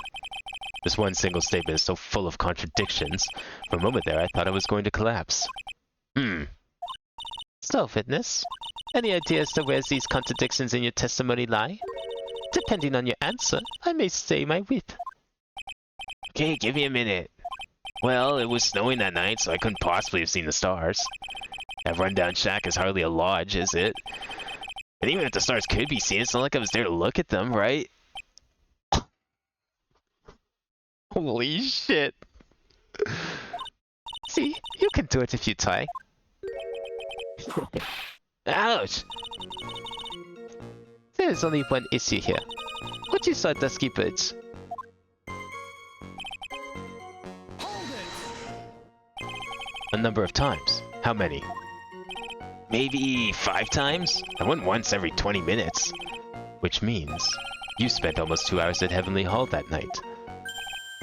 This one single statement is so full of contradictions. For a moment there, I thought I was going to collapse. So, Fitness, any idea as to where these contradictions in your testimony lie? Depending on your answer, I may say my wit. Okay, give me a minute. Well, it was snowing that night, so I couldn't possibly have seen the stars. That rundown shack is hardly a lodge, is it? And even if the stars could be seen, it's not like I was there to look at them, right? Holy shit. See, you can do it if you try. Ouch! There is only one issue here. What you saw dusky birds? A number of times. How many? Maybe 5 times? I went once every 20 minutes. Which means you spent almost 2 hours at Heavenly Hall that night.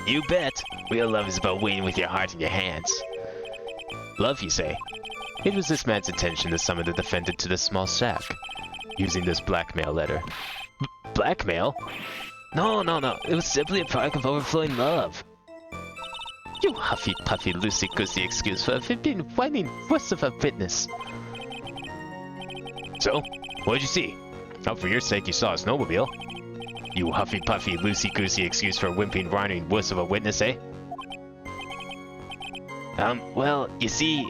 You bet! Real love is about waiting with your heart in your hands. Love, you say? It was this man's intention to summon the defendant to the small shack, using this blackmail letter. Blackmail? No. It was simply a product of overflowing love. You huffy-puffy, loosey-goosey excuse for having been whining worse of a witness. So, what'd you see? Oh, for your sake, you saw a snowmobile. You huffy-puffy, loosey-goosey excuse for wimping, whining wuss of a witness, eh? Well, you see...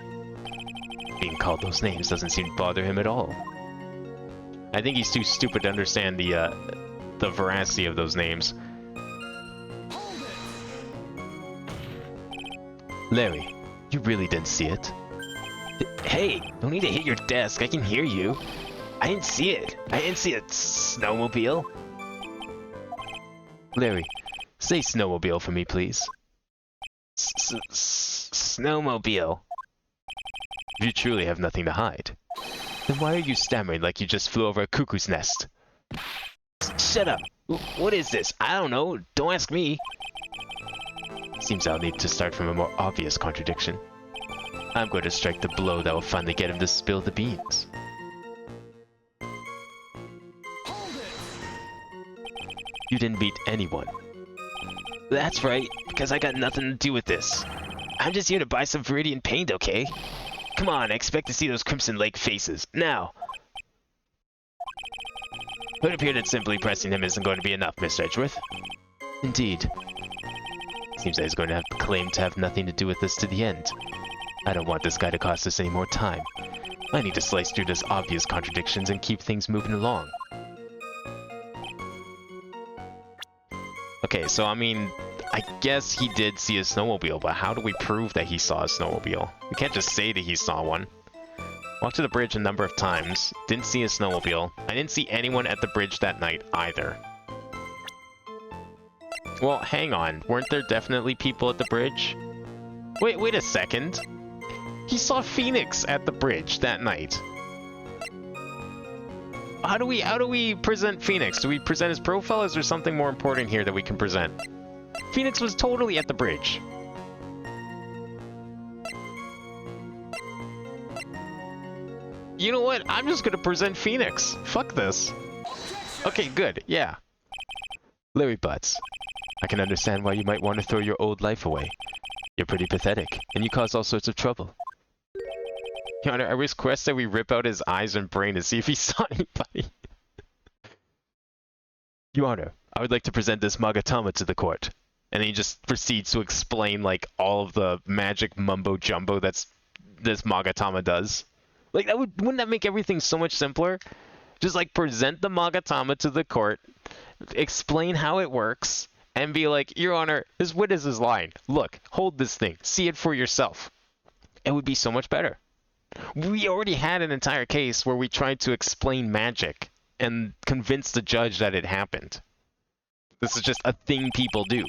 Being called those names doesn't seem to bother him at all. I think he's too stupid to understand the veracity of those names. Larry, you really didn't see it? Hey, don't need to hit your desk, I can hear you. I didn't see it. I didn't see a snowmobile. Larry, say snowmobile for me, please. Snowmobile. You truly have nothing to hide. Then why are you stammering like you just flew over a cuckoo's nest? Shut up! What is this? I don't know. Don't ask me. Seems I'll need to start from a more obvious contradiction. I'm going to strike the blow that will finally get him to spill the beans. You didn't meet anyone. That's right, because I got nothing to do with this. I'm just here to buy some Viridian paint, okay? Come on, I expect to see those Crimson Lake faces. Now! It would appear that simply pressing him isn't going to be enough, Mr. Edgeworth. Indeed. Seems that he's going to have to claim to have nothing to do with this to the end. I don't want this guy to cost us any more time. I need to slice through those obvious contradictions and keep things moving along. Okay, so I mean, I guess he did see a snowmobile, but how do we prove that he saw a snowmobile? We can't just say that he saw one. Walked to the bridge a number of times, didn't see a snowmobile. I didn't see anyone at the bridge that night either. Well, hang on, weren't there definitely people at the bridge? Wait a second. He saw Phoenix at the bridge that night. How do we present Phoenix? Do we present his profile? Is there something more important here that we can present? Phoenix was totally at the bridge. You know what? I'm just gonna present Phoenix. Fuck this. Okay, good. Yeah. Larry Butts, I can understand why you might want to throw your old life away. You're pretty pathetic, and you cause all sorts of trouble. Your Honor, I request that we rip out his eyes and brain to see if he saw anybody. Your Honor, I would like to present this Magatama to the court. And then he just proceeds to explain, like, all of the magic mumbo-jumbo that's this Magatama does. Like, wouldn't that make everything so much simpler? Just, like, present the Magatama to the court, explain how it works, and be like, Your Honor, this witness is lying. Look, hold this thing. See it for yourself. It would be so much better. We already had an entire case where we tried to explain magic and convince the judge that it happened. This is just a thing people do.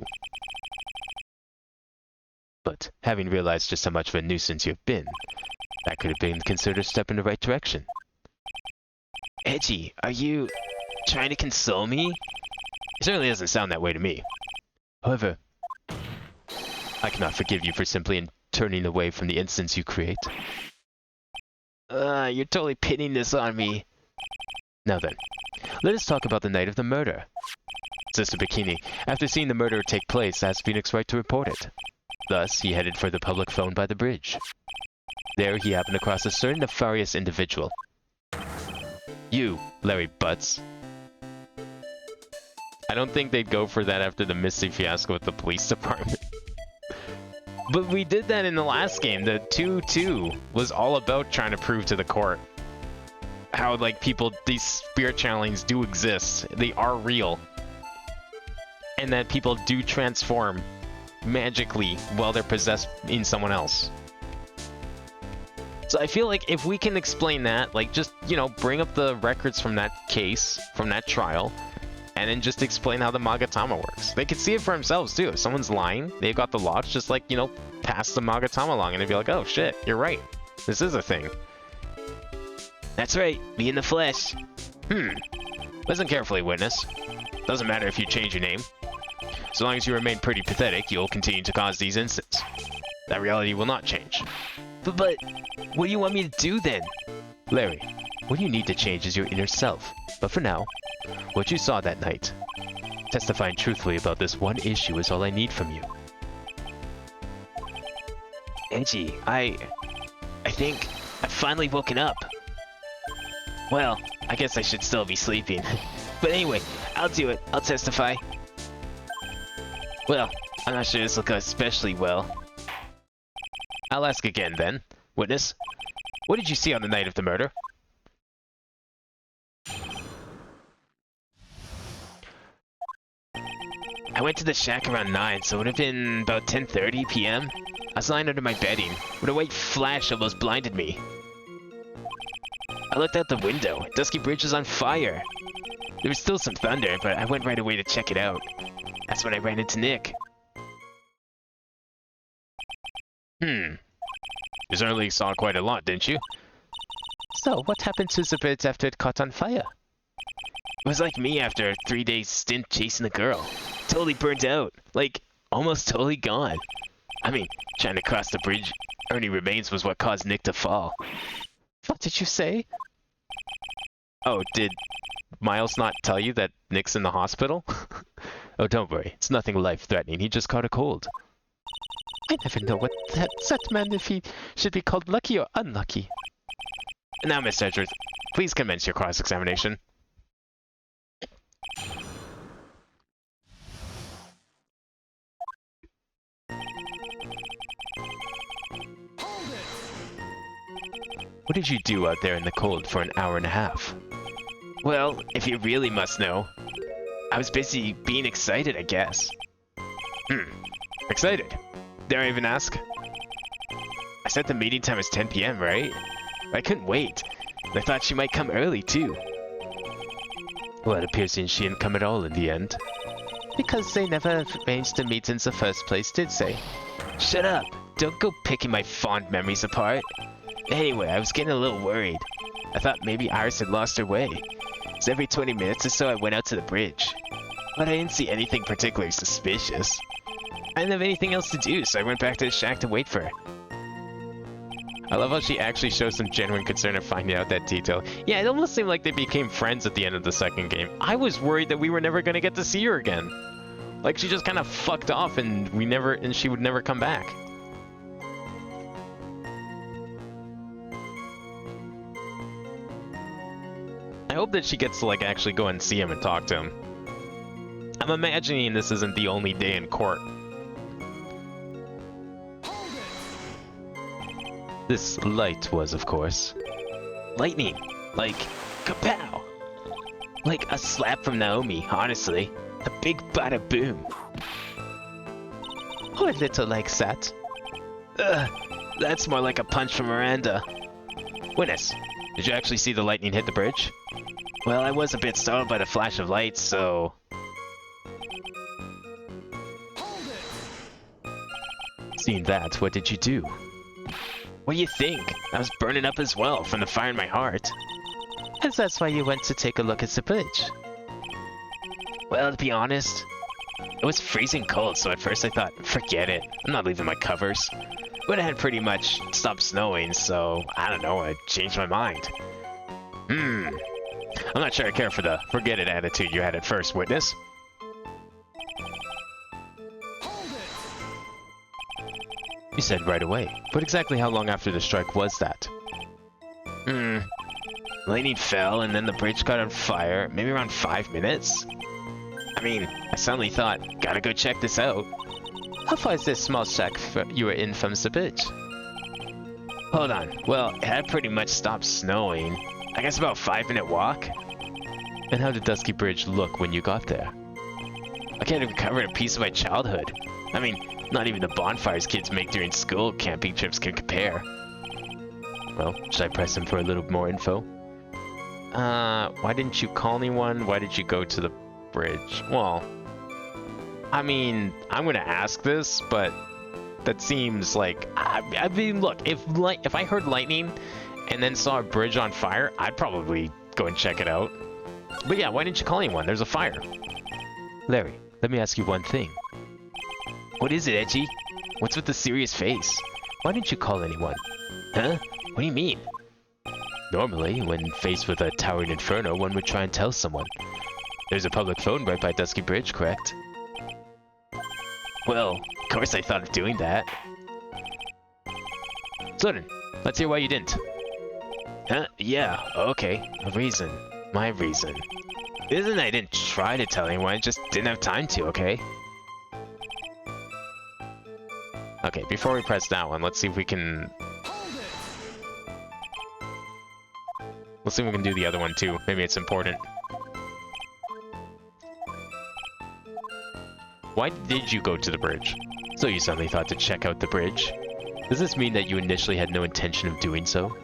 But having realized just how much of a nuisance you've been, that could have been considered a step in the right direction. Edgy, are you trying to console me? It certainly doesn't sound that way to me. However, I cannot forgive you for simply turning away from the instance you create. You're totally pinning this on me. Now then, let us talk about the night of the murder. Sister Bikini, after seeing the murder take place, asked Phoenix Wright to report it. Thus, he headed for the public phone by the bridge. There, he happened across a certain nefarious individual. You, Larry Butts. I don't think they'd go for that after the Misty fiasco with the police department. But we did that in the last game. The 2-2 was all about trying to prove to the court how, like, these spirit channelings do exist. They are real. And that people do transform magically while they're possessed in someone else. So I feel like if we can explain that, like, just, you know, bring up the records from that case, from that trial, and then just explain how the Magatama works. They could see it for themselves, too. If someone's lying, they've got the lots, just, like, you know, pass the Magatama along, and they'd be like, oh, shit, you're right. This is a thing. That's right, me in the flesh. Listen carefully, witness. Doesn't matter if you change your name. So long as you remain pretty pathetic, you'll continue to cause these incidents. That reality will not change. But, what do you want me to do then? Larry, what you need to change is your inner self. But for now, what you saw that night, testifying truthfully about this one issue is all I need from you. Angie, I think I've finally woken up. Well, I guess I should still be sleeping. But anyway, I'll do it. I'll testify. Well, I'm not sure this will go especially well. I'll ask again then. Witness, what did you see on the night of the murder? I went to the shack around 9, so it would have been about 10:30 p.m. I was lying under my bedding, when a white flash almost blinded me. I looked out the window. Dusky Bridge was on fire. There was still some thunder, but I went right away to check it out. That's when I ran into Nick. You certainly saw quite a lot, didn't you? So, what happened to the bridge after it caught on fire? It was like me after a 3-day stint chasing a girl. Totally burnt out. Like, almost totally gone. I mean, trying to cross the bridge, Ernie remains was what caused Nick to fall. What did you say? Oh, did Miles not tell you that Nick's in the hospital? Oh, don't worry. It's nothing life-threatening. He just caught a cold. I never know what that man, if he should be called lucky or unlucky. Now, Miss Edgeworth, please commence your cross-examination. What did you do out there in the cold for an hour and a half? Well, if you really must know, I was busy being excited, I guess. Excited? Dare I even ask? I said the meeting time was 10 p.m., right? I couldn't wait. I thought she might come early, too. Well, it appears she didn't come at all in the end. Because they never arranged to meet in the first place, did they? Shut up! Don't go picking my fond memories apart. Anyway, I was getting a little worried. I thought maybe Iris had lost her way. So every 20 minutes or so I went out to the bridge. But I didn't see anything particularly suspicious. I didn't have anything else to do, so I went back to the shack to wait for her. I love how she actually shows some genuine concern of finding out that detail. Yeah, it almost seemed like they became friends at the end of the second game. I was worried that we were never going to get to see her again. Like, she just kind of fucked off and she would never come back. I hope that she gets to, like, actually go and see him and talk to him. I'm imagining this isn't the only day in court. This light was, of course. Lightning. Like, kapow! Like a slap from Naomi, honestly. A big bada boom. Or a little like that. That's more like a punch from Miranda. Witness, did you actually see the lightning hit the bridge? Well, I was a bit startled by the flash of lights, so... Seeing that, what did you do? What do you think? I was burning up as well from the fire in my heart. And that's why you went to take a look at the bridge. Well, to be honest, it was freezing cold, so at first I thought, forget it, I'm not leaving my covers. But it had pretty much stopped snowing, so I don't know, I changed my mind. I'm not sure I care for the forget it attitude you had at first, Witness. You said right away. But exactly how long after the strike was that? Lightning fell and then the bridge got on fire. Maybe around 5 minutes? I mean, I suddenly thought, gotta go check this out. How far is this small shack you were in from the bridge? Hold on. Well, it had pretty much stopped snowing. I guess about 5-minute walk. And how did Dusky Bridge look when you got there? I can't even cover a piece of my childhood. I mean, not even the bonfires kids make during school camping trips can compare. Well, should I press him for a little more info? Why didn't you call anyone? Why did you go to the bridge? Well, I mean, I'm gonna ask this, but that seems like... I mean, look, if I heard lightning and then saw a bridge on fire, I'd probably go and check it out. But yeah, why didn't you call anyone? There's a fire. Larry, let me ask you one thing. What is it, Edgy? What's with the serious face? Why didn't you call anyone? Huh? What do you mean? Normally, when faced with a towering inferno, one would try and tell someone. There's a public phone right by Dusky Bridge, correct? Well, of course I thought of doing that. So then, let's hear why you didn't. Huh? Yeah, okay. A reason. My reason. It isn't that I didn't try to tell anyone, I just didn't have time to, okay? Okay, before we press that one, let's see if we can... Let's see if we can do the other one too. Maybe it's important. Why did you go to the bridge? So you suddenly thought to check out the bridge? Does this mean that you initially had no intention of doing so?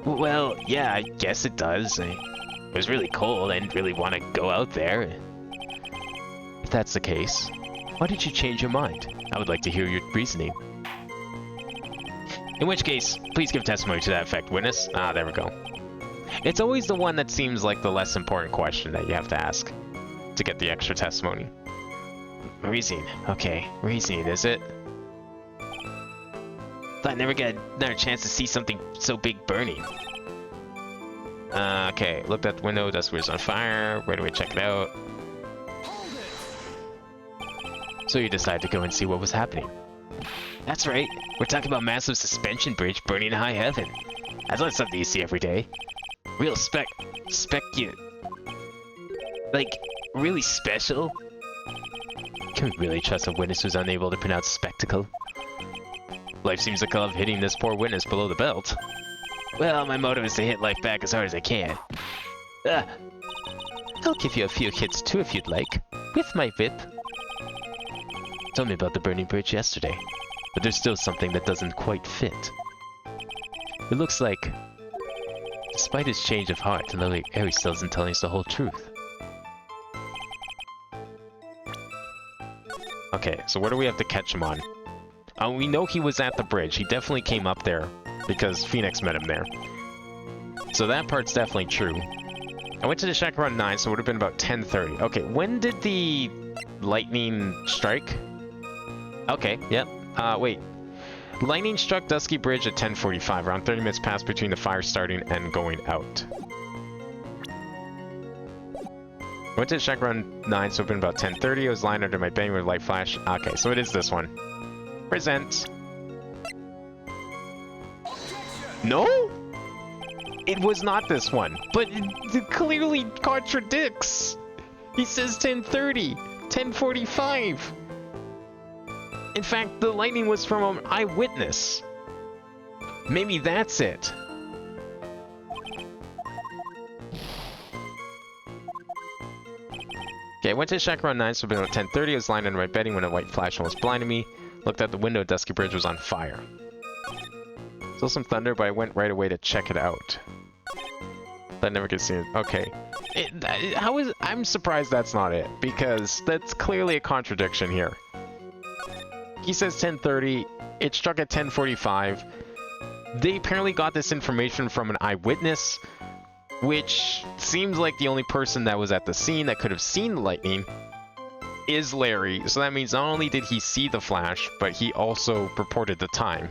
Well, yeah, I guess it does. It was really cold. I didn't really want to go out there. If that's the case, why did you change your mind? I would like to hear your reasoning. In which case, please give testimony to that effect, witness. Ah, there we go. It's always the one that seems like the less important question that you have to ask to get the extra testimony. Reasoning. Okay, reasoning, is it? Thought I'd never get another chance to see something so big burning. Okay, looked at the window, Dusky was on fire, right away check it out. So you decided to go and see what was happening. That's right. We're talking about massive suspension bridge burning in high heaven. That's not something you see every day. Real like, really special? Can we really trust a witness who's unable to pronounce spectacle? Life seems to love hitting this poor witness below the belt. Well, my motive is to hit life back as hard as I can. I'll give you a few hits too if you'd like, with my whip. Told me about the burning bridge yesterday, but there's still something that doesn't quite fit. It looks like, despite his change of heart, Larry still isn't telling us the whole truth. Okay, so where do we have to catch him on? We know he was at the bridge. He definitely came up there because Phoenix met him there. So that part's definitely true. I went to the shack around 9, so it would have been about 10:30. Okay, when did the lightning strike? Okay, yep. Wait. Lightning struck Dusky Bridge at 10:45. Around 30 minutes passed between the fire starting and going out. I went to the shack around 9, so it would have been about 10:30. I was lying under my bed with a light flash. Okay, so it is this one. Present. No? It was not this one, but it clearly contradicts. He says 10:30, 10:45. In fact, the lightning was from an eyewitness. Maybe that's it. Okay, I went to the shack around 9, so it would have been about 10:30. I was lying under my bedding when a white flash almost blinded me. Looked out the window, Dusky Bridge was on fire. Saw some thunder, but I went right away to check it out. That never gets seen. Okay. I'm surprised that's not it, because that's clearly a contradiction here. He says 10:30, it struck at 10:45. They apparently got this information from an eyewitness, which seems like the only person that was at the scene that could have seen the lightning is Larry. So that means not only did he see the flash, but he also reported the time.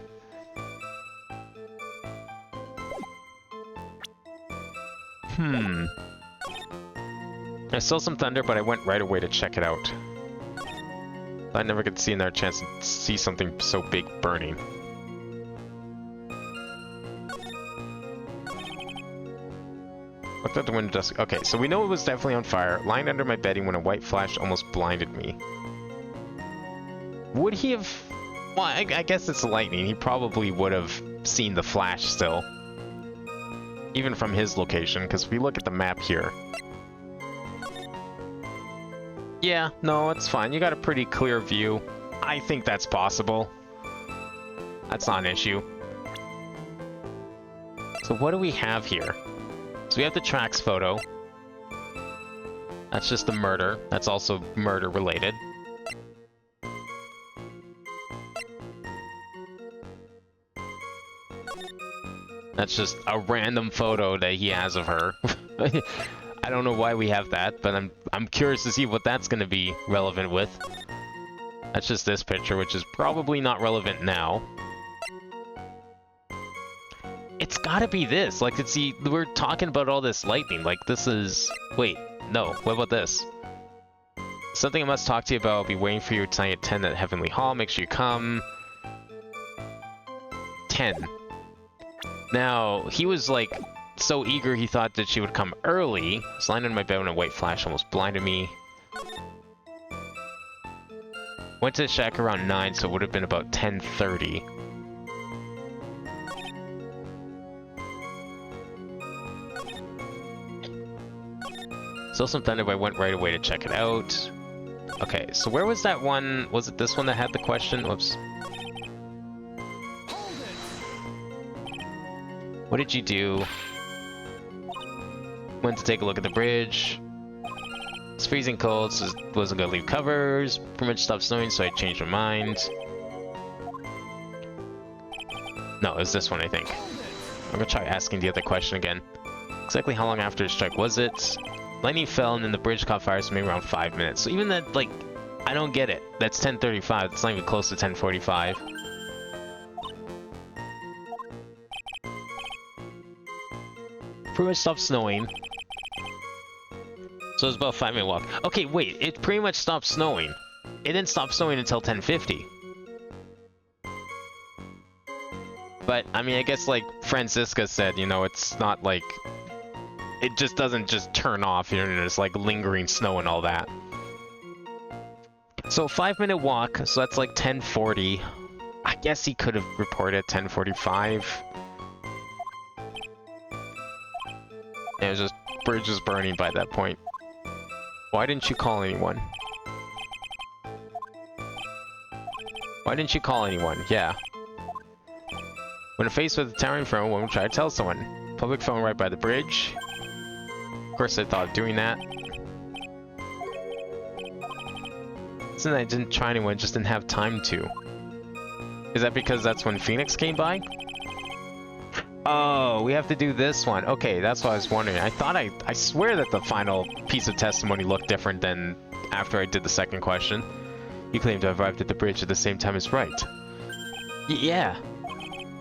I saw some thunder, but I went right away to check it out. I never get to see another chance to see something so big burning. Looked out the window dusk. Okay, so we know it was definitely on fire. Lying under my bedding when a white flash almost blinded me. Would he have... Well, I guess it's lightning. He probably would have seen the flash still. Even from his location, because if we look at the map here... Yeah, no, it's fine. You got a pretty clear view. I think that's possible. That's not an issue. So what do we have here? So we have the tracks photo. That's just the murder. That's also murder related. That's just a random photo that he has of her. I don't know why we have that, but I'm curious to see what that's going to be relevant with. That's just this picture, which is probably not relevant now. It's gotta be this. Like, we're talking about all this lightning. Like, this is... Wait, no. What about this? Something I must talk to you about. I'll be waiting for you tonight at 10 at Heavenly Hall. Make sure you come. 10. Now, he was, like, so eager he thought that she would come early. I was lying in my bed when a white flash almost blinded me. Went to the shack around 9, so it would have been about 10:30. Saw some thunder, but I went right away to check it out. Okay, so where was that one? Was it this one that had the question? Whoops. What did you do? Went to take a look at the bridge. It's freezing cold, so wasn't gonna leave covers. Pretty much stopped snowing, so I changed my mind. No, it was this one, I think. I'm gonna try asking the other question again. Exactly how long after the strike was it? Lightning fell and then the bridge caught fire, so maybe around 5 minutes. So even that, like, I don't get it. That's 10:35. It's not even close to 10:45. Pretty much stopped snowing. So it was about a 5-minute walk. Okay, wait. It pretty much stopped snowing. It didn't stop snowing until 10:50. But, I mean, I guess like Francisca said, you know, it's not like... It just doesn't just turn off, you know, there's like lingering snow and all that. So 5-minute walk, so that's like 10:40. I guess he could have reported at 10:45. It was just, bridge was burning by that point. Why didn't you call anyone? Why didn't you call anyone? Yeah. When faced with a towering phone, one would try to tell someone. Public phone right by the bridge. Of course I thought of doing that. Since I didn't try anyone, just didn't have time to. Is that because that's when Phoenix came by? Oh, we have to do this one. Okay, that's what I was wondering. I swear that the final piece of testimony looked different than after I did the second question. You claim to have arrived at the bridge at the same time as Wright. Yeah.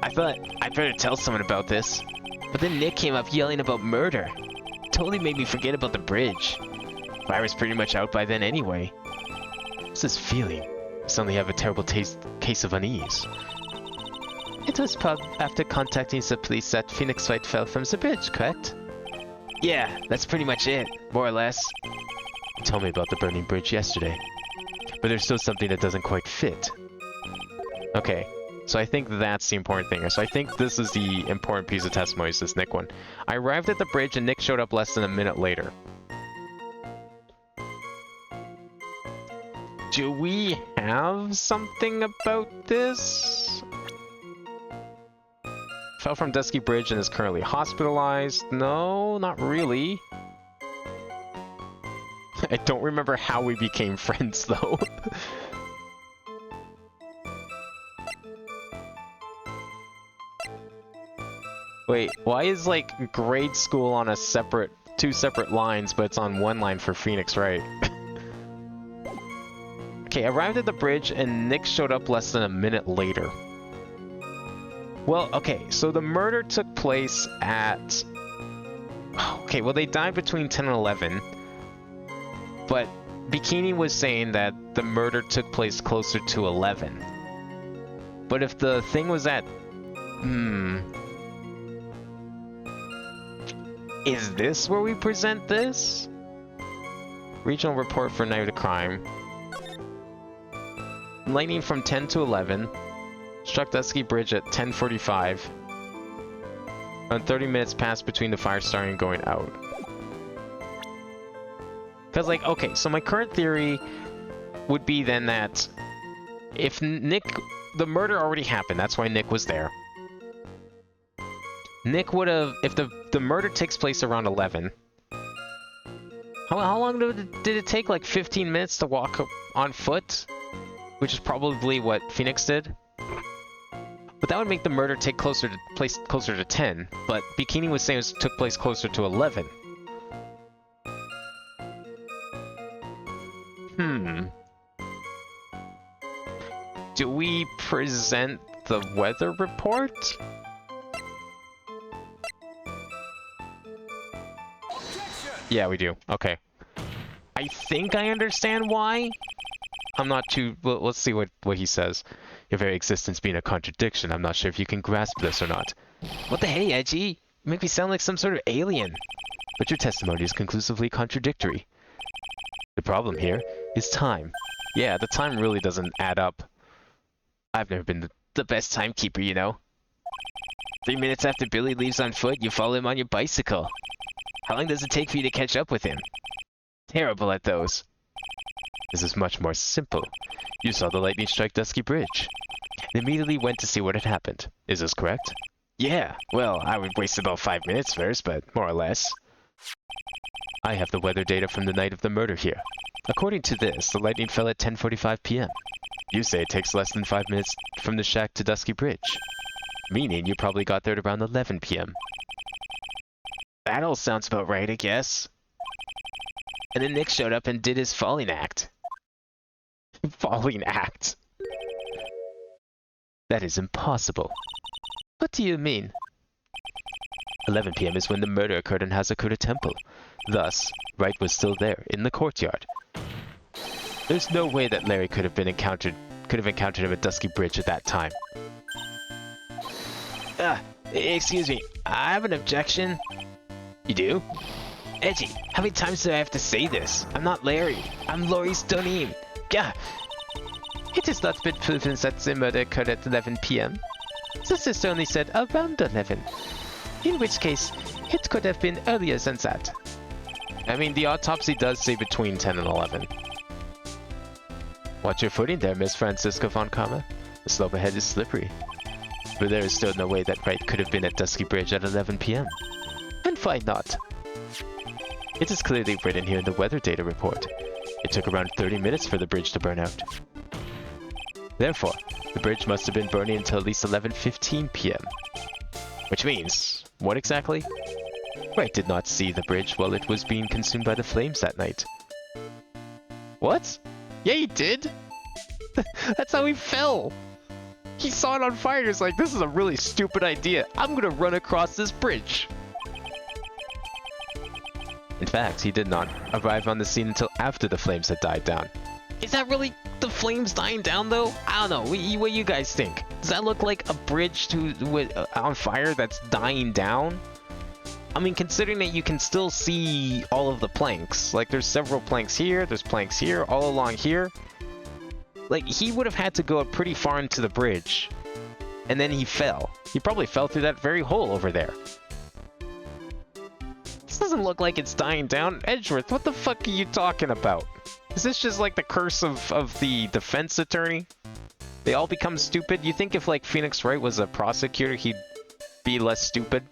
I thought I'd better tell someone about this. But then Nick came up yelling about murder. Totally made me forget about the bridge. Fire was pretty much out by then anyway. What's this feeling? I suddenly have a terrible case of unease. It was after contacting the police that Phoenix Wright fell from the bridge, correct? Yeah, that's pretty much it, more or less. You told me about the burning bridge yesterday. But there's still something that doesn't quite fit. Okay, so I think that's the important thing. So I think this is the important piece of testimony, is this Nick one. I arrived at the bridge and Nick showed up less than a minute later. Do we have something about this? Fell from Dusky Bridge and is currently hospitalized. No, not really. I don't remember how we became friends, though. Wait, why is, like, grade school on a two separate lines, but it's on one line for Phoenix Wright? Okay, arrived at the bridge and Nick showed up less than a minute later. Well, okay, so the murder took place at... Okay, well, they died between 10 and 11. But Bikini was saying that the murder took place closer to 11. But if the thing was at... Is this where we present this? Regional report for night of crime. Lightning from 10 to 11. Struck Dusky Bridge at 10:45. Around 30 minutes passed between the fire starting and going out. Because, like, okay, so my current theory would be then that if Nick... The murder already happened, that's why Nick was there. Nick would have... If the murder takes place around 11... How long did it take? Like 15 minutes to walk on foot? Which is probably what Phoenix did. But that would make the murder take place closer to 10. But Bikini was saying it took place closer to 11. Do we present the weather report? Yeah, we do. Okay. I think I understand why. I'm not too... Well, let's see what he says. Your very existence being a contradiction. I'm not sure if you can grasp this or not. What the hey, Edgy? You make me sound like some sort of alien. But your testimony is conclusively contradictory. The problem here is time. Yeah, the time really doesn't add up. I've never been the best timekeeper, you know. 3 minutes after Billy leaves on foot, you follow him on your bicycle. How long does it take for you to catch up with him? Terrible at those. This is much more simple. You saw the lightning strike Dusky Bridge, and immediately went to see what had happened. Is this correct? Yeah, well, I would waste about 5 minutes first, but more or less. I have the weather data from the night of the murder here. According to this, the lightning fell at 10:45 p.m. You say it takes less than 5 minutes from the shack to Dusky Bridge, meaning you probably got there at around 11 p.m. That all sounds about right, I guess. And then Nick showed up and did his falling act. Falling act? That is impossible. What do you mean? 11 p.m. is when the murder occurred in Hazakura Temple. Thus, Wright was still there, in the courtyard. There's no way that Larry could have encountered him at Dusky Bridge at that time. Excuse me, I have an objection. You do? Edgy, how many times do I have to say this? I'm not Larry. I'm Laurie Stoneem. Gah! It has not been proven that the murder occurred at 11 p.m. The sister only said around 11. In which case, it could have been earlier than that. I mean, the autopsy does say between 10 and 11. Watch your footing there, Miss Francisca von Karma. The slope ahead is slippery. But there is still no way that Wright could have been at Dusky Bridge at 11 p.m. And why not? It is clearly written here in the weather data report. It took around 30 minutes for the bridge to burn out. Therefore, the bridge must have been burning until at least 11:15 p.m. Which means, what exactly? Wright did not see the bridge while it was being consumed by the flames that night. What? Yeah, he did? That's how he fell! He saw it on fire, he's like, this is a really stupid idea. I'm gonna run across this bridge. In fact, he did not arrive on the scene until after the flames had died down. Is that really the flames dying down, though? I don't know. What do you guys think? Does that look like a bridge on fire that's dying down? I mean, considering that you can still see all of the planks. Like, there's several planks here, there's planks here, all along here. Like, he would have had to go pretty far into the bridge. And then he fell. He probably fell through that very hole over there. This doesn't look like it's dying down. Edgeworth, what the fuck are you talking about? Is this just like the curse of the defense attorney? They all become stupid? You think if like Phoenix Wright was a prosecutor, he'd be less stupid?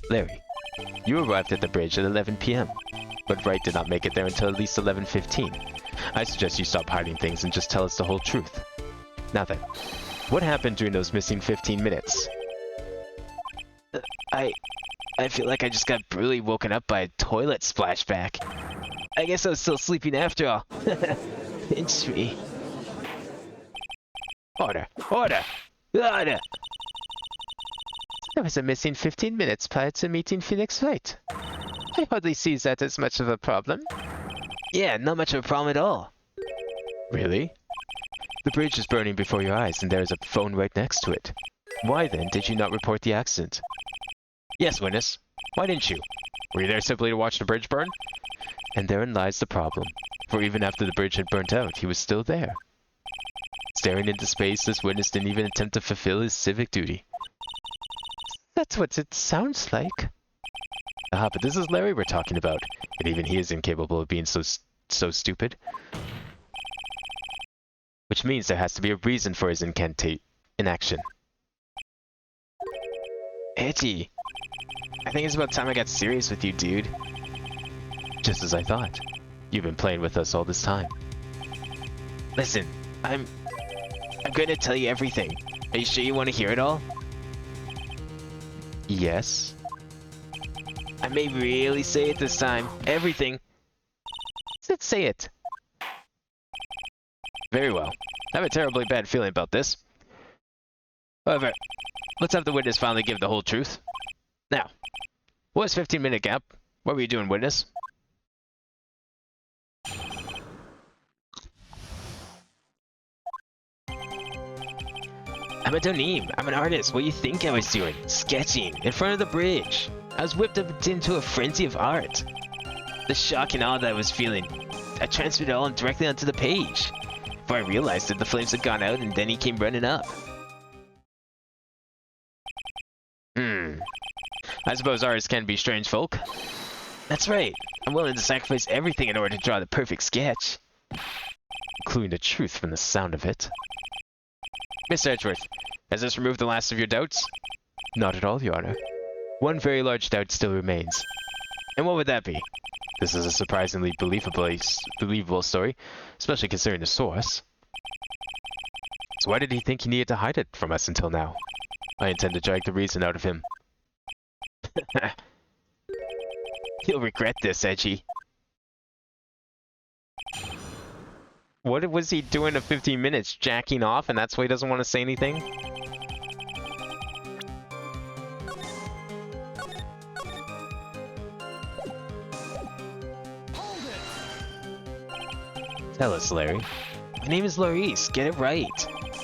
Larry, you arrived at the bridge at 11 p.m. But Wright did not make it there until at least 11:15. I suggest you stop hiding things and just tell us the whole truth. Now then, what happened during those missing 15 minutes? I feel like I just got brutally woken up by a toilet splashback. I guess I was still sleeping after all. Pinch me. Order! Order! Order! There was a missing 15 minutes prior to meeting Phoenix Wright. I hardly see that as much of a problem. Yeah, not much of a problem at all. Really? The bridge is burning before your eyes, and there is a phone right next to it. Why then did you not report the accident? Yes, witness. Why didn't you? Were you there simply to watch the bridge burn? And therein lies the problem. For even after the bridge had burnt out, he was still there. Staring into space, this witness didn't even attempt to fulfill his civic duty. That's what it sounds like. Ah, but this is Larry we're talking about, and even he is incapable of being so stupid. Which means there has to be a reason for his inaction. Edgy. I think it's about time I got serious with you, dude. Just as I thought. You've been playing with us all this time. Listen, I'm gonna tell you everything. Are you sure you want to hear it all? Yes? I may really say it this time. Everything. Let's say it. Very well. I have a terribly bad feeling about this. However, let's have the witness finally give the whole truth. Now, what was 15-minute gap? What were you doing, witness? I'm a Donim. I'm an artist. What do you think I was doing? Sketching in front of the bridge. I was whipped up into a frenzy of art. The shock and awe that I was feeling, I transferred it all directly onto the page. Before I realized it, the flames had gone out and then he came running up. I suppose artists can be strange folk. That's right. I'm willing to sacrifice everything in order to draw the perfect sketch. Including the truth from the sound of it. Mr. Edgeworth, has this removed the last of your doubts? Not at all, Your Honor. One very large doubt still remains. And what would that be? This is a surprisingly believable story, especially considering the source. So why did he think he needed to hide it from us until now? I intend to drag the reason out of him. You'll regret this, Edgy. What was he doing in 15 minutes? Jacking off, and that's why he doesn't want to say anything? Tell us, Larry. My name is Laurice. Get it right.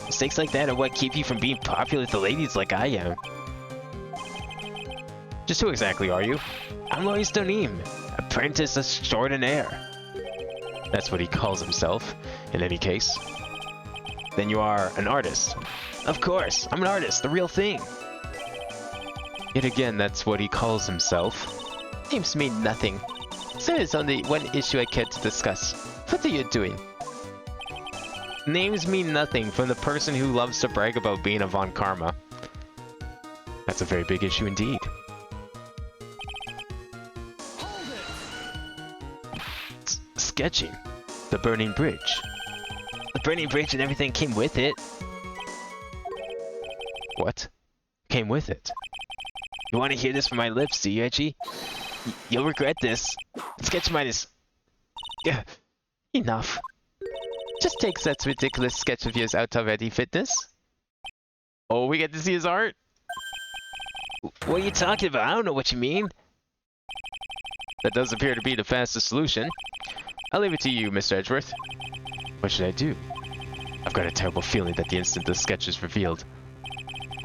Mistakes like that are what keep you from being popular with the ladies like I am. Just who exactly are you? I'm Laurice Donim, apprentice extraordinaire. That's what he calls himself, in any case. Then you are an artist. Of course, I'm an artist, the real thing. Yet again, that's what he calls himself. Names mean nothing. There is only one issue I care to discuss. What are you doing? Names mean nothing from the person who loves to brag about being a Von Karma. That's a very big issue indeed. Sketching. The burning bridge. The burning bridge and everything came with it. What? Came with it? You want to hear this from my lips, do you, Edgy? You'll regret this. Sketch minus... Enough. Just take that ridiculous sketch of yours out already, Fitness. Oh, we get to see his art? What are you talking about? I don't know what you mean. That does appear to be the fastest solution. I'll leave it to you, Mr. Edgeworth. What should I do? I've got a terrible feeling that the instant the sketch is revealed,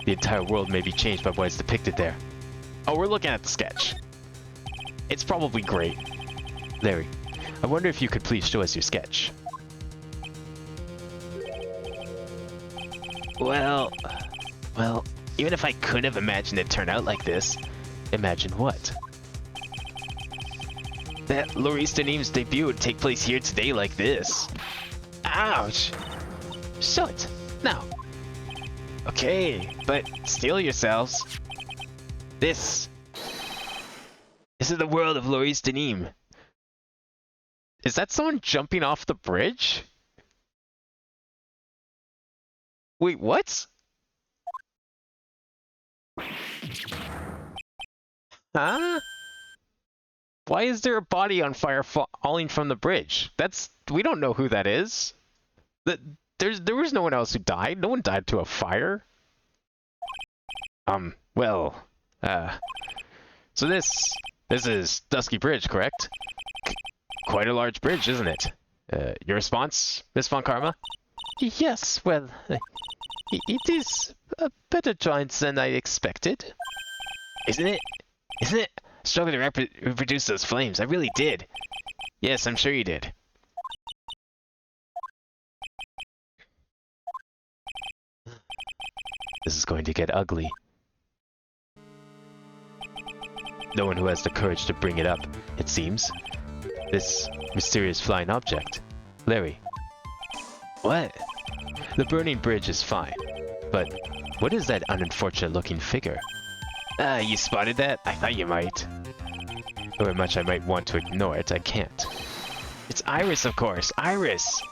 the entire world may be changed by what is depicted there. Oh, we're looking at the sketch. It's probably great. Larry, I wonder if you could please show us your sketch. Well, even if I could have imagined it turned out like this. Imagine what? That Laurice Donim's debut would take place here today like this. Ouch! Show it. Now. Okay, but steel yourselves. This is the world of Laurice Donim. Is that someone jumping off the bridge? Wait, what? Huh? Why is there a body on fire falling from the bridge? We don't know who that is. There was no one else who died. No one died to a fire. So this This is Dusky Bridge, correct? Quite a large bridge, isn't it? Your response, Miss Von Karma? Yes, well, it is a better joint than I expected. Isn't it? Isn't it? Struggled to reproduce those flames. I really did. Yes, I'm sure you did. This is going to get ugly. No one who has the courage to bring it up, it seems. This mysterious flying object. Larry. What? The burning bridge is fine, but what is that unfortunate looking figure? Ah, you spotted that? I thought you might. However much I might want to ignore it, I can't. It's Iris, of course. Iris!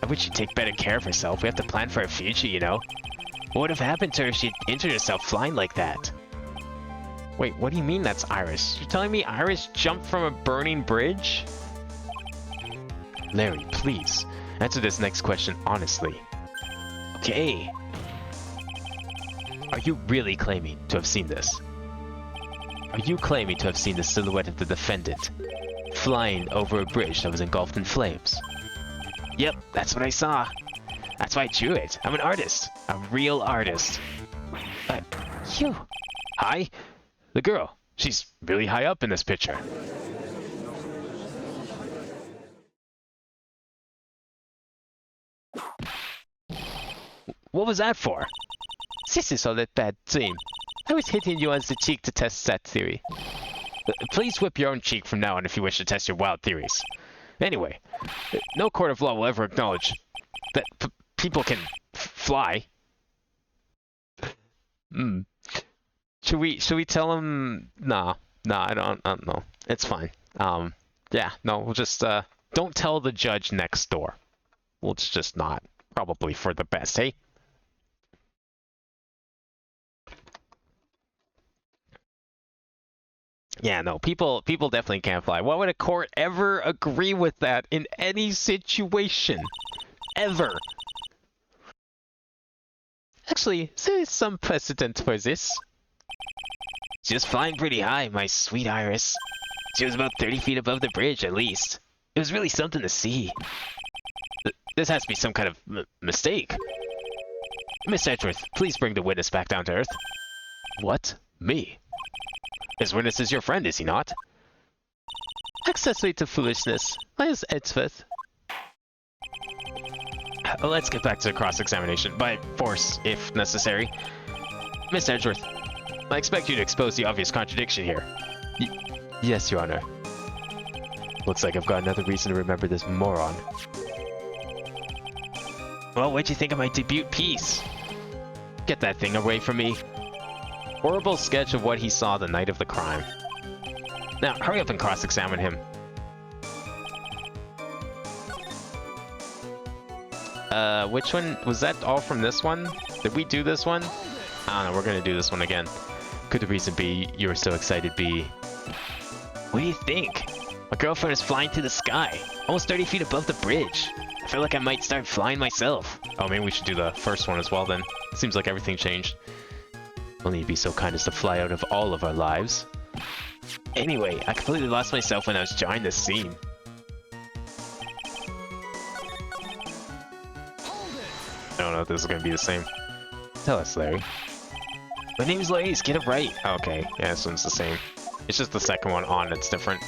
I wish she'd take better care of herself. We have to plan for her future, you know? What would have happened to her if she'd injured herself flying like that? Wait, what do you mean that's Iris? You're telling me Iris jumped from a burning bridge? Larry, please, answer this next question honestly. Okay. Are you really claiming to have seen this? Are you claiming to have seen the silhouette of the defendant flying over a bridge that was engulfed in flames? Yep, that's what I saw. That's why I drew it. I'm an artist. A real artist. You... Hi? The girl. She's really high up in this picture. What was that for? This is all a bad dream. I was hitting you on the cheek to test that theory. Please whip your own cheek from now on if you wish to test your wild theories. Anyway, no court of law will ever acknowledge that people can fly. Should we tell him? Nah, I don't know. It's fine. Yeah, no, we'll just don't tell the judge next door. We'll just not. Probably for the best, hey? Yeah, no, people definitely can't fly. Why would a court ever agree with that in any situation? Ever? Actually, there is some precedent for this. She was flying pretty high, my sweet Iris. She was about 30 feet above the bridge, at least. It was really something to see. This has to be some kind of mistake. Miss Edgeworth, please bring the witness back down to earth. What? Me? His witness is your friend, is he not? Accessory to foolishness. Where's Edgeworth? Let's get back to cross-examination, by force, if necessary. Miss Edgeworth, I expect you to expose the obvious contradiction here. Yes, Your Honor. Looks like I've got another reason to remember this moron. Well, what'd you think of my debut piece? Get that thing away from me. Horrible sketch of what he saw the night of the crime. Now, hurry up and cross-examine him. Which one? Was that all from this one? Did we do this one? I don't know, we're gonna do this one again. Could the reason be you were so excited be... What do you think? My girlfriend is flying through the sky, almost 30 feet above the bridge. I feel like I might start flying myself. Oh, maybe we should do the first one as well then. Seems like everything changed. Only you'd be so kind as to fly out of all of our lives. Anyway, I completely lost myself when I was drawing this scene. I don't know if this is gonna be the same. Tell us, Larry. My name's Lace, get it right. Okay, yeah, this one's the same. It's just the second one on that's different.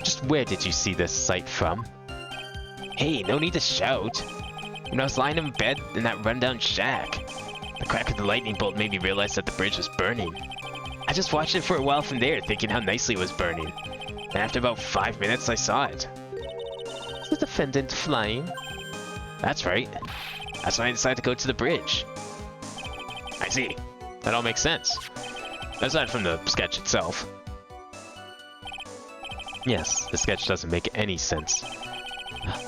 Just where did you see this sight from? Hey, no need to shout. When I was lying in bed in that rundown shack, the crack of the lightning bolt made me realize that the bridge was burning. I just watched it for a while from there, thinking how nicely it was burning. And after about 5 minutes, I saw it. Is the defendant flying? That's right. That's why I decided to go to the bridge. I see. That all makes sense. Aside from the sketch itself. Yes, the sketch doesn't make any sense.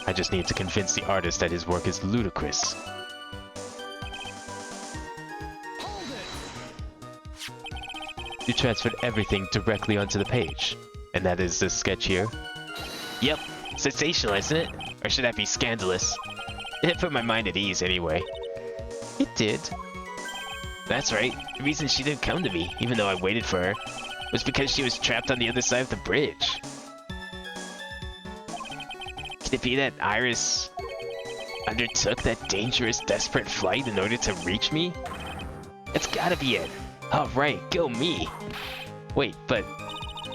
I just need to convince the artist that his work is ludicrous. You transferred everything directly onto the page. And that is this sketch here? Yep. Sensational, isn't it? Or should that be scandalous? It put my mind at ease anyway. It did. That's right. The reason she didn't come to me, even though I waited for her, was because she was trapped on the other side of the bridge. Could it be that Iris undertook that dangerous, desperate flight in order to reach me? It's gotta be it. Oh, right, go me. Wait, but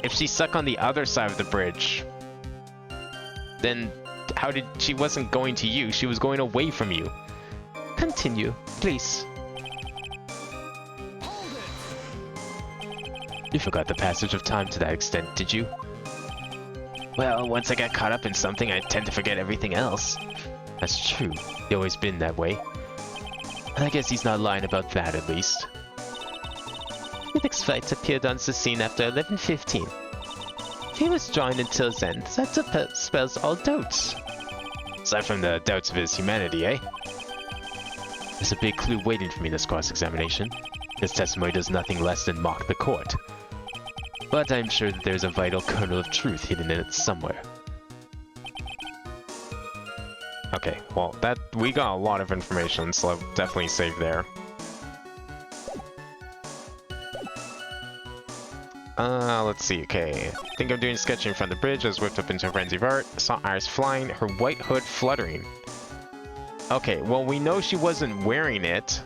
if she's stuck on the other side of the bridge, then how did she wasn't going to you? She was going away from you. Continue, please. You forgot the passage of time to that extent, did you? Well, once I got caught up in something, I tend to forget everything else. That's true. You've always been that way. And I guess he's not lying about that, at least. Felix Wright appeared on the scene after 11:15. He was joined until then. That spells all doubts. Aside from the doubts of his humanity, eh? There's a big clue waiting for me in this cross-examination. His testimony does nothing less than mock the court. But I'm sure that there's a vital kernel of truth hidden in it somewhere. Okay, well, we got a lot of information, so I'll definitely save there. Let's see, okay. I think I'm doing sketching from the bridge. I was whipped up into a frenzy of art. Saw Iris flying, her white hood fluttering. Okay, well, we know she wasn't wearing it.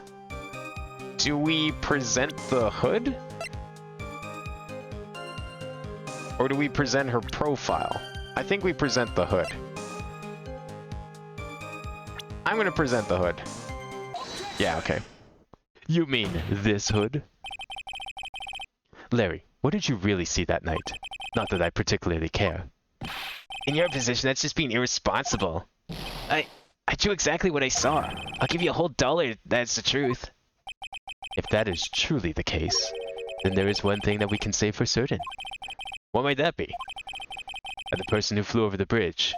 Do we present the hood? Or do we present her profile? I think we present the hood. I'm gonna present the hood. Yeah, okay. You mean this hood? Larry, what did you really see that night? Not that I particularly care. In your position, that's just being irresponsible. I drew exactly what I saw. I'll give you a whole $1, that's the truth. If that is truly the case, then there is one thing that we can say for certain. What might that be? That the person who flew over the bridge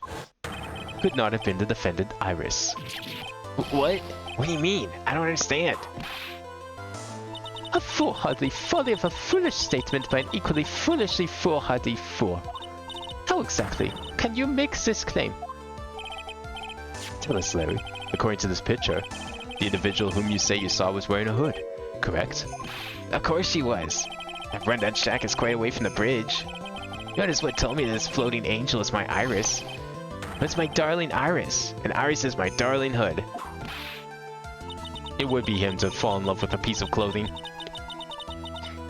could not have been the defendant Iris. What? What do you mean? I don't understand. A foolhardy folly of a foolish statement by an equally foolishly foolhardy fool. How exactly can you make this claim? Tell us, Larry. According to this picture, the individual whom you say you saw was wearing a hood, correct? Of course she was. That rundown shack is quite away from the bridge. Notice what told me this floating angel is my Iris. But it's my darling Iris, and Iris is my darling hood. It would be him to fall in love with a piece of clothing.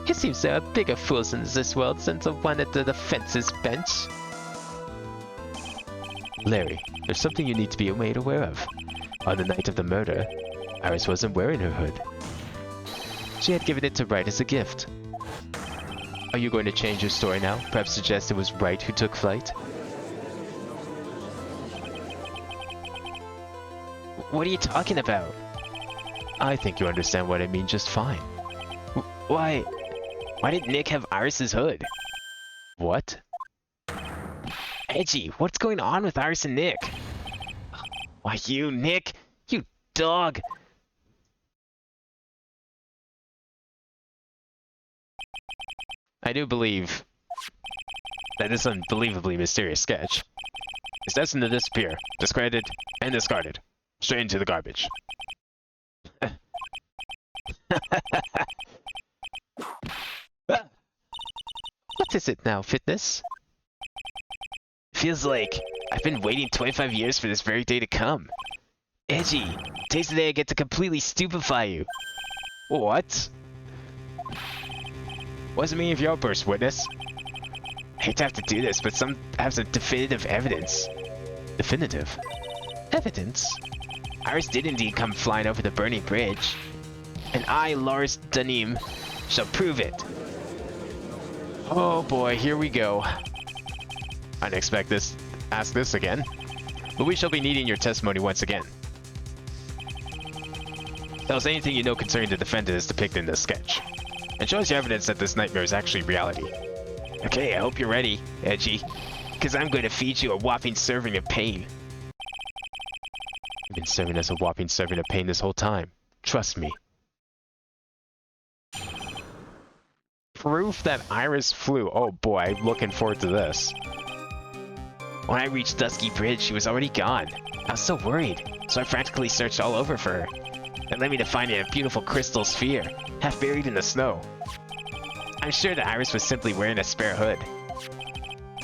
It seems there are bigger fools in this world than the one at the defense's bench. Larry, there's something you need to be made aware of. On the night of the murder, Iris wasn't wearing her hood. She had given it to Wright as a gift. Are you going to change your story now? Perhaps suggest it was Wright who took flight? What are you talking about? I think you understand what I mean just fine. Why did Nick have Iris's hood? What? Edgy, what's going on with Iris and Nick? Why you, Nick? You dog! I do believe that this unbelievably mysterious sketch is destined to disappear, discredited, and discarded. Straight into the garbage. What is it now, Fitness? Feels like I've been waiting 25 years for this very day to come. Edgy, today's the day I get to completely stupefy you. What? Wasn't me if you're first witness. I hate to have to do this, but some have some definitive evidence. Definitive? Evidence? Iris did indeed come flying over the burning bridge. And I, Lars Danim, shall prove it. Oh boy, here we go. I didn't expect this. Ask this again. But we shall be needing your testimony once again. Tell us anything you know concerning the defendant as depicted in this sketch. And show us your evidence that this nightmare is actually reality. Okay, I hope you're ready, Edgy. Because I'm going to feed you a whopping serving of pain. You've been serving us a whopping serving of pain this whole time. Trust me. Proof that Iris flew. Oh boy, I'm looking forward to this. When I reached Dusky Bridge, she was already gone. I was so worried, so I frantically searched all over for her. That led me to find a beautiful crystal sphere, half buried in the snow. I'm sure that Iris was simply wearing a spare hood.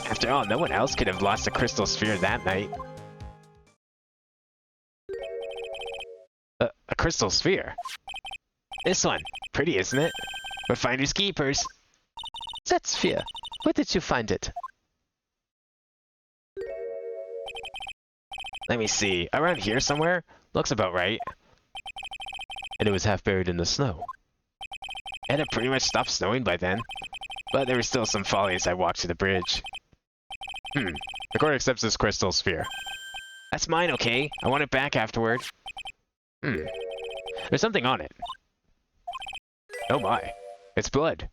After all, no one else could have lost a crystal sphere that night. A crystal sphere? This one. Pretty, isn't it? We're finders keepers. That sphere. Where did you find it? Let me see. Around here somewhere? Looks about right. And it was half buried in the snow. It had pretty much stopped snowing by then. But there were still some folly as I walked to the bridge. The court accepts this crystal sphere. That's mine, okay? I want it back afterward. There's something on it. Oh my. It's blood.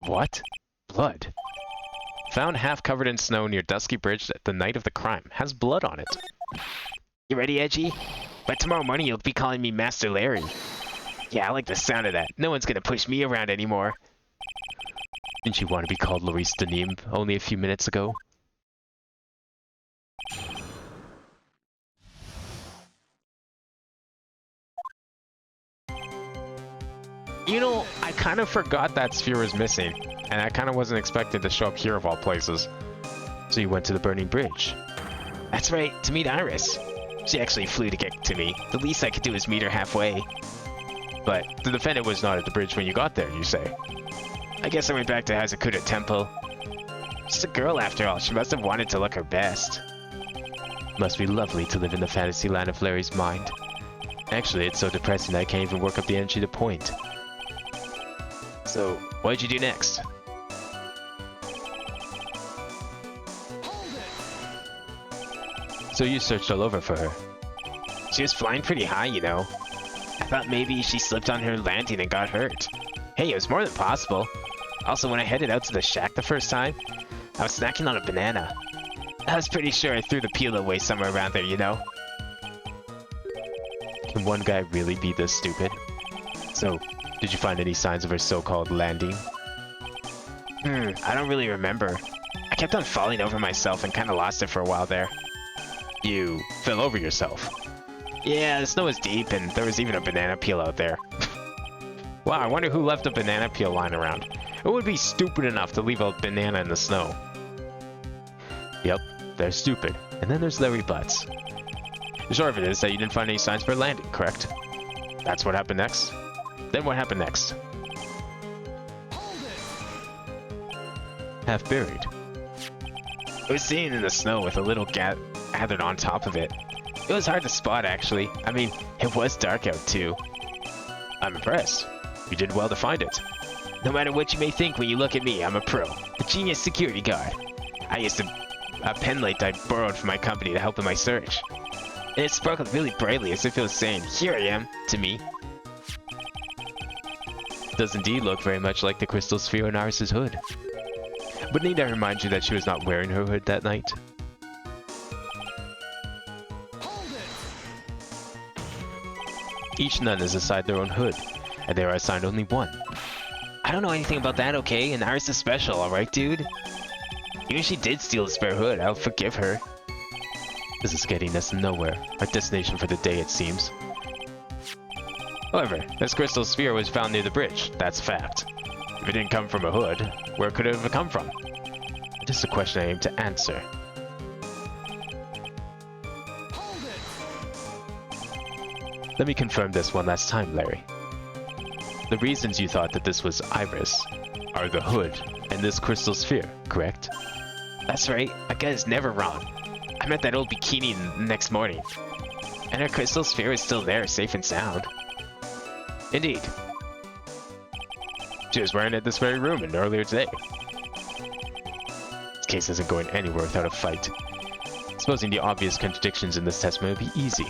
What? Blood. Found half covered in snow near Dusky Bridge the night of the crime. Has blood on it. You ready, Edgy? By tomorrow morning you'll be calling me Master Larry. Yeah, I like the sound of that. No one's gonna push me around anymore. Didn't you want to be called Maurice Denim only a few minutes ago? You know, I kind of forgot that sphere was missing, and I kind of wasn't expected to show up here of all places. So you went to the burning bridge. That's right, to meet Iris. She actually flew to get to me. The least I could do is meet her halfway. But the defendant was not at the bridge when you got there, you say? I guess I went back to Hazakura Temple. She's a girl after all, she must have wanted to look her best. Must be lovely to live in the fantasy land of Larry's mind. Actually, it's so depressing that I can't even work up the energy to point. So, what did you do next? So you searched all over for her? She was flying pretty high, you know. I thought maybe she slipped on her landing and got hurt. Hey, it was more than possible. Also, when I headed out to the shack the first time, I was snacking on a banana. I was pretty sure I threw the peel away somewhere around there, you know? Can one guy really be this stupid? So, did you find any signs of her so-called landing? I don't really remember. I kept on falling over myself and kinda lost it for a while there. You fell over yourself? Yeah, the snow was deep and there was even a banana peel out there. Wow, I wonder who left a banana peel lying around. Who would be stupid enough to leave a banana in the snow? Yep, they're stupid. And then there's Larry Butts. The short of it is that you didn't find any signs for her landing, correct? That's what happened next? Then what happened next? Half buried. It was sitting in the snow with a little gathered on top of it. It was hard to spot, actually. I mean, it was dark out, too. I'm impressed. You did well to find it. No matter what you may think when you look at me, I'm a pro. A genius security guard. I used a pen light I borrowed from my company to help in my search. And it sparkled really brightly as if it was saying, "Here I am," to me. It does indeed look very much like the crystal sphere on Iris's hood. But need I remind you that she was not wearing her hood that night? Each nun is assigned their own hood, and they are assigned only one. I don't know anything about that, okay? And Iris is special, alright, dude? Even if she did steal a spare hood, I'll forgive her. This is getting us nowhere. Our destination for the day, it seems. However, this crystal sphere was found near the bridge. That's fact. If it didn't come from a hood, where could it have come from? This is a question I aim to answer. Let me confirm this one last time, Larry. The reasons you thought that this was Iris are the hood and this crystal sphere, correct? That's right. My gut is never wrong. I met that old bikini the next morning. And her crystal sphere is still there, safe and sound. Indeed. She was wearing it this very room and earlier today. This case isn't going anywhere without a fight. Supposing the obvious contradictions in this testimony would be easy,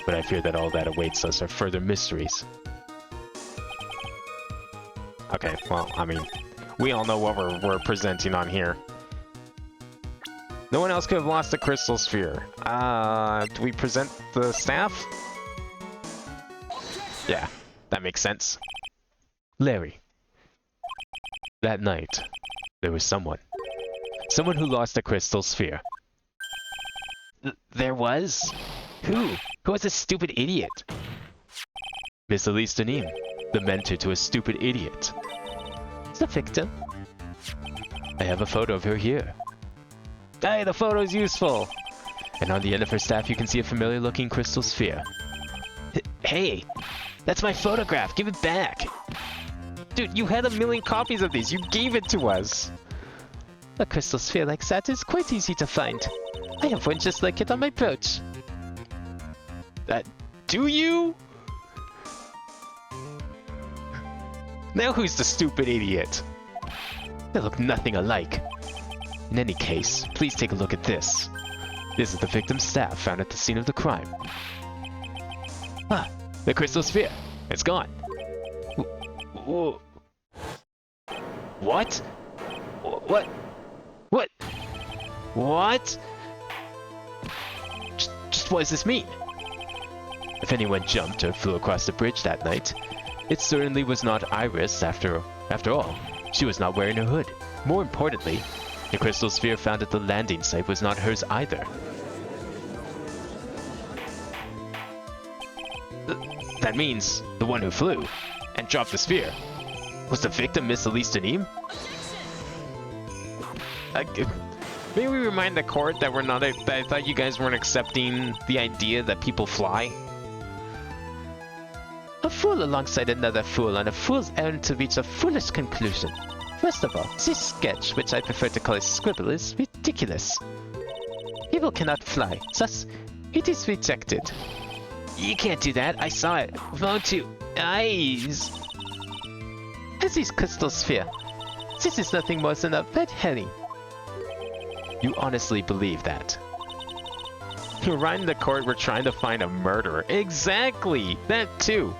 but I fear that all that awaits us are further mysteries. Okay, well, I mean, we all know what we're presenting on here. No one else could have lost the crystal sphere. Do we present the staff? Yeah, that makes sense. Larry. That night, there was someone. Someone who lost a crystal sphere. There was? Who? Who was a stupid idiot? Miss Elise Denim, the mentor to a stupid idiot. The victim? I have a photo of her here. Hey, the photo's useful! And on the end of her staff, you can see a familiar-looking crystal sphere. Hey, that's my photograph. Give it back. Dude, you had 1,000,000 copies of these. You gave it to us. A crystal sphere like that is quite easy to find. I have one just like it on my brooch. Do you? Now who's the stupid idiot? They look nothing alike. In any case, please take a look at this. This is the victim's staff found at the scene of the crime. Ah, the crystal sphere. It's gone. What? What? What? What? Just what does this mean? If anyone jumped or flew across the bridge that night, it certainly was not Iris after all. She was not wearing her hood. More importantly, the crystal sphere found at the landing site was not hers either. That means the one who flew and dropped the sphere was the victim, Miss Elise Denim? Maybe we remind the court that we're not. That I thought you guys weren't accepting the idea that people fly. A fool alongside another fool on a fool's errand to reach a foolish conclusion. First of all, this sketch, which I prefer to call a scribble, is ridiculous. People cannot fly, thus it is rejected. You can't do that. I saw it with my own 2 eyes. As is crystal sphere. This is nothing more than a red herring. You honestly believe that? You're right in the court. We're trying to find a murderer. Exactly. That too.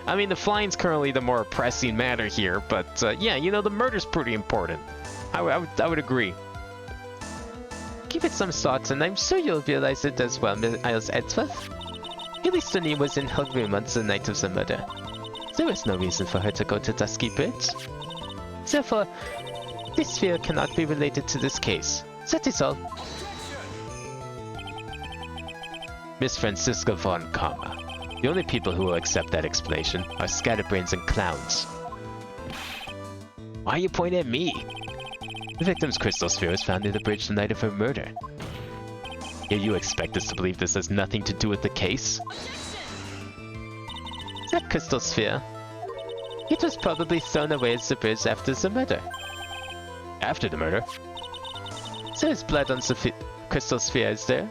I mean, the flying's currently the more pressing matter here, but yeah, you know, the murder's pretty important. I would agree. Give it some thought, and I'm sure you'll realize it as well, Miles Edgeworth. Elise Denim was in her room on the night of the murder. There was no reason for her to go to Dusky Bridge. Therefore, this sphere cannot be related to this case. That is all. Miss Francisca von Karma. The only people who will accept that explanation are scatterbrains and clowns. Why are you pointing at me? The victim's crystal sphere was found near the bridge the night of her murder. Yet you expect us to believe this has nothing to do with the case? That crystal sphere. It was probably thrown away at the bridge after the murder. After the murder? There is blood on the crystal sphere, is there?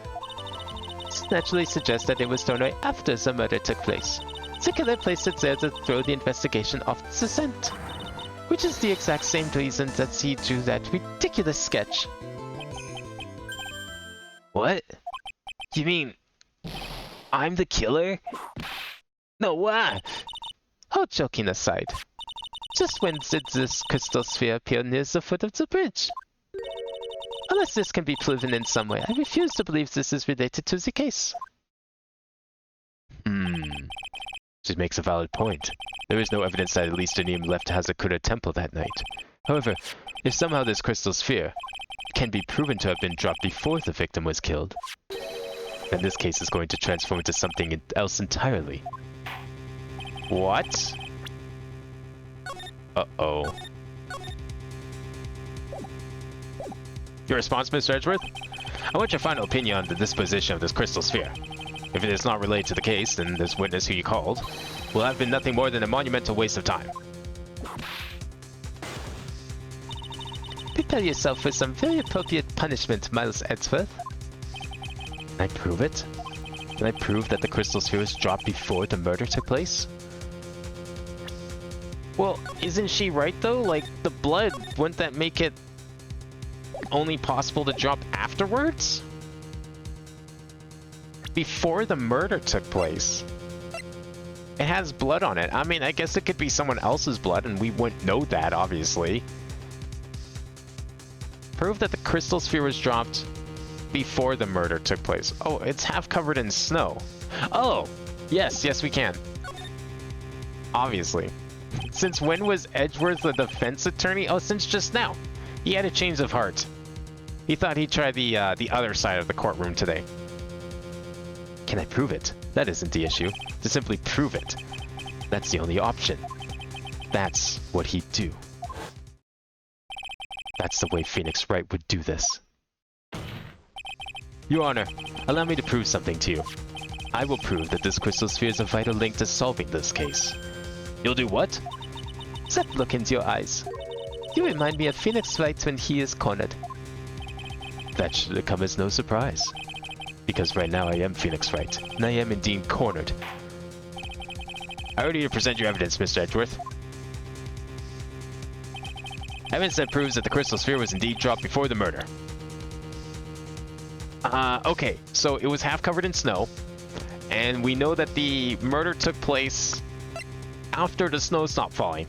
This naturally suggests that it was thrown away after the murder took place. The killer placed it there to throw the investigation off the scent. Which is the exact same reason that he drew that ridiculous sketch. What? You mean I'm the killer? No, why? All joking aside, just when did this crystal sphere appear near the foot of the bridge? Unless this can be proven in some way, I refuse to believe this is related to the case. She makes a valid point. There is no evidence that Elise Denim left Hazakura Temple that night. However, if somehow this crystal sphere can be proven to have been dropped before the victim was killed, then this case is going to transform into something else entirely. What? Uh-oh. Your response, Mr. Edgeworth? I want your final opinion on the disposition of this crystal sphere. If it is not related to the case, then this witness who you called will have been nothing more than a monumental waste of time. Prepare yourself for some very appropriate punishment, Miles Edgeworth. Can I prove it? Can I prove that the crystal sphere was dropped before the murder took place? Well, isn't she right though? Like, the blood, wouldn't that make it only possible to drop afterwards? Before the murder took place. It has blood on it. I mean, I guess it could be someone else's blood and we wouldn't know that, obviously. Prove that the crystal sphere was dropped before the murder took place. Oh, it's half covered in snow. Oh, yes, we can. Obviously. Since when was Edgeworth the defense attorney? Oh, since just now. He had a change of heart. He thought he'd try the other side of the courtroom today. can I prove it? That isn't the issue. To simply prove it. That's the only option. That's what he'd do. That's the way Phoenix Wright would do this. Your Honor, allow me to prove something to you. I will prove that this crystal sphere is a vital link to solving this case. You'll do what? That look into your eyes. You remind me of Phoenix Wright when he is cornered. That should come as no surprise. Because right now I am Phoenix Wright, and I am indeed cornered. I order you to present your evidence, Mr. Edgeworth. Evidence that proves that the crystal sphere was indeed dropped before the murder. Okay, so it was half covered in snow, and we know that the murder took place after the snow stopped falling.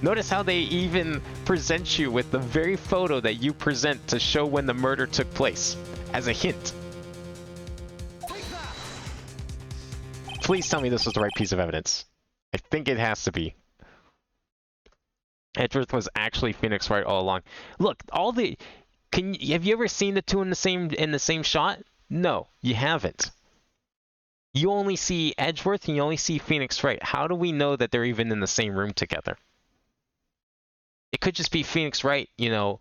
Notice how they even present you with the very photo that you present to show when the murder took place, as a hint. Please tell me this was the right piece of evidence. I think it has to be. Edgeworth was actually Phoenix Wright all along. Look, have you ever seen the two in the same shot? No, you haven't. You only see Edgeworth and you only see Phoenix Wright. How do we know that they're even in the same room together? It could just be Phoenix Wright, you know,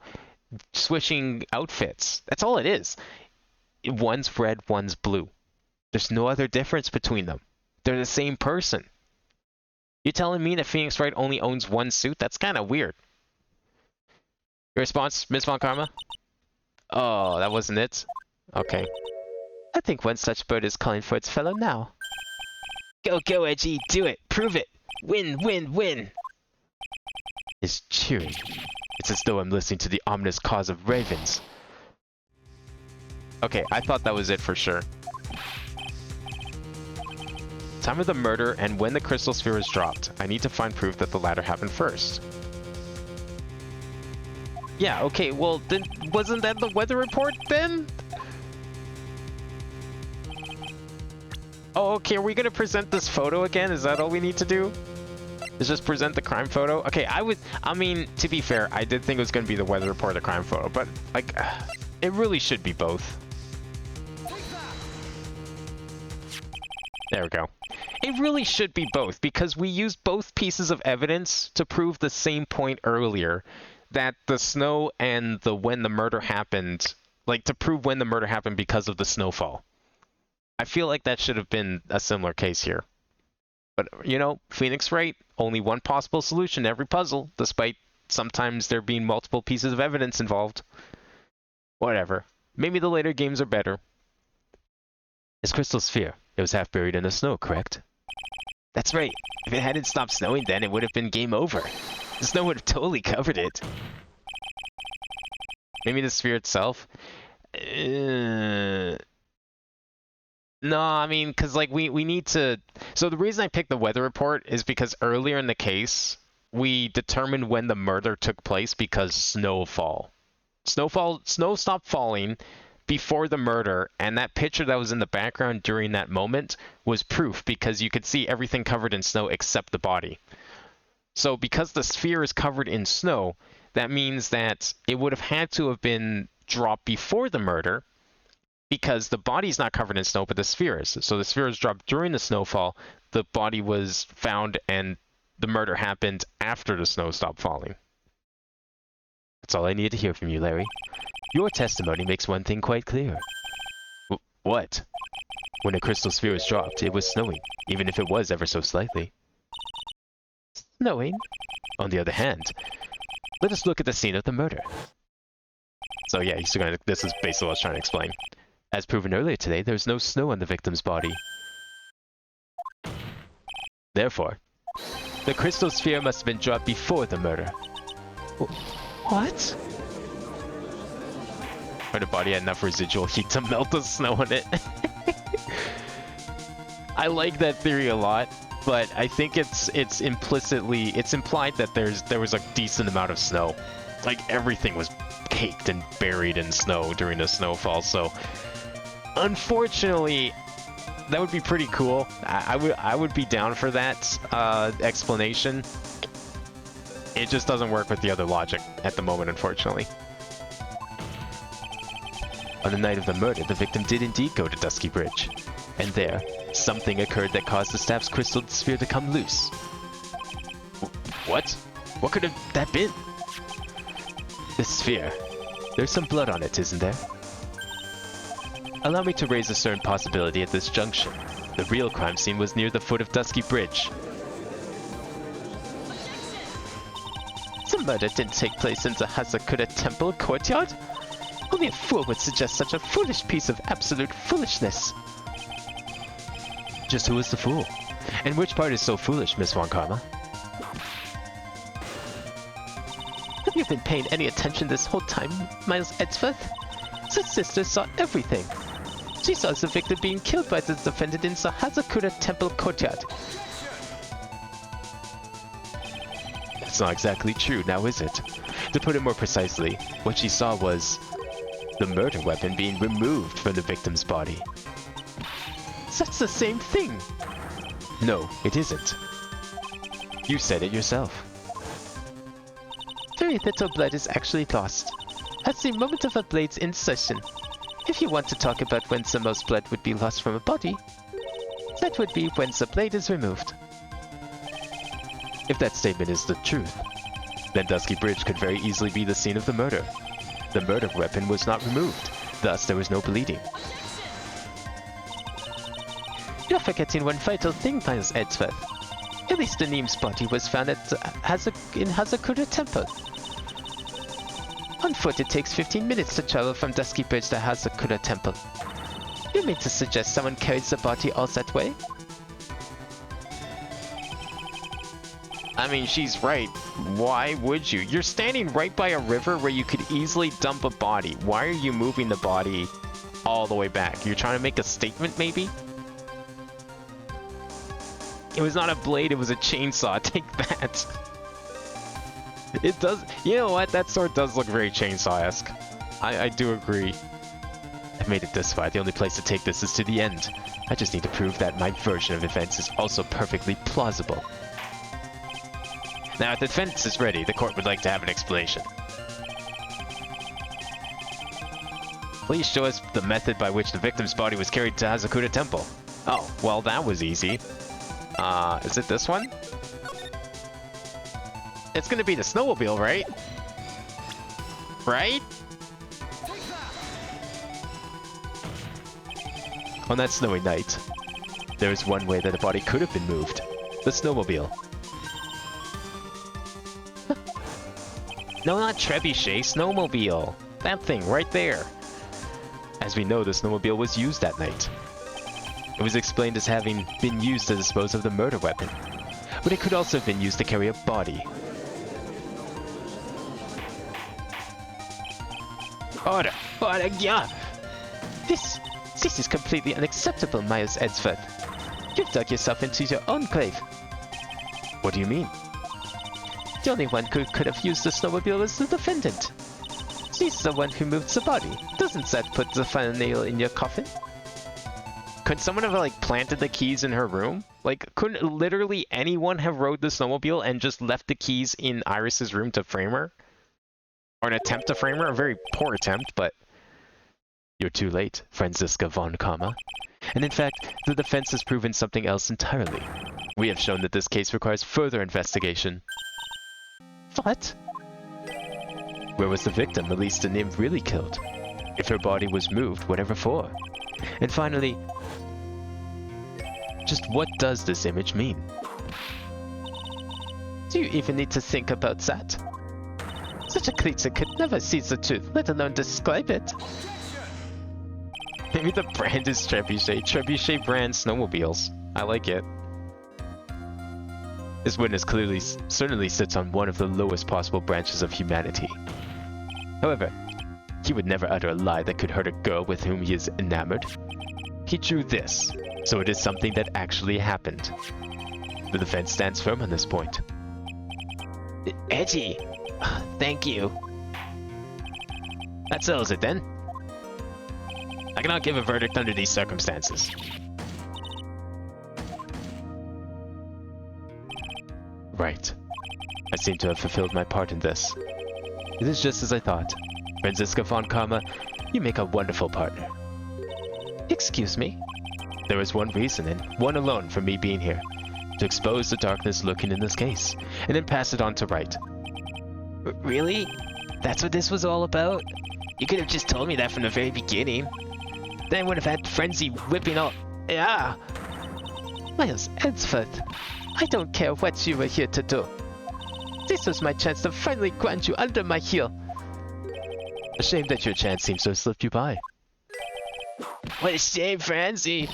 switching outfits. That's all it is. One's red, one's blue. There's no other difference between them. They're the same person. You're telling me that Phoenix Wright only owns one suit? That's kind of weird. Your response, Ms. Von Karma? Oh, that wasn't it? Okay. I think one such bird is calling for its fellow now. Go, Edgy, do it, prove it. Win, win, win. It's cheering. It's as though I'm listening to the ominous cause of ravens. Okay, I thought that was it for sure. Time of the murder and when the crystal sphere was dropped. I need to find proof that the latter happened first. Yeah, okay, well, then wasn't that the weather report then? Oh, okay, are we gonna present this photo again? Is that all we need to do? Is just present the crime photo? Okay, I mean, to be fair, I did think it was gonna be the weather report or the crime photo, but, like, it really should be both. There we go. It really should be both, because we used both pieces of evidence to prove the same point earlier, that the snow and when the murder happened, like, to prove when the murder happened because of the snowfall. I feel like that should have been a similar case here. But, you know, Phoenix Wright, only one possible solution to every puzzle, despite sometimes there being multiple pieces of evidence involved. Whatever. Maybe the later games are better. This crystal sphere, it was half buried in the snow, correct? That's right. If it hadn't stopped snowing then, it would have been game over. The snow would have totally covered it. Maybe the sphere itself? No, I mean, because, like, we need to... So the reason I picked the weather report is because earlier in the case, we determined when the murder took place because snowfall. Snow stopped falling before the murder, and that picture that was in the background during that moment was proof because you could see everything covered in snow except the body. So because the sphere is covered in snow, that means that it would have had to have been dropped before the murder because the body's not covered in snow, but the sphere is. So the sphere is dropped during the snowfall, the body was found, and the murder happened after the snow stopped falling. That's all I need to hear from you, Larry. Your testimony makes one thing quite clear. What? When a crystal sphere was dropped, it was snowing, even if it was ever so slightly. Snowing? On the other hand, let us look at the scene of the murder. So yeah, this is basically what I was trying to explain. As proven earlier today, there was no snow on the victim's body. Therefore, the crystal sphere must have been dropped before the murder. What? Or the body had enough residual heat to melt the snow in it. I like that theory a lot, but I think it's implied that there was a decent amount of snow. Like, everything was caked and buried in snow during the snowfall, so unfortunately that would be pretty cool. I would be down for that explanation. It just doesn't work with the other logic at the moment, unfortunately. On the night of the murder, the victim did indeed go to Dusky Bridge. And there, something occurred that caused the staff's crystal sphere to come loose. What? What could have that been? The sphere. There's some blood on it, isn't there? Allow me to raise a certain possibility at this junction. The real crime scene was near the foot of Dusky Bridge. The murder didn't take place in the Hazakura Temple courtyard. Only a fool would suggest such a foolish piece of absolute foolishness. Just who is the fool? And which part is so foolish, Miss Von Karma? Have you been paying any attention this whole time, Miles Edgeworth? The sister saw everything. She saw the victim being killed by the defendant in the Hazakura Temple courtyard. That's not exactly true, now is it? To put it more precisely, what she saw was the murder weapon being removed from the victim's body. That's the same thing. No, it isn't. You said it yourself. Very little blood is actually lost at the moment of a blade's insertion. If you want to talk about when the most blood would be lost from a body, that would be when the blade is removed. If that statement is the truth, then Dusky Bridge could very easily be the scene of the murder. The murder weapon was not removed, thus there was no bleeding. You're forgetting one vital thing, Miles Edgeworth. At least Neem's body was found at in Hazakura Temple. On foot, it takes 15 minutes to travel from Dusky Bridge to Hazakura Temple. You mean to suggest someone carries the body all that way? I mean, she's right. Why would you? You're standing right by a river where you could easily dump a body. Why are you moving the body all the way back? You're trying to make a statement, maybe? It was not a blade, it was a chainsaw. Take that. It does... You know what? That sword does look very chainsaw-esque. I do agree. I've made it this far. The only place to take this is to the end. I just need to prove that my version of events is also perfectly plausible. Now, if the defense is ready, the court would like to have an explanation. Please show us the method by which the victim's body was carried to Hazakura Temple. Oh, well, that was easy. Is it this one? It's gonna be the snowmobile, right? Right? On that snowy night, there is one way that a body could have been moved. The snowmobile. No, not trebuchet, snowmobile. That thing right there. As we know, the snowmobile was used that night. It was explained as having been used to dispose of the murder weapon, but it could also have been used to carry a body. Order! Yeah! This is completely unacceptable, Miles Edgeworth. You've dug yourself into your own grave. What do you mean? The only one who could have used the snowmobile was the defendant. She's the one who moved the body. Doesn't that put the final nail in your coffin? Could someone have, like, planted the keys in her room? Like, couldn't literally anyone have rode the snowmobile and just left the keys in Iris's room to frame her? Or an attempt to frame her? A very poor attempt, but... You're too late, Franziska von Karma. And in fact, the defense has proven something else entirely. We have shown that this case requires further investigation. What? Where was the victim Elise de Nim really killed? If her body was moved, whatever for? And finally, just what does this image mean? Do you even need to think about that? Such a creature could never see the truth, let alone describe it. Maybe the brand is Trebuchet. Trebuchet brand snowmobiles. I like it. This witness clearly certainly sits on one of the lowest possible branches of humanity. However, he would never utter a lie that could hurt a girl with whom he is enamored. He drew this, so it is something that actually happened. The defense stands firm on this point. Edgy. Thank you. That settles it then. I cannot give a verdict under these circumstances. Right. I seem to have fulfilled my part in this. It is just as I thought. Franziska von Karma You make a wonderful partner. Excuse me? There is one reason, and one alone, for me being here. To expose the darkness lurking in this case, and then pass it on to Wright. Really? That's what this was all about? You could have just told me that from the very beginning. Then I would have had Frenzy whipping all... Yeah! Miles Edgeworth, I don't care what you were here to do. This was my chance to finally grind you under my heel. A shame that your chance seems to have slipped you by. What a shame, Frenzy!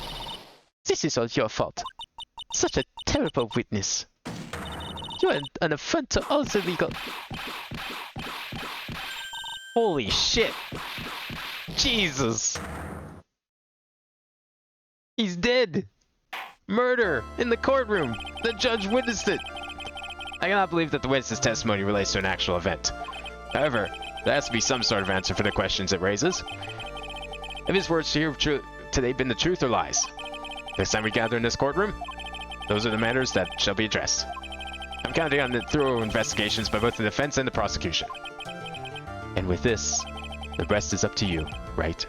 This is all your fault. Such a terrible witness. You are an affront to all the legal... Holy shit! Jesus! He's dead! Murder! In the courtroom! The judge witnessed it! I cannot believe that the witness's testimony relates to an actual event. However, there has to be some sort of answer for the questions it raises. Have his words here today been the truth or lies? Next time we gather in this courtroom, those are the matters that shall be addressed. I'm counting on the thorough investigations by both the defense and the prosecution. And with this, the rest is up to you, Wright?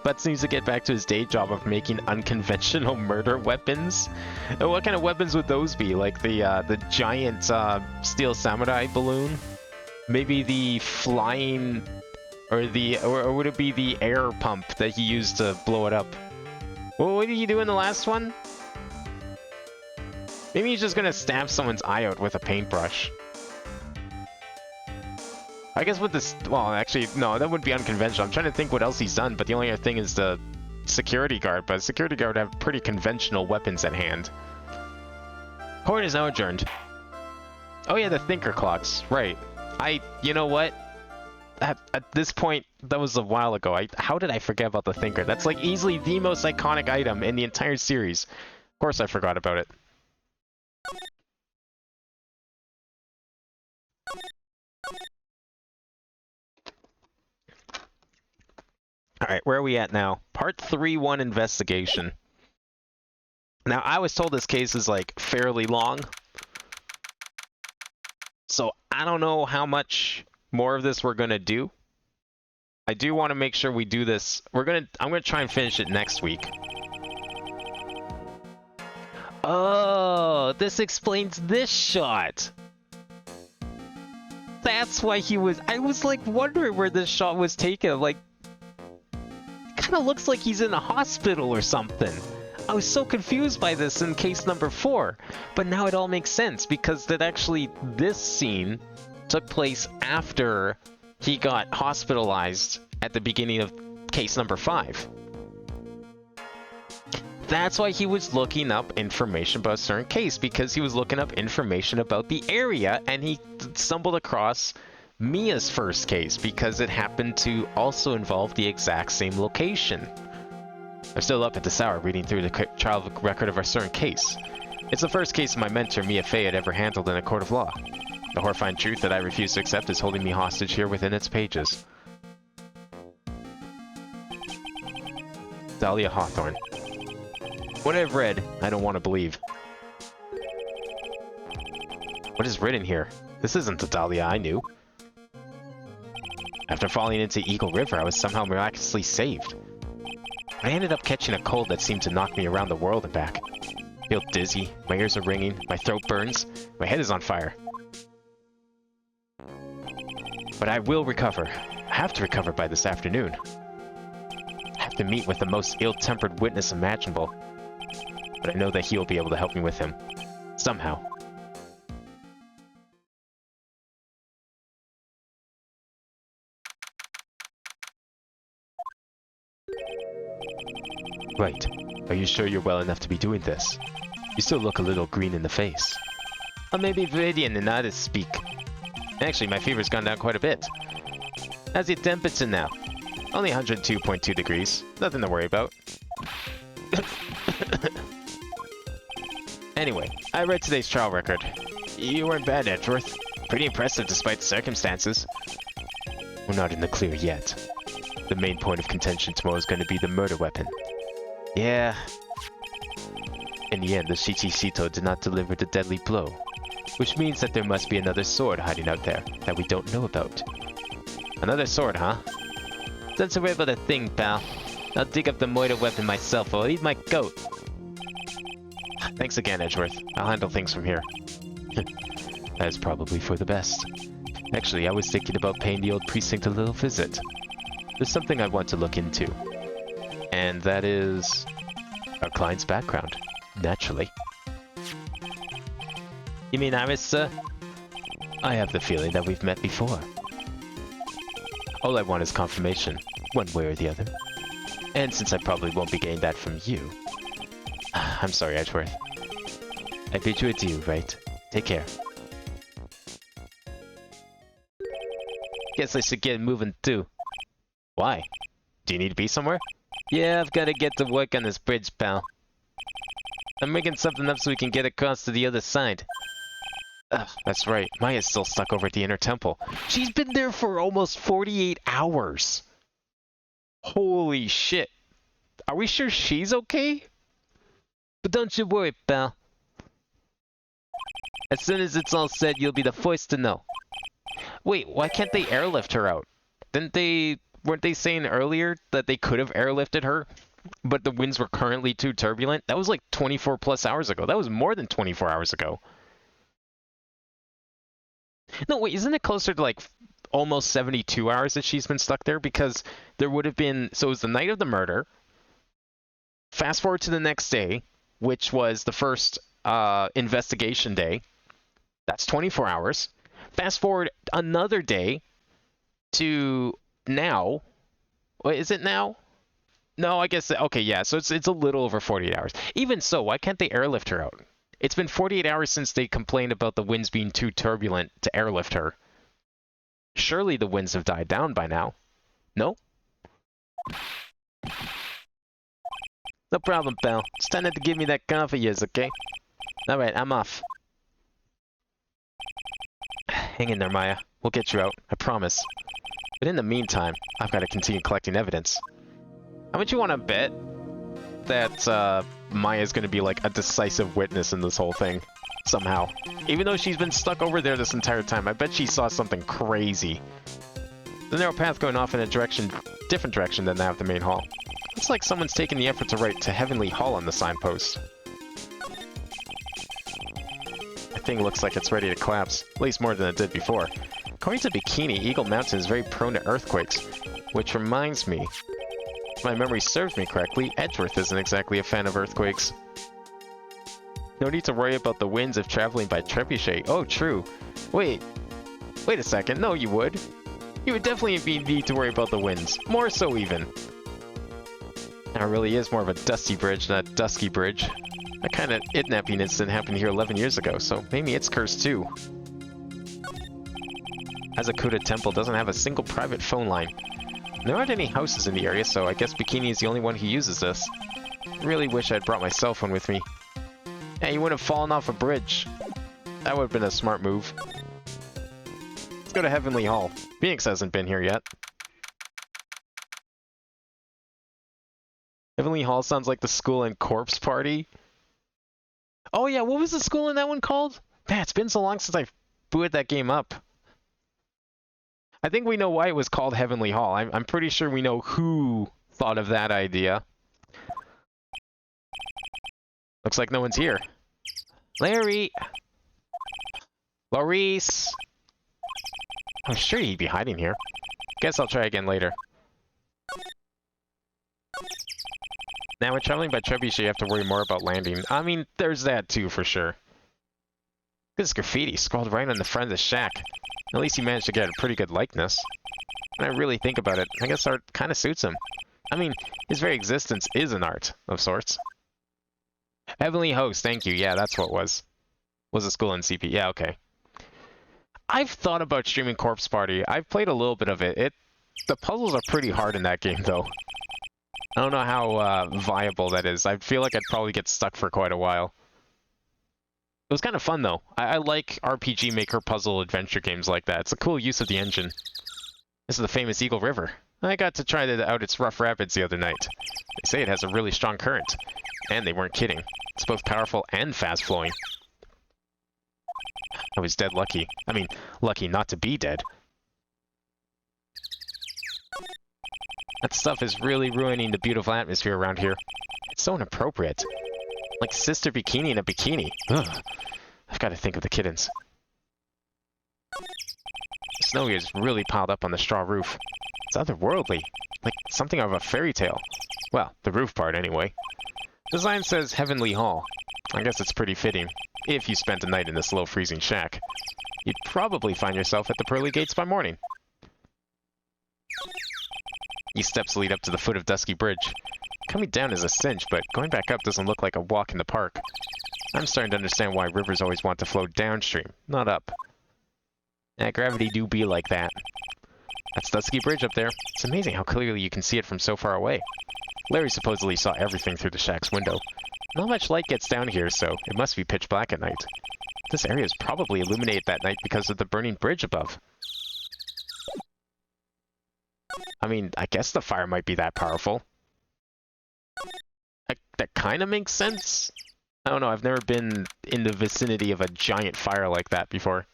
Butts needs to get back to his day job of making unconventional murder weapons. And what kind of weapons would those be? Like the giant steel samurai balloon? Maybe the flying, or would it be the air pump that he used to blow it up? Well, what did he do in the last one? Maybe he's just gonna stab someone's eye out with a paintbrush. I guess with this, well, actually, no, that wouldn't be unconventional. I'm trying to think what else he's done, but the only other thing is the security guard. But security guard have pretty conventional weapons at hand. Court is now adjourned. Oh yeah, the thinker clocks, right. You know what? At this point, that was a while ago. How did I forget about the thinker? That's like easily the most iconic item in the entire series. Of course I forgot about it. Alright, where are we at now? Part 3-1 investigation. Now, I was told this case is like fairly long. So I don't know how much more of this we're gonna do. I do want to make sure we do this. I'm gonna try and finish it next week. Oh, this explains this shot. That's why he was... I was like wondering where this shot was taken. Like, kind of looks like he's in a hospital or something. I was so confused by this in case number 4, but now it all makes sense because this scene took place after he got hospitalized at the beginning of case number 5. That's why he was looking up information about a certain case, because he was looking up information about the area, and he stumbled across Mia's first case because it happened to also involve the exact same location. I'm still up at this hour reading through the trial record of our certain case. It's the first case my mentor Mia Fey had ever handled in a court of law. The horrifying truth that I refuse to accept is holding me hostage here within its pages. Dahlia Hawthorne. What I've read, I don't want to believe. What is written here? This isn't the Dahlia I knew. After falling into Eagle River, I was somehow miraculously saved. I ended up catching a cold that seemed to knock me around the world and back. I feel dizzy, my ears are ringing, my throat burns, my head is on fire. But I will recover. I have to recover by this afternoon. I have to meet with the most ill-tempered witness imaginable. But I know that he will be able to help me with him. Somehow. Right. Are you sure you're well enough to be doing this? You still look a little green in the face. Or maybe radiant and not to speak. Actually, my fever's gone down quite a bit. How's your temperature now? Only 102.2 degrees. Nothing to worry about. Anyway, I read today's trial record. You weren't bad, Edgeworth. Pretty impressive despite the circumstances. We're not in the clear yet. The main point of contention tomorrow is going to be the murder weapon. Yeah. In the end, the Shichishito did not deliver the deadly blow. Which means that there must be another sword hiding out there that we don't know about. Another sword, huh? Don't worry about a thing, pal. I'll dig up the moiter weapon myself, or I'll eat my goat. Thanks again, Edgeworth. I'll handle things from here. That is probably for the best. Actually, I was thinking about paying the old precinct a little visit. There's something I want to look into. And that is... our client's background. Naturally. You mean Iris, sir? I have the feeling that we've met before. All I want is confirmation, one way or the other. And since I probably won't be getting that from you... I'm sorry, Edgeworth. I bid you adieu, Wright? Take care. Guess I should get moving too. Why? Do you need to be somewhere? Yeah, I've got to get to work on this bridge, pal. I'm making something up so we can get across to the other side. Ugh, that's right. Maya's still stuck over at the Inner Temple. She's been there for almost 48 hours. Holy shit. Are we sure she's okay? But don't you worry, pal. As soon as it's all said, you'll be the first to know. Wait, why can't they airlift her out? Weren't they saying earlier that they could have airlifted her, but the winds were currently too turbulent? That was like 24 plus hours ago. That was more than 24 hours ago. No, wait, isn't it closer to like almost 72 hours that she's been stuck there? Because there would have been, so it was the night of the murder. Fast forward to the next day, which was the first investigation day. That's 24 hours. Fast forward another day to now. Wait, is it now? No, I guess, okay, yeah, so it's a little over 48 hours. Even so, why can't they airlift her out? It's been 48 hours since they complained about the winds being too turbulent to airlift her. Surely the winds have died down by now. No? No problem, pal. Just try not to give me that cough of yours, okay? Alright, I'm off. Hang in there, Maya. We'll get you out, I promise. But in the meantime, I've got to continue collecting evidence. How much you want to bet that Maya's going to be like a decisive witness in this whole thing? Somehow. Even though she's been stuck over there this entire time, I bet she saw something crazy. The narrow path going off in a different direction than that of the main hall. Looks like someone's taken the effort to write to Heavenly Hall on the signpost. The thing looks like it's ready to collapse, at least more than it did before. According to Bikini, Eagle Mountain is very prone to earthquakes, which reminds me, if my memory serves me correctly, Edgeworth isn't exactly a fan of earthquakes. No need to worry about the winds if traveling by trebuchet. Oh, true. Wait a second. No, you would. You would definitely need to worry about the winds. More so, even. Now, it really is more of a dusty bridge than a dusky bridge. That kind of kidnapping incident happened here 11 years ago, so maybe it's cursed too. Azakuta Temple doesn't have a single private phone line. There aren't any houses in the area, so I guess Bikini is the only one who uses this. I really wish I'd brought my cell phone with me. Yeah, you wouldn't have fallen off a bridge. That would have been a smart move. Let's go to Heavenly Hall. Phoenix hasn't been here yet. Heavenly Hall sounds like the school and corpse party. Oh yeah, what was the school in that one called? Man, it's been so long since I booted that game up. I think we know why it was called Heavenly Hall. I'm pretty sure we know who thought of that idea. Looks like no one's here. Larry! Maurice! I'm sure he'd be hiding here. Guess I'll try again later. Now, when traveling by trebuchet, you have to worry more about landing. I mean, there's that too, for sure. This graffiti scrawled right on the front of the shack. At least he managed to get a pretty good likeness. When I really think about it, I guess art kind of suits him. I mean, his very existence is an art, of sorts. Heavenly Host, thank you. Yeah, that's what it was. Was a school in CP. Yeah, okay. I've thought about streaming Corpse Party. I've played a little bit of it. The puzzles are pretty hard in that game, though. I don't know how viable that is. I feel like I'd probably get stuck for quite a while. It was kind of fun, though. I like RPG Maker puzzle adventure games like that. It's a cool use of the engine. This is the famous Eagle River. I got to try out its rough rapids the other night. They say it has a really strong current. And they weren't kidding. It's both powerful and fast-flowing. I was dead lucky. I mean, lucky not to be dead. That stuff is really ruining the beautiful atmosphere around here. It's so inappropriate. Like Sister Bikini in a bikini. Ugh. I've got to think of the kittens. The snow is really piled up on the straw roof. It's otherworldly. Like something out of a fairy tale. Well, the roof part anyway. The sign says Heavenly Hall. I guess it's pretty fitting, if you spent a night in this low freezing shack. You'd probably find yourself at the pearly gates by morning. These steps lead up to the foot of Dusky Bridge. Coming down is a cinch, but going back up doesn't look like a walk in the park. I'm starting to understand why rivers always want to flow downstream, not up. Gravity do be like that. That's Dusky Bridge up there. It's amazing how clearly you can see it from so far away. Larry supposedly saw everything through the shack's window. Not much light gets down here, so it must be pitch black at night. This area is probably illuminated that night because of the burning bridge above. I mean, I guess the fire might be that powerful. That kind of makes sense. I don't know, I've never been in the vicinity of a giant fire like that before.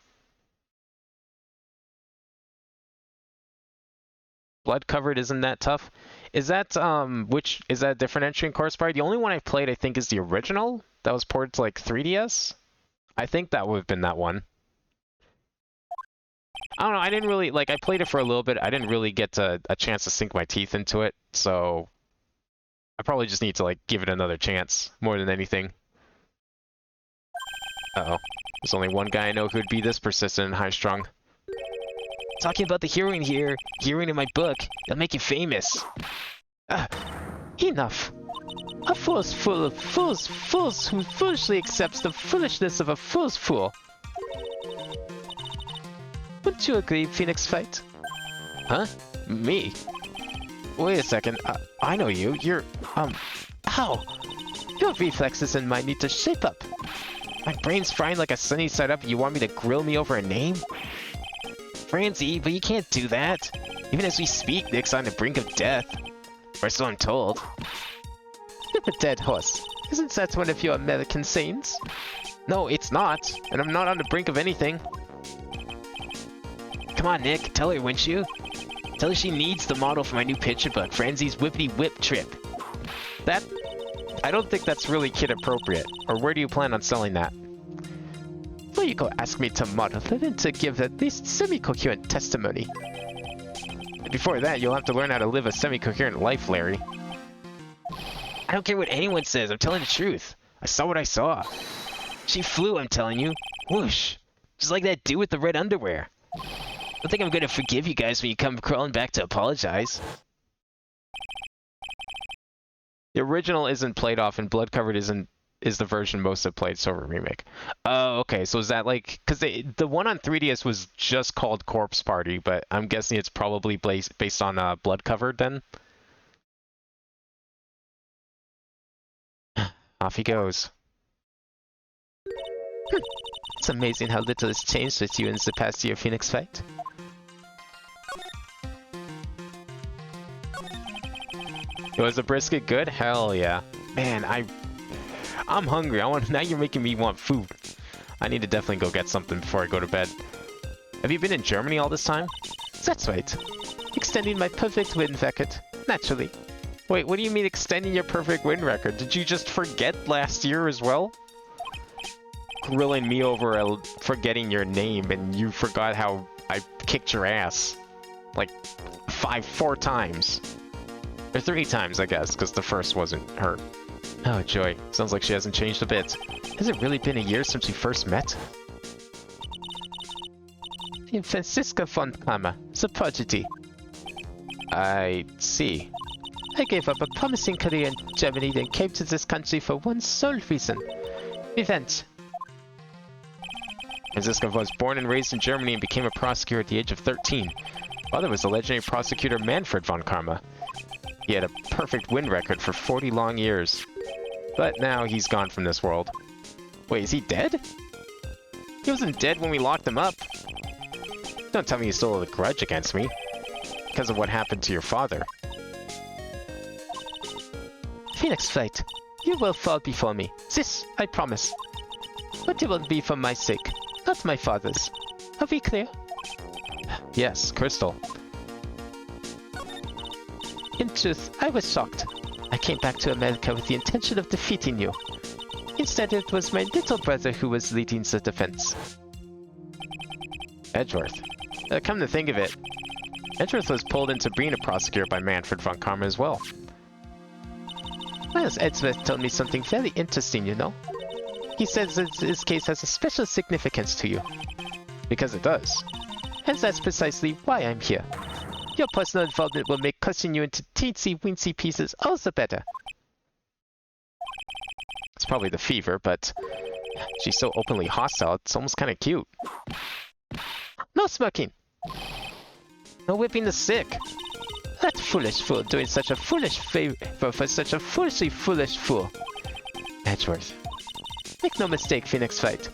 Blood covered isn't that tough. Is that is that a different entry in Course Party? The only one I've played I think is the original that was ported to like 3DS. I think that would have been that one. I don't know, I didn't really I played it for a little bit. I didn't really get a chance to sink my teeth into it, so I probably just need to give it another chance more than anything. Uh-oh. There's only one guy I know who'd be this persistent and high-strung. Talking about the heroine here, heroine in my book, it'll make you famous. Enough. A fool's full of fools who foolishly accepts the foolishness of a fool's fool. Wouldn't you agree, Phoenix Fight? Huh? Me? Wait a second. I know you. You're, How? Your reflexes and mine need to shape up. My brain's frying like a sunny side up. You want me to grill me over a name? Francie, but you can't do that. Even as we speak, Nick's on the brink of death. Or so I'm told. A dead horse. Isn't that one of your American sayings? No, it's not. And I'm not on the brink of anything. Come on, Nick. Tell her, wouldn't you? Tell her she needs the model for my new picture book, Francie's Whippity Whip Trip. I don't think that's really kid appropriate. Or where do you plan on selling that? Well, you go ask me to model it and to give at least semi-coherent testimony. Before that, you'll have to learn how to live a semi-coherent life, Larry. I don't care what anyone says, I'm telling the truth. I saw what I saw. She flew, I'm telling you. Whoosh. Just like that dude with the red underwear. I don't think I'm gonna forgive you guys when you come crawling back to apologize. The original isn't played off, and Blood Covered is the version most have played, so a remake. Oh, okay, so is that because the one on 3DS was just called Corpse Party, but I'm guessing it's probably based on Blood Covered then? Off he goes. It's amazing how little has changed with you in the past year, Phoenix Fight. Was the brisket good? Hell yeah. Man, I'm hungry. Now you're making me want food. I need to definitely go get something before I go to bed. Have you been in Germany all this time? That's right. Extending my perfect win record, naturally. Wait, what do you mean extending your perfect win record? Did you just forget last year as well? Grilling me over forgetting your name, and you forgot how I kicked your ass. Like 4 times. Or 3 times, I guess, because the first wasn't her. Oh, joy. Sounds like she hasn't changed a bit. Has it really been a year since we first met? Francisca von Kramer, the prodigy. I see. I gave up a promising career in Germany, then came to this country for one sole reason. Revenge. Francisca was born and raised in Germany and became a prosecutor at the age of 13. Father was the legendary prosecutor Manfred von Karma. He had a perfect win record for 40 long years. But now he's gone from this world. Wait, is he dead? He wasn't dead when we locked him up. Don't tell me you still hold a grudge against me. Because of what happened to your father. Phoenix Flight, you will fall before me. This, I promise. But it won't be for my sake. not my father's. Are we clear? Yes, Crystal. In truth, I was shocked. I came back to America with the intention of defeating you. Instead, it was my little brother who was leading the defense. Edgeworth. Come to think of it, Edgeworth was pulled into being a prosecutor by Manfred von Karma as well. Miles Edgeworth told me something very interesting, you know. He says that this case has a special significance to you. Because it does. And that's precisely why I'm here. Your personal involvement will make crushing you into teensy-weensy pieces all the better. It's probably the fever, but she's so openly hostile, it's almost kind of cute. No smirking! No whipping the sick! That foolish fool doing such a foolish favor for such a foolishly foolish fool. Edgeworth. Make no mistake, Phoenix Wright.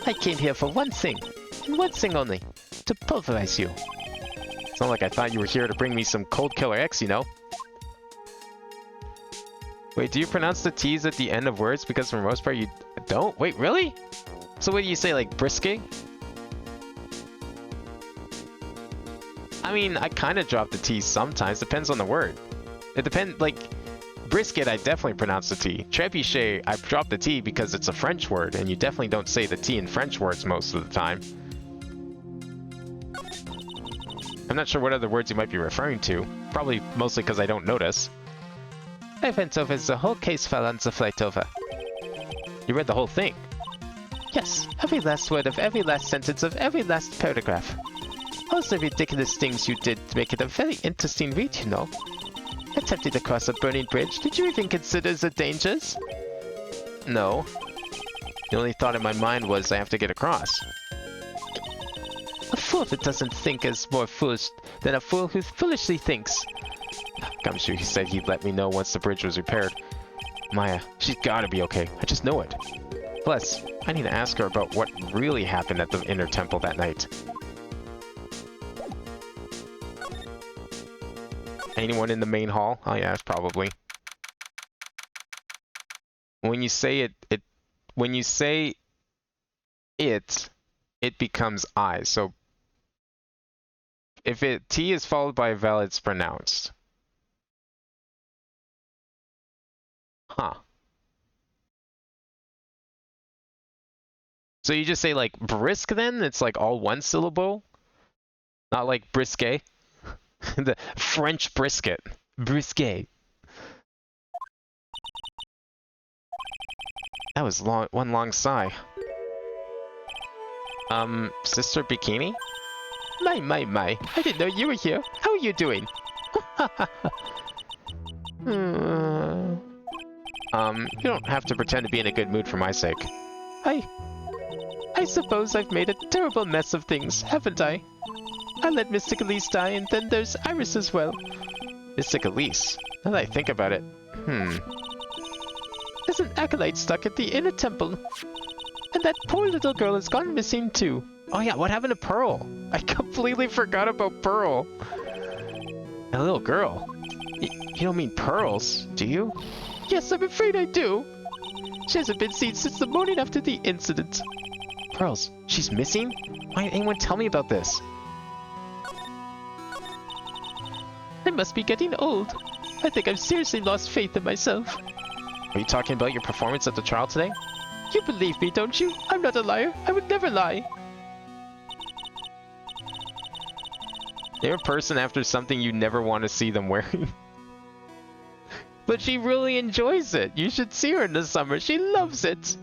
I came here for one thing, and one thing only. To pulverize you. It's not like I thought you were here to bring me some Cold Killer X, you know? Wait, do you pronounce the T's at the end of words? Because for the most part you don't? Wait, really? So what do you say, like brisket? I mean, I kind of drop the T sometimes. Depends on the word. It depends, like, brisket, I definitely pronounce the T. Trebuchet, I drop the T because it's a French word, and you definitely don't say the T in French words most of the time. I'm not sure what other words you might be referring to. Probably mostly because I don't notice. I went over the whole case file on the flight over. You read the whole thing? Yes, every last word of every last sentence of every last paragraph. All the ridiculous things you did make it a very interesting read, you know. Attempting to cross a burning bridge, did you even consider the dangers? No. The only thought in my mind was I have to get across. A fool that doesn't think is more foolish than a fool who foolishly thinks. I'm sure he said he'd let me know once the bridge was repaired. Maya, she's gotta be okay. I just know it. Plus, I need to ask her about what really happened at the Inner Temple that night. Anyone in the main hall? Oh yeah, probably. When you say it becomes I. So if T is followed by a vowel, it's pronounced. Huh. So you just say like brisk then? It's like all one syllable? Not like brisket? The French brisket. Brisket. That was one long sigh. Sister Bikini? My. I didn't know you were here. How are you doing? You don't have to pretend to be in a good mood for my sake. I suppose I've made a terrible mess of things, haven't I? I let Mystic Elise die, and then there's Iris as well. Mystic Elise? Now that I think about it, There's an acolyte stuck at the Inner Temple. And that poor little girl has gone missing too. Oh yeah, what happened to Pearl? I completely forgot about Pearl. A little girl? You don't mean Pearls, do you? Yes, I'm afraid I do. She hasn't been seen since the morning after the incident. Pearls, she's missing? Why didn't anyone tell me about this? I must be getting old. I think I've seriously lost faith in myself. Are you talking about your performance at the trial today? You believe me, don't you? I'm not a liar. I would never lie. They're a person after something you never want to see them wearing. But she really enjoys it. You should see her in the summer. She loves it.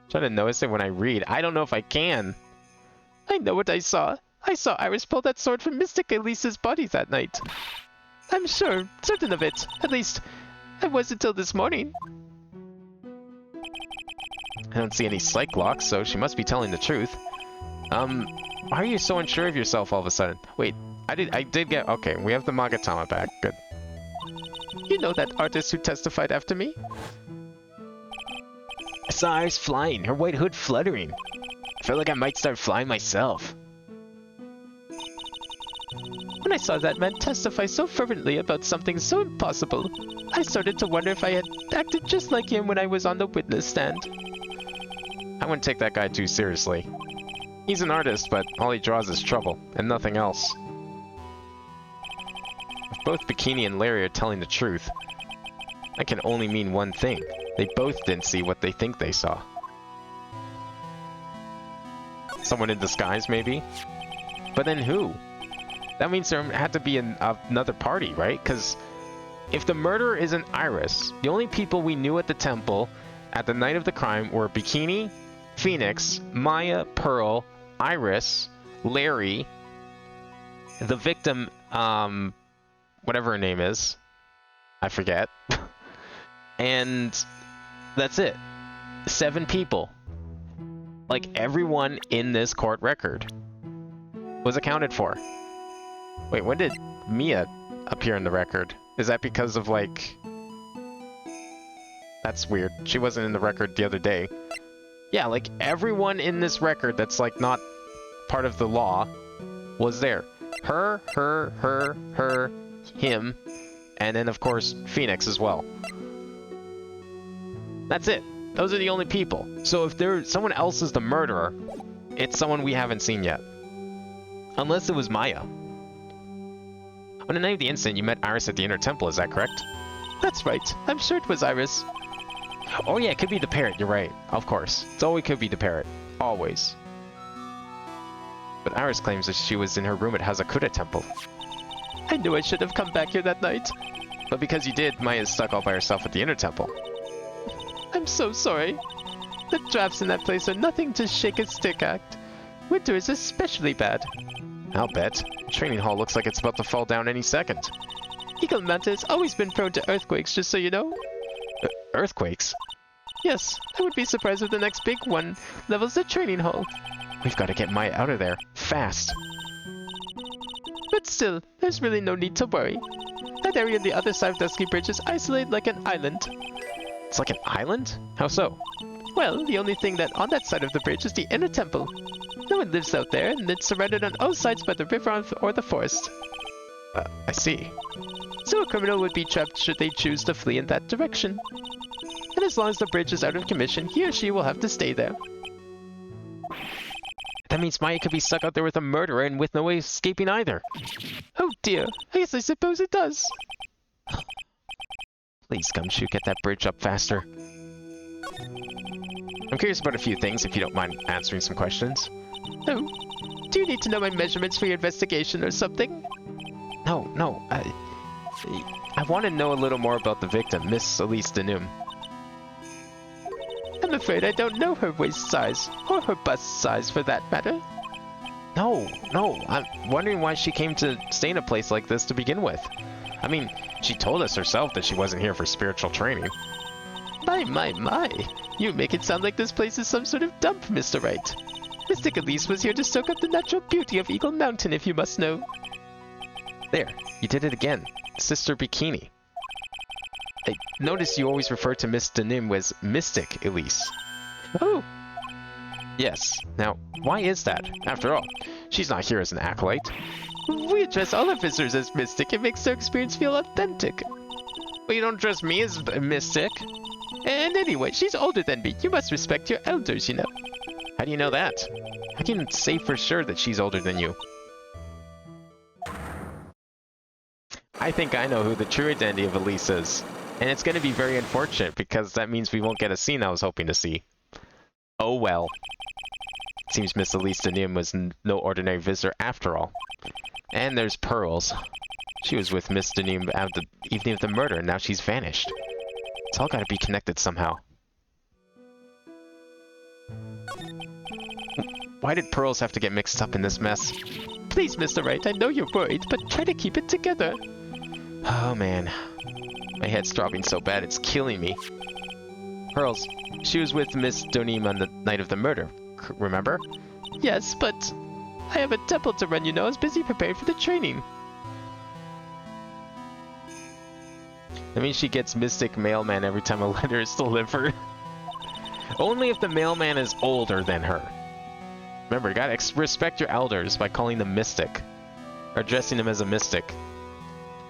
Try to notice it when I read. I don't know if I can. I know what I saw. I saw Iris pull that sword from Mystic Elise's body that night. I'm certain of it. At least, I was until this morning. I don't see any psych locks, so she must be telling the truth. Why are you so unsure of yourself all of a sudden? Wait, I did get... Okay, we have the Magatama back. Good. You know that artist who testified after me? I saw Iris flying, her white hood fluttering. I feel like I might start flying myself. When I saw that man testify so fervently about something so impossible, I started to wonder if I had acted just like him when I was on the witness stand. I wouldn't take that guy too seriously. He's an artist, but all he draws is trouble, and nothing else. If both Bikini and Larry are telling the truth, that can only mean one thing. They both didn't see what they think they saw. Someone in disguise, maybe? But then who? That means there had to be another party, right? Because if the murderer isn't Iris, the only people we knew at the temple at the night of the crime were Bikini, Phoenix, Maya, Pearl, Iris, Larry, the victim, whatever her name is. I forget. And that's it. 7 people. Like, everyone in this court record was accounted for. Wait, when did Mia appear in the record? Is that because of, like... That's weird. She wasn't in the record the other day. Yeah, like, everyone in this record that's, like, not part of the law was there. Her, him, and then, of course, Phoenix as well. That's it. Those are the only people. So if someone else is the murderer, it's someone we haven't seen yet. Unless it was Maya. On the night of the incident, you met Iris at the Inner Temple, is that correct? That's right. I'm sure it was Iris. Oh yeah, it could be the parrot, you're right. Of course. It's always could be the parrot. Always. But Iris claims that she was in her room at Hazakura Temple. I knew I should have come back here that night. But because you did, Maya's stuck all by herself at the Inner Temple. I'm so sorry. The drafts in that place are nothing to shake a stick at. Winter is especially bad. I'll bet. The training hall looks like it's about to fall down any second. Eagle Mountain has always been prone to earthquakes, just so you know. Earthquakes? Yes, I would be surprised if the next big one levels the training hall. We've got to get Maya out of there. Fast. But still, there's really no need to worry. That area on the other side of Dusky Bridge is isolated like an island. It's like an island? How so? Well, the only thing that on that side of the bridge is the Inner Temple. No one lives out there, and it's surrounded on all sides by the river or the forest. I see. So a criminal would be trapped should they choose to flee in that direction. And as long as the bridge is out of commission, he or she will have to stay there. That means Maya could be stuck out there with a murderer and with no way of escaping either. Oh dear, yes, I suppose it does. Please, Gumshoe, get that bridge up faster. I'm curious about a few things, if you don't mind answering some questions. Oh, do you need to know my measurements for your investigation or something? No, I want to know a little more about the victim, Miss Elise Denum. I'm afraid I don't know her waist size, or her bust size for that matter. No, I'm wondering why she came to stay in a place like this to begin with. I mean, she told us herself that she wasn't here for spiritual training. My. You make it sound like this place is some sort of dump, Mr. Wright. Mystic Elise was here to soak up the natural beauty of Eagle Mountain, if you must know. There, you did it again. Sister Bikini. I notice you always refer to Miss Denum as Mystic Elise. Oh. Yes. Now, why is that? After all, she's not here as an acolyte. We address all our visitors as Mystic. It makes their experience feel authentic. But you don't address me as Mystic. And anyway, she's older than me. You must respect your elders, you know. How do you know that? How can you say for sure that she's older than you? I think I know who the true identity of Elise is. And it's going to be very unfortunate because that means we won't get a scene I was hoping to see. Oh well. Seems Miss Elise Denum was no ordinary visitor after all. And there's Pearls. She was with Miss Denum at the evening of the murder and now she's vanished. It's all got to be connected somehow. Why did Pearls have to get mixed up in this mess? Please, Mr. Wright, I know you're worried, but try to keep it together. Oh man. My head's throbbing so bad it's killing me. Pearls, she was with Miss Denum on the night of the murder, remember? Yes, but I have a temple to run, you know. I was busy preparing for the training. That means she gets Mystic Mailman every time a letter is delivered. Only if the mailman is older than her. Remember, you gotta respect your elders by calling them Mystic. Or addressing them as a Mystic.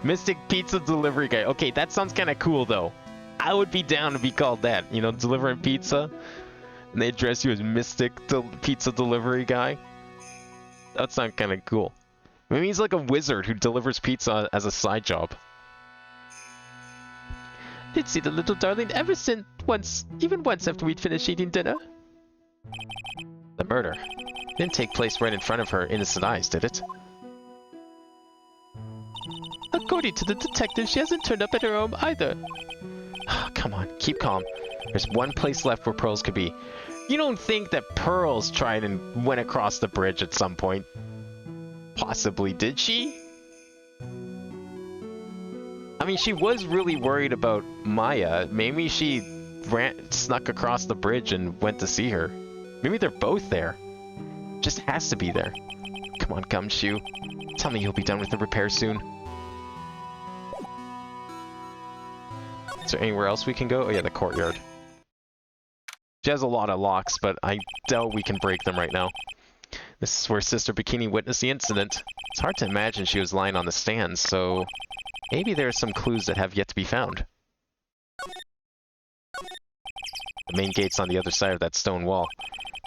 Mystic Pizza Delivery Guy. Okay, that sounds kinda cool though. I would be down to be called that, you know, delivering pizza. And they address you as Mystic, the pizza delivery guy. That's not kind of cool. Maybe he's like a wizard who delivers pizza as a side job. Didn't see the little darling ever since even once after we'd finished eating dinner. The murder didn't take place right in front of her innocent eyes, did it? According to the detective, she hasn't turned up at her home either. Come on, keep calm. There's one place left where Pearls could be. You don't think that Pearls tried and went across the bridge at some point? Possibly, did she? I mean, she was really worried about Maya. Maybe she snuck across the bridge and went to see her. Maybe they're both there. Just has to be there. Come on, Gumshoe. Tell me you'll be done with the repair soon. Is there anywhere else we can go? Oh yeah, the courtyard. She has a lot of locks, but I doubt we can break them right now. This is where Sister Bikini witnessed the incident. It's hard to imagine she was lying on the stand, so maybe there are some clues that have yet to be found. The main gate's on the other side of that stone wall.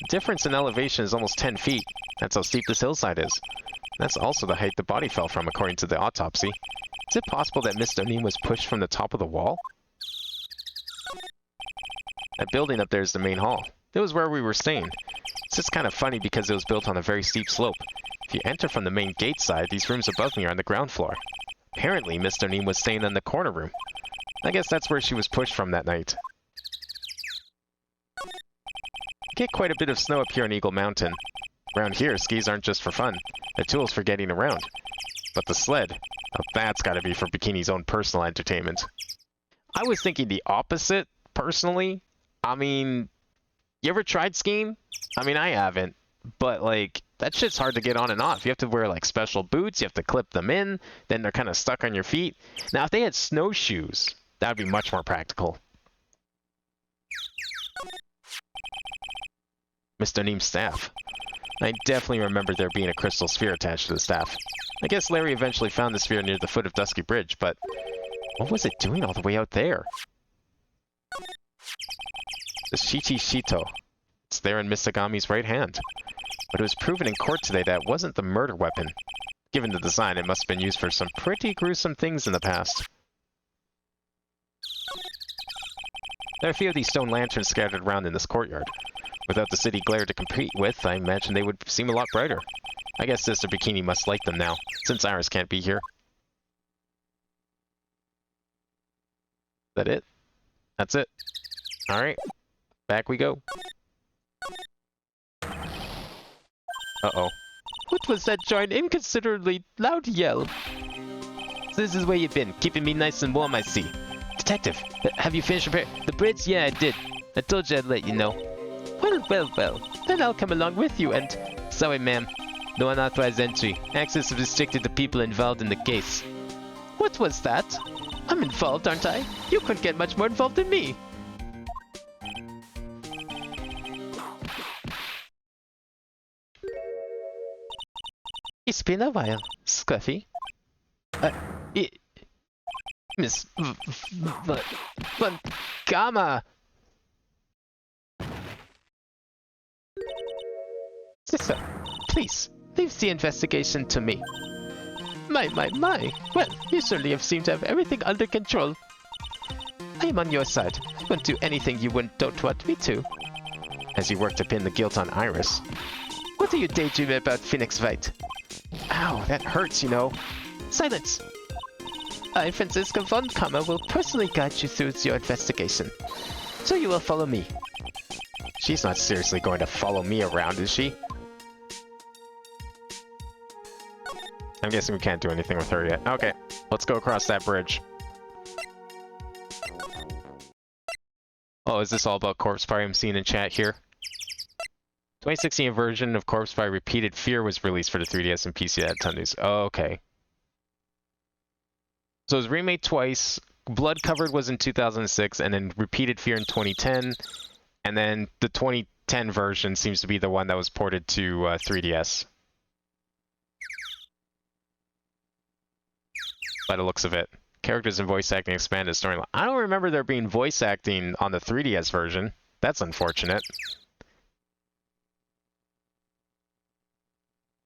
The difference in elevation is almost 10 feet. That's how steep this hillside is. That's also the height the body fell from, according to the autopsy. Is it possible that Mr. Neem was pushed from the top of the wall? That building up there is the main hall. It was where we were staying. It's just kind of funny because it was built on a very steep slope. If you enter from the main gate side, these rooms above me are on the ground floor. Apparently, Mr. Neem was staying in the corner room. I guess that's where she was pushed from that night. Get quite a bit of snow up here in Eagle Mountain. Around here, skis aren't just for fun. They're tools for getting around. But the sled, oh, that's gotta be for Bikini's own personal entertainment. I was thinking the opposite, personally. I mean, you ever tried skiing? I mean, I haven't. But, like, that shit's hard to get on and off. You have to wear, like, special boots. You have to clip them in. Then they're kind of stuck on your feet. Now, if they had snowshoes, that would be much more practical. Mr. Neem's staff. I definitely remember there being a crystal sphere attached to the staff. I guess Larry eventually found the sphere near the foot of Dusky Bridge, but what was it doing all the way out there? The Shichi Shito. It's there in Misagami's right hand. But it was proven in court today that it wasn't the murder weapon. Given the design, it must have been used for some pretty gruesome things in the past. There are a few of these stone lanterns scattered around in this courtyard. Without the city glare to compete with, I imagine they would seem a lot brighter. I guess Sister Bikini must like them now, since Iris can't be here. Is that it? That's it. Alright. Back we go. Uh-oh. What was that giant, inconsiderably loud yell? So this is where you've been, keeping me nice and warm, I see. Detective, have you finished repair? The bridge? Yeah, I did. I told you I'd let you know. Well. Then I'll come along with you and... Sorry, ma'am. No unauthorized entry. Access is restricted to people involved in the case. What was that? I'm involved, aren't I? You couldn't get much more involved than me. It's been a while, Scruffy. Miss... Gamma! Sister, please, leave the investigation to me. My. Well, you certainly have seemed to have everything under control. I am on your side. I won't do anything you don't want me to. As you work to pin the guilt on Iris. What are you daydreaming about, Phoenix Wright? Ow, that hurts, you know. Silence! I, Franziska von Kammer, will personally guide you through your investigation. So you will follow me. She's not seriously going to follow me around, is she? I'm guessing we can't do anything with her yet. Okay, let's go across that bridge. Oh, is this all about Corpse Fire I'm seeing in chat here? 2016 version of Corpse Fire Repeated Fear was released for the 3DS and PC at Tunde's. Oh, okay. So it was remade twice. Blood Covered was in 2006, and then Repeated Fear in 2010. And then the 2010 version seems to be the one that was ported to 3DS. By the looks of it. Characters and voice acting expanded storyline. I don't remember there being voice acting on the 3DS version. That's unfortunate.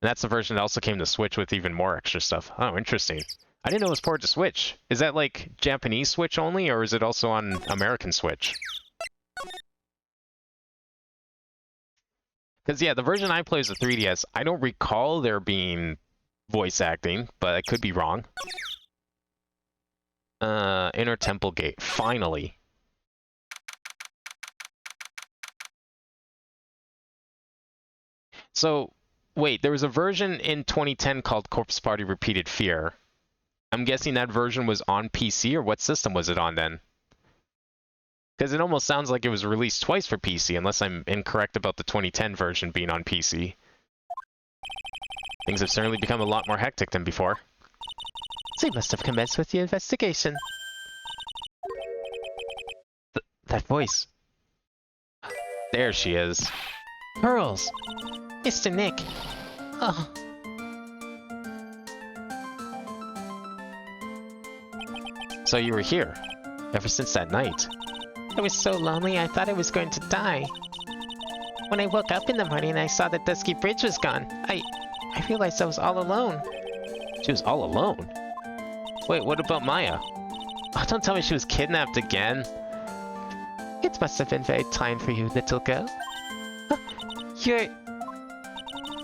And that's the version that also came to Switch with even more extra stuff. Oh, interesting. I didn't know it was ported to Switch. Is that like Japanese Switch only, or is it also on American Switch? Because, yeah, the version I play is a 3DS. I don't recall there being voice acting, but I could be wrong. Inner Temple Gate. Finally. So, wait, there was a version in 2010 called Corpse Party Repeated Fear. I'm guessing that version was on PC, or what system was it on then? Because it almost sounds like it was released twice for PC, unless I'm incorrect about the 2010 version being on PC. Things have certainly become a lot more hectic than before. They must have commenced with the investigation. That voice. There she is. Pearls! Mr. Nick! Oh. So you were here, ever since that night. I was so lonely I thought I was going to die. When I woke up in the morning I saw that Dusky Bridge was gone. I realized I was all alone. She was all alone? Wait, what about Maya? Oh, don't tell me she was kidnapped again. It must have been very tiring for you, little girl.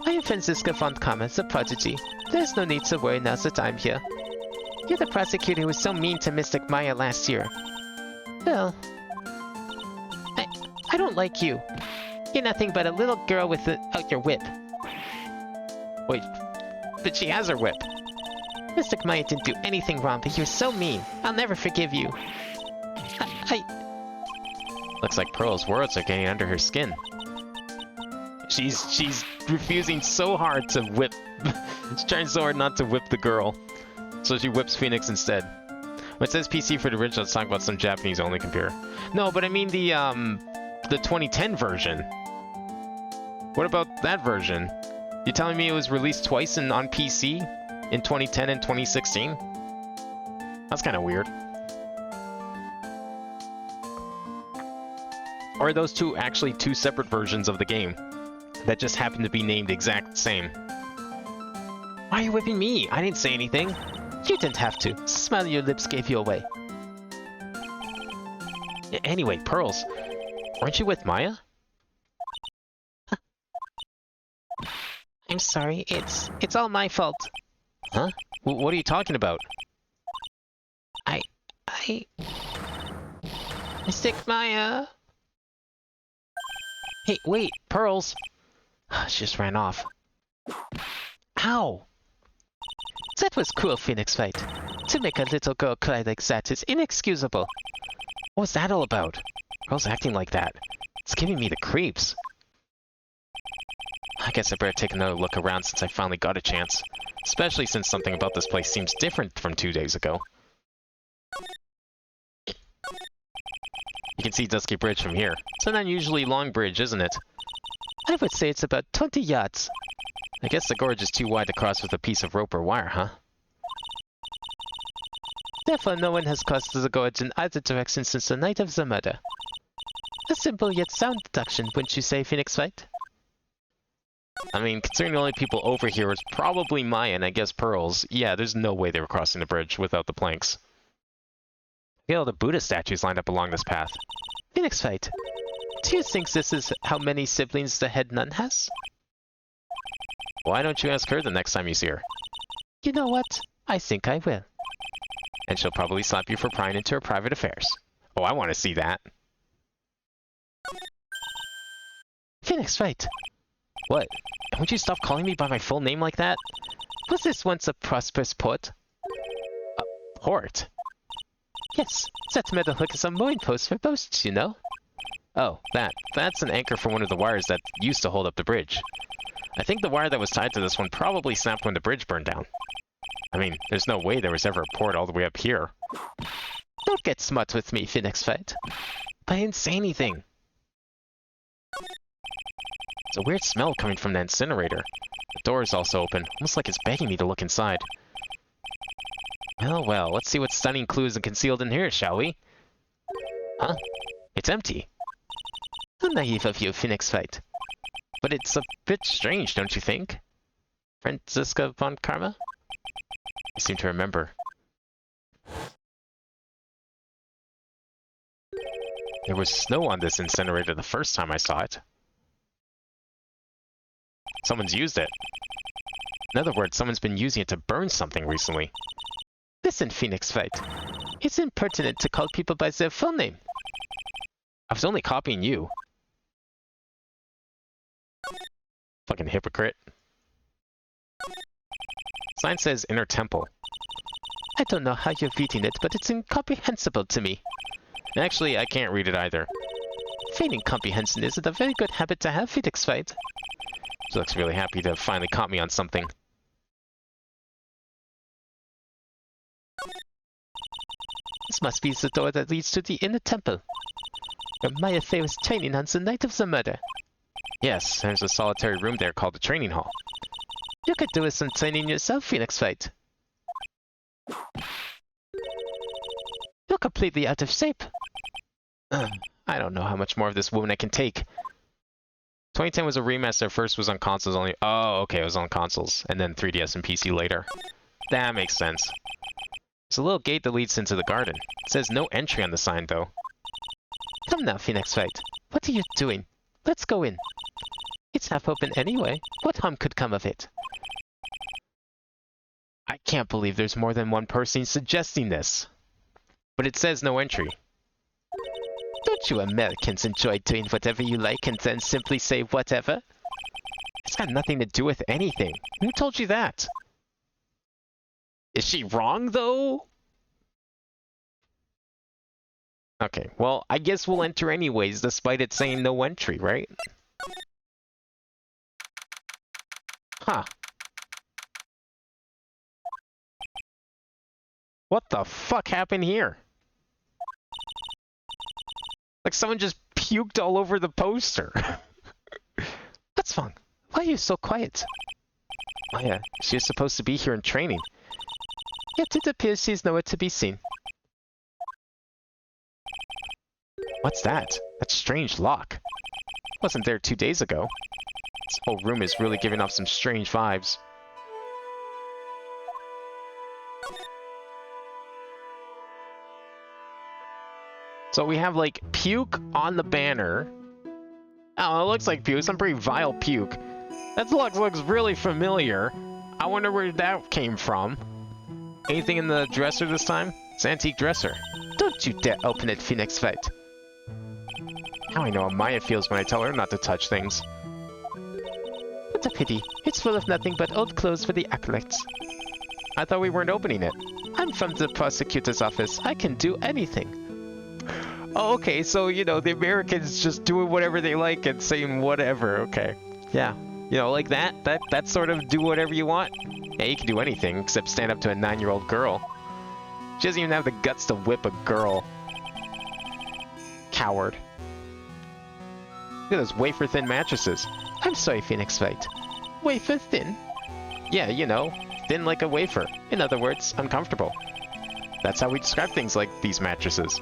I am Franziska von Kammer, the prodigy. There's no need to worry now that I'm here. You're the prosecutor who was so mean to Mystic Maya last year. Well, I don't like you. You're nothing but a little girl with out your whip. Wait, but she has her whip. Mystic Maya didn't do anything wrong, but you're so mean. I'll never forgive you. Looks like Pearl's words are getting under her skin. She's refusing so hard to whip. She's trying so hard not to whip the girl. So she whips Phoenix instead. When it says PC for the original, it's talking about some Japanese-only computer. No, but I mean the 2010 version. What about that version? You telling me it was released twice on PC? In 2010 and 2016? That's kind of weird. Or are those two actually two separate versions of the game that just happen to be named exact same? Why are you whipping me? I didn't say anything. You didn't have to. The smile on your lips gave you away. Anyway, Pearls, weren't you with Maya? I'm sorry. It's all my fault. Huh? What are you talking about? Mystic Maya. Hey, wait, Pearls. She just ran off. Ow! That was cruel, Phoenix Wright. To make a little girl cry like that is inexcusable. What was that all about? Pearl's acting like that. It's giving me the creeps. I guess I better take another look around since I finally got a chance. Especially since something about this place seems different from 2 days ago. You can see Dusky Bridge from here. It's an unusually long bridge, isn't it? I would say it's about 20 yards. I guess the gorge is too wide to cross with a piece of rope or wire, huh? Therefore, no one has crossed the gorge in either direction since the night of the murder. A simple yet sound deduction, wouldn't you say, Phoenix Wright? I mean, considering the only people over here is probably Maya and I guess Pearls, yeah, there's no way they were crossing the bridge without the planks. Look at all the Buddha statues lined up along this path. Phoenix Wright, do you think this is how many siblings the head nun has? Why don't you ask her the next time you see her? You know what? I think I will. And she'll probably slap you for prying into her private affairs. Oh, I want to see that. Phoenix Wright. What? Would you stop calling me by my full name like that? Was this once a prosperous port? A port? Yes, that metal hook is a mooring post for boats, you know. Oh, that's an anchor for one of the wires that used to hold up the bridge. I think the wire that was tied to this one probably snapped when the bridge burned down. I mean, there's no way there was ever a port all the way up here. Don't get smart with me, Phoenix Wright. But I didn't say anything. It's a weird smell coming from the incinerator. The door is also open, almost like it's begging me to look inside. Well, let's see what stunning clues are concealed in here, shall we? Huh? It's empty. How naive of you, Phoenix Wright. But it's a bit strange, don't you think? Franziska von Karma? I seem to remember. There was snow on this incinerator the first time I saw it. Someone's used it. In other words, someone's been using it to burn something recently. Listen, Phoenix Wright. It's impertinent to call people by their full name. I was only copying you. Fucking hypocrite. Sign says Inner Temple. I don't know how you're reading it, but it's incomprehensible to me. Actually, I can't read it either. Feigning comprehension isn't a very good habit to have, Phoenix Wright. She looks really happy to have finally caught me on something. This must be the door that leads to the Inner Temple, where Maya Fey was training on the night of the murder. Yes, there's a solitary room there called the training hall. You could do with some training yourself, Phoenix Wright. You're completely out of shape. I don't know how much more of this woman I can take. 2010 was a remaster, first was on consoles only. Oh, okay, it was on consoles, and then 3DS and PC later. That makes sense. There's a little gate that leads into the garden. It says no entry on the sign, though. Come now, Phoenix Wright. What are you doing? Let's go in. It's half open anyway. What harm could come of it? I can't believe there's more than one person suggesting this. But it says no entry. Don't you Americans enjoy doing whatever you like and then simply say whatever? It's got nothing to do with anything. Who told you that? Is she wrong, though? Okay, well, I guess we'll enter anyways, despite it saying no entry, right? Huh. What the fuck happened here? Like someone just puked all over the poster. What's wrong? Why are you so quiet? Maya, she was supposed to be here in training. Yet it appears she's nowhere to be seen. What's that? That strange lock. Wasn't there 2 days ago. This whole room is really giving off some strange vibes. So we have like puke on the banner. Oh, it looks like puke. Some pretty vile puke. That looks really familiar. I wonder where that came from. Anything in the dresser this time? It's an antique dresser. Don't you dare open it, Phoenix Wright. Now I know how Maya feels when I tell her not to touch things. What a pity. It's full of nothing but old clothes for the acolytes. I thought we weren't opening it. I'm from the prosecutor's office. I can do anything. Oh, okay, so, you know, the Americans just doing whatever they like and saying whatever, okay. Yeah, you know, like that sort of do whatever you want. Yeah, you can do anything except stand up to a 9-year-old girl. She doesn't even have the guts to whip a girl. Coward. Look at those wafer-thin mattresses. I'm sorry, Phoenix Wright. Wafer thin? Yeah, you know, thin like a wafer. In other words, uncomfortable. That's how we describe things like these mattresses.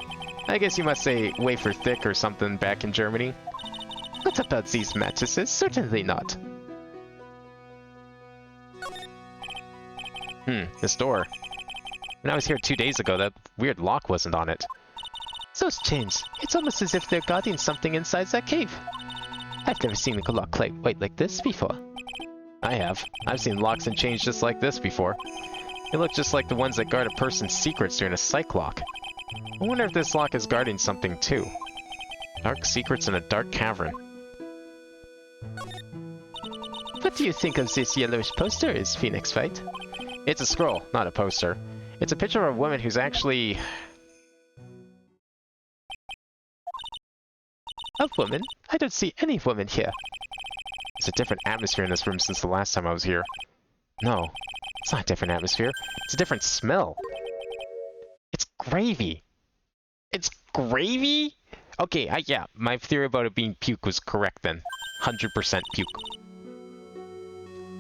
I guess you must say wafer thick or something back in Germany. What about these mattresses? Certainly not. This door. When I was here 2 days ago, that weird lock wasn't on it. Those chains. It's almost as if they're guarding something inside that cave. I've never seen a lock quite like this before. I have. I've seen locks and chains just like this before. They look just like the ones that guard a person's secrets during a psych lock. I wonder if this lock is guarding something too. Dark secrets in a dark cavern. What do you think of this yellowish poster is, Phoenix Wright? It's a scroll, not a poster. It's a picture of a woman who's actually... A woman? I don't see any woman here. There's a different atmosphere in this room since the last time I was here. No, it's not a different atmosphere. It's a different smell. It's gravy. It's gravy? Okay, yeah, my theory about it being puke was correct then. 100% puke.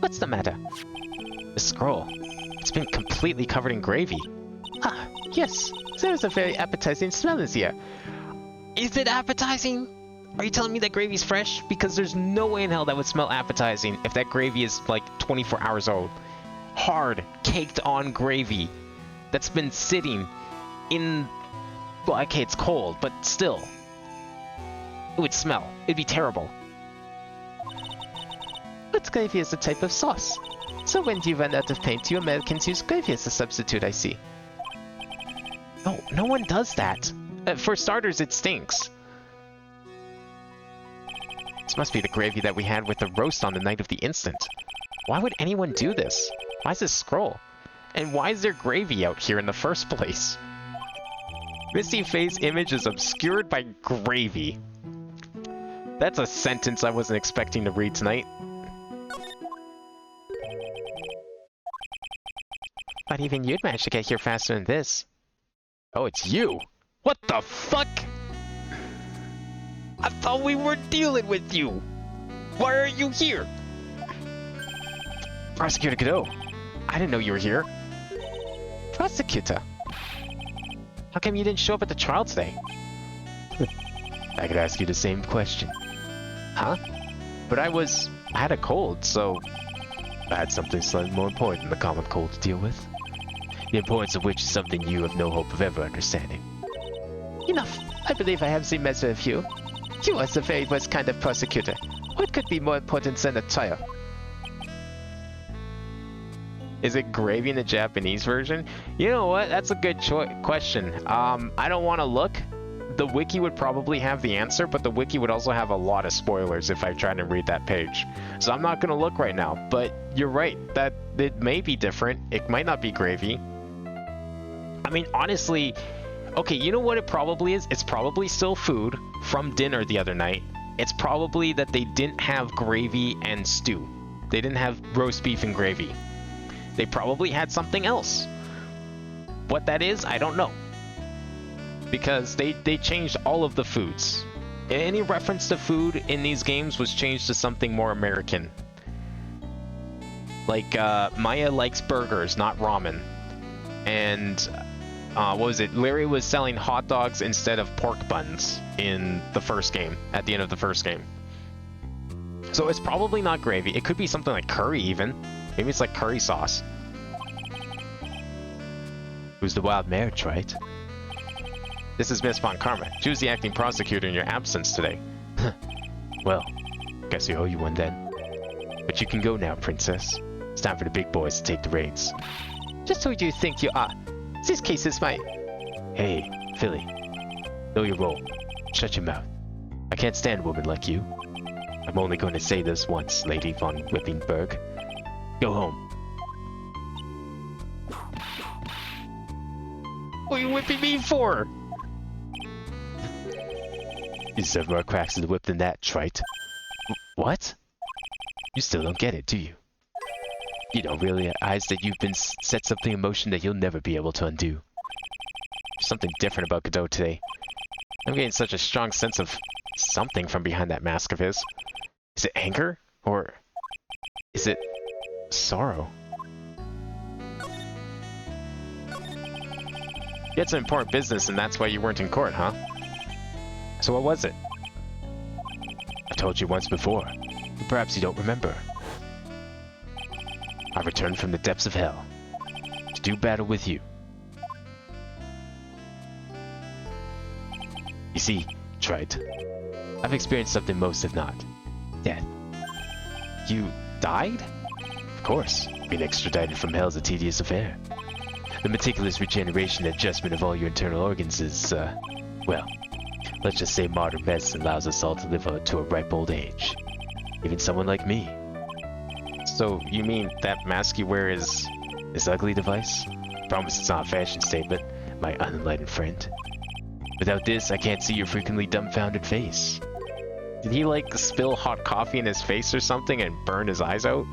What's the matter? The scroll. It's been completely covered in gravy. Ah, yes. There's a very appetizing smell in here. Is it appetizing? Are you telling me that gravy's fresh? Because there's no way in hell that would smell appetizing if that gravy is like 24 hours old. Hard, caked on gravy that's been sitting in... Well, okay, it's cold, but still. It would smell. It'd be terrible. But gravy is a type of sauce. So when you run out of paint, you Americans use gravy as a substitute, I see. No, no one does that. For starters, it stinks. This must be the gravy that we had with the roast on the night of the instant. Why would anyone do this? Why is this scroll? And why is there gravy out here in the first place? Misty Face image is obscured by gravy. That's a sentence I wasn't expecting to read tonight. But even you'd manage to get here faster than this. Oh, it's you! What the fuck? I thought we were dealing with you! Why are you here? Prosecutor Godot, I didn't know you were here. Prosecutor? How come you didn't show up at the trial today? I could ask you the same question. Huh? But I had a cold, so... I had something slightly more important than the common cold to deal with. The importance of which is something you have no hope of ever understanding. Enough. I believe I have the measure of you. You are the very worst kind of prosecutor. What could be more important than a trial? Is it gravy in the Japanese version? You know what? That's a good question. I don't want to look. The wiki would probably have the answer, but the wiki would also have a lot of spoilers if I tried to read that page. So I'm not going to look right now, but you're right, that it may be different. It might not be gravy. I mean, honestly, okay, you know what it probably is? It's probably still food from dinner the other night. It's probably that they didn't have gravy and stew. They didn't have roast beef and gravy. They probably had something else. What that is, I don't know. Because they changed all of the foods. Any reference to food in these games was changed to something more American. Like, Maya likes burgers, not ramen. And, what was it? Larry was selling hot dogs instead of pork buns in the first game, at the end of the first game. So it's probably not gravy. It could be something like curry, even. Maybe it's like curry sauce. Who's the wild marriage, right? This is Miss Von Karma. She was the acting prosecutor in your absence today. Well, guess we owe you one then. But you can go now, princess. It's time for the big boys to take the reins. Just who do you think you are? This case is mine. Hey, Philly. Know your role. Shut your mouth. I can't stand a woman like you. I'm only going to say this once, Lady von Whippingberg. Go home. What are you whipping me for? You deserve more cracks in the whip than that, trite. What? You still don't get it, do you? You don't realize that you've been set something in motion that you'll never be able to undo. There's something different about Godot today. I'm getting such a strong sense of something from behind that mask of his. Is it anger? Or is it sorrow? You had some important business and that's why you weren't in court, huh? So what was it? I told you once before, but perhaps you don't remember. I returned from the depths of hell to do battle with you. You see, Trite, I've experienced something most have not. Death. You died? Of course, being extradited from hell is a tedious affair. The meticulous regeneration and adjustment of all your internal organs is, well, let's just say modern medicine allows us all to live to a ripe old age. Even someone like me. So, you mean that mask you wear is... This ugly device? Promise it's not a fashion statement, my unenlightened friend. Without this, I can't see your frequently dumbfounded face. Did he, like, spill hot coffee in his face or something and burn his eyes out?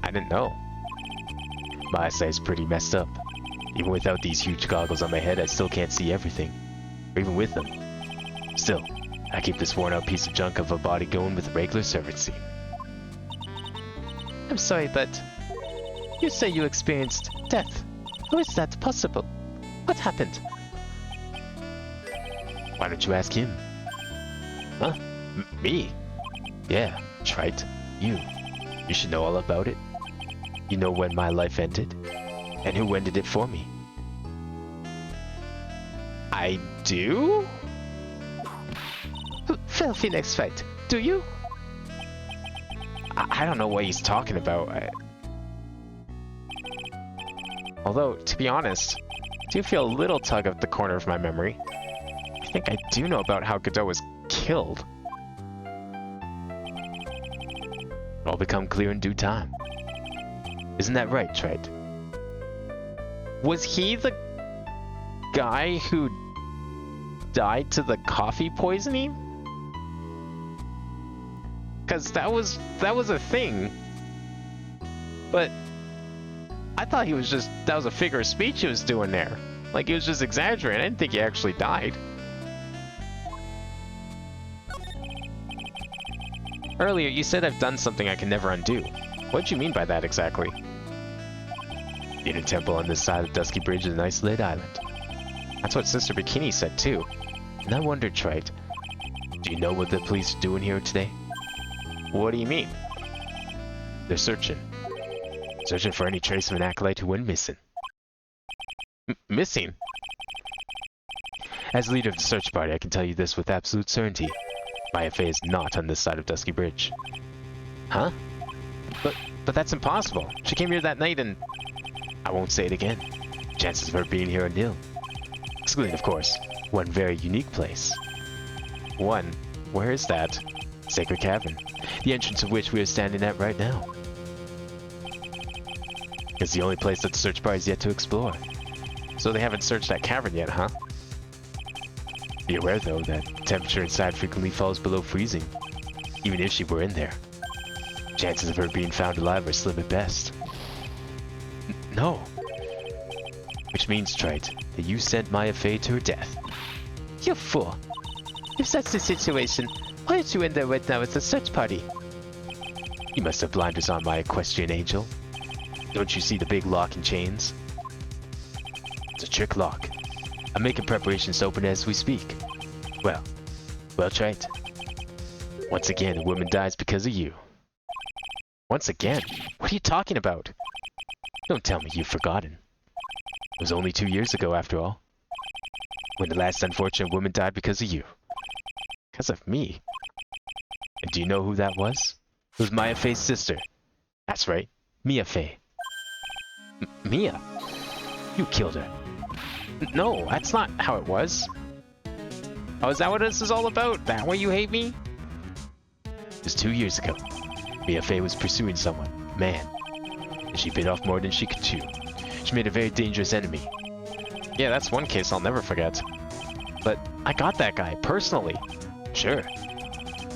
I didn't know. My eyesight's pretty messed up. Even without these huge goggles on my head, I still can't see everything. Or even with them. Still, I keep this worn-out piece of junk of a body going with a regular servant scene. I'm sorry, but... You say you experienced death. How is that possible? What happened? Why don't you ask him? Huh? Me? Yeah, Trite. You. You should know all about it. You know when my life ended, and who ended it for me. I do? Filthy next fight. Do you? I don't know what he's talking about. Although, to be honest, I do feel a little tug at the corner of my memory. I think I do know about how Godot was killed. It'll become clear in due time. Isn't that right, Trite? Was he the guy who died to the coffee poisoning? Because that was a thing. But I thought he was just, that was a figure of speech he was doing there. Like, he was just exaggerating. I didn't think he actually died. Earlier, you said I've done something I can never undo. What do you mean by that exactly? The inner temple on this side of Dusky Bridge is an isolated island. That's what Sister Bikini said too. And I wondered, Trite, do you know what the police are doing here today? What do you mean? They're searching. Searching for any trace of an acolyte who went missing. Missing? As leader of the search party, I can tell you this with absolute certainty. Maya Fey is not on this side of Dusky Bridge. Huh? But that's impossible. She came here that night and... I won't say it again. Chances of her being here are nil. Excluding, of course, one very unique place. One? Where is that? Sacred Cavern, the entrance of which we are standing at right now. It's the only place that the search party is yet to explore. So they haven't searched that cavern yet, huh? Be aware, though, that the temperature inside frequently falls below freezing, even if she were in there. Chances of her being found alive are slim at best. No. Which means, Trite, that you sent Maya Fey to her death. You fool. If that's the situation, why aren't you in there right now with the search party? You must have blinders on, my equestrian angel. Don't you see the big lock and chains? It's a trick lock. I'm making preparations to open it as we speak. Well, Trite. Once again, a woman dies because of you. Once again? What are you talking about? Don't tell me you've forgotten. It was only 2 years ago, after all, when the last unfortunate woman died because of you. Because of me? And do you know who that was? It was Maya Fey's sister. That's right, Mia Fey. Mia? You killed her. No, that's not how it was. Oh, is that what this is all about? That way you hate me? It was 2 years ago. Mia Fey was pursuing someone, man. And she bit off more than she could chew. She made a very dangerous enemy. Yeah, that's one case I'll never forget. But I got that guy, personally. Sure.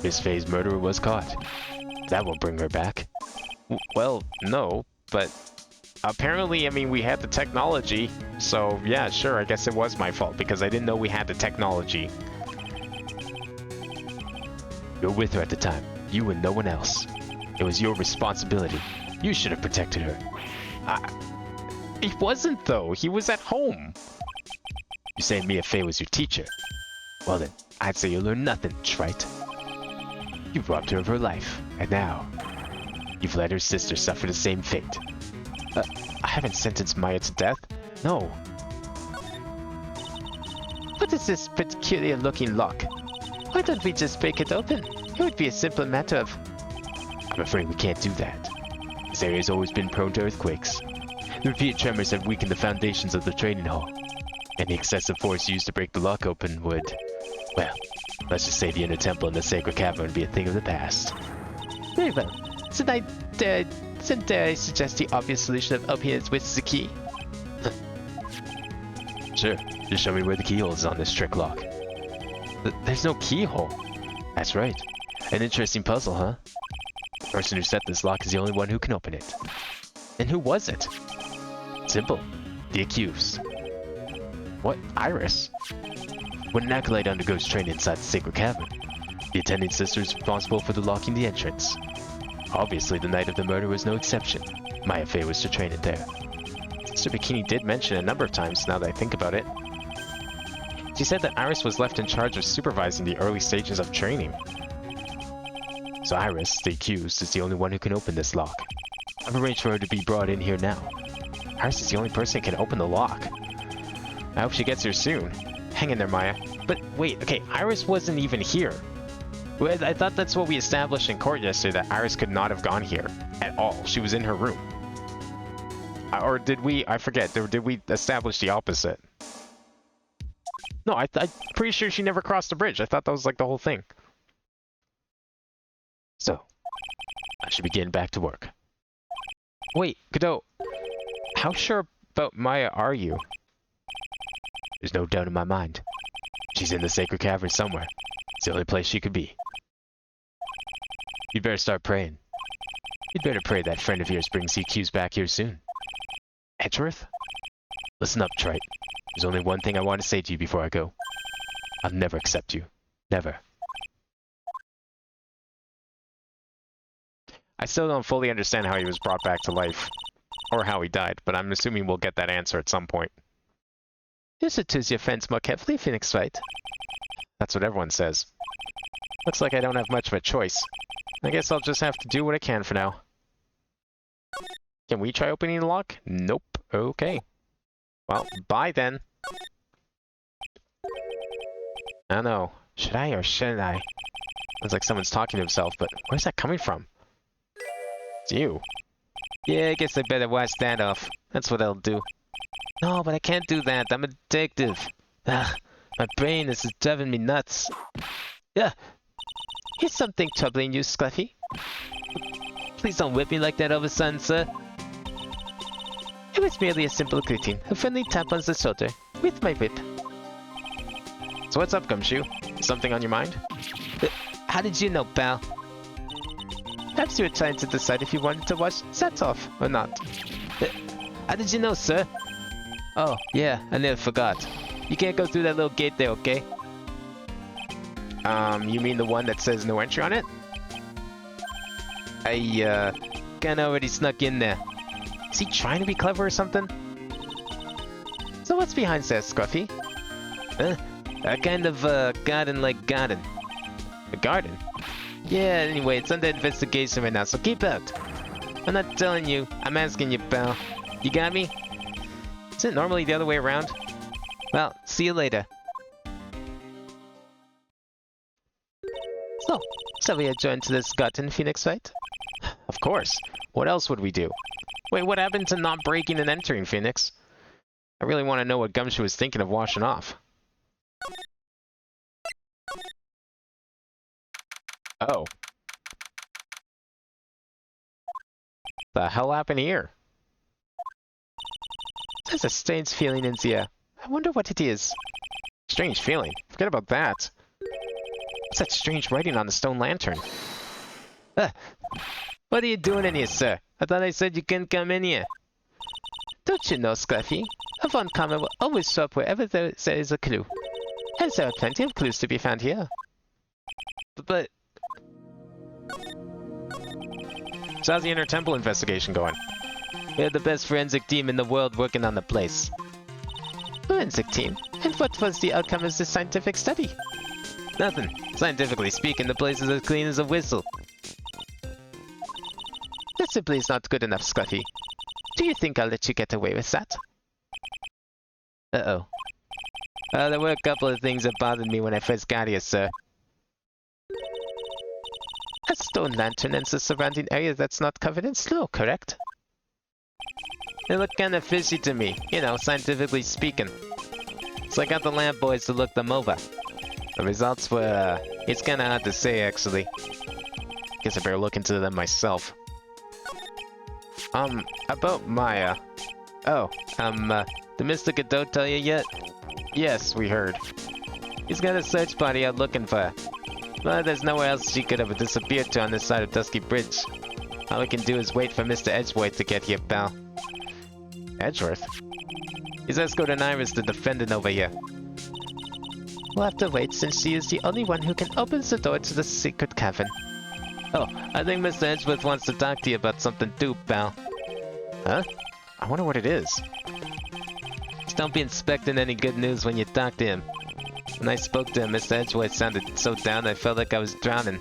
Miss Fey's murderer was caught. That won't bring her back. Well, no, but apparently, I mean, we had the technology. So, yeah, sure, I guess it was my fault because I didn't know we had the technology. You were with her at the time. You and no one else. It was your responsibility. You should have protected her. He wasn't, though. He was at home. You saying Mia Fey was your teacher? Well then, I'd say you learned nothing, Trite. You robbed her of her life, and now you've let her sister suffer the same fate. I haven't sentenced Maya to death. No. What is this peculiar looking lock? Why don't we just break it open? It would be a simple matter of... I'm afraid we can't do that. This area has always been prone to earthquakes. The repeated tremors have weakened the foundations of the training hall. Any excessive force used to break the lock open would... well, let's just say the inner temple and the sacred cavern would be a thing of the past. Very well. Shouldn't I suggest the obvious solution of opening it with the key? Sure, just show me where the keyhole is on this trick lock. There's no keyhole. That's right. An interesting puzzle, huh? The person who set this lock is the only one who can open it. And who was it? Simple. The accused. What? Iris? When an acolyte undergoes training inside the sacred cavern, the attending sister is responsible for locking the entrance. Obviously, the night of the murder was no exception. Maya Fey was to train it there. Sister Bikini did mention it a number of times now that I think about it. She said that Iris was left in charge of supervising the early stages of training. So Iris, the accused, is the only one who can open this lock. I've arranged for her to be brought in here now. Iris is the only person who can open the lock. I hope she gets here soon. Hang in there, Maya. But wait, okay, Iris wasn't even here. I thought that's what we established in court yesterday, that Iris could not have gone here at all. She was in her room. Or did we, I forget, did we establish the opposite? No, I'm pretty sure she never crossed the bridge. I thought that was like the whole thing. So, I should be getting back to work. Wait, Godot, how sure about Maya are you? There's no doubt in my mind. She's in the sacred cavern somewhere. It's the only place she could be. You'd better start praying. You'd better pray that friend of yours brings CQs back here soon. Edgeworth? Listen up, Trite. There's only one thing I want to say to you before I go. I'll never accept you. Never. I still don't fully understand how he was brought back to life. Or how he died, but I'm assuming we'll get that answer at some point. You should choose your friends more carefully, Phoenix Wright. That's what everyone says. Looks like I don't have much of a choice. I guess I'll just have to do what I can for now. Can we try opening the lock? Nope. Okay. Well, bye then. I don't know. Should I or shouldn't I? Sounds like someone's talking to himself, but where's that coming from? It's you. Yeah, I guess I better wash that off. That's what I'll do. No, but I can't do that. I'm addictive. Ugh, my brain is just driving me nuts. Yeah. Here's something troubling you, Scruffy. Please don't whip me like that all of a sudden, sir. It was merely a simple greeting, a friendly tap on the shoulder, with my whip. So what's up, Gumshoe? Something on your mind? How did you know, pal? Perhaps you were trying to decide if you wanted to wash that off or not. How did you know, sir? Oh, yeah, I never forgot. You can't go through that little gate there, okay? You mean the one that says no entry on it? I, kinda already snuck in there. Is he trying to be clever or something? So what's behind there, Scruffy? A kind of, garden-like garden. A garden? Yeah, anyway, it's under investigation right now, so keep out. I'm not telling you, I'm asking you, pal. You got me? Isn't it normally the other way around? Well, see you later. So we adjourned to this garden, Phoenix, right? Of course. What else would we do? Wait, what happened to not breaking and entering, Phoenix? I really want to know what Gumshoe was thinking of washing off. Oh. The hell happened here? There's a strange feeling in the air. I wonder what it is. Strange feeling? Forget about that. What's that strange writing on the stone lantern? What are you doing in here, sir? I thought I said you couldn't come in here. Don't you know, Scruffy? A Von Karma will always show up wherever there is a clue. And there are plenty of clues to be found here. But... So how's the Inner Temple investigation going? We're the best forensic team in the world working on the place. Forensic team? And what was the outcome of this scientific study? Nothing. Scientifically speaking, the place is as clean as a whistle. That simply is not good enough, Scruffy. Do you think I'll let you get away with that? Uh-oh. There were a couple of things that bothered me when I first got here, sir. A stone lantern and the surrounding area that's not covered in snow, correct? They look kinda fishy to me, you know, scientifically speaking. So I got the lamp boys to look them over. The results were, it's kinda hard to say, actually. Guess I better look into them myself. About Maya. Oh, did Mr. Godot tell you yet? Yes, we heard. He's got a search party out looking for her. Well, there's nowhere else she could have disappeared to on this side of Dusky Bridge. All we can do is wait for Mr. Edgeworth to get here, pal. Edgeworth? He's escorting Iris to defendant over here. We'll have to wait since she is the only one who can open the door to the secret cavern. Oh, I think Mr. Edgeworth wants to talk to you about something too, pal. Huh? I wonder what it is. Just don't be expecting any good news when you talk to him. When I spoke to him, Mr. Edgeworth sounded so down I felt like I was drowning.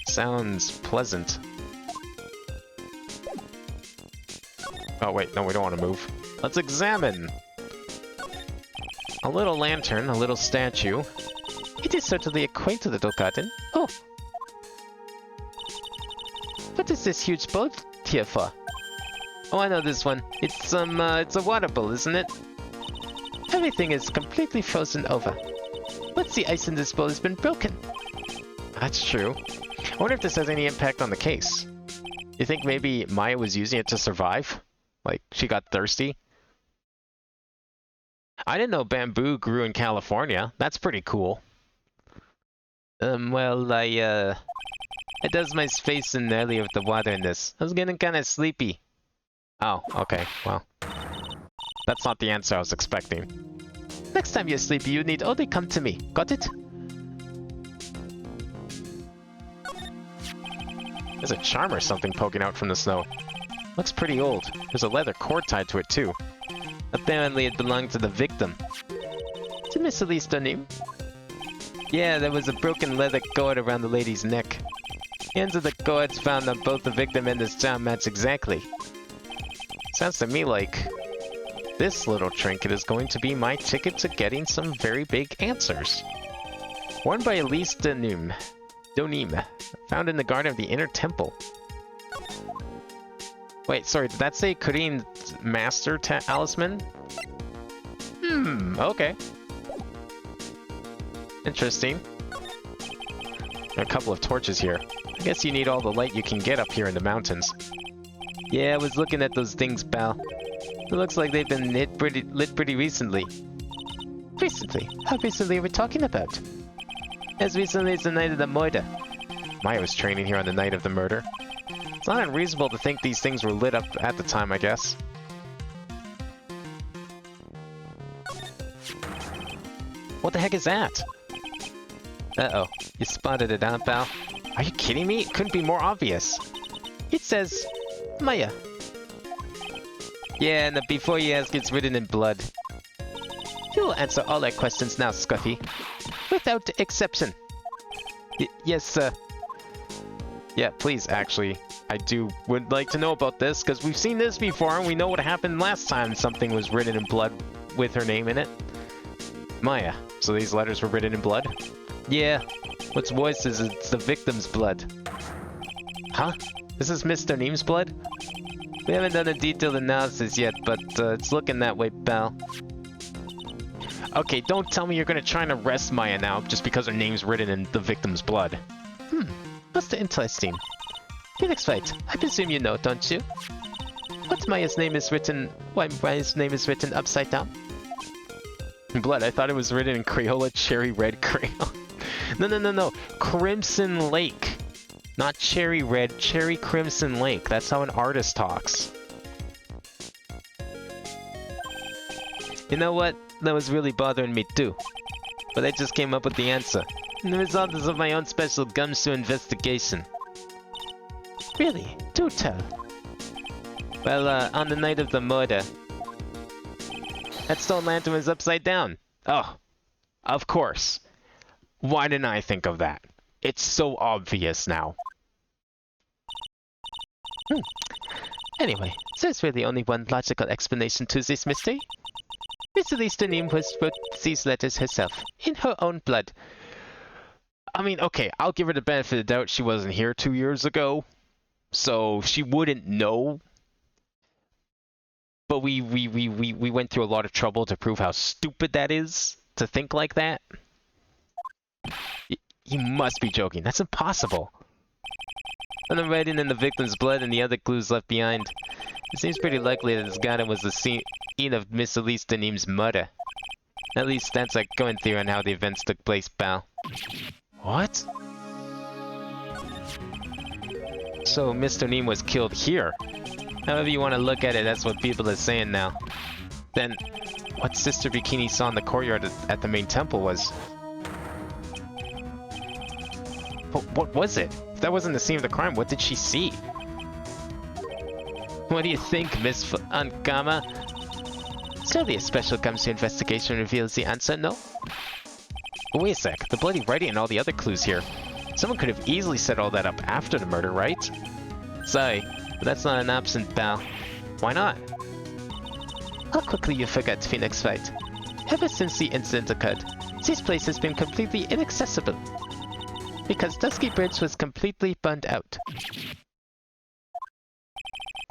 Sounds pleasant. Oh wait, no, we don't want to move. Let's examine! A little lantern, a little statue. It is certainly a quaint little garden. Oh! What is this huge bowl here for? Oh, I know this one. It's a water bowl, isn't it? Everything is completely frozen over. What's the ice in this bowl has been broken? That's true. I wonder if this has any impact on the case. You think maybe Maya was using it to survive? Like, she got thirsty? I didn't know bamboo grew in California. That's pretty cool. Well, I doused my face in earlier with the water in this. I was getting kinda sleepy. Oh, okay, well. That's not the answer I was expecting. Next time you're sleepy, you need only come to me. Got it? There's a charm or something poking out from the snow. Looks pretty old. There's a leather cord tied to it, too. Apparently it belonged to the victim. To Miss Elise Dunham? Yeah, there was a broken leather cord around the lady's neck. The ends of the cords found on both the victim and this charm match exactly. Sounds to me like this little trinket is going to be my ticket to getting some very big answers. Worn by Elise Dunham. Found in the garden of the inner temple. Wait, sorry, did that say Kurine's master talisman? Okay. Interesting. A couple of torches here. I guess you need all the light you can get up here in the mountains. Yeah, I was looking at those things, pal. It looks like they've been lit pretty recently. Recently? How recently are we talking about? As recently as the night of the murder. Maya was training here on the night of the murder. It's not unreasonable to think these things were lit up at the time, I guess. What the heck is that? Uh-oh. You spotted it, huh, pal? Are you kidding me? It couldn't be more obvious. It says... Maya. Yeah, and before you ask, it's written in blood. You will answer all our questions now, Scruffy. Without exception. Yes, sir. Yeah, please, actually. I would like to know about this, because we've seen this before, and we know what happened last time something was written in blood with her name in it. Maya, so these letters were written in blood? Yeah. What's worse is it's the victim's blood. Huh? This is Mr. Neem's blood? We haven't done a detailed analysis yet, but it's looking that way, pal. Okay, don't tell me you're gonna try and arrest Maya now, just because her name's written in the victim's blood. That's interesting. Felix Wright, I presume you know, don't you? Why Maya's name is written upside down? Blood, I thought it was written in Crayola Cherry Red Crayon. No. Crimson Lake. Not Cherry Red, Cherry Crimson Lake. That's how an artist talks. You know what? That was really bothering me too. But I just came up with the answer. And the result is of my own special gumshoe investigation. Really? Do tell. Well, on the night of the murder, that stone lantern was upside down. Oh, of course. Why didn't I think of that? It's so obvious now. Anyway, there's really only one logical explanation to this mystery. Miss Elise Dunham wrote these letters herself, in her own blood. I mean, okay, I'll give her the benefit of the doubt she wasn't here 2 years ago, so she wouldn't know. But we went through a lot of trouble to prove how stupid that is, to think like that. You must be joking. That's impossible. And the writing in the victim's blood and the other clues left behind. It seems pretty likely that this garden was the scene of Miss Elise Dunham's murder. At least that's our current theory on how the events took place, pal. What? So Mr. Neem was killed here. However you want to look at it, that's what people are saying now. Then, what Sister Bikini saw in the courtyard at the main temple was... What was it? If that wasn't the scene of the crime, what did she see? What do you think, Miss Ankama? Surely a special gumshoe investigation reveals the answer, no? But wait a sec, the bloody writing and all the other clues here. Someone could have easily set all that up after the murder, right? Sorry, but that's not an option, pal. Why not? How quickly you forgot Phoenix Wright. Ever since the incident occurred, this place has been completely inaccessible. Because Dusky Bridge was completely burned out.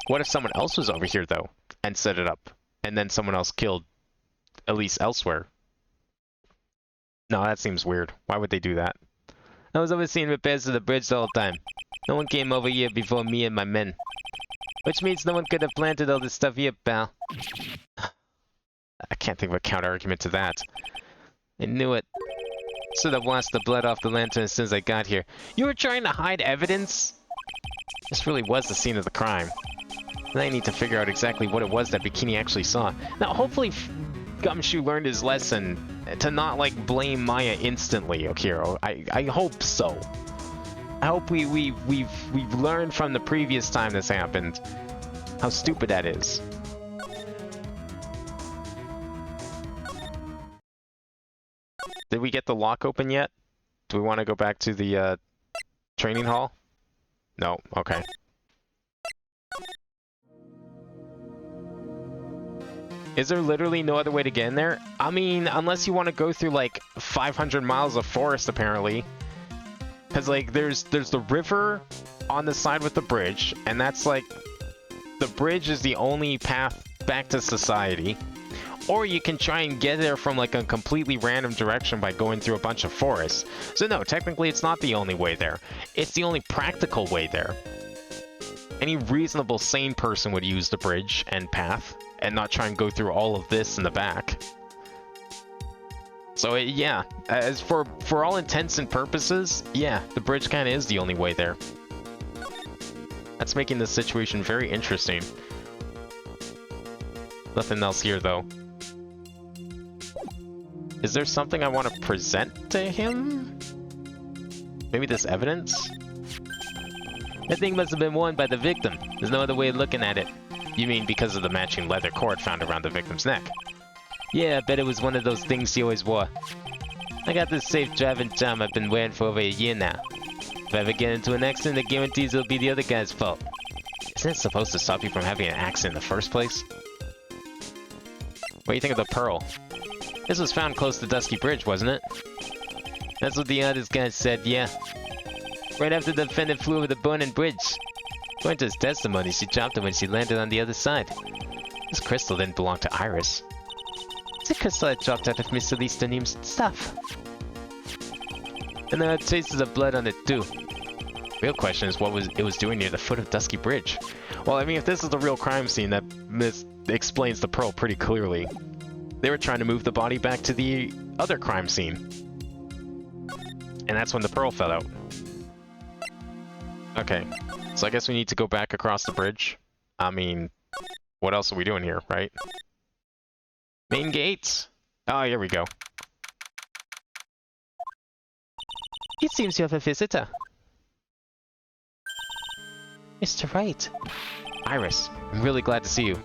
What if someone else was over here, though, and set it up, and then someone else killed Elise elsewhere? No, that seems weird. Why would they do that? I was overseeing repairs to the bridge the whole time. No one came over here before me and my men. Which means no one could have planted all this stuff here, pal. I can't think of a counter-argument to that. I knew it. Should have washed the blood off the lantern as soon as I got here. You were trying to hide evidence? This really was the scene of the crime. Now I need to figure out exactly what it was that Bikini actually saw. Now, hopefully Gumshoe learned his lesson to not, like, blame Maya instantly, Okiro. I hope so. I hope we've learned from the previous time this happened how stupid that is. Did we get the lock open yet? Do we want to go back to the training hall? No, okay. Is there literally no other way to get in there? I mean, unless you want to go through like 500 miles of forest, apparently. Because like there's the river on the side with the bridge, and that's like the bridge is the only path back to society. Or you can try and get there from like a completely random direction by going through a bunch of forests. So no, technically it's not the only way there. It's the only practical way there. Any reasonable sane person would use the bridge and path and not try and go through all of this in the back. So yeah, as for all intents and purposes, yeah, the bridge kind of is the only way there. That's making this situation very interesting. Nothing else here though. Is there something I want to present to him? Maybe this evidence? That thing must have been worn by the victim. There's no other way of looking at it. You mean because of the matching leather cord found around the victim's neck? Yeah, I bet it was one of those things she always wore. I got this safe driving charm I've been wearing for over a year now. If I ever get into an accident, it guarantees it'll be the other guy's fault. Isn't it supposed to stop you from having an accident in the first place? What do you think of the pearl? This was found close to Dusky Bridge, wasn't it? That's what the honest guy said, yeah. Right after the defendant flew over the burning bridge. According to his testimony, she dropped it when she landed on the other side. This crystal didn't belong to Iris. It's a crystal that dropped out of Mr. Listerneum's stuff. And there are traces of blood on it too. Real question is what it was doing near the foot of Dusky Bridge. Well, I mean, if this is the real crime scene, that explains the pearl pretty clearly. They were trying to move the body back to the other crime scene. And that's when the pearl fell out. Okay, so I guess we need to go back across the bridge. I mean, what else are we doing here, right? Main gates! Oh, here we go. It seems you have a visitor. Mr. Wright. Iris, I'm really glad to see you.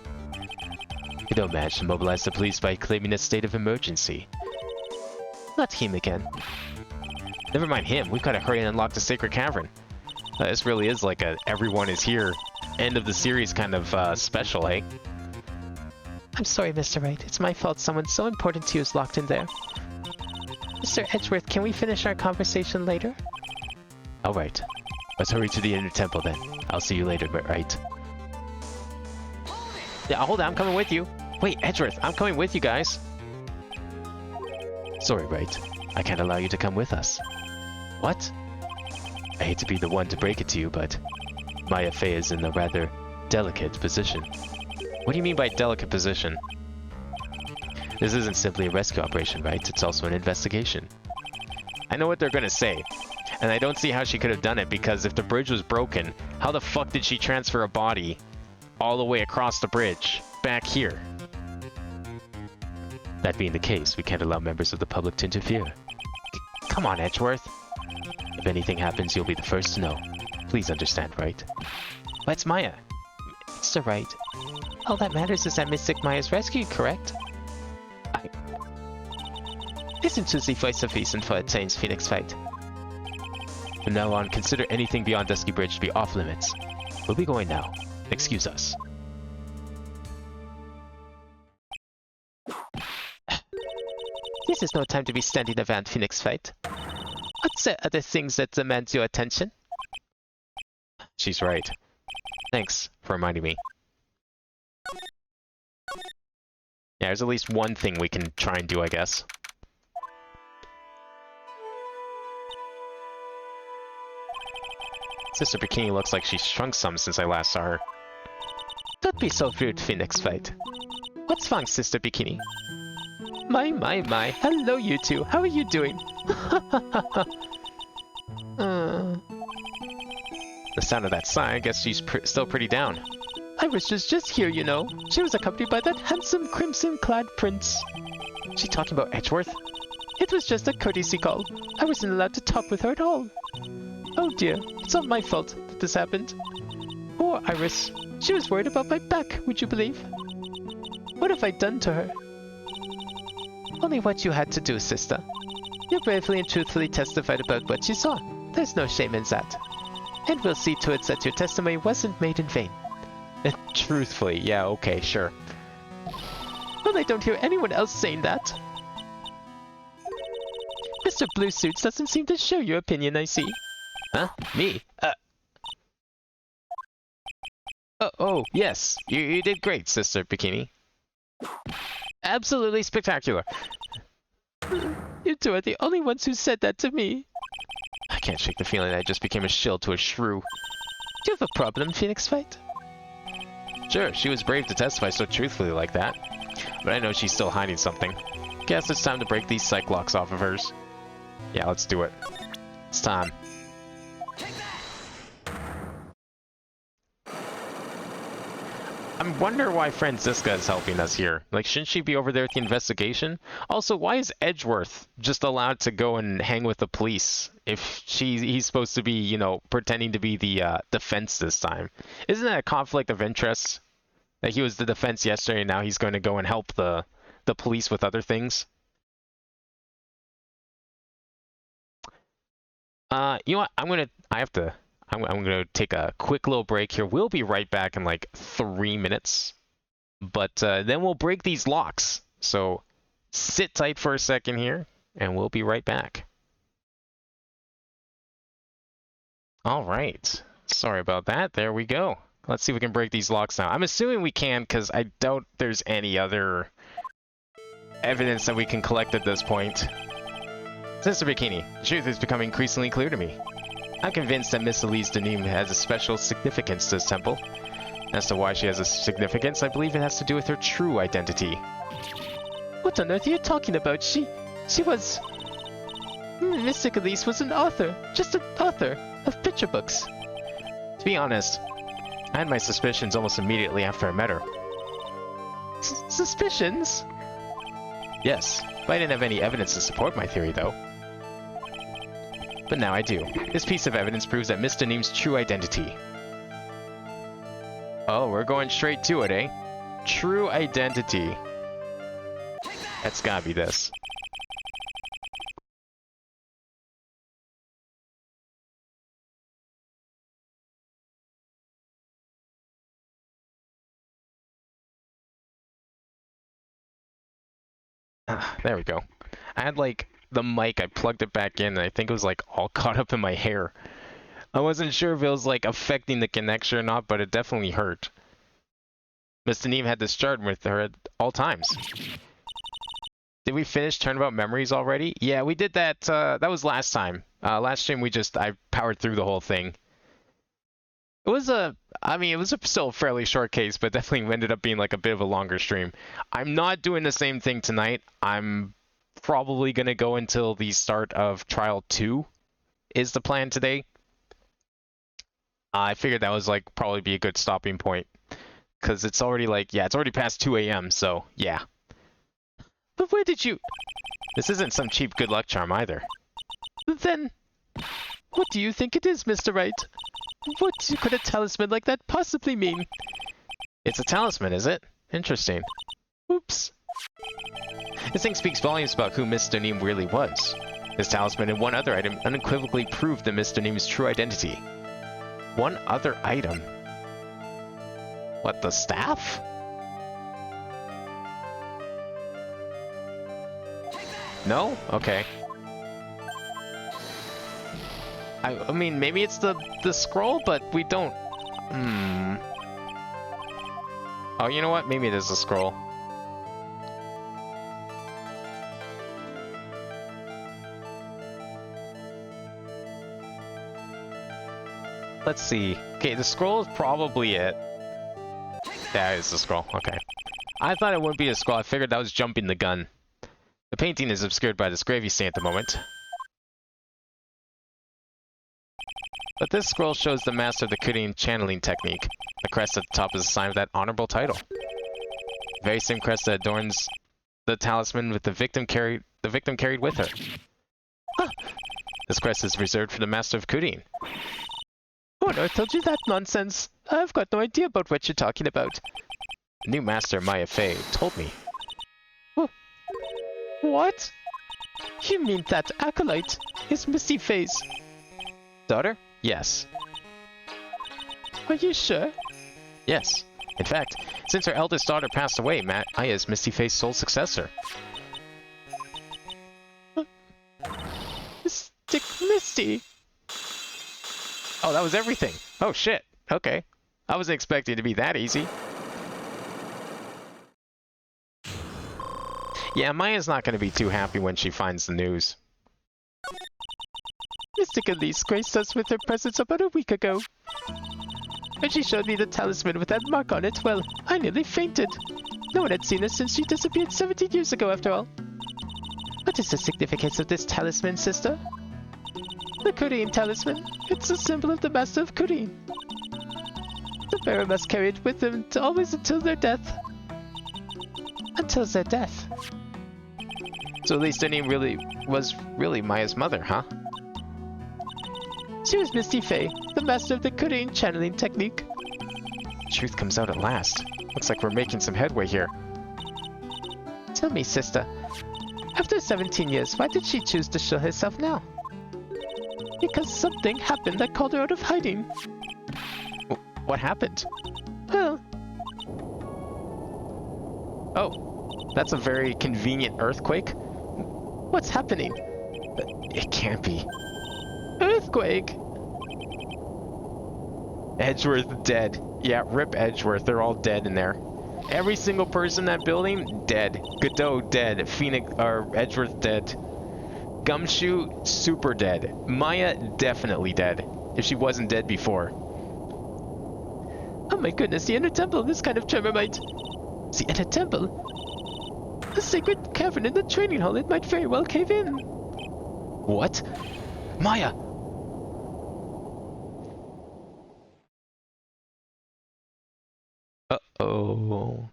You don't manage to mobilize the police by claiming a state of emergency. Not him again. Never mind him, we've got to hurry and unlock the Sacred Cavern. This really is like a everyone is here, end of the series kind of special, eh? I'm sorry, Mr. Wright. It's my fault someone so important to you is locked in there. Mr. Edgeworth, can we finish our conversation later? Alright. Let's hurry to the inner temple then. I'll see you later, Wright. Yeah, hold on, I'm coming with you. Wait, Edgeworth, I'm coming with you guys. Sorry, Wright. I can't allow you to come with us. What? I hate to be the one to break it to you, but my affair is in a rather delicate position. What do you mean by delicate position? This isn't simply a rescue operation, right? It's also an investigation. I know what they're gonna say, and I don't see how she could have done it, because if the bridge was broken, how the fuck did she transfer a body all the way across the bridge, back here? That being the case, we can't allow members of the public to interfere. Come on, Edgeworth. If anything happens, you'll be the first to know. Please understand, right? That's Maya. Mr. Wright. All that matters is that Mystic Maya's rescued, correct? Listen to the voice of reason for a change, Phoenix Wright. From now on, consider anything beyond Dusky Bridge to be off limits. We'll be going now. Excuse us. This is no time to be standing around, Phoenix Wright. What's the other things that demand your attention? She's right. Thanks for reminding me. Yeah, there's at least one thing we can try and do, I guess. Sister Bikini looks like she's shrunk some since I last saw her. Don't be so rude, Phoenix Wright. What's wrong, Sister Bikini? My. Hello, you two. How are you doing? The sound of that sigh, I guess she's still pretty down. I was just here, you know. She was accompanied by that handsome crimson-clad prince. She talking about Edgeworth? It was just a courtesy call. I wasn't allowed to talk with her at all. Oh dear, it's not my fault that this happened. Poor Iris. She was worried about my back, would you believe? What have I done to her? Only what you had to do, sister. You bravely and truthfully testified about what you saw. There's no shame in that. And we'll see to it that your testimony wasn't made in vain. Truthfully, yeah, okay, sure. Well, I don't hear anyone else saying that. Mr. Blue Suits doesn't seem to share your opinion, I see. Huh? Me? Oh, yes. You did great, Sister Bikini. Absolutely spectacular. You two are the only ones who said that to me. I can't shake the feeling that I just became a shield to a shrew. Do you have a problem, Phoenix Wright? Sure, she was brave to testify so truthfully like that. But I know she's still hiding something. Guess it's time to break these psych locks off of hers. Yeah, let's do it. It's time. I wonder why Franziska is helping us here. Like, shouldn't she be over there at the investigation? Also, why is Edgeworth just allowed to go and hang with the police if he's supposed to be, you know, pretending to be the defense this time? Isn't that a conflict of interest? That he was the defense yesterday and now he's going to go and help the police with other things? You know what? I'm gonna take a quick little break here. We'll be right back in like 3 minutes. But then we'll break these locks. So sit tight for a second here, and we'll be right back. Alright. Sorry about that. There we go. Let's see if we can break these locks now. I'm assuming we can, because I doubt there's any other evidence that we can collect at this point. Sister Bikini, the truth is becoming increasingly clear to me. I'm convinced that Miss Elise Denim has a special significance to this temple. As to why she has a significance, I believe it has to do with her true identity. What on earth are you talking about? She was... Miss Elise was an author. Just an author of picture books. To be honest, I had my suspicions almost immediately after I met her. Suspicions? Yes, but I didn't have any evidence to support my theory, though. But now I do. This piece of evidence proves that Miss Denim's true identity. Oh, we're going straight to it, eh? True identity. That's gotta be this. There we go. I had like the mic, I plugged it back in, and I think it was like all caught up in my hair. I wasn't sure if it was like affecting the connection or not, but it definitely hurt. Miss Denim had this chart with her at all times. Did we finish Turnabout Memories already? Yeah, we did that. That was last time. Last stream I powered through the whole thing. It was still a fairly short case, but definitely ended up being like a bit of a longer stream. I'm not doing the same thing tonight. I'm probably going to go until the start of Trial 2 is the plan today. I figured that was like probably be a good stopping point. Because it's already like, yeah, it's already past 2 a.m., so yeah. But where did you... This isn't some cheap good luck charm either. Then, what do you think it is, Mr. Wright? What could a talisman like that possibly mean? It's a talisman, is it? Interesting. Oops. This thing speaks volumes about who Mr. Neem really was. This talisman and one other item unequivocally prove the Mr. Neem's true identity. One other item? What, the staff? No? Okay. I mean, maybe it's the scroll, but we don't... Oh, you know what? Maybe it is the scroll. Let's see. Okay, the scroll is probably it. That is the scroll. Okay. I thought it wouldn't be a scroll. I figured that was jumping the gun. The painting is obscured by this gravy stain at the moment. But this scroll shows the master of the Kudian channeling technique. The crest at the top is a sign of that honorable title. The very same crest that adorns the talisman with the victim carried with her. Huh. This crest is reserved for the master of Kudian. Oh no, I told you that nonsense. I've got no idea about what you're talking about. The new master, Maya Fey, told me. What? You mean that acolyte is Misty Fey's Daughter? Yes. Are you sure? Yes. In fact, since her eldest daughter passed away, Maya is Misty Fey's sole successor. Mystic Misty. Oh, that was everything. Oh shit. Okay. I wasn't expecting it to be that easy. Yeah, Maya's not going to be too happy when she finds the news. Mystic Elise graced us with her presence about a week ago. When she showed me the talisman with that mark on it, well, I nearly fainted. No one had seen her since she disappeared 17 years ago, after all. What is the significance of this talisman, sister? The Kudian talisman. It's a symbol of the master of Kudian. The bearer must carry it with them always until their death. Until their death. So at least Annie was really Maya's mother, huh? She was Misty Fey, the master of the Kudian channeling technique. Truth comes out at last. Looks like we're making some headway here. Tell me, sister, after 17 years, why did she choose to show herself now? Because something happened that called her out of hiding. What happened? Well... Oh, that's a very convenient earthquake. What's happening? It can't be. Earthquake! Edgeworth dead. Yeah, rip Edgeworth. They're all dead in there. Every single person in that building, dead. Godot, dead. Phoenix, or Edgeworth, dead. Gumshoe, super dead. Maya, definitely dead. If she wasn't dead before. Oh my goodness, the inner temple of this kind of tremormite. The inner temple? A sacred cavern in the training hall. It might very well cave in. What? Maya! Uh-oh.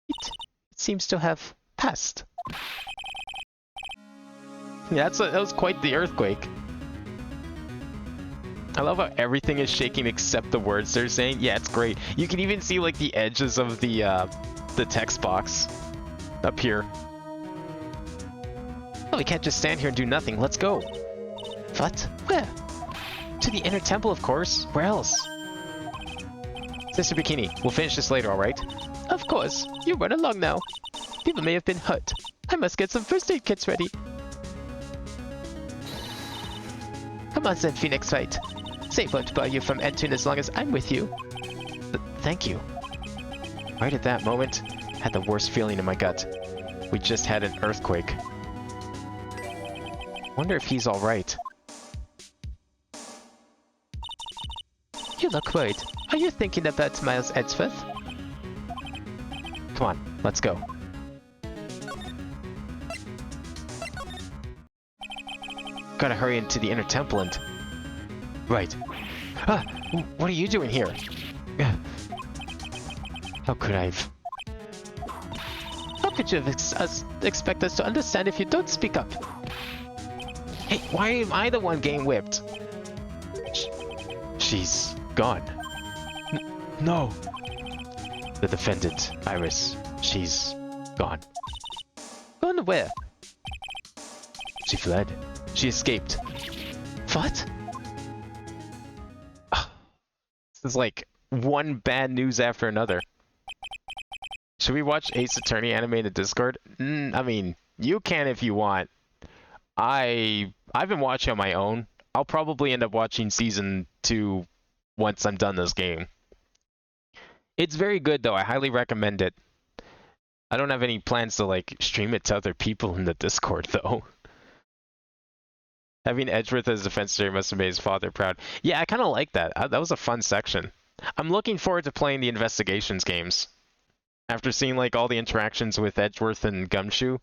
It seems to have passed. Yeah, that was quite the earthquake. I love how everything is shaking except the words they're saying. Yeah, it's great. You can even see like the edges of the text box up here. Oh, we can't just stand here and do nothing. Let's go. What? Where? To the inner temple, of course. Where else? Sister Bikini, we'll finish this later, alright? Of course. You run along now. People may have been hurt. I must get some first aid kits ready. Come on then, Phoenix Wright. Safe won't bar you from entering as long as I'm with you. Thank you. Right at that moment, I had the worst feeling in my gut. We just had an earthquake. Wonder if he's alright. You look worried. Are you thinking about Miles Edgeworth? Come on, let's go. Gotta hurry into the inner temple and... Right. Ah! What are you doing here? How could I've... How could you expect us to understand if you don't speak up? Hey, why am I the one getting whipped? She's gone. No. The defendant, Iris, she's gone. where? She fled. She escaped. What? This is like one bad news after another. Should we watch Ace Attorney anime in the Discord? I mean, you can if you want. I've been watching on my own. I'll probably end up watching season 2 once I'm done this game. It's very good though. I highly recommend it. I don't have any plans to like stream it to other people in the Discord though. Having Edgeworth as defense attorney must have made his father proud. Yeah, I kind of like that. That was a fun section. I'm looking forward to playing the investigations games. After seeing like all the interactions with Edgeworth and Gumshoe,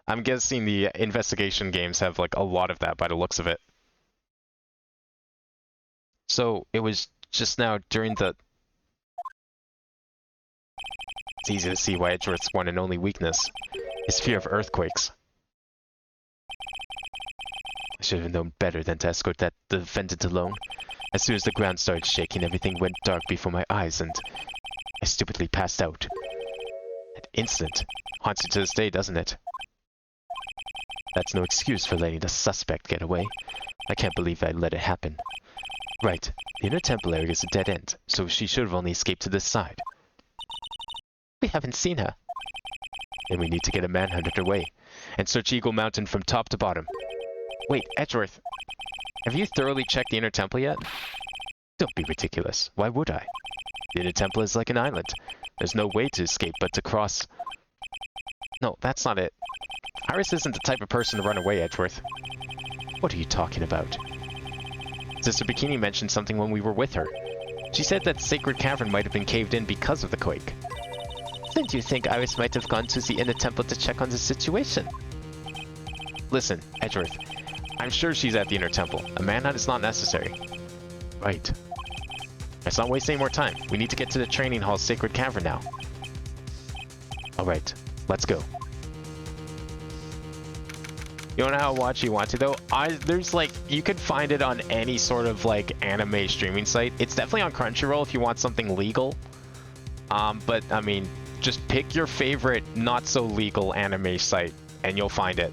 I'm guessing the investigation games have like a lot of that by the looks of it. So it was just now during the... It's easy to see why Edgeworth's one and only weakness is fear of earthquakes. I should have known better than to escort that defendant alone. As soon as the ground started shaking, everything went dark before my eyes and I stupidly passed out. That incident haunts you to this day, doesn't it? That's no excuse for letting the suspect get away. I can't believe I let it happen. Right, the inner temple area is a dead end, so she should have only escaped to this side. We haven't seen her. Then we need to get a manhunt underway and search Eagle Mountain from top to bottom. Wait, Edgeworth, have you thoroughly checked the inner temple yet? Don't be ridiculous. Why would I? The inner temple is like an island. There's no way to escape but to cross. No, that's not it. Iris isn't the type of person to run away, Edgeworth. What are you talking about? Sister Bikini mentioned something when we were with her. She said that Sacred Cavern might have been caved in because of the quake. Then do you think Iris might have gone to the inner temple to check on the situation? Listen, Edgeworth, I'm sure she's at the inner temple. A manhunt is not necessary. Right. Let's not waste any more time. We need to get to the training hall's Sacred Cavern now. Alright, let's go. You know how watch you want to though? There's like, you could find it on any sort of like anime streaming site. It's definitely on Crunchyroll if you want something legal. But I mean, just pick your favorite not so legal anime site and you'll find it.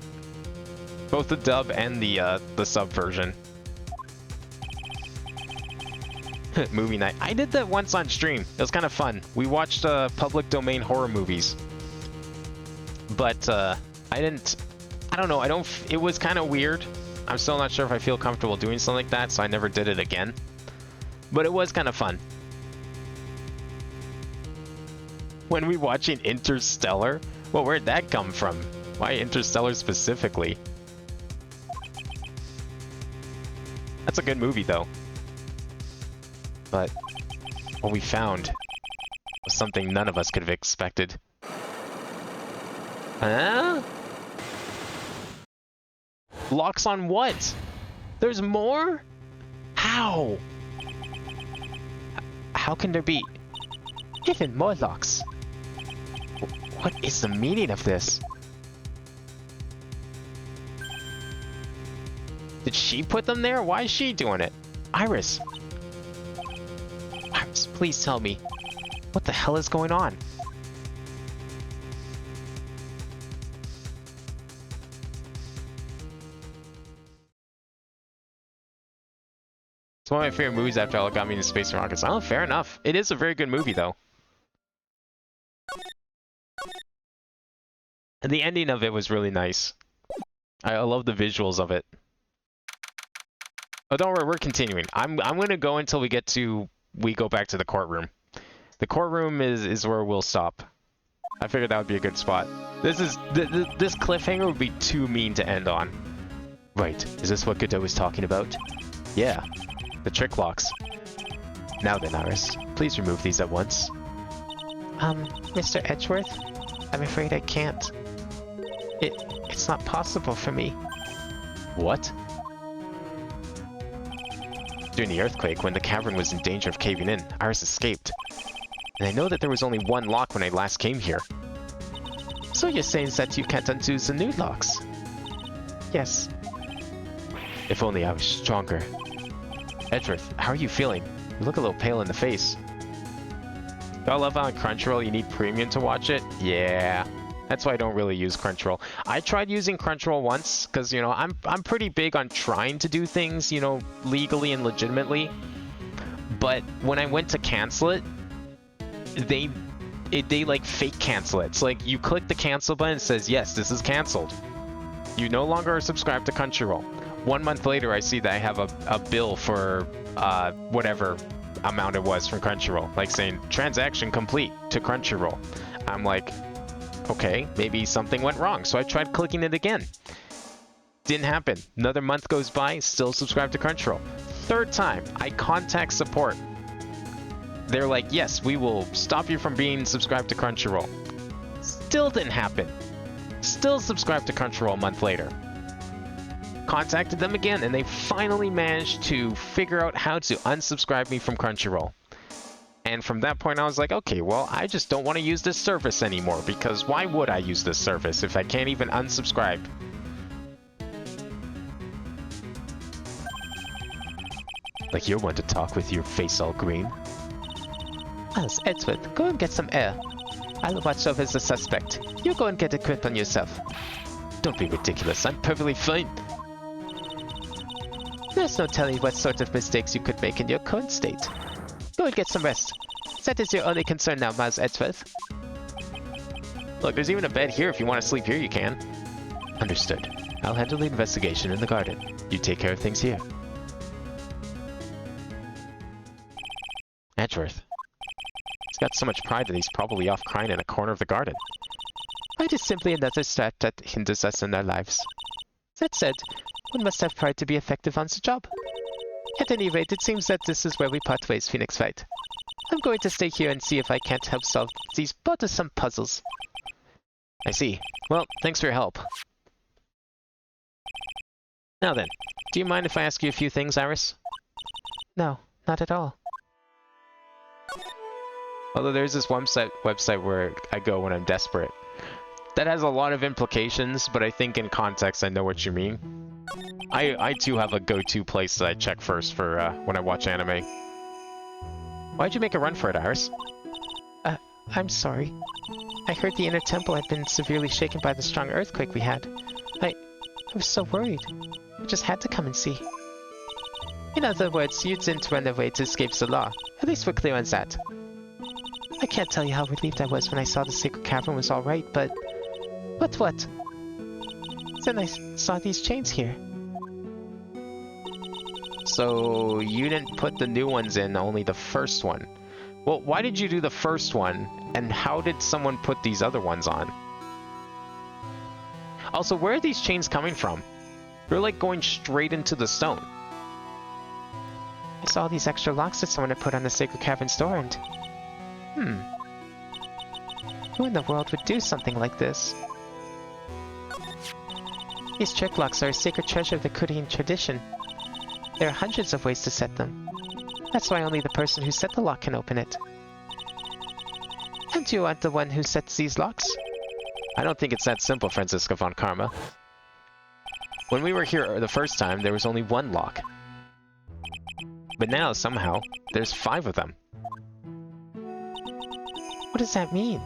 Both the dub and the sub version. Movie night. I did that once on stream. It was kind of fun. We watched public domain horror movies. But I don't know. It was kind of weird. I'm still not sure if I feel comfortable doing something like that, so I never did it again. But it was kind of fun. When we watching Interstellar? Well, where'd that come from? Why Interstellar specifically? That's a good movie, though. But what we found was something none of us could have expected. Huh? Locks on what? There's more? How? How can there be Even more locks. What is the meaning of this? Did she put them there? Why is she doing it? Iris. Iris, please tell me. What the hell is going on? It's one of my favorite movies after all. It got me into Space and Rockets. Oh, fair enough. It is a very good movie, though. And the ending of it was really nice. I love the visuals of it. Oh, don't worry, we're continuing. I'm gonna go until we go back to the courtroom. The courtroom is where we'll stop. I figured that would be a good spot. This cliffhanger would be too mean to end on. Right, is this what Godot was talking about? Yeah, the trick locks. Now then, Iris, please remove these at once. Mr. Edgeworth? I'm afraid I can't. It's not possible for me. What? During the earthquake, when the cavern was in danger of caving in, Iris escaped. And I know that there was only one lock when I last came here. So you're saying that you can't undo the new locks? Yes. If only I was stronger. Edgeworth, how are you feeling? You look a little pale in the face. I love how on Crunchyroll you need premium to watch it. Yeah. That's why I don't really use Crunchyroll. I tried using Crunchyroll once, because, you know, I'm pretty big on trying to do things, you know, legally and legitimately. But when I went to cancel it, they like fake cancel it. It's like you click the cancel button, it says, yes, this is canceled. You no longer are subscribed to Crunchyroll. 1 month later, I see that I have a bill for whatever amount it was from Crunchyroll, like saying transaction complete to Crunchyroll. I'm like, okay, maybe something went wrong. So I tried clicking it again. Didn't happen. Another month goes by, still subscribed to Crunchyroll. Third time, I contact support. They're like, yes, we will stop you from being subscribed to Crunchyroll. Still didn't happen. Still subscribed to Crunchyroll a month later. Contacted them again, and they finally managed to figure out how to unsubscribe me from Crunchyroll. And from that point, I was like, okay, well, I just don't want to use this service anymore, because why would I use this service if I can't even unsubscribe? Like you're one to talk with your face all green. Yes, Edward, go and get some air. I'll watch over the suspect. You go and get a grip on yourself. Don't be ridiculous, I'm perfectly fine. There's no telling what sort of mistakes you could make in your current state. Go and get some rest. That is your only concern now, Maz Edgeworth. Look, there's even a bed here. If you want to sleep here, you can. Understood. I'll handle the investigation in the garden. You take care of things here. Edgeworth. He's got so much pride that he's probably off crying in a corner of the garden. Pride is simply another strap that hinders us in our lives. That said, one must have pride to be effective on the job. At any rate, it seems that this is where we part ways, Phoenix Wright. I'm going to stay here and see if I can't help solve these bothersome puzzles. I see. Well, thanks for your help. Now then, do you mind if I ask you a few things, Iris? No, not at all. Although there's this website where I go when I'm desperate. That has a lot of implications, but I think in context I know what you mean. I too have a go-to place that I check first for when I watch anime. Why'd you make a run for it, Iris? I'm sorry. I heard the inner temple had been severely shaken by the strong earthquake we had. I was so worried. I just had to come and see. In other words, you didn't run away to escape the law. At least we're clear on that. I can't tell you how relieved I was when I saw the sacred cavern was alright, but... What? Then I saw these chains here. So you didn't put the new ones in, only the first one. Well, why did you do the first one, and how did someone put these other ones on? Also, where are these chains coming from? They're like going straight into the stone. I saw these extra locks that someone had put on the sacred cavern's door and... Who in the world would do something like this? These trick locks are a sacred treasure of the Korean tradition. There are hundreds of ways to set them. That's why only the person who set the lock can open it. And you aren't the one who sets these locks? I don't think it's that simple, Franziska von Karma. When we were here the first time, there was only one lock. But now, somehow, there's 5 of them. What does that mean?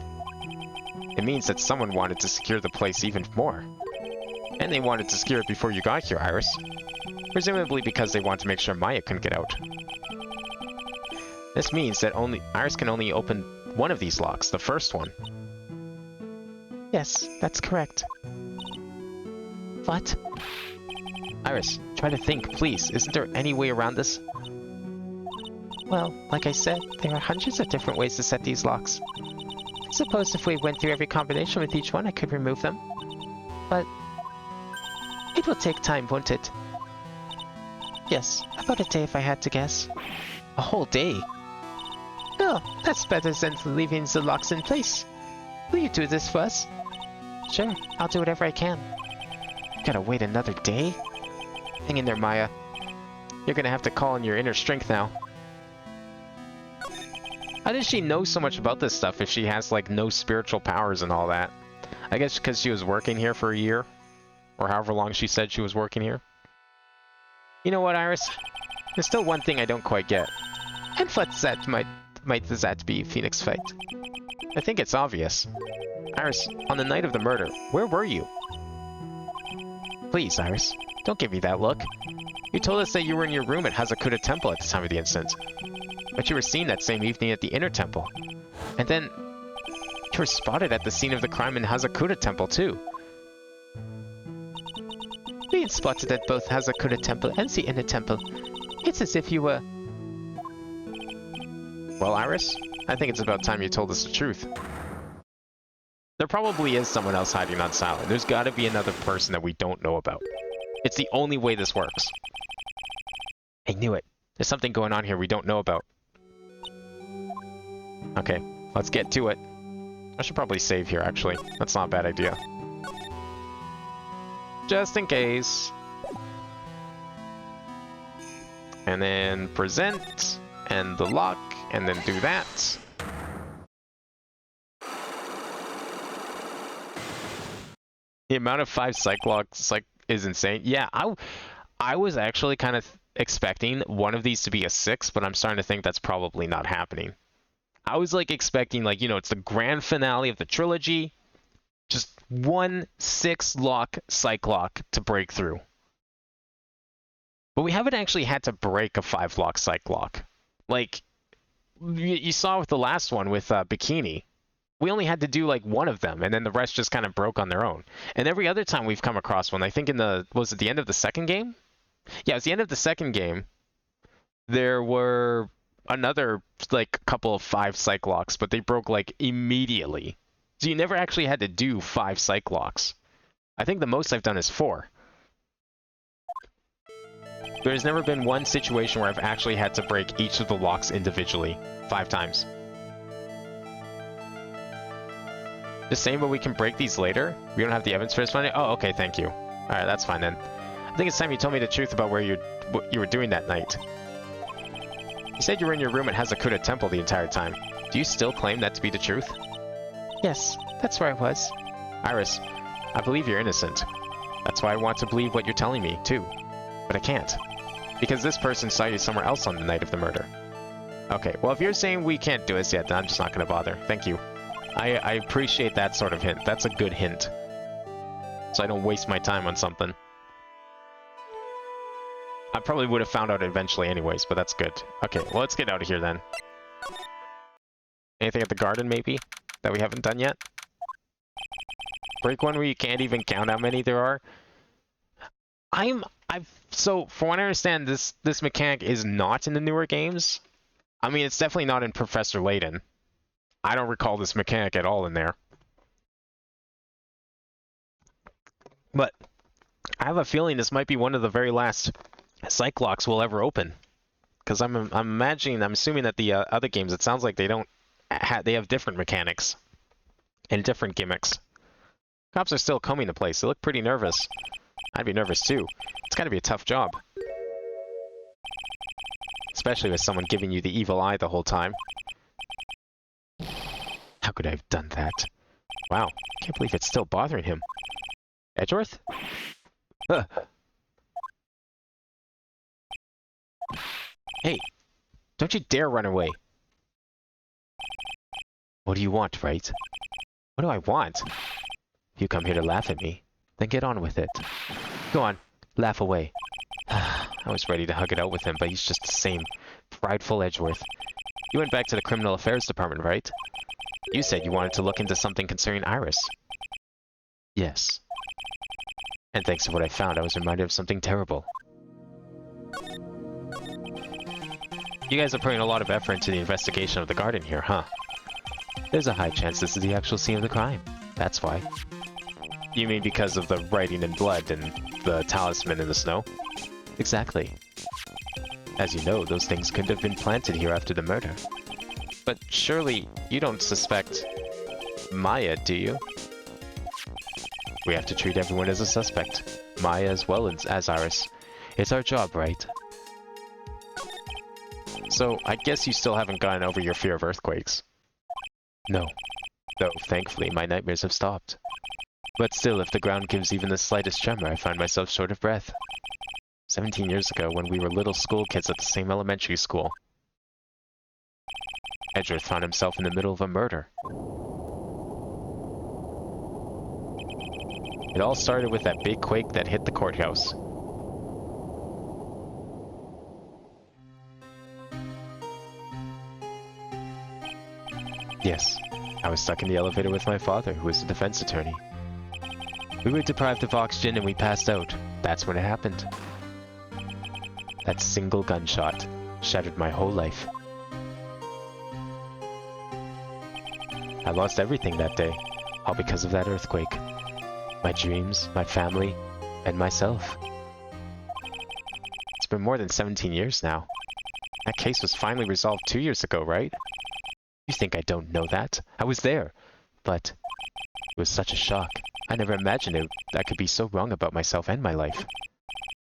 It means that someone wanted to secure the place even more. And they wanted to secure it before you got here, Iris. Presumably because they want to make sure Maya couldn't get out. This means that Iris can only open one of these locks, the first one. Yes, that's correct. What? Iris, try to think, please. Isn't there any way around this? Well, like I said, there are hundreds of different ways to set these locks. I suppose if we went through every combination with each one, I could remove them. But... it will take time, won't it? Yes, about a day if I had to guess. A whole day? No, that's better than leaving the locks in place. Will you do this for us? Sure, I'll do whatever I can. Gotta wait another day? Hang in there, Maya. You're gonna have to call on your inner strength now. How does she know so much about this stuff if she has, like, no spiritual powers and all that? I guess because she was working here for a year? Or however long she said she was working here? You know what, Iris? There's still one thing I don't quite get. And what that might that be, Phoenix Wright? I think it's obvious. Iris, on the night of the murder, where were you? Please, Iris, don't give me that look. You told us that you were in your room at Hazakura Temple at the time of the incident. But you were seen that same evening at the Inner Temple. And then, you were spotted at the scene of the crime in Hazakura Temple, too. Being spotted at both Hazakura Temple and the Inner Temple. It's as if you were... Well, Iris, I think it's about time you told us the truth. There probably is someone else hiding on Silent. There's got to be another person that we don't know about. It's the only way this works. I knew it. There's something going on here we don't know about. Okay, let's get to it. I should probably save here, actually. That's not a bad idea. Just in case. And then present, and the lock, and then do that. The amount of 5 Cyclocks is insane. Yeah, I was actually kind of expecting one of these to be a 6, but I'm starting to think that's probably not happening. I was like expecting, like, you know, it's the grand finale of the trilogy. Just one 6-lock Cyclock to break through. But we haven't actually had to break a 5-lock Cyclock. Like, you saw with the last one with Bikini. We only had to do like one of them, and then the rest just kind of broke on their own. And every other time we've come across one, I think was it the end of the second game? Yeah, it was the end of the second game. There were another, like, couple of 5 Cyclocks, but they broke, like, immediately. So you never actually had to do 5 Cyclocks. I think the most I've done is 4. There's never been one situation where I've actually had to break each of the locks individually 5 times. The same, but we can break these later? We don't have the evidence for this one? Oh, okay, thank you. Alright, that's fine then. I think it's time you told me the truth about what you were doing that night. You said you were in your room at Hazakura Temple the entire time. Do you still claim that to be the truth? Yes, that's where I was. Iris, I believe you're innocent. That's why I want to believe what you're telling me, too. But I can't. Because this person saw you somewhere else on the night of the murder. Okay, well, if you're saying we can't do this yet, then I'm just not going to bother. Thank you. I appreciate that sort of hint. That's a good hint. So I don't waste my time on something. I probably would have found out eventually anyways, but that's good. Okay, well, let's get out of here then. Anything at the garden, maybe? That we haven't done yet? Break one where you can't even count how many there are? So, from what I understand, this mechanic is not in the newer games. I mean, it's definitely not in Professor Layton. I don't recall this mechanic at all in there. But I have a feeling this might be one of the very last Cyclocks we'll ever open. Because I'm assuming that the other games, it sounds like they have different mechanics. And different gimmicks. Cops are still combing the place. They look pretty nervous. I'd be nervous too. It's gotta be a tough job. Especially with someone giving you the evil eye the whole time. How could I have done that? Wow, can't believe it's still bothering him. Edgeworth? Hey, don't you dare run away. What do you want, Wright? What do I want? If you come here to laugh at me, then get on with it. Go on, laugh away. I was ready to hug it out with him, but he's just the same prideful Edgeworth. You went back to the Criminal Affairs Department, right? You said you wanted to look into something concerning Iris. Yes. And thanks to what I found, I was reminded of something terrible. You guys are putting a lot of effort into the investigation of the garden here, huh? There's a high chance this is the actual scene of the crime. That's why. You mean because of the writing in blood and the talisman in the snow? Exactly. As you know, those things couldn't have been planted here after the murder. But surely you don't suspect Maya, do you? We have to treat everyone as a suspect. Maya as well as Iris. It's our job, right? So, I guess you still haven't gotten over your fear of earthquakes. No. Though, thankfully, my nightmares have stopped. But still, if the ground gives even the slightest tremor, I find myself short of breath. 17 years ago, when we were little school kids at the same elementary school. Edgeworth found himself in the middle of a murder. It all started with that big quake that hit the courthouse. Yes, I was stuck in the elevator with my father, who was a defense attorney. We were deprived of oxygen and we passed out. That's when it happened. That single gunshot shattered my whole life. I lost everything that day, all because of that earthquake. My dreams, my family, and myself. It's been more than 17 years now. That case was finally resolved 2 years ago, right? You think I don't know that? I was there. But it was such a shock. I never imagined I could be so wrong about myself and my life.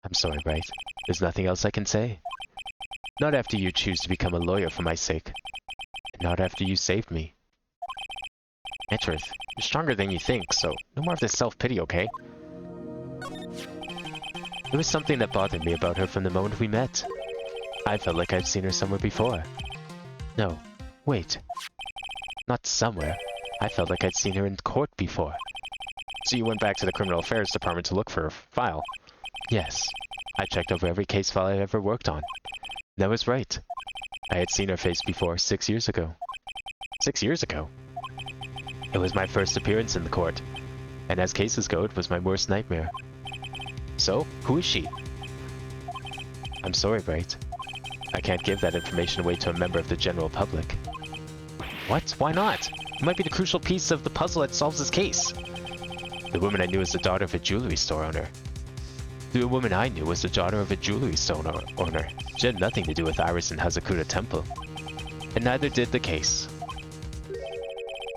I'm sorry, Wright. There's nothing else I can say. Not after you choose to become a lawyer for my sake. And not after you saved me. Edgeworth, you're stronger than you think, so no more of this self-pity, okay? There was something that bothered me about her from the moment we met. I felt like I'd seen her somewhere before. No, wait. Not somewhere. I felt like I'd seen her in court before. So you went back to the Criminal Affairs Department to look for her file? Yes. I checked over every case file I ever worked on. That was right. I had seen her face before 6 years ago. 6 years ago? It was my first appearance in the court, and as cases go, it was my worst nightmare. So, who is she? I'm sorry, Wright. I can't give that information away to a member of the general public. What? Why not? It might be the crucial piece of the puzzle that solves this case. The woman I knew was the daughter of a jewelry store owner. The woman I knew was the daughter of a jewelry store owner. She had nothing to do with Iris and Hazakura Temple. And neither did the case.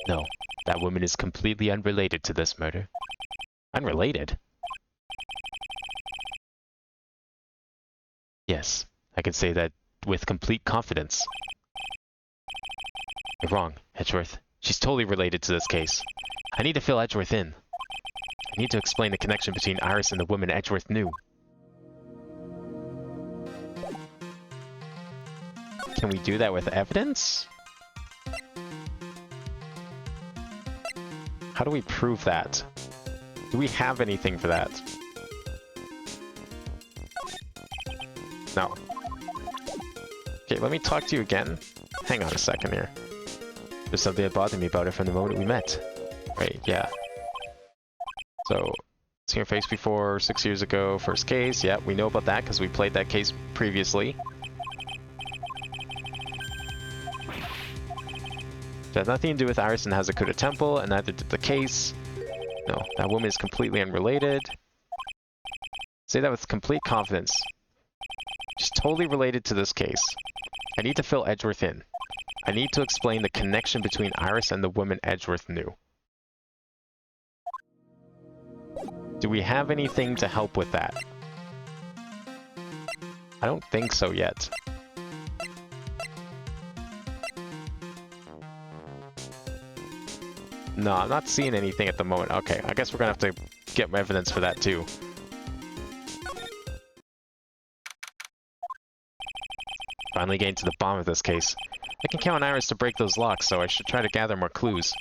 No, that woman is completely unrelated to this murder. Unrelated? Yes, I can say that with complete confidence. You're wrong, Edgeworth. She's totally related to this case. I need to fill Edgeworth in. I need to explain the connection between Iris and the woman Edgeworth knew. Can we do that with evidence? How do we prove that? Do we have anything for that? No. Okay, let me talk to you again. Hang on a second here. There's something that bothered me about her from the moment we met. Right, yeah. So, seen her face before 6 years ago, first case. Yeah, we know about that because we played that case previously. It has nothing to do with Iris and Hazakura Temple, and neither did the case. No, that woman is completely unrelated. Say that with complete confidence. She's totally related to this case. I need to fill Edgeworth in. I need to explain the connection between Iris and the woman Edgeworth knew. Do we have anything to help with that? I don't think so yet. No, I'm not seeing anything at the moment. Okay, I guess we're gonna have to get evidence for that too. Finally getting to the bottom of this case. I can count on Iris to break those locks, so I should try to gather more clues.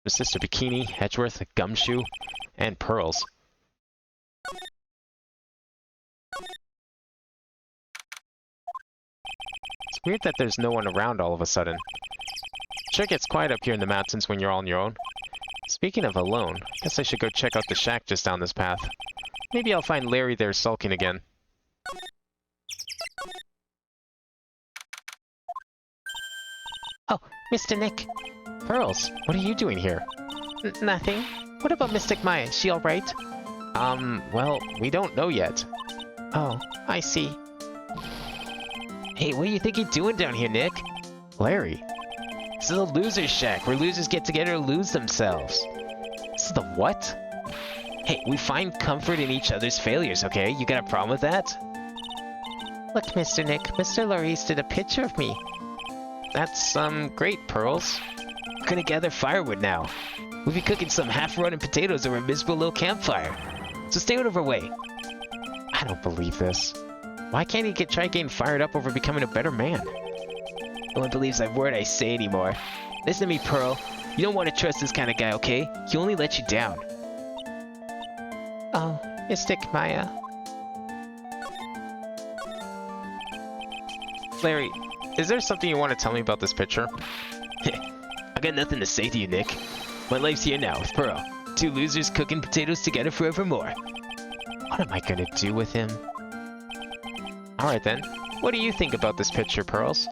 Her sister Bikini, Edgeworth, Gumshoe, and Pearls. It's weird that there's no one around all of a sudden. Sure gets quiet up here in the mountains when you're all on your own. Speaking of alone, guess I should go check out the shack just down this path. Maybe I'll find Larry there sulking again. Oh, Mr. Nick. Pearls, what are you doing here? Nothing. What about Mystic Maya? Is she alright? Well, we don't know yet. Oh, I see. Hey, what do you think you're doing down here, Nick? Larry. This is a loser's shack where losers get together to lose themselves. This is the what? Hey, we find comfort in each other's failures, okay? You got a problem with that? Look, Mr. Nick, Mr. Laurice did a picture of me. That's, great, Pearls. We're gonna gather firewood now. We'll be cooking some half-rotten potatoes over a miserable little campfire. So stay out of our way. I don't believe this. Why can't he try getting fired up over becoming a better man? No one believes a word I say anymore. Listen to me, Pearl. You don't want to trust this kind of guy, okay? He'll only let you down. Oh, Mystic Maya. Larry, is there something you want to tell me about this picture? I got nothing to say to you, Nick. My life's here now with Pearl. Two losers cooking potatoes together forevermore. What am I gonna do with him? Alright then, what do you think about this picture, Pearls?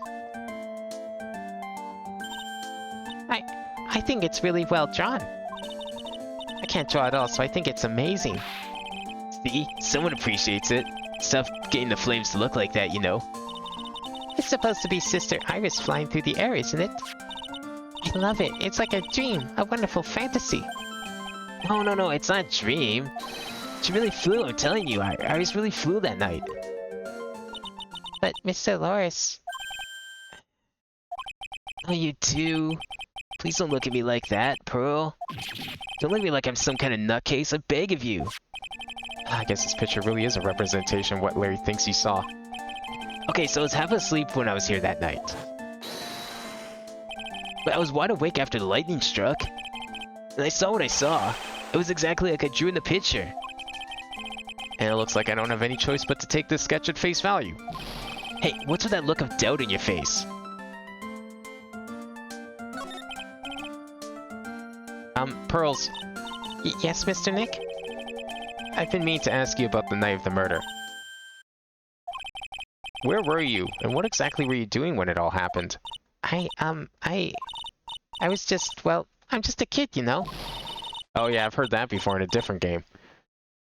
I think it's really well drawn. I can't draw at all, so I think it's amazing. See? Someone appreciates it. Stuff getting the flames to look like that, you know. It's supposed to be Sister Iris flying through the air, isn't it? I love it. It's like a dream, a wonderful fantasy. No, it's not a dream. She really flew, I'm telling you. Iris really flew that night. But Mr. Loris... Oh, you too? Please don't look at me like that, Pearl. Don't look at me like I'm some kind of nutcase, I beg of you. I guess this picture really is a representation of what Larry thinks he saw. Okay, so I was half asleep when I was here that night. But I was wide awake after the lightning struck. And I saw what I saw. It was exactly like I drew in the picture. And it looks like I don't have any choice but to take this sketch at face value. Hey, what's with that look of doubt in your face? Pearls, Yes, Mr. Nick? I've been meaning to ask you about the night of the murder. Where were you, and what exactly were you doing when it all happened? I was just, well, I'm just a kid, you know? Oh yeah, I've heard that before in a different game.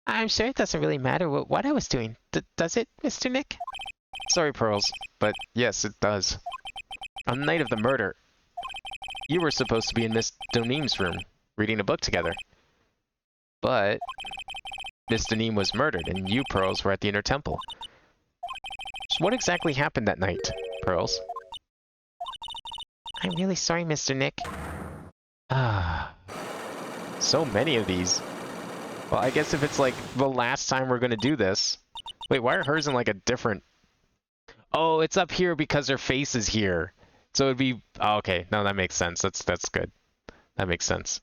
I'm sure it doesn't really matter what I was doing. Does it, Mr. Nick? Sorry, Pearls, but yes, it does. On the night of the murder, you were supposed to be in Miss Donim's room, reading a book together. But Miss Donim was murdered, and you, Pearls, were at the Inner Temple. So what exactly happened that night, Pearls? I'm really sorry, Mr. Nick. Ah, so many of these. Well, I guess if it's like the last time we're gonna do this. Wait, why are hers in like a different... Oh, it's up here because her face is here. So it'd be... Oh, okay, no, that makes sense. That's good. That makes sense.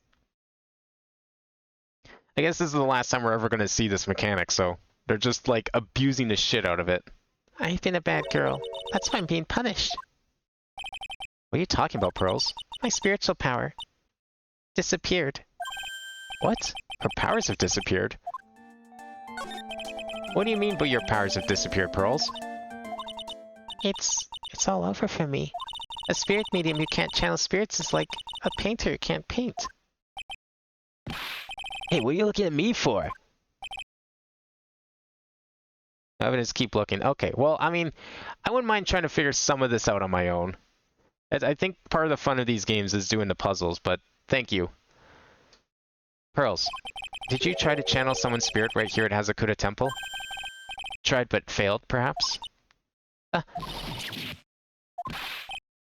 I guess this is the last time we're ever gonna see this mechanic, so they're just like abusing the shit out of it. I've been a bad girl. That's why I'm being punished. What are you talking about, Pearls? My spiritual power disappeared. What? Her powers have disappeared? What do you mean by your powers have disappeared, Pearls? It's all over for me. A spirit medium who can't channel spirits is like a painter who can't paint. Hey, what are you looking at me for? Evidence, keep looking. Okay, well, I mean, I wouldn't mind trying to figure some of this out on my own. I think part of the fun of these games is doing the puzzles, but thank you. Pearls, did you try to channel someone's spirit right here at Hazakura Temple? Tried but failed, perhaps? I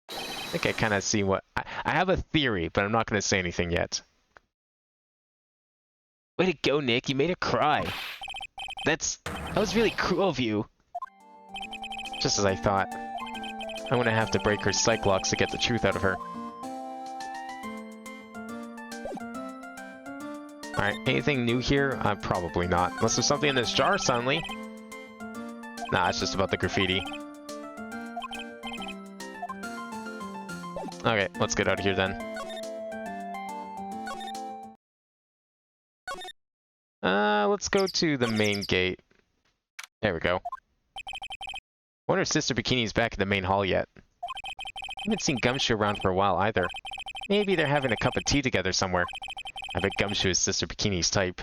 think I kind of see what... I have a theory, but I'm not going to say anything yet. Way to go, Nick. You made her cry. That was really cruel of you. Just as I thought. I'm going to have to break her psych locks to get the truth out of her. Alright, anything new here? Probably not. Unless there's something in this jar suddenly. Nah, it's just about the graffiti. Okay, let's get out of here then. Let's go to the main gate. There we go. Wonder if Sister Bikini's back in the main hall yet. Haven't seen Gumshoe around for a while either. Maybe they're having a cup of tea together somewhere. I bet Gumshoe is Sister Bikini's type.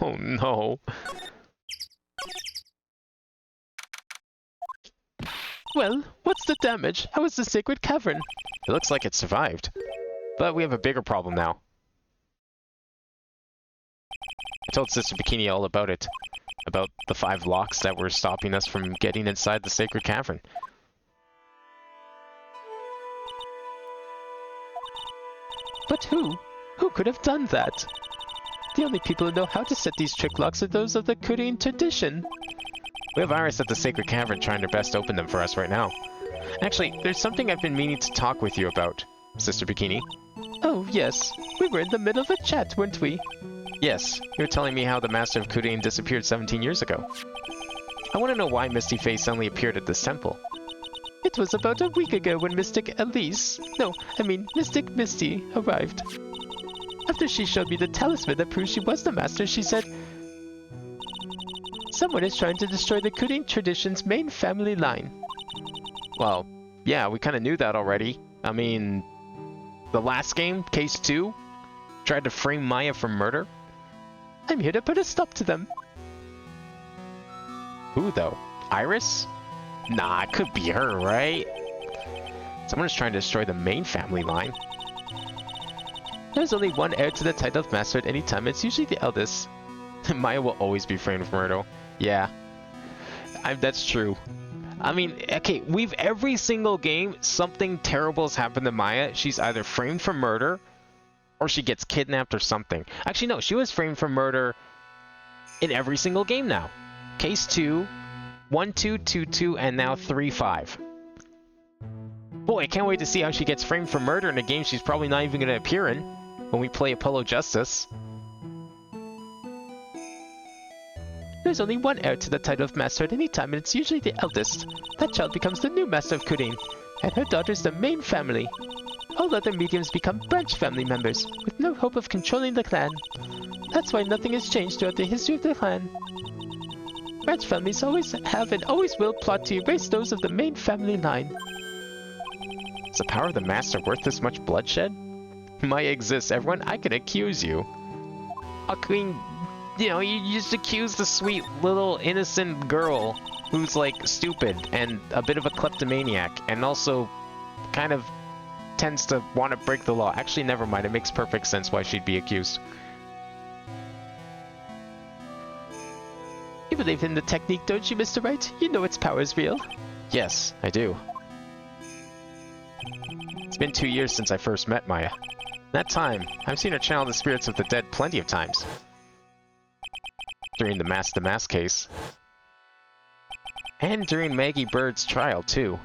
Oh no. Well, what's the damage? How is the sacred cavern? It looks like it survived. But we have a bigger problem now. I told Sister Bikini all about it. About the 5 locks that were stopping us from getting inside the sacred cavern. But who? Who could have done that? The only people who know how to set these trick locks are those of the Korean tradition. We have Iris at the sacred cavern trying her best to open them for us right now. Actually, there's something I've been meaning to talk with you about, Sister Bikini. Oh, yes. We were in the middle of a chat, weren't we? Yes, you were telling me how the Master of Kudain disappeared 17 years ago. I want to know why Misty Faye suddenly appeared at this temple. It was about a week ago when Mystic Misty arrived. After she showed me the talisman that proved she was the Master, she said, "Someone is trying to destroy the Kudain tradition's main family line." Well, yeah, we kind of knew that already. I mean, the last game, Case 2, tried to frame Maya for murder. I'm here to put a stop to them. Who, though? Iris? Nah, it could be her, right? Someone is trying to destroy the main family line. There's only one heir to the title of Master at any time. It's usually the eldest. Maya will always be framed for murder. Yeah. That's true. I mean, okay, every single game, something terrible has happened to Maya. She's either framed for murder, or she gets kidnapped or something. Actually, no, she was framed for murder in every single game now. Case 2, 1, 2, 2, 2, and now 3, 5. Boy, I can't wait to see how she gets framed for murder in a game she's probably not even going to appear in when we play Apollo Justice. There's only one heir to the title of Master at any time, and it's usually the eldest. That child becomes the new Master of Kudain, and her daughter's the main family. All other mediums become branch family members, with no hope of controlling the clan. That's why nothing has changed throughout the history of the clan. Branch families always have and always will plot to erase those of the main family line. Is the power of the Master worth this much bloodshed? Maya exists, everyone. I can accuse you. I mean, you know, you just accuse the sweet little innocent girl who's like stupid and a bit of a kleptomaniac and also kind of tends to want to break the law. Actually, never mind. It makes perfect sense why she'd be accused. You believe in the technique, don't you, Mr. Wright? You know its power is real. Yes, I do. It's been 2 years since I first met Maya. In that time, I've seen her channel the spirits of the dead plenty of times. During the Mask case. And during Maggie Bird's trial, too.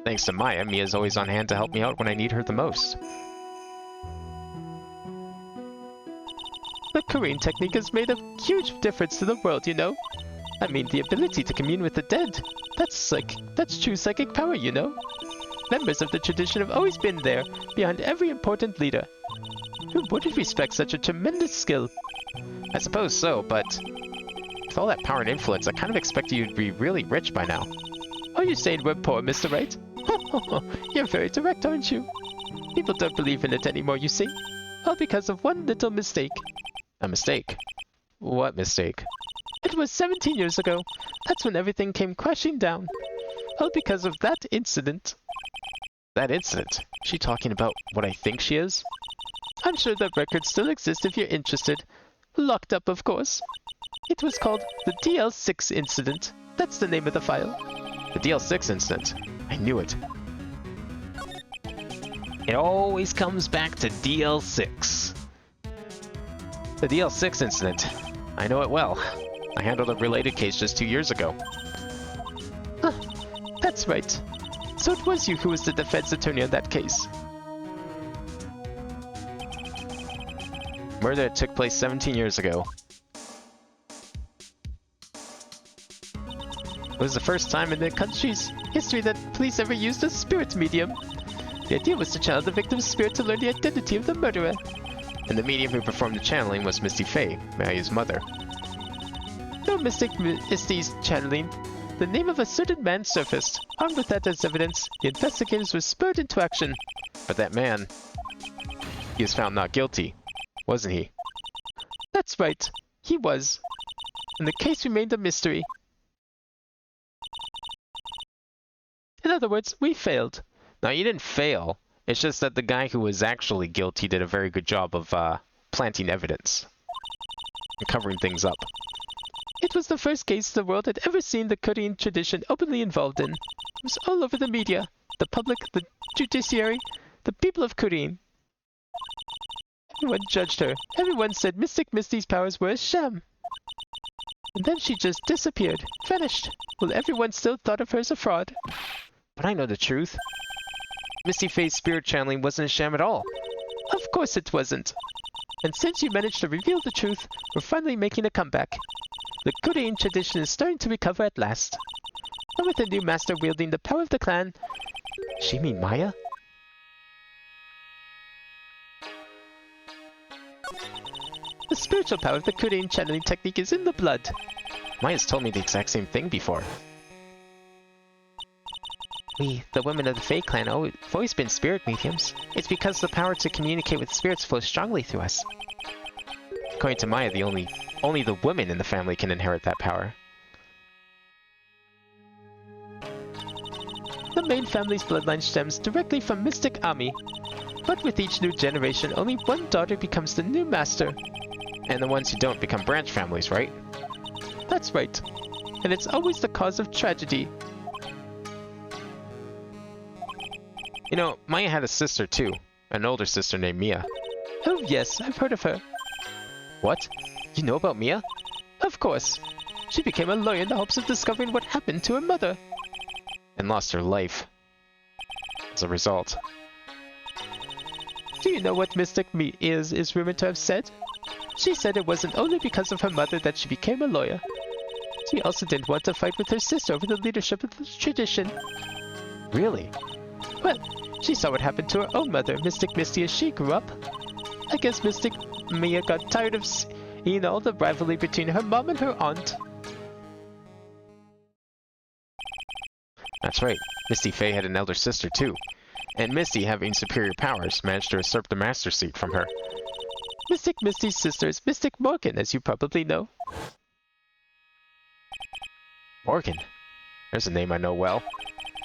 Thanks to Maya, Mia's always on hand to help me out when I need her the most. The Korean technique has made a huge difference to the world, you know? I mean, the ability to commune with the dead. That's true psychic power, you know? Members of the tradition have always been there, behind every important leader. Who wouldn't respect such a tremendous skill? I suppose so, but with all that power and influence, I kind of expected you to be really rich by now. Are you saying we're poor, Mr. Wright? You're very direct, aren't you? People don't believe in it anymore, you see? All because of one little mistake. A mistake? What mistake? It was 17 years ago. That's when everything came crashing down. All because of that incident. That incident? Is she talking about what I think she is? I'm sure that records still exist if you're interested. Locked up, of course. It was called the DL6 incident. That's the name of the file. The DL6 incident. I knew it. It always comes back to DL6. The DL6 incident. I know it well. I handled a related case just 2 years ago. Huh. That's right. So it was you who was the defense attorney on that case. Murder that took place 17 years ago. It was the first time in the country's history that police ever used a spirit medium. The idea was to channel the victim's spirit to learn the identity of the murderer. And the medium who performed the channeling was Misty Faye, Maya's mother. No Misty's channeling. The name of a certain man surfaced. Armed with that as evidence, the investigators were spurred into action. But that man, he was found not guilty, wasn't he? That's right. He was. And the case remained a mystery. In other words, we failed. No, you didn't fail. It's just that the guy who was actually guilty did a very good job of planting evidence and covering things up. It was the first case the world had ever seen the Korean tradition openly involved in. It was all over the media, the public, the judiciary, the people of Korean. Everyone judged her. Everyone said Mystic Misty's powers were a sham. And then she just disappeared, vanished, while everyone still thought of her as a fraud. But I know the truth. Misty Faye's spirit channeling wasn't a sham at all. Of course it wasn't. And since you managed to reveal the truth, we're finally making a comeback. The Korean tradition is starting to recover at last. And with a new master wielding the power of the clan... She mean Maya? The spiritual power of the Korean channeling technique is in the blood. Maya's told me the exact same thing before. We, the women of the Fae clan, have always been spirit mediums. It's because the power to communicate with spirits flows strongly through us. According to Maya, only the women in the family can inherit that power. The main family's bloodline stems directly from Mystic Ami. But with each new generation, only one daughter becomes the new master. And the ones who don't become branch families, right? That's right. And it's always the cause of tragedy. You know, Maya had a sister too. An older sister named Mia. Oh yes, I've heard of her. What? You know about Mia? Of course. She became a lawyer in the hopes of discovering what happened to her mother. And lost her life. As a result. Do you know what Mystic Me is rumored to have said? She said it wasn't only because of her mother that she became a lawyer. She also didn't want to fight with her sister over the leadership of the tradition. Really? Well, she saw what happened to her own mother, Mystic Misty, as she grew up. I guess Mystic Mia got tired of seeing all the rivalry between her mom and her aunt. That's right. Misty Faye had an elder sister too. And Misty, having superior powers, managed to usurp the master seat from her. Mystic Misty's sister is Mystic Morgan, as you probably know. Morgan? There's a name I know well.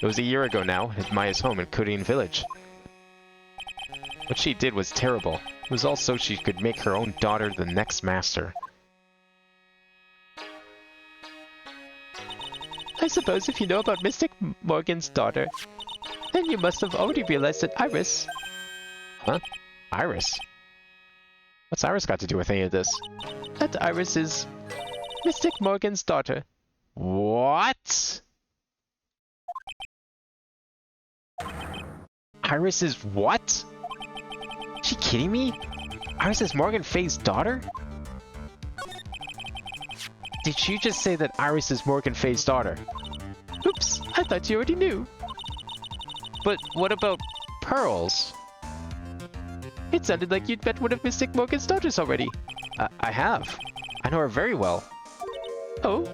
It was a year ago now, at Maya's home in Korean Village. What she did was terrible. It was all so she could make her own daughter the next master. I suppose if you know about Mystic Morgan's daughter, then you must have already realized that Iris... Huh? Iris? What's Iris got to do with any of this? That Iris is... Mystic Morgan's daughter. What? Iris is what? She kidding me? Iris is Morgan Faye's daughter? Did you just say that Iris is Morgan Faye's daughter? Oops, I thought you already knew. But what about Pearls? It sounded like you'd met one of Mystic Morgan's daughters already. I have. I know her very well. Oh?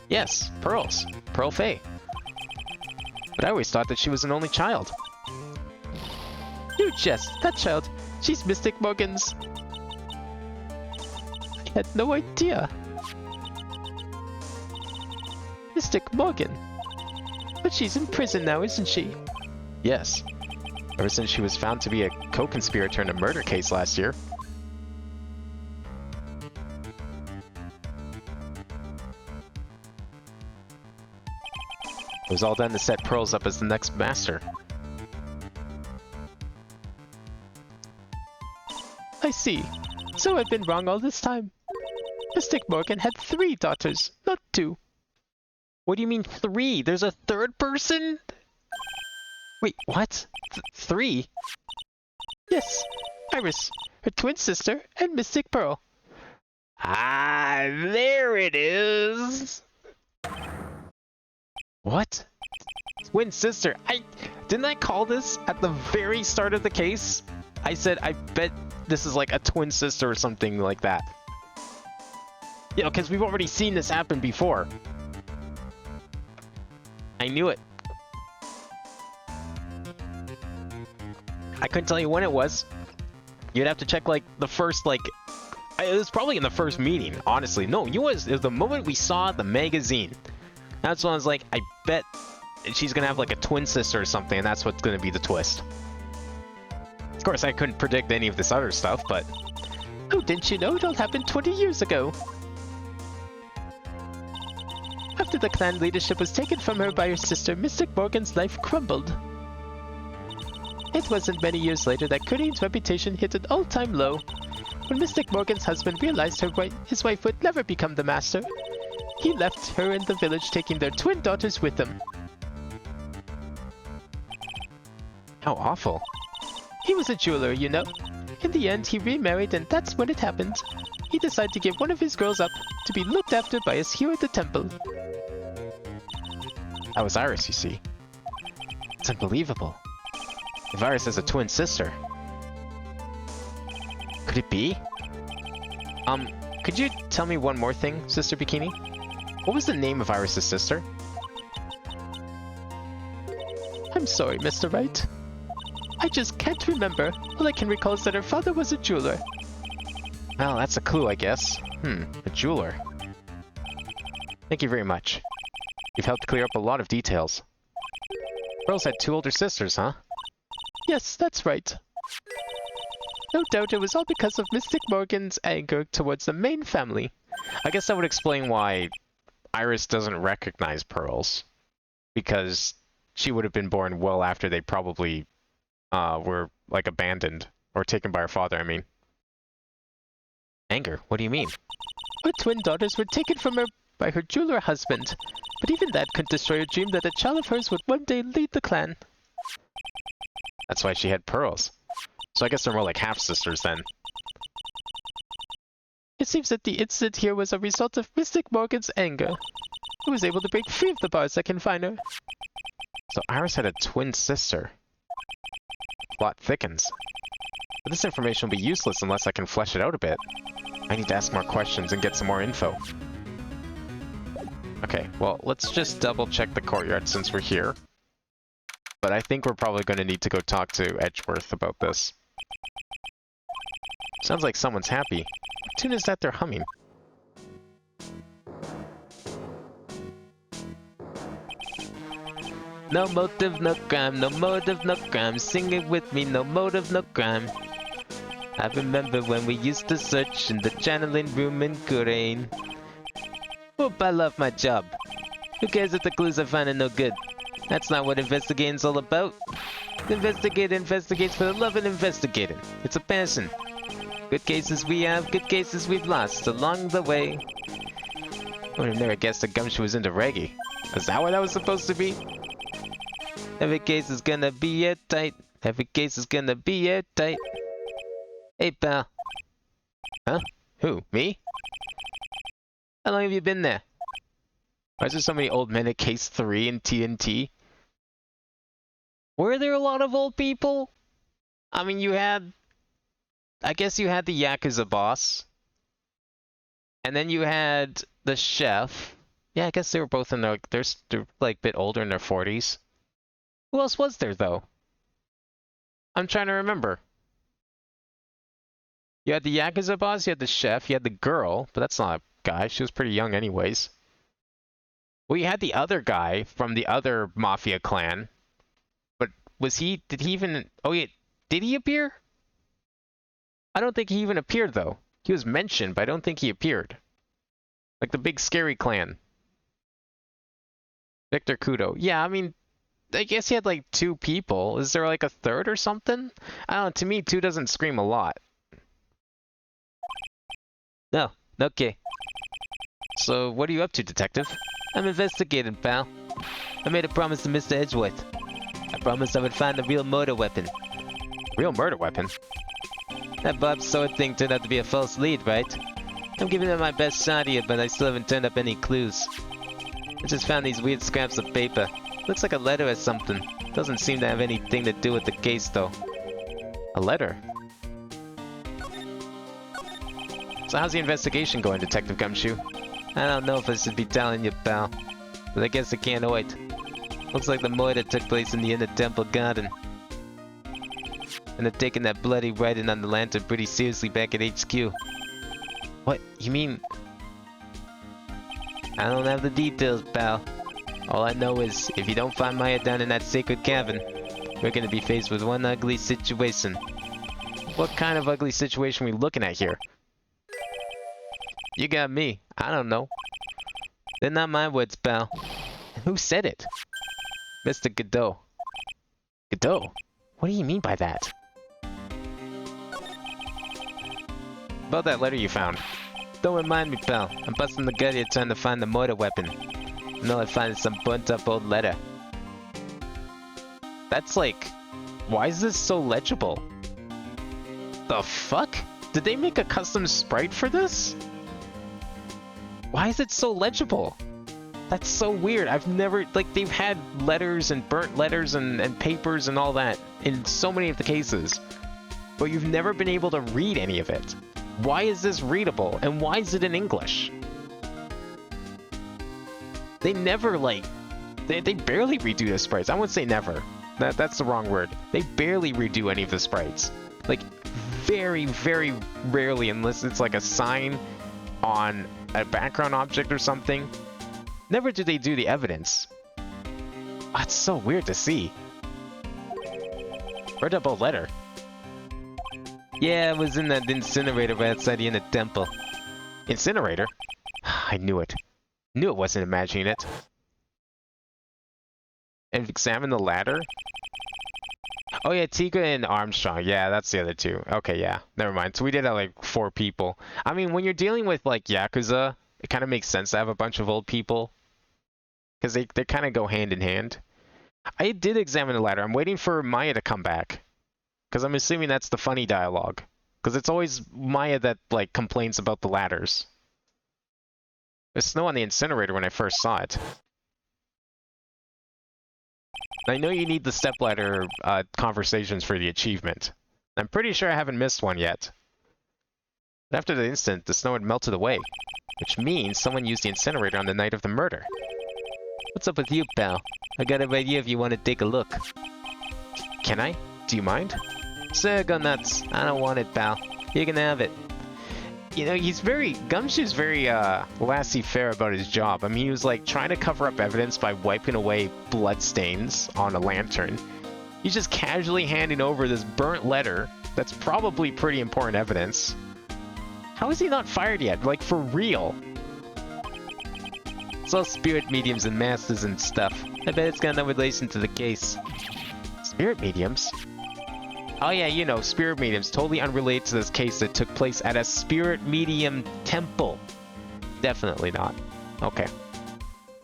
Yes, Pearls. Pearl Faye. But I always thought that she was an only child. You jest. That child. She's Mystic Morgan's... I had no idea. Mystic Morgan. But she's in prison now, isn't she? Yes. Ever since she was found to be a co-conspirator in a murder case last year. It was all done to set Pearls up as the next master. I see. So I've been wrong all this time. Mystic Morgan had 3 daughters, not 2. What do you mean 3? There's a third person? Wait, what? 3? Yes. Iris, her twin sister, and Mystic Pearl. Ah, there it is! What? Twin sister. Didn't I call this at the very start of the case? I said I bet this is like a twin sister or something like that. You know, because we've already seen this happen before. I knew it. I couldn't tell you when it was. You'd have to check like the first it was probably in the first meeting, honestly. No, it was the moment we saw the magazine. That's when I was like, I bet she's gonna have like a twin sister or something, and that's what's gonna be the twist. Of course, I couldn't predict any of this other stuff, but... Oh, didn't you know it all happened 20 years ago? After the clan leadership was taken from her by her sister, Mystic Morgan's life crumbled. It wasn't many years later that Korean's reputation hit an all-time low, When Mystic Morgan's husband realized his wife would never become the master, he left her in the village, taking their twin daughters with him. How awful. He was a jeweler, you know. In the end, he remarried, and that's when it happened. He decided to give one of his girls up to be looked after by us here at the temple. That was Iris, you see. It's unbelievable. If Iris has a twin sister. Could it be? Could you tell me one more thing, Sister Bikini? What was the name of Iris' sister? I'm sorry, Mr. Wright. I just can't remember. All I can recall is that her father was a jeweler. Well, that's a clue, I guess. A jeweler. Thank you very much. You've helped clear up a lot of details. Pearls had two older sisters, huh? Yes, that's right. No doubt it was all because of Mystic Morgan's anger towards the main family. I guess that would explain why Iris doesn't recognize Pearls. Because she would have been born well after they probably were, like, abandoned. Or taken by her father, I mean. Anger? What do you mean? Her twin daughters were taken from her by her jeweler husband. But even that couldn't destroy her dream that a child of hers would one day lead the clan. That's why she had Pearls. So I guess they're more like half-sisters then. It seems that the incident here was a result of Mystic Morgan's anger. He was able to break free of the bars that confine her. So Iris had a twin sister. Plot thickens. But this information will be useless unless I can flesh it out a bit. I need to ask more questions and get some more info. Okay, well, let's just double-check the courtyard since we're here. But I think we're probably going to need to go talk to Edgeworth about this. Sounds like someone's happy. What tune is that they're humming? No motive, no crime, no motive, no crime. Sing it with me, no motive, no crime. I remember when we used to search in the channeling room in Kurain. Hope I love my job. Who cares if the clues I find are no good? That's not what investigating's all about. Investigator investigates for the love of investigating. It's a passion. Good cases we have, good cases we've lost along the way. I would have never guessed that Gumshoe was into reggae. Is that what that was supposed to be? Every case is gonna be airtight. Every case is gonna be airtight. Hey, pal. Huh? Who? Me? How long have you been there? Why is there so many old men at Case 3 in TNT? Were there a lot of old people? I mean, you had... I guess you had the Yakuza boss. And then you had the chef. Yeah, I guess they were both in their... They're like, a bit older in their 40s. Who else was there, though? I'm trying to remember. You had the Yakuza boss, you had the chef, you had the girl, but that's not a guy. She was pretty young anyways. Well, you had the other guy from the other Mafia clan. But was he... Did he even... Oh, yeah. Did he appear? I don't think he even appeared, though. He was mentioned, but I don't think he appeared. Like the big scary clan. Victor Kudo. Yeah, I mean... I guess he had like 2 people. Is there like a third or something? I don't know. To me, 2 doesn't scream a lot. No. Okay. So, what are you up to, detective? I'm investigating, pal. I made a promise to Mr. Edgeworth. I promised I would find the real murder weapon. Real murder weapon? That Bob's sword thing turned out to be a false lead, right? I'm giving it my best shot here, but I still haven't turned up any clues. I just found these weird scraps of paper. Looks like a letter or something. Doesn't seem to have anything to do with the case, though. A letter? So how's the investigation going, Detective Gumshoe? I don't know if I should be telling you, pal. But I guess I can't wait. Looks like the murder took place in the inner temple garden. And they're taking that bloody writing on the lantern pretty seriously back at HQ. What? You mean... I don't have the details, pal. All I know is, if you don't find Maya down in that sacred cavern, we're gonna be faced with one ugly situation. What kind of ugly situation are we looking at here? You got me. I don't know. They're not my words, pal. Who said it? Mr. Godot. Godot? What do you mean by that? about that letter you found? Don't remind me, pal. I'm busting the gut here trying to find the mortar weapon. And all I find is some burnt up old letter. That's like... Why is this so legible? The fuck? Did they make a custom sprite for this? Why is it so legible? That's so weird. I've never... Like, they've had letters and burnt letters and papers and all that in so many of the cases. But you've never been able to read any of it. Why is this readable? And why is it in English? They never, like... They barely redo the sprites. I wouldn't say never. That's the wrong word. They barely redo any of the sprites. Like, very, very rarely, unless it's like a sign on a background object or something. Never do they do the evidence. That's so weird to see. Where'd that bold letter? Yeah, it was in that incinerator right outside the inner temple. Incinerator? I knew it. Knew it wasn't imagining it. And examine the ladder? Oh yeah, Tigra and Armstrong. Yeah, that's the other two. Okay, yeah. Never mind. So we did have like 4 people. I mean, when you're dealing with like Yakuza, it kind of makes sense to have a bunch of old people. Because they kind of go hand in hand. I did examine the ladder. I'm waiting for Maya to come back. Because I'm assuming that's the funny dialogue. Because it's always Maya that like complains about the ladders. There's snow on the incinerator when I first saw it. I know you need the stepladder conversations for the achievement. I'm pretty sure I haven't missed one yet. But after the incident, the snow had melted away, which means someone used the incinerator on the night of the murder. What's up with you, pal? I got it right here if you want to take a look. Can I? Do you mind? Sir, go nuts. I don't want it, pal. You can have it. You know, Gumshoe's very laissez-faire about his job. I mean, he was like trying to cover up evidence by wiping away bloodstains on a lantern. He's just casually handing over this burnt letter that's probably pretty important evidence. How is he not fired yet? Like, for real? It's all spirit mediums and masters and stuff. I bet it's got no relation to the case. Spirit mediums? Oh yeah, you know, spirit mediums, totally unrelated to this case that took place at a spirit medium temple. Definitely not. Okay.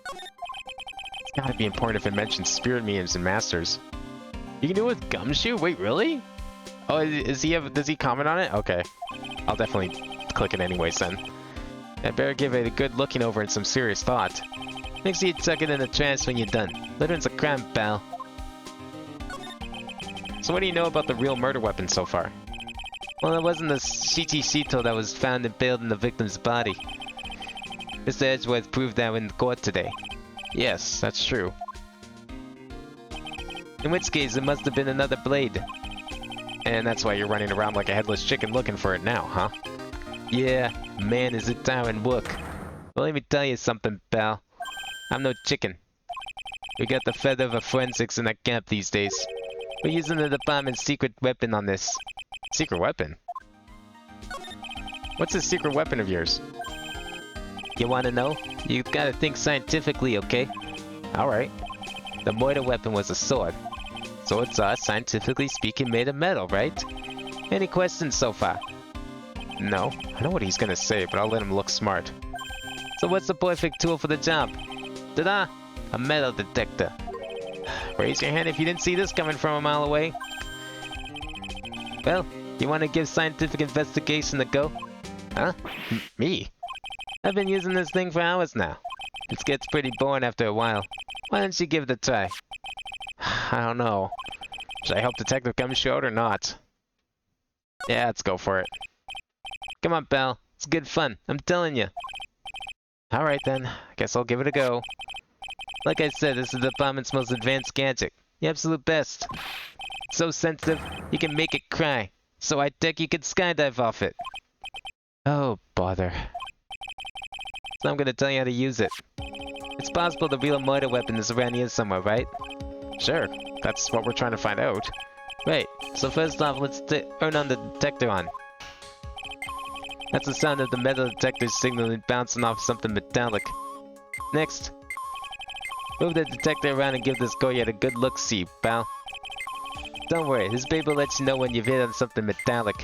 It's gotta be important if it mentions spirit mediums and masters. You can do it with Gumshoe? Wait, really? Oh, does he comment on it? Okay. I'll definitely click it anyways then. I better give it a good looking over and some serious thought. Make sure you tuck it in the trash when you're done. Littering's a crime, pal. So what do you know about the real murder weapon so far? Well, it wasn't the Shichishito that was found impaled in the victim's body. Mr. Edgeworth proved that in court today. Yes, that's true. In which case, it must have been another blade. And that's why you're running around like a headless chicken looking for it now, huh? Yeah, man, is it tiring work. Well, let me tell you something, pal. I'm no chicken. We got the feather of forensics in that camp these days. We're using the department's secret weapon on this. Secret weapon? What's this secret weapon of yours? You wanna know? You gotta think scientifically, okay? Alright. The mortar weapon was a sword. Swords are, scientifically speaking, made of metal, right? Any questions so far? No. I know what he's gonna say, but I'll let him look smart. So what's the perfect tool for the job? Ta-da! A metal detector. Raise your hand if you didn't see this coming from a mile away. Well, you want to give scientific investigation a go? Huh? Me? I've been using this thing for hours now. It gets pretty boring after a while. Why don't you give it a try? I don't know. Should I help Detective Gumshoe out or not? Yeah, let's go for it. Come on, pal. It's good fun. I'm telling you. Alright then. Guess I'll give it a go. Like I said, this is the department's most advanced gadget. The absolute best. It's so sensitive, you can make it cry. So high-tech you can skydive off it. Oh, bother. So I'm gonna tell you how to use it. It's possible the real mortar weapon is around here somewhere, right? Sure. That's what we're trying to find out. Right. So first off, let's turn on the detector on. That's the sound of the metal detector signaling bouncing off something metallic. Next, move the detector around and give this Goyette a good look-see, pal. Don't worry, this baby will let you know when you've hit on something metallic.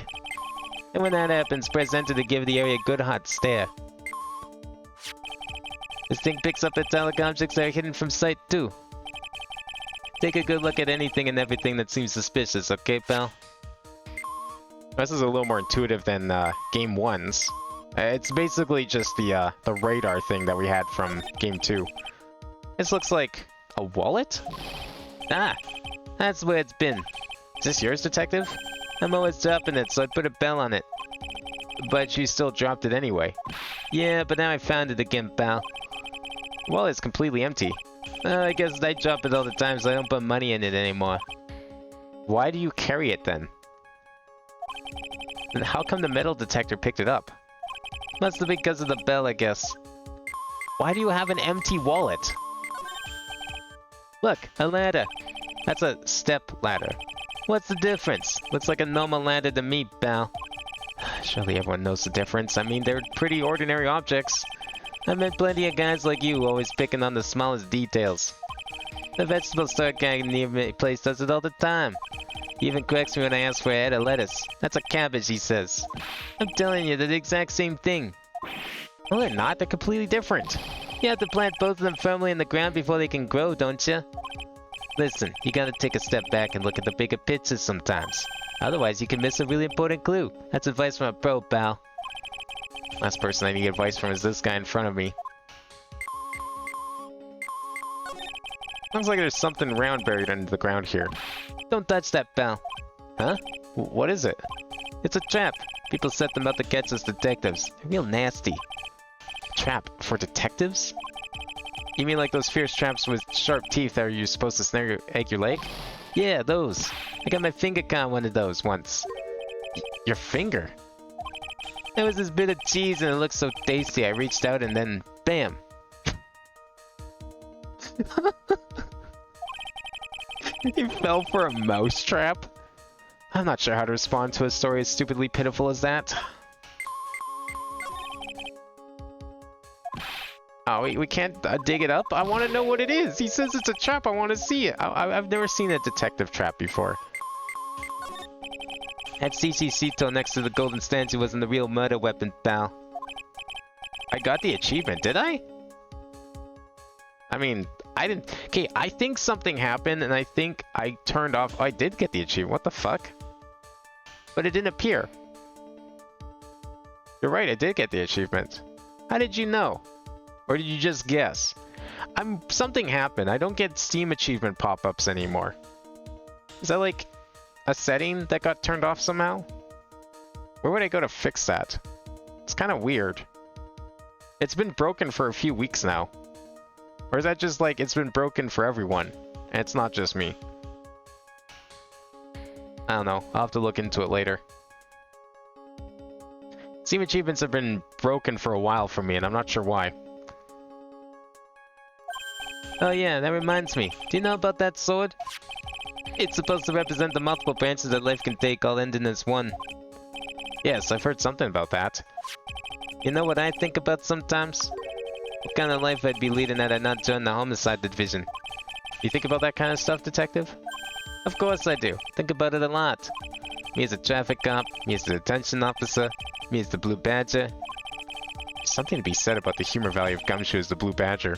And when that happens, press enter to give the area a good hot stare. This thing picks up metallic objects that are hidden from sight too. Take a good look at anything and everything that seems suspicious, okay, pal? This is a little more intuitive than Game 1's. It's basically just the radar thing that we had from Game 2. This looks like a wallet? Ah, that's where it's been. Is this yours, Detective? I'm always dropping it, so I put a bell on it. But you still dropped it anyway. Yeah, but now I found it again, pal. Well, it's completely empty. I guess I drop it all the time, so I don't put money in it anymore. Why do you carry it then? And how come the metal detector picked it up? Must have been because of the bell, I guess. Why do you have an empty wallet? Look, a ladder. That's a step ladder. What's the difference? Looks like a normal ladder to me, pal. Surely everyone knows the difference. I mean, they're pretty ordinary objects. I met plenty of guys like you, always picking on the smallest details. The vegetable store guy near my place does it all the time. He even corrects me when I ask for a head of lettuce. That's a cabbage, he says. I'm telling you, they're the exact same thing. No, they're not. They're completely different. You have to plant both of them firmly in the ground before they can grow, don't you? Listen, you gotta take a step back and look at the bigger picture sometimes. Otherwise, you can miss a really important clue. That's advice from a pro, pal. Last person I need advice from is this guy in front of me. Sounds like there's something round buried under the ground here. Don't touch that, pal. Huh? What is it? It's a trap. People set them up to catch us detectives. They're real nasty. Trap for detectives? You mean like those fierce traps with sharp teeth that are you supposed to snare your leg? Yeah, those. I got my finger caught on one of those once. Your finger? There was this bit of cheese and it looked so tasty. I reached out and then, bam. You fell for a mouse trap? I'm not sure how to respond to a story as stupidly pitiful as that. Oh, we can't dig it up? I want to know what it is! He says it's a trap, I want to see it! I've never seen a detective trap before. That CC next to the golden statue wasn't the real murder weapon, pal. I got the achievement, did I? I mean, I didn't... Okay, I think something happened, and I think I turned off... Oh, I did get the achievement, what the fuck? But it didn't appear. You're right, I did get the achievement. How did you know? Or did you just guess? Something happened. I don't get Steam achievement pop-ups anymore. Is that like a setting that got turned off somehow? Where would I go to fix that? It's kind of weird. It's been broken for a few weeks now. Or is that just like it's been broken for everyone? And it's not just me. I don't know. I'll have to look into it later. Steam achievements have been broken for a while for me, and I'm not sure why. Oh yeah, that reminds me. Do you know about that sword? It's supposed to represent the multiple branches that life can take, all ending as one. Yes, I've heard something about that. You know what I think about sometimes? What kind of life I'd be leading had I not joined the homicide division. You think about that kind of stuff, Detective? Of course I do. Think about it a lot. Me as a traffic cop, me as a detention officer, me as the Blue Badger. There's something to be said about the humor value of Gumshoe as the Blue Badger.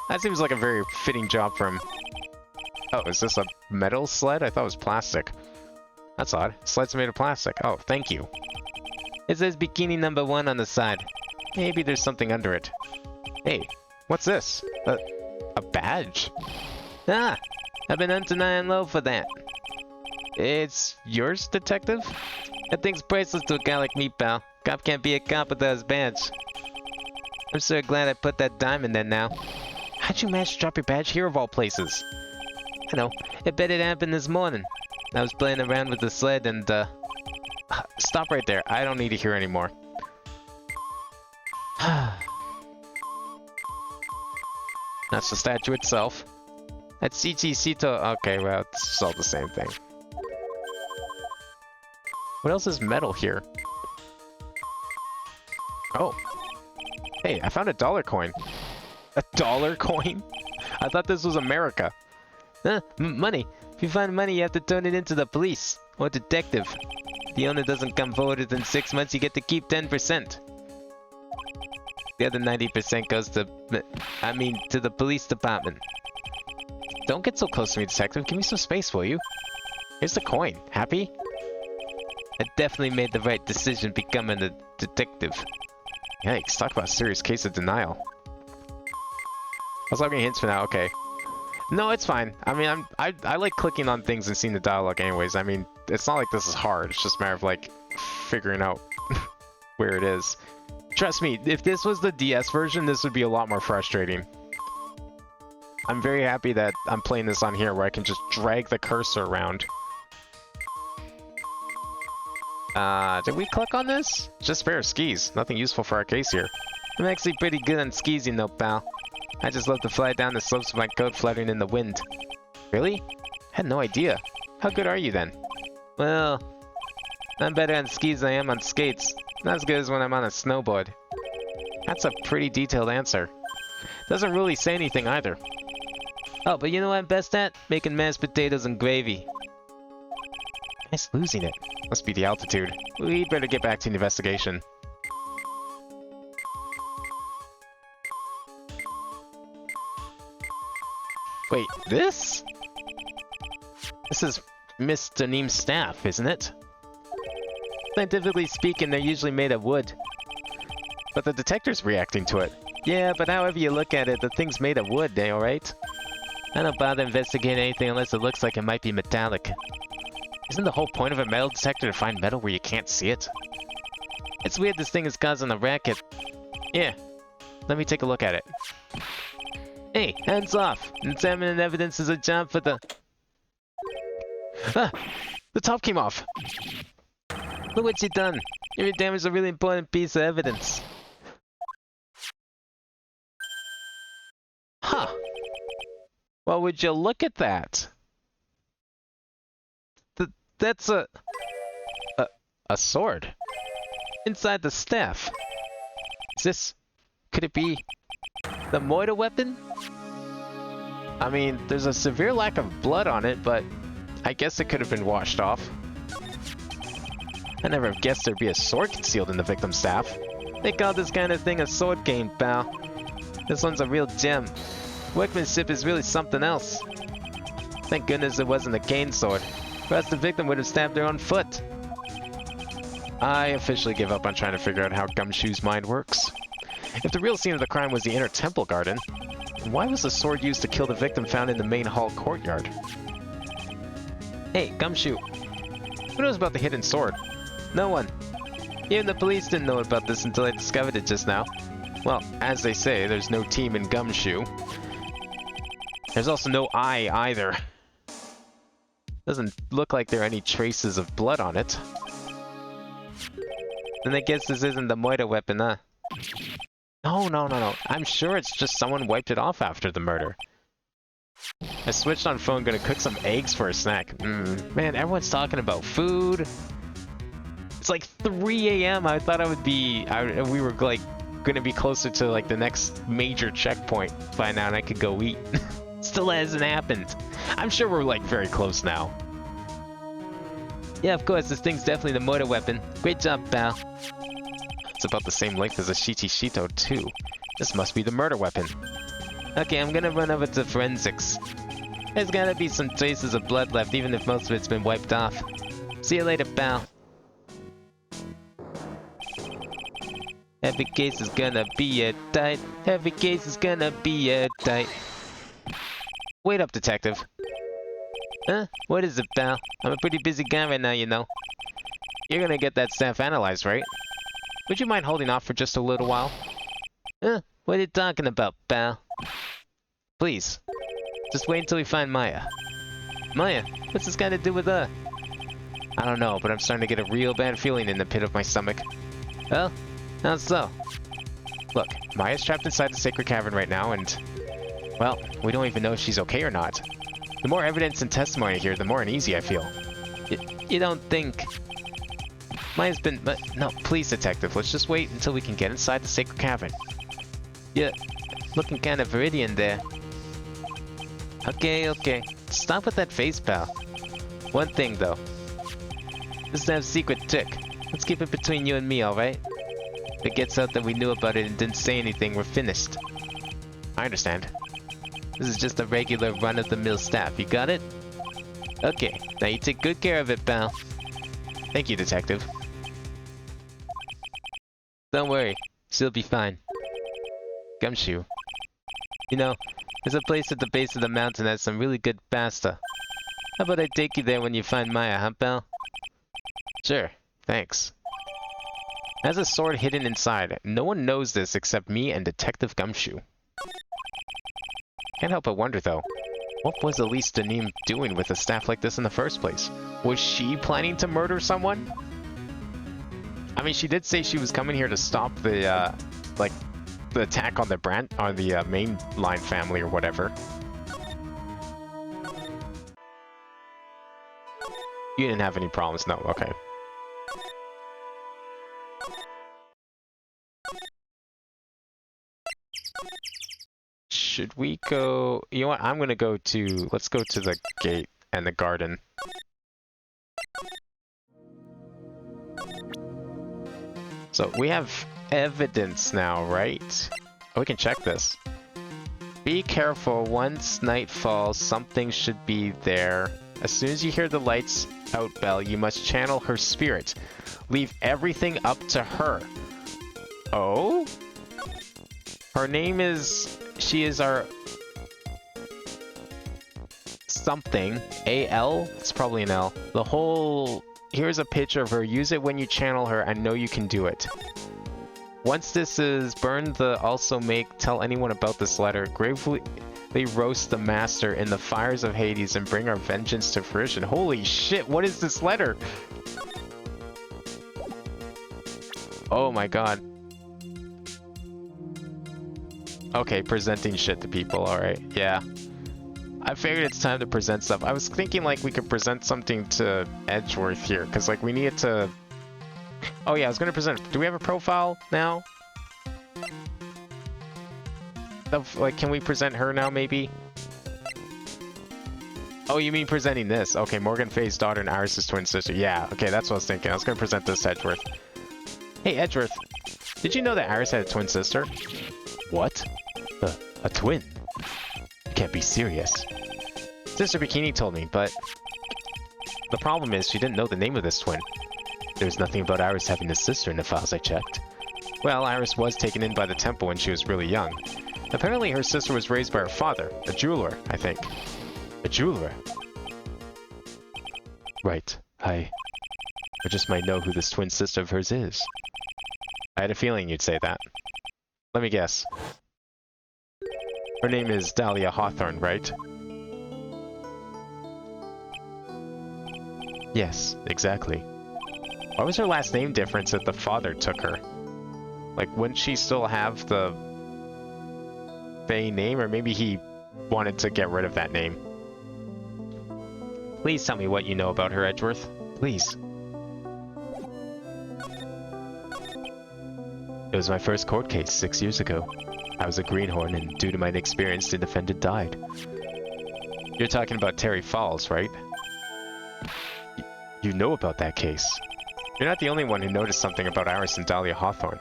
That seems like a very fitting job for him. Oh, is this a metal sled? I thought it was plastic. That's odd. Sleds made of plastic. Oh, thank you. It says Bikini number 1 on the side. Maybe there's something under it. Hey, what's this? A badge? Ah, I've been hunting high and low for that. It's yours, Detective? That thing's priceless to a guy like me, pal. Cop can't be a cop without his badge. I'm so glad I put that dime in there now. How'd you manage to drop your badge here of all places? I know. I bet it happened this morning. I was playing around with the sled and, Stop right there. I don't need to hear anymore. That's the statue itself. That's Sito. Okay, well, it's all the same thing. What else is metal here? Oh. Hey, I found a dollar coin. A dollar coin? I thought this was America. Money. If you find money, you have to turn it into the police. Or detective. the owner doesn't come forward within 6 months, you get to keep 10%. The other 90% goes to the police department. Don't get so close to me, detective. Give me some space, will you? Here's the coin. Happy? I definitely made the right decision becoming a detective. Yikes, talk about a serious case of denial. I was logging hints for now, okay. No, it's fine. I mean, I like clicking on things and seeing the dialogue anyways. I mean, it's not like this is hard. It's just a matter of, like, figuring out where it is. Trust me, if this was the DS version, this would be a lot more frustrating. I'm very happy that I'm playing this on here where I can just drag the cursor around. Did we click on this? Just spare skis. Nothing useful for our case here. I'm actually pretty good on skis, you know, pal. I just love to fly down the slopes with my coat fluttering in the wind. Really? Had no idea. How good are you then? Well, I'm better on skis than I am on skates. Not as good as when I'm on a snowboard. That's a pretty detailed answer. Doesn't really say anything either. Oh, but you know what I'm best at? Making mashed potatoes and gravy. Nice losing it. Must be the altitude. We better get back to the investigation. Wait, this? This is Mr. Neem's staff, isn't it? Scientifically speaking, they're usually made of wood. But the detector's reacting to it. Yeah, but however you look at it, the thing's made of wood, alright? I don't bother investigating anything unless it looks like it might be metallic. Isn't the whole point of a metal detector to find metal where you can't see it? It's weird this thing is causing a racket. Yeah. Let me take a look at it. Hey, hands off! Examining evidence is a job for the... Ah! The top came off! Look what you done! You damaged a really important piece of evidence. Huh. Well, would you look at that? That's a sword. Inside the staff. Is this... Could it be... the mortar weapon? I mean, there's a severe lack of blood on it, but I guess it could have been washed off. I never have guessed there'd be a sword concealed in the victim's staff. They call this kind of thing a sword cane, pal. This one's a real gem. Workmanship is really something else. Thank goodness it wasn't a cane sword, or else the victim would have stabbed their own foot. I officially give up on trying to figure out how Gumshoe's mind works. If the real scene of the crime was the inner temple garden, then why was the sword used to kill the victim found in the main hall courtyard? Hey, Gumshoe. Who knows about the hidden sword? No one. Even the police didn't know about this until I discovered it just now. Well, as they say, there's no team in Gumshoe. There's also no eye either. Doesn't look like there are any traces of blood on it. Then I guess this isn't the mortar weapon, huh? No. I'm sure it's just someone wiped it off after the murder. I switched on phone, gonna cook some eggs for a snack. Man, everyone's talking about food. It's like 3 a.m. I thought we were like gonna be closer to like the next major checkpoint by now and I could go eat. Still hasn't happened. I'm sure we're like very close now. Yeah, of course, this thing's definitely the mortar weapon. Great job, pal. It's about the same length as a Shichishito too. This must be the murder weapon. Okay, I'm gonna run over to forensics. There's gotta be some traces of blood left, even if most of it's been wiped off. See you later, pal. Every case is gonna be airtight. Every case is gonna be airtight. Wait up, detective. Huh? What is it, pal? I'm a pretty busy guy right now, you know. You're gonna get that staff analyzed, right? Would you mind holding off for just a little while? Huh? What are you talking about, pal? Please. Just wait until we find Maya. Maya? What's this got to do with her? I don't know, but I'm starting to get a real bad feeling in the pit of my stomach. Well, how so? Look, Maya's trapped inside the sacred cavern right now, and... well, we don't even know if she's okay or not. The more evidence and testimony here, the more uneasy I feel. You don't think... Maya's been... no, please, detective, let's just wait until we can get inside the sacred cavern. You're looking kind of viridian there. Okay. Stop with that face, pal. One thing, though. This is a secret trick. Let's keep it between you and me, alright? If it gets out that we knew about it and didn't say anything, we're finished. I understand. This is just a regular run-of-the-mill staff, you got it? Okay, now you take good care of it, pal. Thank you, Detective. Don't worry, she'll be fine. Gumshoe. You know, there's a place at the base of the mountain that has some really good pasta. How about I take you there when you find Maya, huh, pal? Sure, thanks. It has a sword hidden inside. No one knows this except me and Detective Gumshoe. Can't help but wonder, though. What was Elise Denim doing with a staff like this in the first place? Was she planning to murder someone? I mean, she did say she was coming here to stop the, the attack on the mainline family or whatever. You didn't have any problems, no, okay. Should we go... You know what, I'm gonna go to... Let's go to the gate and the garden. So, we have evidence now, right? Oh, we can check this. Be careful, once night falls, something should be there. As soon as you hear the lights out bell, you must channel her spirit. Leave everything up to her. Oh? Her name is... She is our... something. A-L? It's probably an L. The whole... Here's a picture of her. Use it when you channel her. I know you can do it. Once this is burned, tell anyone about this letter. Gravely roast the master in the fires of Hades and bring our vengeance to fruition. Holy shit, what is this letter? Oh my god. Okay, presenting shit to people, alright, yeah. I figured it's time to present stuff. I was thinking like we could present something to Edgeworth here, because like we needed to... Oh yeah, I was gonna present... Do we have a profile now? Like, can we present her now, maybe? Oh, you mean presenting this? Okay, Morgan Faye's daughter and Iris' twin sister. Yeah, okay, that's what I was thinking. I was gonna present this to Edgeworth. Hey, Edgeworth. Did you know that Iris had a twin sister? What? A twin? You can't be serious. Sister Bikini told me, but... The problem is, she didn't know the name of this twin. There's nothing about Iris having a sister in the files I checked. Well, Iris was taken in by the temple when she was really young. Apparently her sister was raised by her father, a jeweler, I think. A jeweler? Right. I just might know who this twin sister of hers is. I had a feeling you'd say that. Let me guess. Her name is Dahlia Hawthorne, right? Yes, exactly. Why was her last name different if the father took her? Like, wouldn't she still have the Faye name? Or maybe he wanted to get rid of that name. Please tell me what you know about her, Edgeworth. Please. It was my first court case 6 years ago. I was a greenhorn, and due to my inexperience, the defendant died. You're talking about Terry Falls, right? You know about that case. You're not the only one who noticed something about Iris and Dahlia Hawthorne.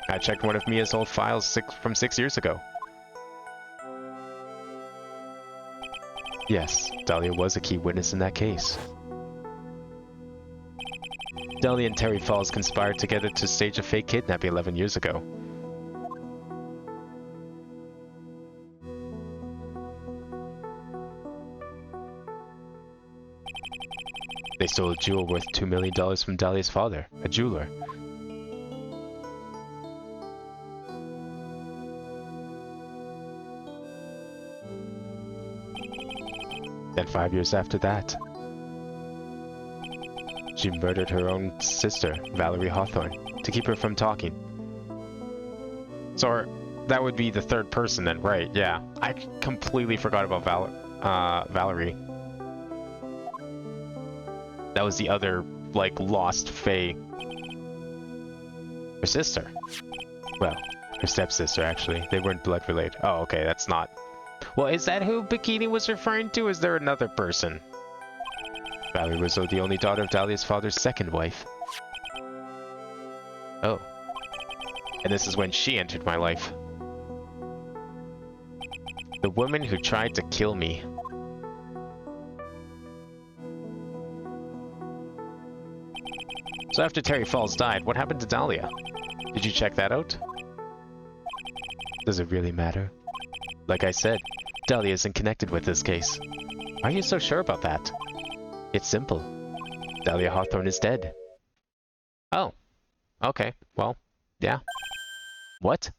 I checked one of Mia's old files from 6 years ago. Yes, Dahlia was a key witness in that case. Dahlia and Terry Falls conspired together to stage a fake kidnapping 11 years ago. They stole a jewel worth $2 million from Dahlia's father, a jeweler. Then 5 years after that, she murdered her own sister, Valerie Hawthorne, to keep her from talking. So that would be the third person then, right? Yeah. I completely forgot about Valerie. That was the other, like, lost Faye. Her sister. Well, her stepsister, actually. They weren't blood related. Oh, okay, that's not... Well, is that who Bikini was referring to? Or is there another person? Valerie was the only daughter of Dahlia's father's second wife. Oh. And this is when she entered my life. The woman who tried to kill me. So after Terry Falls died, what happened to Dahlia? Did you check that out? Does it really matter? Like I said, Dahlia isn't connected with this case. Why are you so sure about that? It's simple. Dahlia Hawthorne is dead. Oh. Okay, well, yeah. What?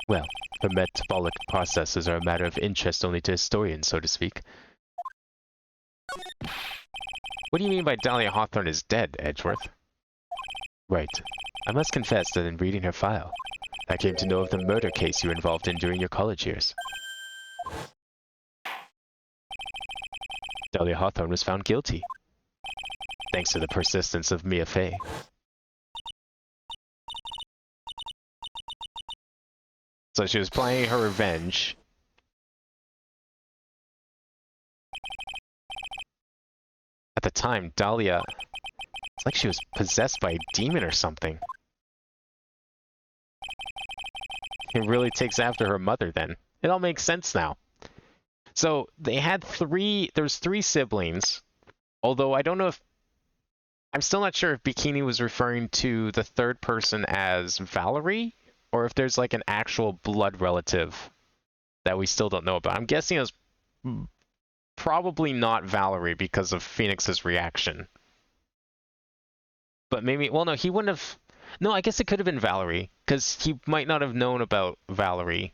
Well, her metabolic processes are a matter of interest only to historians, so to speak. What do you mean by Dahlia Hawthorne is dead, Edgeworth? Right. I must confess that in reading her file, I came to know of the murder case you were involved in during your college years. Dahlia Hawthorne was found guilty, thanks to the persistence of Mia Fey. So she was planning her revenge. At the time, Dahlia... It's like she was possessed by a demon or something. It really takes after her mother then. It all makes sense now. So they had there's three siblings. Although I don't know if... I'm still not sure if Bikini was referring to the third person as Valerie, or if there's like an actual blood relative that we still don't know about. I'm guessing it was probably not Valerie because of Phoenix's reaction. But maybe, well, no, he wouldn't have... No, I guess it could have been Valerie, because he might not have known about Valerie,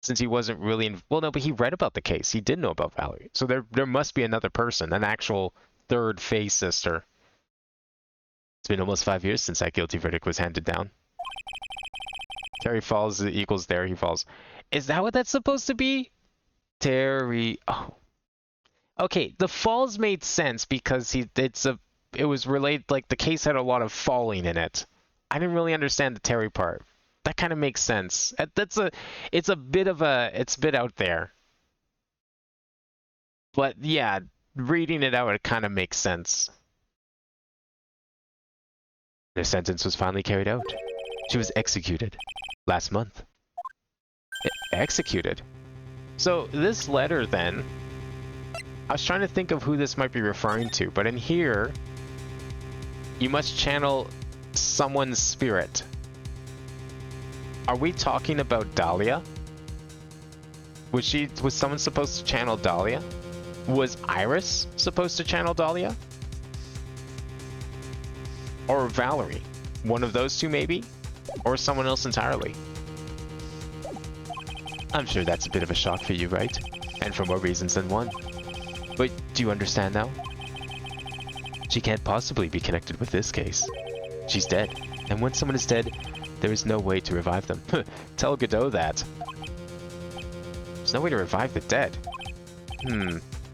since he wasn't really in... Well, no, but he read about the case. He did know about Valerie. So there must be another person, an actual third Faye sister. It's been almost 5 years since that guilty verdict was handed down. Terry falls equals there he falls. Is that what that's supposed to be? Terry... Oh. Okay, the falls made sense because it was related, like the case had a lot of falling in it. I didn't really understand the Terry part. That kind of makes sense. It's a bit out there. But yeah, reading it out, it kind of makes sense. Their sentence was finally carried out. She was executed last month. Executed? So this letter then, I was trying to think of who this might be referring to, but in here, you must channel someone's spirit. Are we talking about Dahlia? Was someone supposed to channel Dahlia? Was Iris supposed to channel Dahlia? Or Valerie? One of those two maybe? Or someone else entirely? I'm sure that's a bit of a shock for you, right? And for more reasons than one. But do you understand now? She can't possibly be connected with this case. She's dead, and when someone is dead, there is no way to revive them. Tell Godot that. There's no way to revive the dead.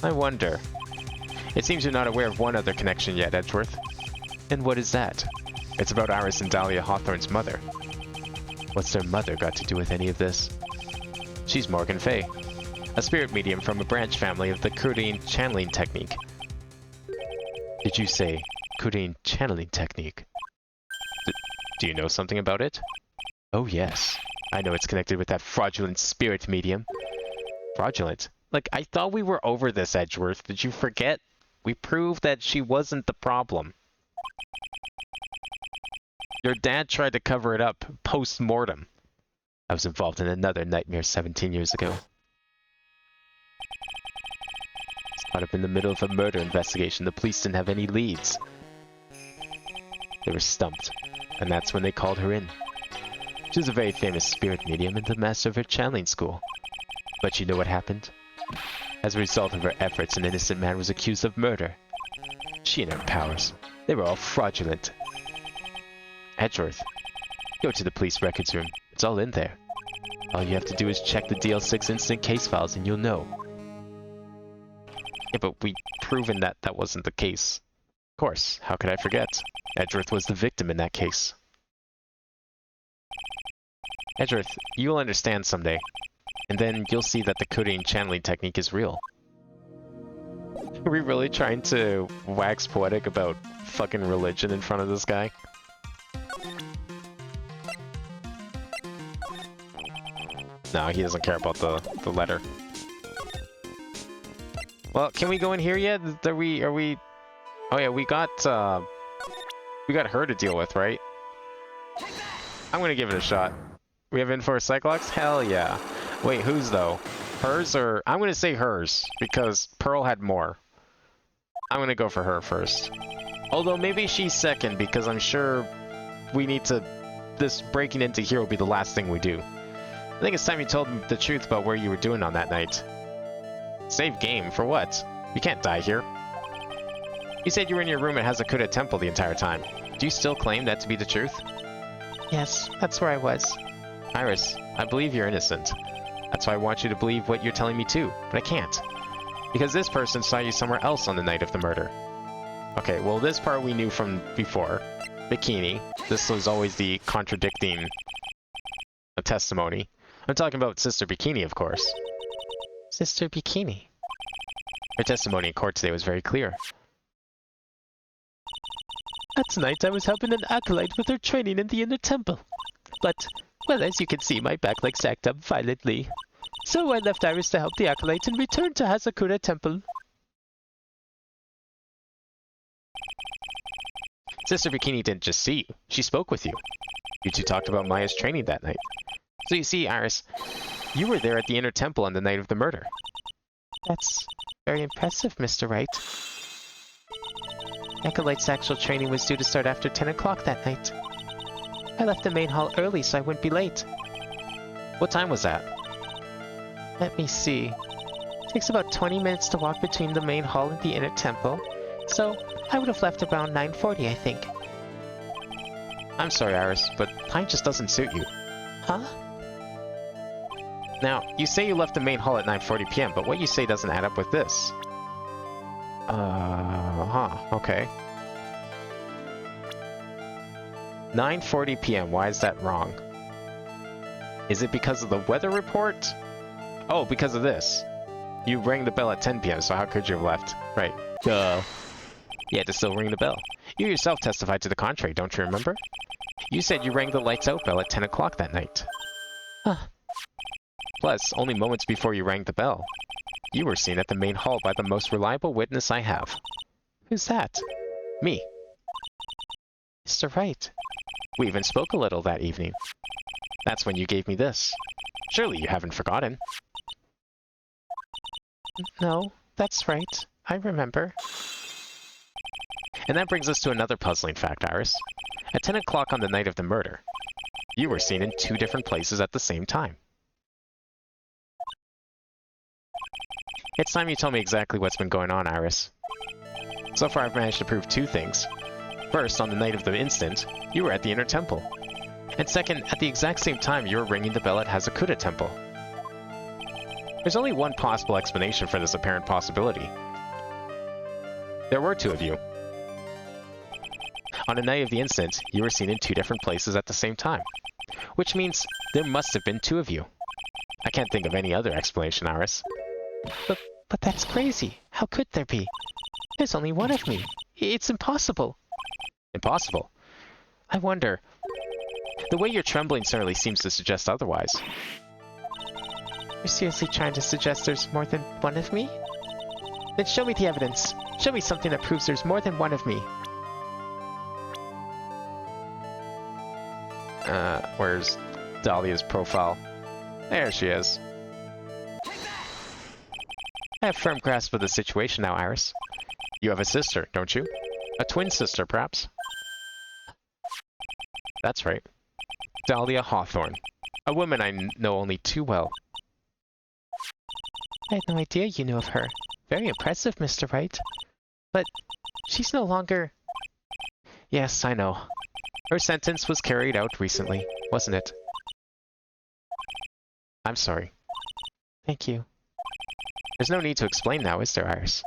I wonder. It seems you're not aware of one other connection yet, Edgeworth. And what is that? It's about Iris and Dahlia Hawthorne's mother. What's their mother got to do with any of this? She's Morgan Fay, a spirit medium from a branch family of the Kurdine channeling technique. Did you say Kurdine channeling technique? Do you know something about it? Oh yes. I know it's connected with that fraudulent spirit medium. Fraudulent? Like, I thought we were over this, Edgeworth. Did you forget? We proved that she wasn't the problem. Your dad tried to cover it up post-mortem. I was involved in another nightmare 17 years ago. I was caught up in the middle of a murder investigation. The police didn't have any leads. They were stumped, and that's when they called her in. She was a very famous spirit medium and the master of her channeling school. But you know what happened? As a result of her efforts, an innocent man was accused of murder. She and her powers, they were all fraudulent. Edgeworth, go to the police records room. It's all in there. All you have to do is check the DL6 instant case files and you'll know. Yeah, but we've proven that that wasn't the case. Of course, how could I forget? Edgeworth was the victim in that case. Edgeworth, you'll understand someday. And then you'll see that the Kurdine channeling technique is real. Are we really trying to wax poetic about fucking religion in front of this guy? No, he doesn't care about the letter. Well, can we go in here yet? Are we... Oh yeah, we got her to deal with, right? I'm gonna give it a shot. We have in for a Cyclops? Hell yeah. Wait, whose though? Hers or... I'm gonna say hers, because Pearl had more. I'm gonna go for her first. Although maybe she's second, because I'm sure we need to... This breaking into here will be the last thing we do. I think it's time you told me the truth about where you were doing on that night. Save game? For what? You can't die here. You said you were in your room at Hazakura Temple the entire time. Do you still claim that to be the truth? Yes, that's where I was. Iris, I believe you're innocent. That's why I want you to believe what you're telling me too, but I can't. Because this person saw you somewhere else on the night of the murder. Okay, well this part we knew from before. Bikini. This was always the contradicting testimony. I'm talking about Sister Bikini, of course. Sister Bikini. Her testimony in court today was very clear. That night I was helping an acolyte with her training in the inner temple. But, well, as you can see, my back leg sagged up violently. So I left Iris to help the acolyte and returned to Hazakura Temple. Sister Bikini didn't just see you, she spoke with you. You two talked about Maya's training that night. So you see, Iris, you were there at the inner temple on the night of the murder. That's very impressive, Mr. Wright. Acolyte's actual training was due to start after 10 o'clock that night. I left the main hall early so I wouldn't be late. What time was that? Let me see. It takes about 20 minutes to walk between the main hall and the inner temple, so I would have left around 9:40, I think. I'm sorry, Iris, but time just doesn't suit you. Huh? Now, you say you left the main hall at 9:40 p.m., but what you say doesn't add up with this. Okay. 9:40 p.m., why is that wrong? Is it because of the weather report? Oh, because of this. You rang the bell at 10 p.m., so how could you have left? Right. Duh. You had to still ring the bell. You yourself testified to the contrary, don't you remember? You said you rang the lights out bell at 10 o'clock that night. Huh. Plus, only moments before you rang the bell, you were seen at the main hall by the most reliable witness I have. Who's that? Me. Mr. Wright. We even spoke a little that evening. That's when you gave me this. Surely you haven't forgotten. No, that's right. I remember. And that brings us to another puzzling fact, Iris. At 10 o'clock on the night of the murder, you were seen in 2 different places at the same time. It's time you tell me exactly what's been going on, Iris. So far I've managed to prove 2 things. First, on the night of the incident, you were at the inner temple. And second, at the exact same time you were ringing the bell at Hazakura Temple. There's only one possible explanation for this apparent possibility. There were 2 of you. On the night of the incident, you were seen in 2 different places at the same time. Which means there must have been 2 of you. I can't think of any other explanation, Iris. But that's crazy. How could there be? There's only one of me. It's impossible. Impossible? I wonder. The way you're trembling certainly seems to suggest otherwise. You're seriously trying to suggest there's more than one of me? Then show me the evidence. Show me something that proves there's more than one of me. Where's Dahlia's profile? There she is. I have a firm grasp of the situation now, Iris. You have a sister, don't you? A twin sister, perhaps? That's right. Dahlia Hawthorne. A woman I know only too well. I had no idea you knew of her. Very impressive, Mr. Wright. But she's no longer... Yes, I know. Her sentence was carried out recently, wasn't it? I'm sorry. Thank you. There's no need to explain now, is there, Iris?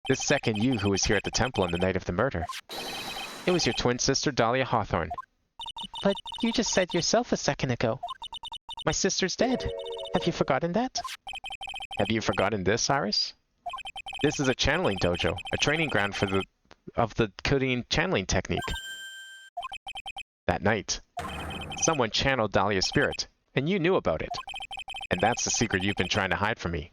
This second you who was here at the temple on the night of the murder. It was your twin sister, Dahlia Hawthorne. But you just said yourself a second ago. My sister's dead. Have you forgotten that? Have you forgotten this, Iris? This is a channeling dojo, a training ground for the Korean channeling technique. That night, someone channeled Dahlia's spirit, and you knew about it. And that's the secret you've been trying to hide from me.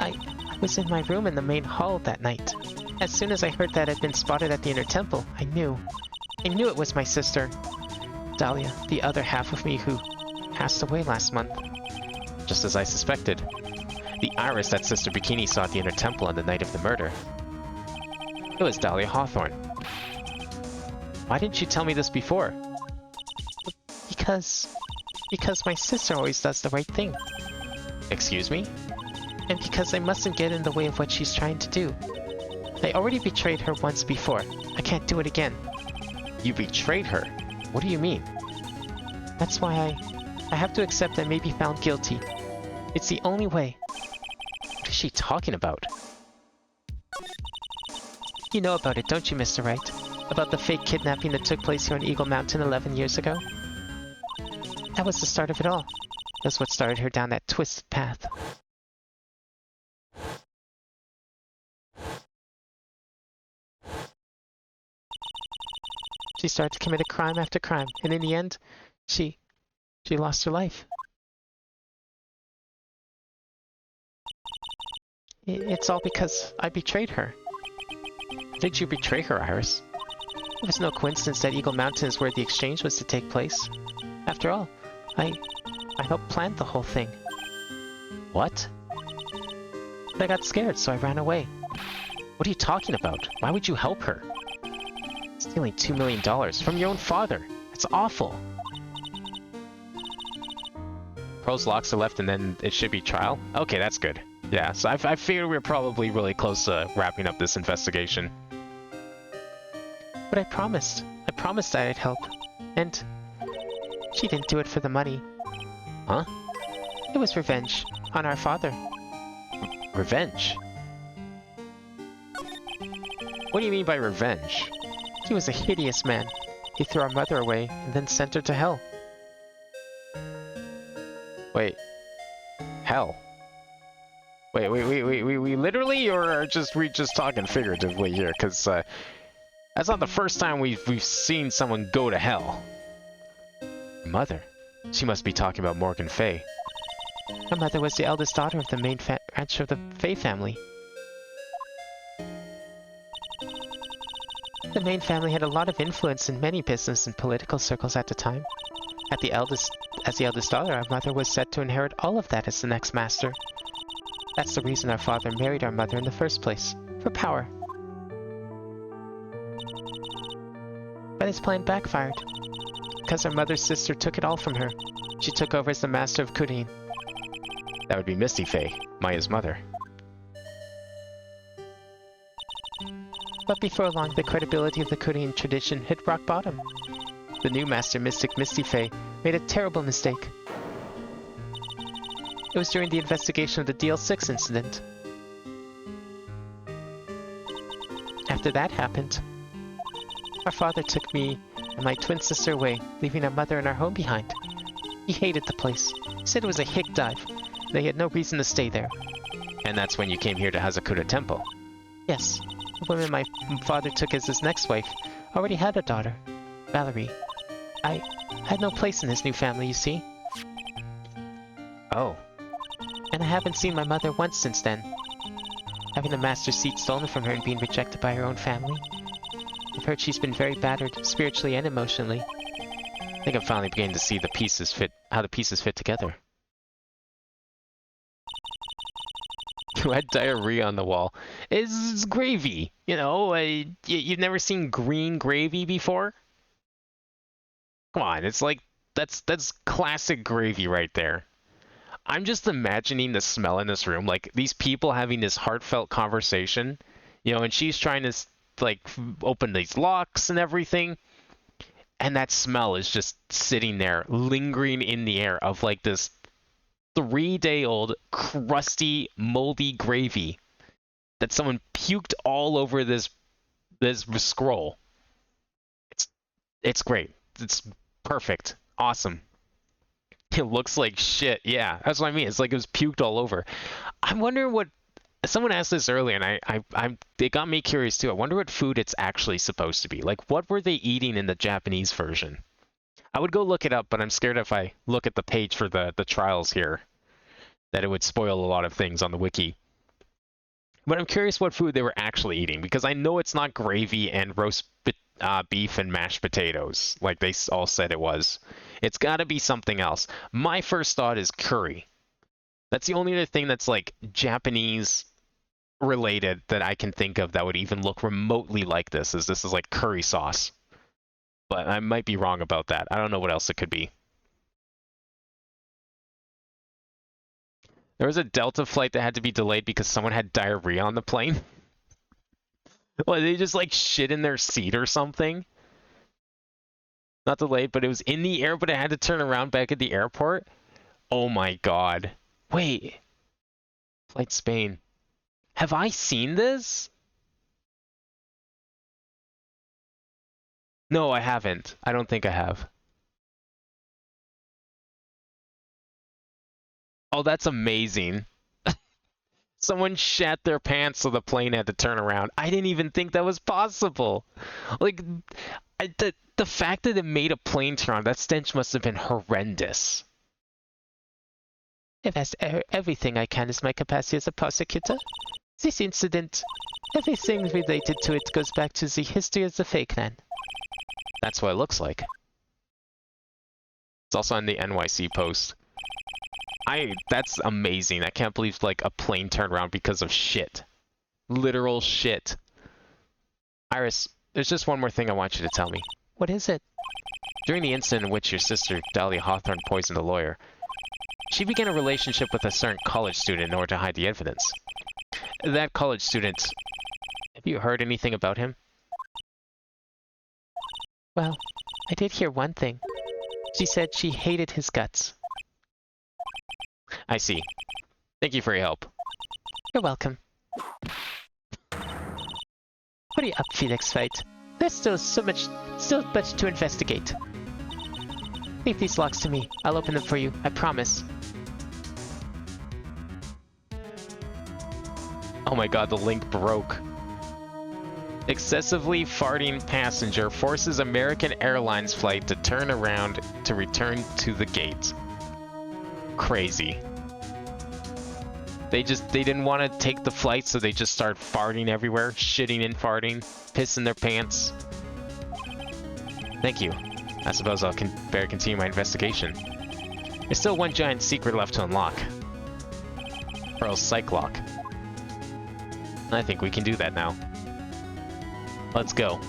I was in my room in the main hall that night. As soon as I heard that I'd been spotted at the inner temple, I knew. I knew it was my sister, Dahlia, the other half of me who passed away last month. Just as I suspected. The iris that Sister Bikini saw at the inner temple on the night of the murder. It was Dahlia Hawthorne. Why didn't you tell me this before? Because my sister always does the right thing. Excuse me? And because I mustn't get in the way of what she's trying to do. I already betrayed her once before. I can't do it again. You betrayed her? What do you mean? That's why I have to accept I may be found guilty. It's the only way. What is she talking about? You know about it, don't you, Mr. Wright? About the fake kidnapping that took place here on Eagle Mountain 11 years ago? That was the start of it all. That's what started her down that twisted path. She started to commit crime after crime, and in the end, she lost her life. It's all because I betrayed her. How did you betray her, Iris? It was no coincidence that Eagle Mountain is where the exchange was to take place. After all, I helped plan the whole thing. What? But I got scared, so I ran away. What are you talking about? Why would you help her? Stealing $2 million from your own father. That's awful. Pearl's locks are left and then it should be trial? Okay, that's good. Yeah, so I figured we were probably really close to wrapping up this investigation. But I promised that I'd help. And she didn't do it for the money. Huh? It was revenge on our father. Revenge? What do you mean by revenge? He was a hideous man. He threw our mother away and then sent her to hell. Wait. Hell? Wait, we literally, or are we just talking figuratively here? Because that's not the first time we've seen someone go to hell. Mother? She must be talking about Morgan Fay. Our mother was the eldest daughter of the main branch of the Fay family. The main family had a lot of influence in many business and political circles at the time. As the eldest daughter, our mother was set to inherit all of that as the next master. That's the reason our father married our mother in the first place, for power. But his plan backfired. Because our mother's sister took it all from her. She took over as the master of Kurin. That would be Misty Fay, Maya's mother. But before long, the credibility of the Korean tradition hit rock bottom. The new master mystic Misty Fay made a terrible mistake. It was during the investigation of the DL6 incident. After that happened, our father took me and my twin sister away, leaving our mother and our home behind. He hated the place. He said it was a hick dive. They had no reason to stay there. And that's when you came here to Hazakura Temple? Yes. The woman my father took as his next wife already had a daughter, Valerie. I had no place in his new family, you see. Oh. And I haven't seen my mother once since then. Having the master's seat stolen from her and being rejected by her own family. I've heard she's been very battered, spiritually and emotionally. I think I'm finally beginning to see how the pieces fit together. You had diarrhea on the wall. It's gravy, you know. You've never seen green gravy before? Come on, it's like that's classic gravy right there. I'm just imagining the smell in this room, like these people having this heartfelt conversation, you know, and she's trying to like open these locks and everything, and that smell is just sitting there, lingering in the air of like this 3-day-old, crusty, moldy gravy that someone puked all over this This scroll. It's great. It's perfect. Awesome. It looks like shit. Yeah, that's what I mean. It's like it was puked all over. I'm wondering what. Someone asked this earlier, and it got me curious too. I wonder what food it's actually supposed to be. Like, what were they eating in the Japanese version? I would go look it up, but I'm scared if I look at the page for the trials here, that it would spoil a lot of things on the wiki. But I'm curious what food they were actually eating, because I know it's not gravy and roast beef and mashed potatoes, like they all said it was. It's got to be something else. My first thought is curry. That's the only other thing that's like Japanese related that I can think of that would even look remotely like this, is this is like curry sauce. But I might be wrong about that. I don't know what else it could be. There was a Delta flight that had to be delayed because someone had diarrhea on the plane. Well, they just like shit in their seat or something. Not delayed, but it was in the air, but it had to turn around back at the airport. Oh my god. Wait. Flight Spain. Have I seen this? No, I haven't. I don't think I have. Oh, that's amazing. Someone shat their pants so the plane had to turn around. I didn't even think that was possible. Like, the fact that it made a plane turn around, that stench must have been horrendous. I've asked everything I can as my capacity as a prosecutor. This incident, everything related to it goes back to the history of the fake man. That's what it looks like. It's also on the NYC Post. That's amazing. I can't believe like a plane turned around because of shit. Literal shit. Iris, there's just one more thing I want you to tell me. What is it? During the incident in which your sister, Dahlia Hawthorne, poisoned a lawyer, she began a relationship with a certain college student in order to hide the evidence. That college student, have you heard anything about him? Well, I did hear one thing. She said she hated his guts. I see. Thank you for your help. You're welcome. Hurry up, Felix Wright. There's still much to investigate. Leave these locks to me. I'll open them for you, I promise. Oh my god, the link broke. Excessively farting passenger forces American Airlines flight to turn around to return to the gate. Crazy. They didn't want to take the flight, so they just started farting everywhere, shitting and farting, pissing their pants. Thank you. I suppose I'll better continue my investigation. There's still one giant secret left to unlock. Pearl's psych lock. I think we can do that now. Let's go.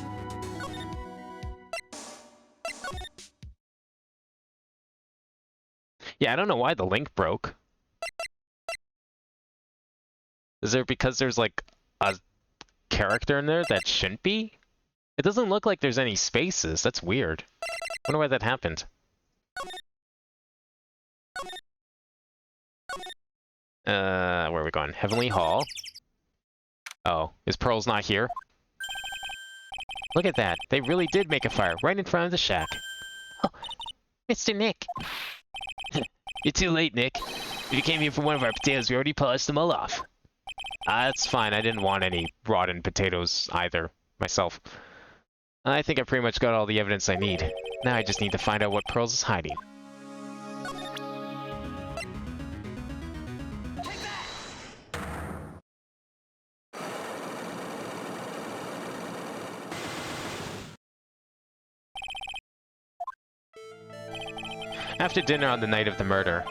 Yeah, I don't know why the link broke. Is it because there's like a character in there that shouldn't be? It doesn't look like there's any spaces. That's weird. I wonder why that happened. Where are we going? Heavenly Hall. Oh, is Pearl's not here? Look at that. They really did make a fire right in front of the shack. Oh, Mr. Nick. You're too late, Nick. If you came here for one of our potatoes, we already polished them all off. That's fine. I didn't want any rotten potatoes either, myself. I think I pretty much got all the evidence I need. Now I just need to find out what Pearls is hiding. After dinner on the night of the murder,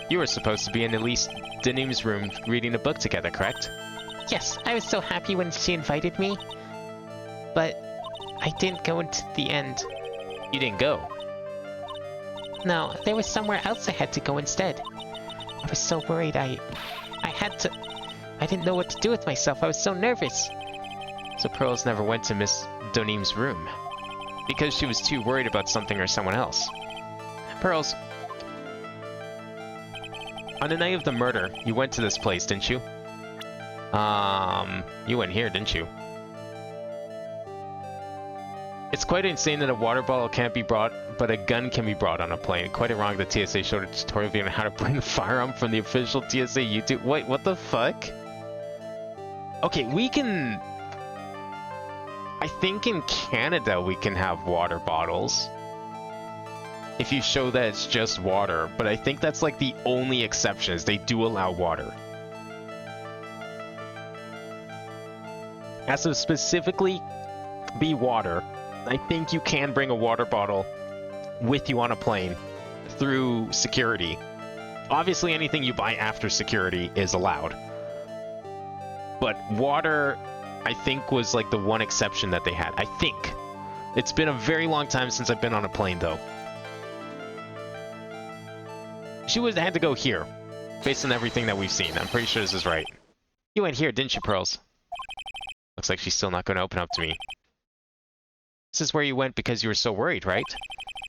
you were supposed to be in Elise Denim's room reading a book together, correct? Yes, I was so happy when she invited me. But I didn't go into the end. You didn't go? No, there was somewhere else I had to go instead. I was so worried I didn't know what to do with myself. I was so nervous. So Pearls never went to Miss Donim's room? Because she was too worried about something or someone else. Pearls, on the night of the murder, you went to this place, didn't you? You went here, didn't you? It's quite insane that a water bottle can't be brought, but a gun can be brought on a plane. Quite ironic that TSA showed a tutorial video on how to bring a firearm from the official TSA YouTube. Wait, what the fuck? Okay, we can... I think in Canada we can have water bottles. If you show that it's just water, but I think that's like the only exception is they do allow water. Has to specifically be water. I think you can bring a water bottle with you on a plane through security. Obviously, anything you buy after security is allowed. But water, I think, was like the one exception that they had. I think. It's been a very long time since I've been on a plane, though. She would have had to go here, based on everything that we've seen. I'm pretty sure this is right. You went here, didn't you, Pearls? Looks like she's still not going to open up to me. This is where you went because you were so worried, right?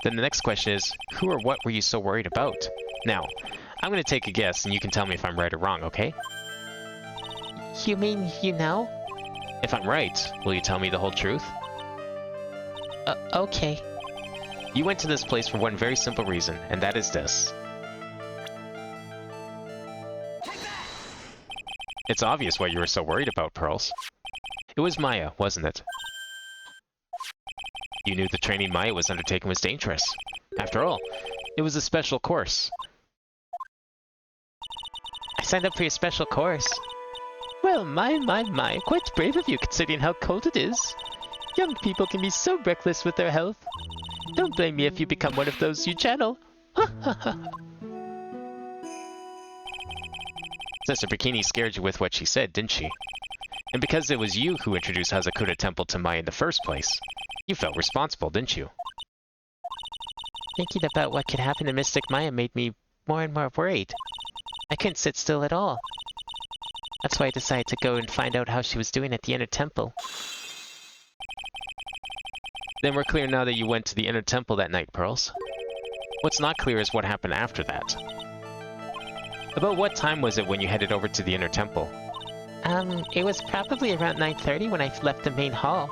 Then the next question is, who or what were you so worried about? Now, I'm going to take a guess, and you can tell me if I'm right or wrong, okay? You mean you know? If I'm right, will you tell me the whole truth? Okay. You went to this place for one very simple reason, and that is this. It's obvious what you were so worried about, Pearls. It was Maya, wasn't it? You knew the training Maya was undertaking was dangerous. After all, it was a special course. I signed up for your special course. Well, my, quite brave of you considering how cold it is. Young people can be so reckless with their health. Don't blame me if you become one of those you channel. Ha ha ha. Sister Bikini scared you with what she said, didn't she? And because it was you who introduced Hazakura Temple to Maya in the first place, you felt responsible, didn't you? Thinking about what could happen to Mystic Maya made me more and more worried. I couldn't sit still at all. That's why I decided to go and find out how she was doing at the Inner Temple. Then we're clear now that you went to the Inner Temple that night, Pearls. What's not clear is what happened after that. About what time was it when you headed over to the Inner Temple? It was probably around 9:30 when I left the main hall.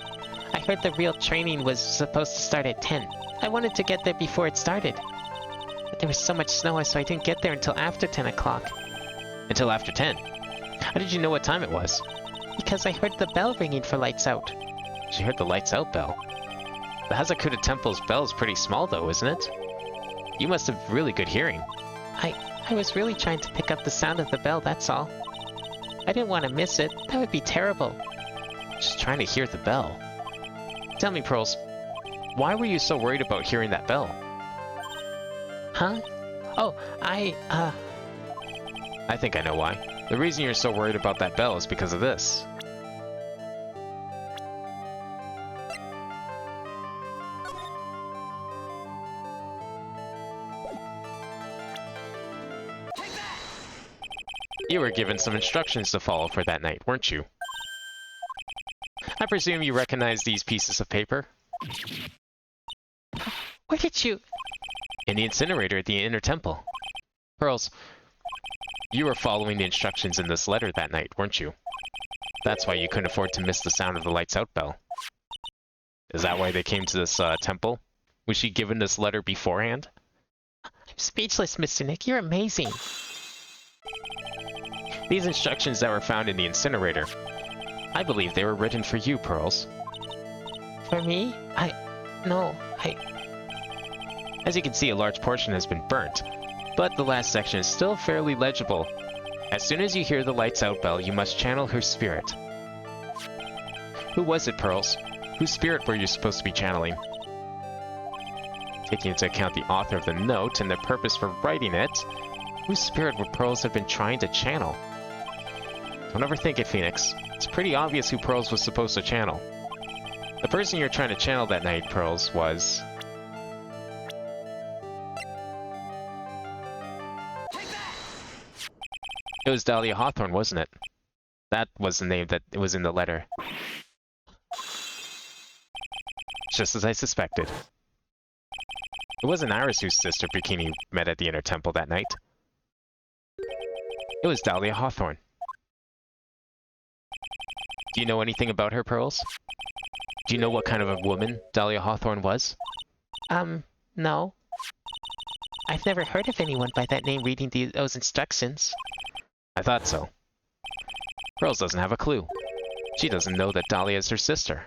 I heard the real training was supposed to start at 10. I wanted to get there before it started. But there was so much snow, so I didn't get there until after 10 o'clock. Until after 10? How did you know what time it was? Because I heard the bell ringing for lights out. She heard the lights out bell. The Hazakura Temple's bell is pretty small though, isn't it? You must have really good hearing. I was really trying to pick up the sound of the bell, that's all. I didn't want to miss it. That would be terrible. Just trying to hear the bell. Tell me, Pearls, why were you so worried about hearing that bell? Huh? Oh, I think I know why. The reason you're so worried about that bell is because of this. You were given some instructions to follow for that night, weren't you? I presume you recognize these pieces of paper? Where did you... In the incinerator at the Inner Temple. Pearls, you were following the instructions in this letter that night, weren't you? That's why you couldn't afford to miss the sound of the lights out bell. Is that why they came to this temple? Was she given this letter beforehand? I'm speechless, Mr. Nick. You're amazing. These instructions that were found in the incinerator, I believe they were written for you, Pearls. For me? No. As you can see, a large portion has been burnt, but the last section is still fairly legible. As soon as you hear the lights out bell, you must channel her spirit. Who was it, Pearls? Whose spirit were you supposed to be channeling? Taking into account the author of the note and their purpose for writing it, whose spirit would Pearls have been trying to channel? Don't overthink it, Phoenix. It's pretty obvious who Pearls was supposed to channel. The person you're trying to channel that night, Pearls, was... It was Dahlia Hawthorne, wasn't it? That was the name that was in the letter. Just as I suspected. It wasn't Iris whose sister Bikini met at the Inner Temple that night. It was Dahlia Hawthorne. Do you know anything about her, Pearls? Do you know what kind of a woman Dahlia Hawthorne was? No. I've never heard of anyone by that name reading those instructions. I thought so. Pearls doesn't have a clue. She doesn't know that Dahlia is her sister.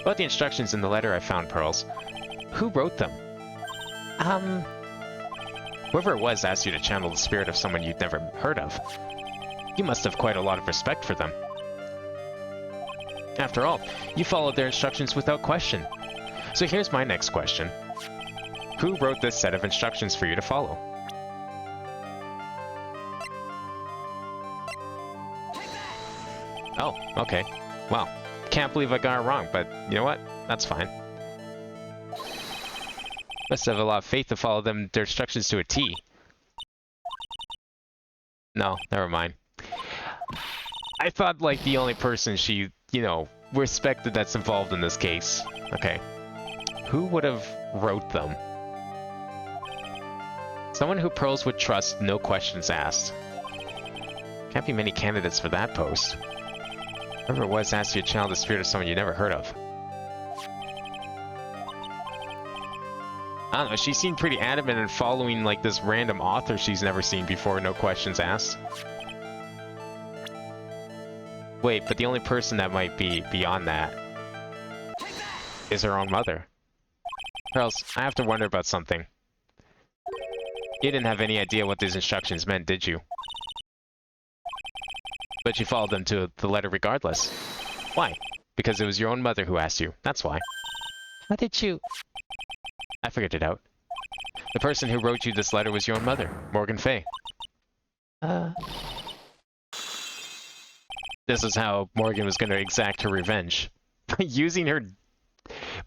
About the instructions in the letter I found, Pearls. Who wrote them? Whoever it was asked you to channel the spirit of someone you'd never heard of. You must have quite a lot of respect for them. After all, you followed their instructions without question. So here's my next question. Who wrote this set of instructions for you to follow? Oh, okay. Wow. Can't believe I got it wrong, but you know what? That's fine. Must have a lot of faith to follow their instructions to a T. No, never mind. I thought, like, the only person she, respected that's involved in this case. Okay. Who would have wrote them? Someone who Pearls would trust, no questions asked. Can't be many candidates for that post. Whoever it was asked you to channel the spirit of someone you never heard of. I don't know, she seemed pretty adamant in following, like, this random author she's never seen before, no questions asked. Wait, but the only person that might be beyond that is her own mother. Pearls, I have to wonder about something. You didn't have any idea what these instructions meant, did you? But you followed them to the letter regardless. Why? Because it was your own mother who asked you. That's why. How did you... I figured it out. The person who wrote you this letter was your own mother, Morgan Fay. This is how Morgan was going to exact her revenge. By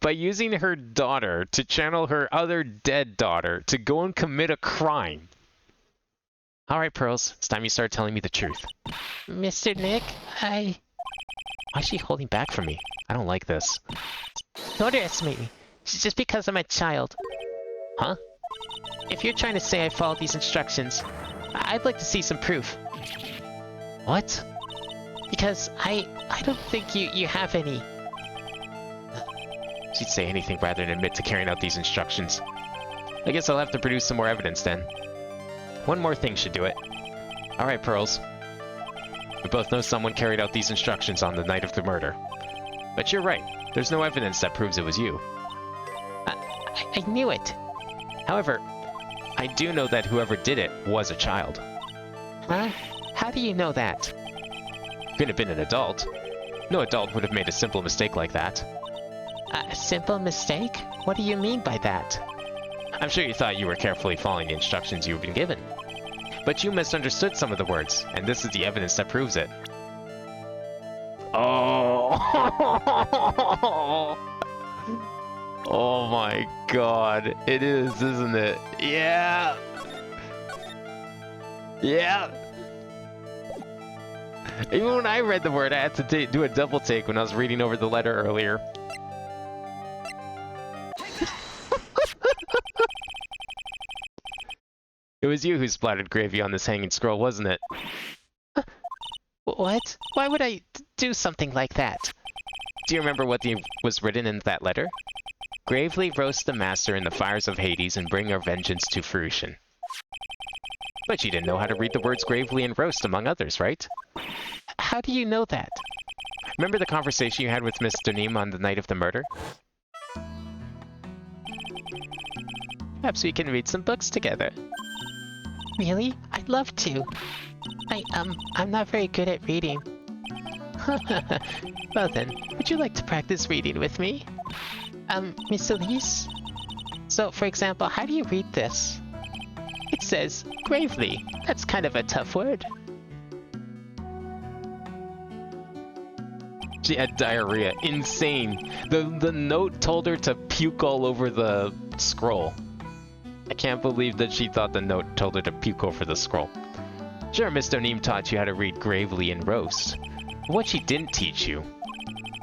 using her daughter to channel her other dead daughter to go and commit a crime. Alright, Pearls. It's time you start telling me the truth. Mr. Nick, Why is she holding back from me? I don't like this. Don't underestimate me. It's just because I'm a child. Huh? If you're trying to say I followed these instructions, I'd like to see some proof. What? Because I don't think you have any. She'd say anything rather than admit to carrying out these instructions. I guess I'll have to produce some more evidence then. One more thing should do it. Alright, Pearls. We both know someone carried out these instructions on the night of the murder. But you're right. There's no evidence that proves it was you. I knew it. However, I do know that whoever did it was a child. Huh? How do you know that? Could have been an adult. No adult would have made a simple mistake like that. A simple mistake? What do you mean by that? I'm sure you thought you were carefully following the instructions you've been given. But you misunderstood some of the words, and this is the evidence that proves it. Oh! Oh my god. It is, isn't it? Yeah! Yeah! Even when I read the word, I had to do a double take when I was reading over the letter earlier. It was you who splattered gravy on this hanging scroll, wasn't it? What? Why would I do something like that? Do you remember what was written in that letter? Gravely roast the master in the fires of Hades and bring our vengeance to fruition. But you didn't know how to read the words gravely and roast, among others, right? How do you know that? Remember the conversation you had with Mr. Neem on the night of the murder? Perhaps we can read some books together. Really? I'd love to. I'm not very good at reading. Well then, would you like to practice reading with me? Miss Elise? So, for example, how do you read this? It says, gravely. That's kind of a tough word. She had diarrhea. Insane. The note told her to puke all over the scroll. I can't believe that she thought the note told her to puke over the scroll. Sure, Miss Doneem taught you how to read gravely and roast. But what she didn't teach you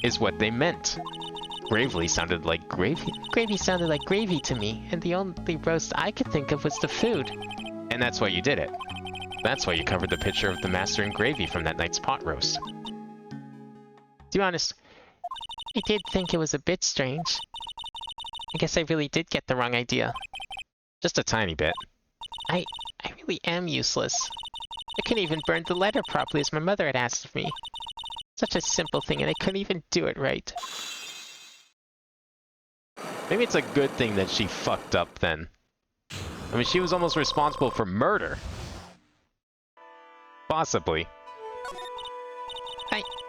is what they meant. Gravely sounded like gravy. Gravy sounded like gravy to me, and the only roast I could think of was the food. And that's why you did it. That's why you covered the picture of the master in gravy from that night's pot roast. To be honest, I did think it was a bit strange. I guess I really did get the wrong idea. Just a tiny bit. I really am useless. I couldn't even burn the letter properly as my mother had asked of me. Such a simple thing, and I couldn't even do it right. Maybe it's a good thing that she fucked up then. I mean, she was almost responsible for murder. Possibly.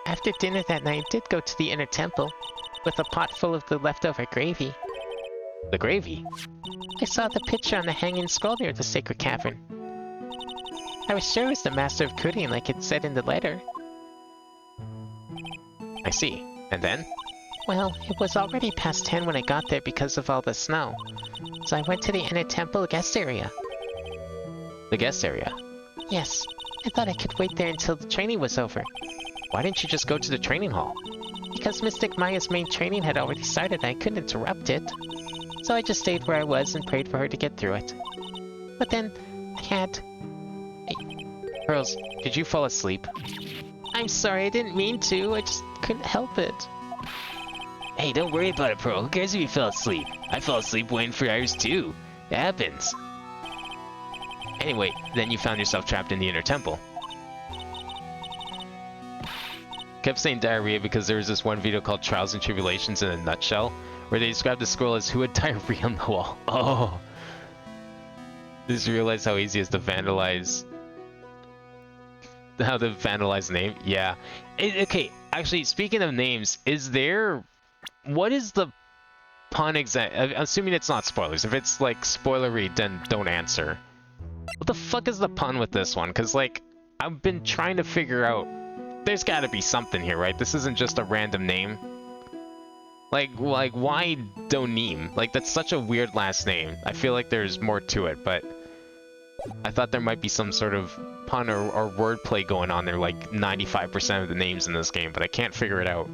After dinner that night, I did go to the inner temple with a pot full of the leftover gravy. The gravy? I saw the picture on the hanging scroll near the sacred cavern. I was sure it was the master of Kurian like it said in the letter. I see. And then? Well, it was already past 10 when I got there because of all the snow. So I went to the inner temple guest area. The guest area? Yes. I thought I could wait there until the training was over. Why didn't you just go to the training hall? Because Mystic Maya's main training had already started and I couldn't interrupt it. So I just stayed where I was and prayed for her to get through it. But then, I had... Pearls, did you fall asleep? I'm sorry, I didn't mean to. I just couldn't help it. Hey, don't worry about it, Pearl. Who cares if you fell asleep? I fell asleep waiting for Iris too. It happens. Anyway, then you found yourself trapped in the inner temple. Kept saying diarrhea because there was this one video called Trials and Tribulations in a Nutshell, where they described the scroll as who had diarrhea on the wall. Oh! Just realized how easy it is to vandalize... How to vandalize name? Yeah. Okay, actually, speaking of names, is there... What is the pun exact? I'm assuming it's not spoilers. If it's, like, spoilery, then don't answer. What the fuck is the pun with this one? Because, like, I've been trying to figure out... There's gotta be something here, right? This isn't just a random name. Like why Donim? Like, that's such a weird last name. I feel like there's more to it, but... I thought there might be some sort of pun or wordplay going on there, like 95% of the names in this game, but I can't figure it out.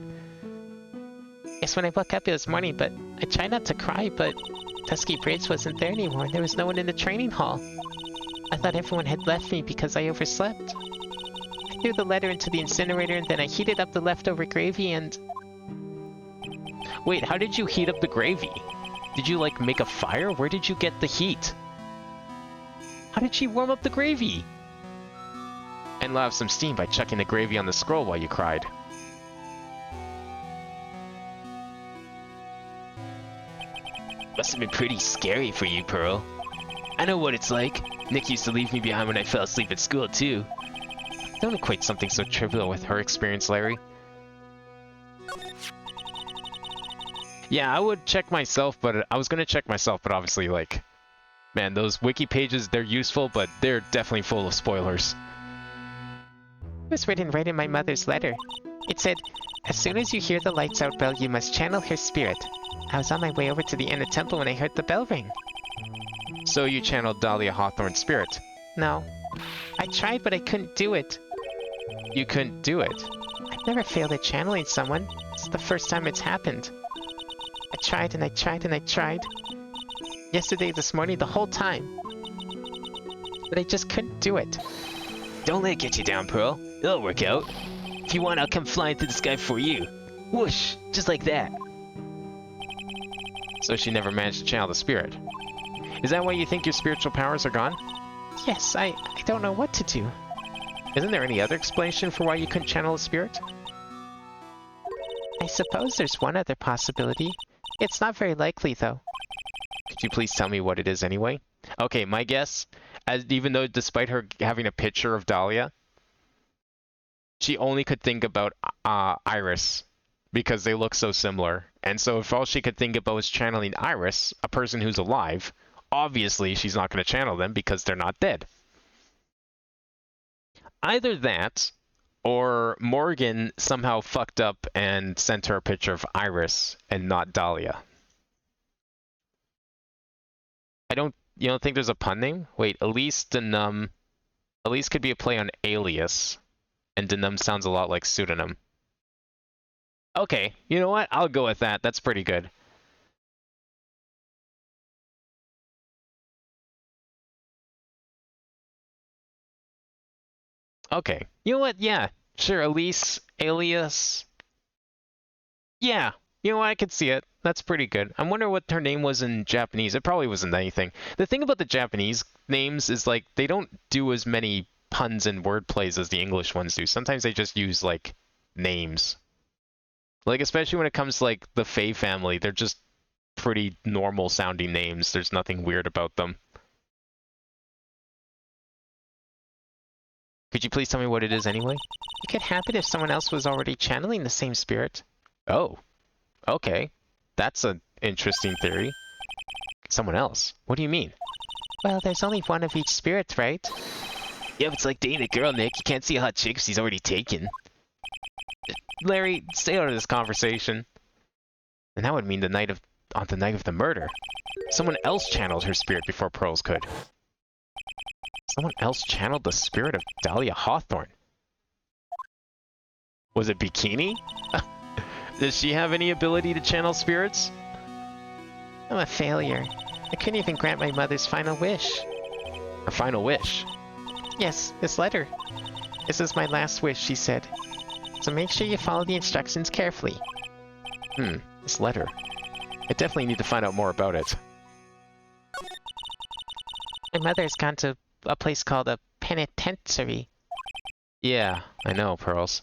Yes, when I woke up it was morning, but I tried not to cry, but Dusky Bridge wasn't there anymore, and there was no one in the training hall. I thought everyone had left me because I overslept. I threw the letter into the incinerator, and then I heated up the leftover gravy and... Wait, how did you heat up the gravy? Did you, like, make a fire? Where did you get the heat? How did she warm up the gravy? And let off some steam by chucking the gravy on the scroll while you cried. Must have been pretty scary for you, Pearl. I know what it's like. Nick used to leave me behind when I fell asleep at school, too. Don't equate something so trivial with her experience, Larry. Yeah, I would check myself, but I was gonna check myself, but obviously, like... Man, those wiki pages, they're useful, but they're definitely full of spoilers. It was written right in my mother's letter. It said, as soon as you hear the lights out bell, you must channel her spirit. I was on my way over to the inner temple when I heard the bell ring. So you channeled Dahlia Hawthorne's spirit? No. I tried, but I couldn't do it. You couldn't do it? I've never failed at channeling someone. It's the first time it's happened. I tried and I tried and I tried. Yesterday, this morning, the whole time. But I just couldn't do it. Don't let it get you down, Pearl. It'll work out. If you want, I'll come flying through the sky for you. Whoosh! Just like that. So she never managed to channel the spirit. Is that why you think your spiritual powers are gone? Yes, I don't know what to do. Isn't there any other explanation for why you couldn't channel a spirit? I suppose there's one other possibility. It's not very likely, though. Could you please tell me what it is anyway? Okay, my guess, even though despite her having a picture of Dahlia, she only could think about Iris because they look so similar. And so if all she could think about was channeling Iris, a person who's alive, obviously she's not going to channel them because they're not dead. Either that, or Morgan somehow fucked up and sent her a picture of Iris and not Dahlia. You don't think there's a pun name? Wait, Elise Denum. Elise could be a play on alias, and Denum sounds a lot like pseudonym. Okay, you know what? I'll go with that. That's pretty good. Okay. You know what? Yeah. Sure, Elise, Alias. Yeah. You know what? I could see it. That's pretty good. I wonder what her name was in Japanese. It probably wasn't anything. The thing about the Japanese names is, like, they don't do as many puns and word plays as the English ones do. Sometimes they just use, like, names. Like, especially when it comes to, like, the Faye family. They're just pretty normal sounding names. There's nothing weird about them. Could you please tell me what it is anyway? It could happen if someone else was already channeling the same spirit. Oh, okay. That's an interesting theory. Someone else? What do you mean? Well, there's only one of each spirit, right? Yeah, but it's like dating a girl, Nick. You can't see a hot chick if she's already taken. Larry, stay out of this conversation. And that would mean on the night of the murder, someone else channeled her spirit before Pearls could. Someone else channeled the spirit of Dahlia Hawthorne. Was it Bikini? Does she have any ability to channel spirits? I'm a failure. I couldn't even grant my mother's final wish. Her final wish? Yes, this letter. This is my last wish, she said. So make sure you follow the instructions carefully. This letter. I definitely need to find out more about it. My mother's gone to a place called a penitentiary. Yeah, I know, Pearls.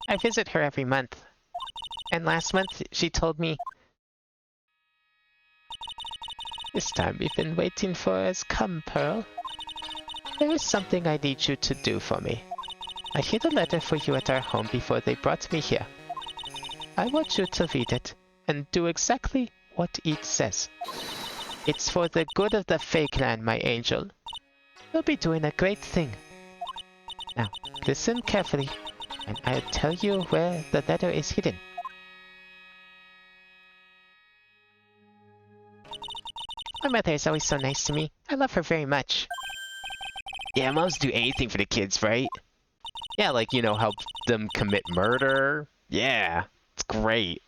I visit her every month. And last month, she told me, "This time we've been waiting for has come, Pearl. There is something I need you to do for me. I hid a letter for you at our home before they brought me here. I want you to read it and do exactly what it says. It's for the good of the Fae clan, my angel. You'll be doing a great thing. Now, listen carefully, and I'll tell you where the letter is hidden." My mother is always so nice to me. I love her very much. Yeah, moms do anything for the kids, right? Yeah, like, you know, help them commit murder. Yeah, it's great.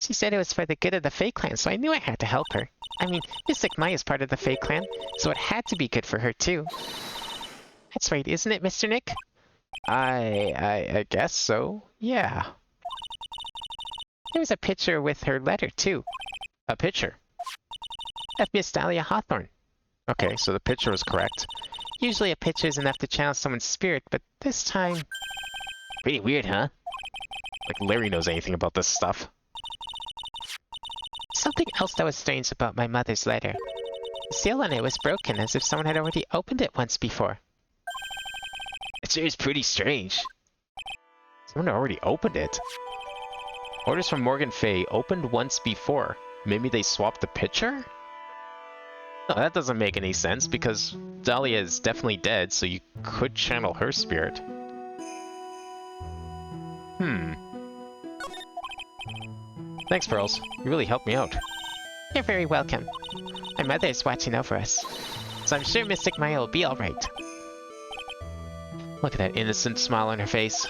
She said it was for the good of the Fae clan, so I knew I had to help her. I mean, Mystic Mai is part of the Fae clan, so it had to be good for her too. That's right, isn't it, Mr. Nick? I guess so. Yeah. There was a picture with her letter too. A picture. Of Miss Dahlia Hawthorne. Okay, so the picture was correct. Usually a picture is enough to channel someone's spirit, but this time... Pretty weird, huh? Like Larry knows anything about this stuff. Something else that was strange about my mother's letter. The seal on it was broken, as if someone had already opened it once before. It sure is pretty strange. Someone already opened it. Orders from Morgan Fay opened once before. Maybe they swapped the picture? No, that doesn't make any sense, because Dahlia is definitely dead, so you could channel her spirit. Thanks, Pearls. You really helped me out. You're very welcome. My mother is watching over us, so I'm sure Mystic Maya will be alright. Look at that innocent smile on her face.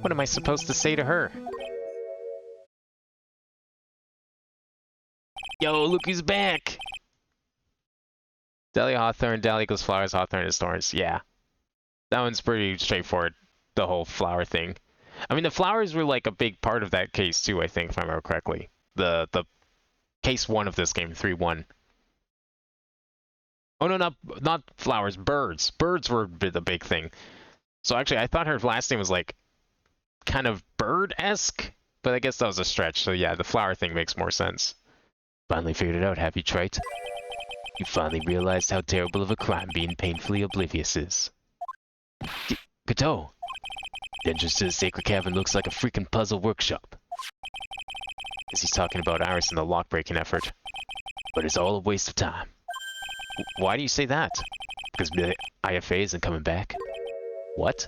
What am I supposed to say to her? Yo, look who's back! Dahlia Hawthorne, Dahlia goes flowers, Hawthorne is thorns. Yeah. That one's pretty straightforward, the whole flower thing. I mean, the flowers were like a big part of that case too, I think, if I remember correctly. The case 1 of this game, 3-1. Oh no, not flowers, birds. Birds were the big thing. So actually, I thought her last name was like kind of bird-esque, but I guess that was a stretch. So yeah, the flower thing makes more sense. Finally figured it out, have you, Trite? You finally realized how terrible of a crime being painfully oblivious is. Kato! The entrance to the Sacred Cavern looks like a freaking puzzle workshop. Is he talking about Iris and the lock-breaking effort? But it's all a waste of time. Why do you say that? Because the IFA isn't coming back. What?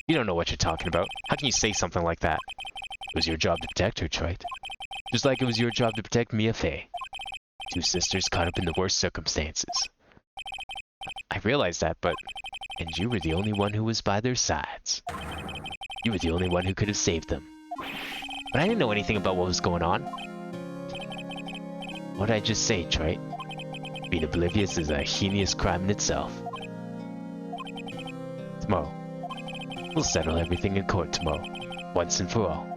You don't know what you're talking about. How can you say something like that? It was your job to protect her, Trite. Just like it was your job to protect Mia Fey. Two sisters caught up in the worst circumstances. I realize that, but... And you were the only one who was by their sides. You were the only one who could have saved them. But I didn't know anything about what was going on. What'd I just say, Trite? Being oblivious is a heinous crime in itself. To Tomorrow. We'll settle everything in court tomorrow. Once and for all.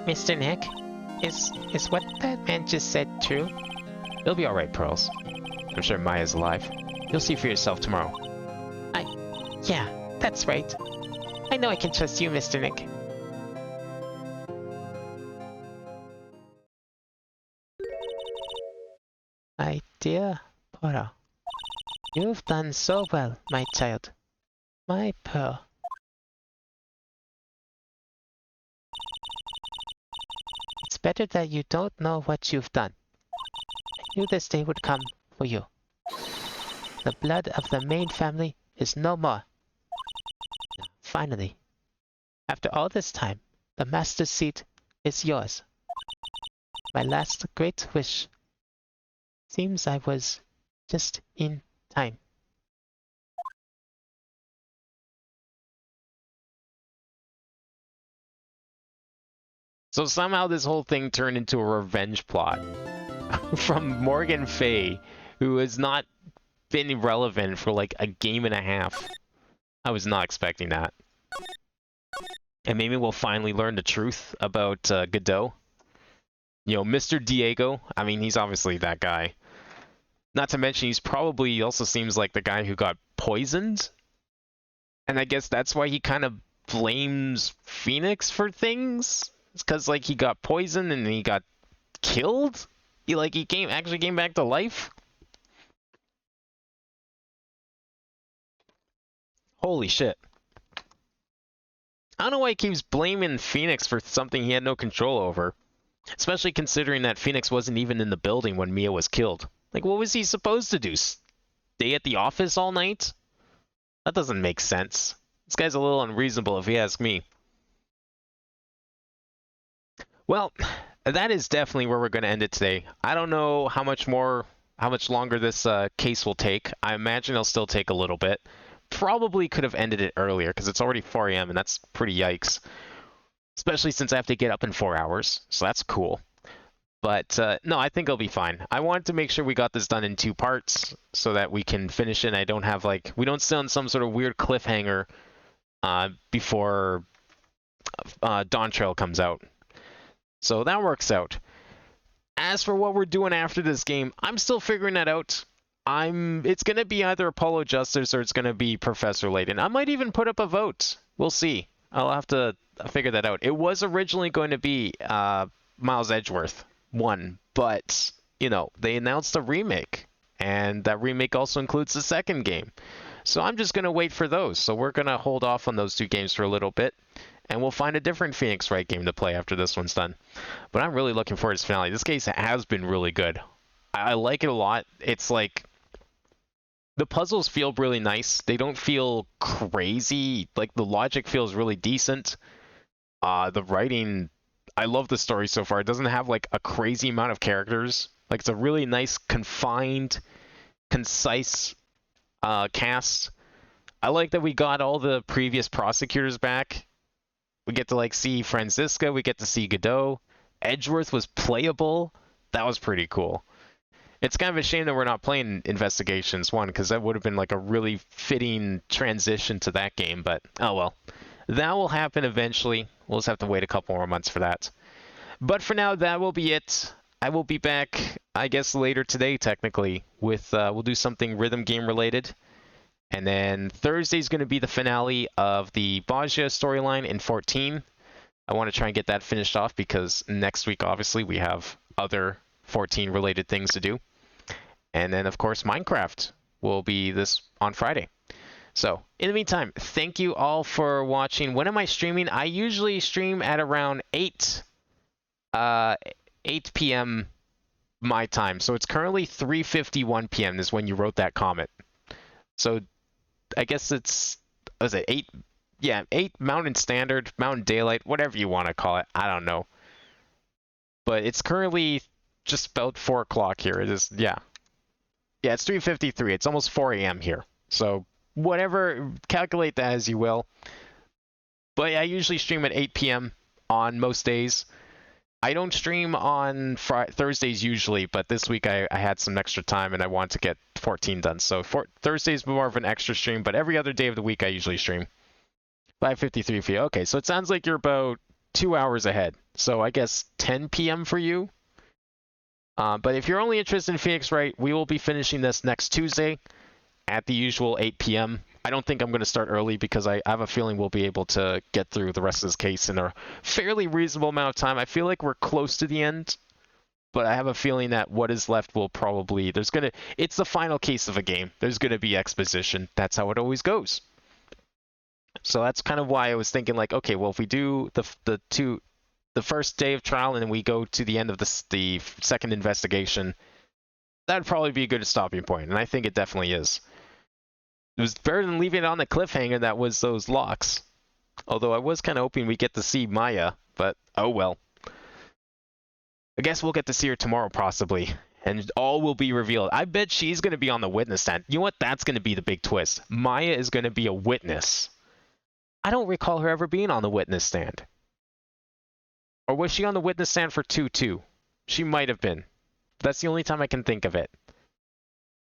Mr. Nick, is what that man just said true? It'll be alright, Pearls. I'm sure Maya's alive. You'll see for yourself tomorrow. Yeah, that's right. I know I can trust you, Mr. Nick. My dear Pearl, you've done so well, my child. My Pearl. It's better that you don't know what you've done. I knew this day would come for you. The blood of the main family is no more. Finally, after all this time, the master's seat is yours. My last great wish. Seems I was just in time. So somehow this whole thing turned into a revenge plot from Morgan Fay, who has not been relevant for like a game and a half. I was not expecting that. And maybe we'll finally learn the truth about Godot. You know, Mr. Diego, I mean, he's obviously that guy. Not to mention, he's probably also seems like the guy who got poisoned. And I guess that's why he kind of blames Phoenix for things. It's because, like, he got poisoned and he got killed? He actually came back to life? Holy shit. I don't know why he keeps blaming Phoenix for something he had no control over. Especially considering that Phoenix wasn't even in the building when Mia was killed. Like, what was he supposed to do? Stay at the office all night? That doesn't make sense. This guy's a little unreasonable if you ask me. Well, that is definitely where we're going to end it today. I don't know how much longer this case will take. I imagine it'll still take a little bit. Probably could have ended it earlier because it's already 4 a.m. and that's pretty yikes. Especially since I have to get up in 4 hours, so that's cool. But no, I think it'll be fine. I wanted to make sure we got this done in 2 parts so that we can finish it and I don't have we don't sit on some sort of weird cliffhanger before Dawn Trail comes out. So that works out. As for what we're doing after this game, I'm still figuring that out. It's going to be either Apollo Justice or it's going to be Professor Layton. I might even put up a vote. We'll see. I'll have to figure that out. It was originally going to be Miles Edgeworth 1, but, you know, they announced a remake, and that remake also includes the second game. So I'm just going to wait for those. So we're going to hold off on those 2 games for a little bit, and we'll find a different Phoenix Wright game to play after this one's done. But I'm really looking forward to this finale. This case has been really good. I like it a lot. It's like, the puzzles feel really nice. They don't feel crazy. Like, the logic feels really decent. The writing, I love the story so far. It doesn't have, like, a crazy amount of characters. Like, it's a really nice, confined, concise cast. I like that we got all the previous prosecutors back. We get to, like, see Franziska. We get to see Godot. Edgeworth was playable. That was pretty cool. It's kind of a shame that we're not playing Investigations 1, because that would have been like a really fitting transition to that game, but oh well. That will happen eventually. We'll just have to wait a couple more months for that. But for now, that will be it. I will be back, I guess, later today, technically, with, we'll do something rhythm game related. And then Thursday's going to be the finale of the Bajia storyline in 14. I want to try and get that finished off, because next week, obviously, we have other 14 related things to do. And then, of course, Minecraft will be this on Friday. So, in the meantime, thank you all for watching. When am I streaming? I usually stream at around 8 p.m. my time. So it's currently 3:51 p.m. is when you wrote that comment. So I guess it's, was it 8? Yeah, 8 Mountain Standard, Mountain Daylight, whatever you want to call it. I don't know. But it's currently just about 4 o'clock here. It is, yeah. Yeah, it's 3:53. It's almost 4 a.m. here. So whatever, calculate that as you will. But yeah, I usually stream at 8 p.m. on most days. I don't stream on Thursdays usually, but this week I had some extra time and I want to get 14 done. So Thursday's more of an extra stream, but every other day of the week I usually stream. 5:53 for you. Okay, so it sounds like you're about 2 hours ahead. So I guess 10 p.m. for you. But if you're only interested in Phoenix Wright, we will be finishing this next Tuesday at the usual 8 p.m. I don't think I'm going to start early because I have a feeling we'll be able to get through the rest of this case in a fairly reasonable amount of time. I feel like we're close to the end, but I have a feeling that what is left will probably... It's the final case of a game. There's going to be exposition. That's how it always goes. So that's kind of why I was thinking, like, okay, well, if we do the first day of trial and then we go to the end of the second investigation, that would probably be a good stopping point, and I think it definitely is. It was better than leaving it on the cliffhanger that was those locks. Although I was kind of hoping we get to see Maya, but oh well. I guess we'll get to see her tomorrow possibly, and all will be revealed. I bet she's going to be on the witness stand. You know what? That's going to be the big twist. Maya is going to be a witness. I don't recall her ever being on the witness stand. Or was she on the witness stand for 2-2? She might have been. That's the only time I can think of it.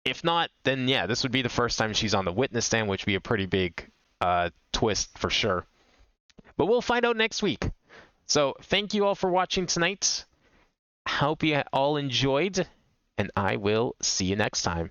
If not, then yeah, this would be the first time she's on the witness stand, which would be a pretty big twist for sure. But we'll find out next week. So thank you all for watching tonight. Hope you all enjoyed, and I will see you next time.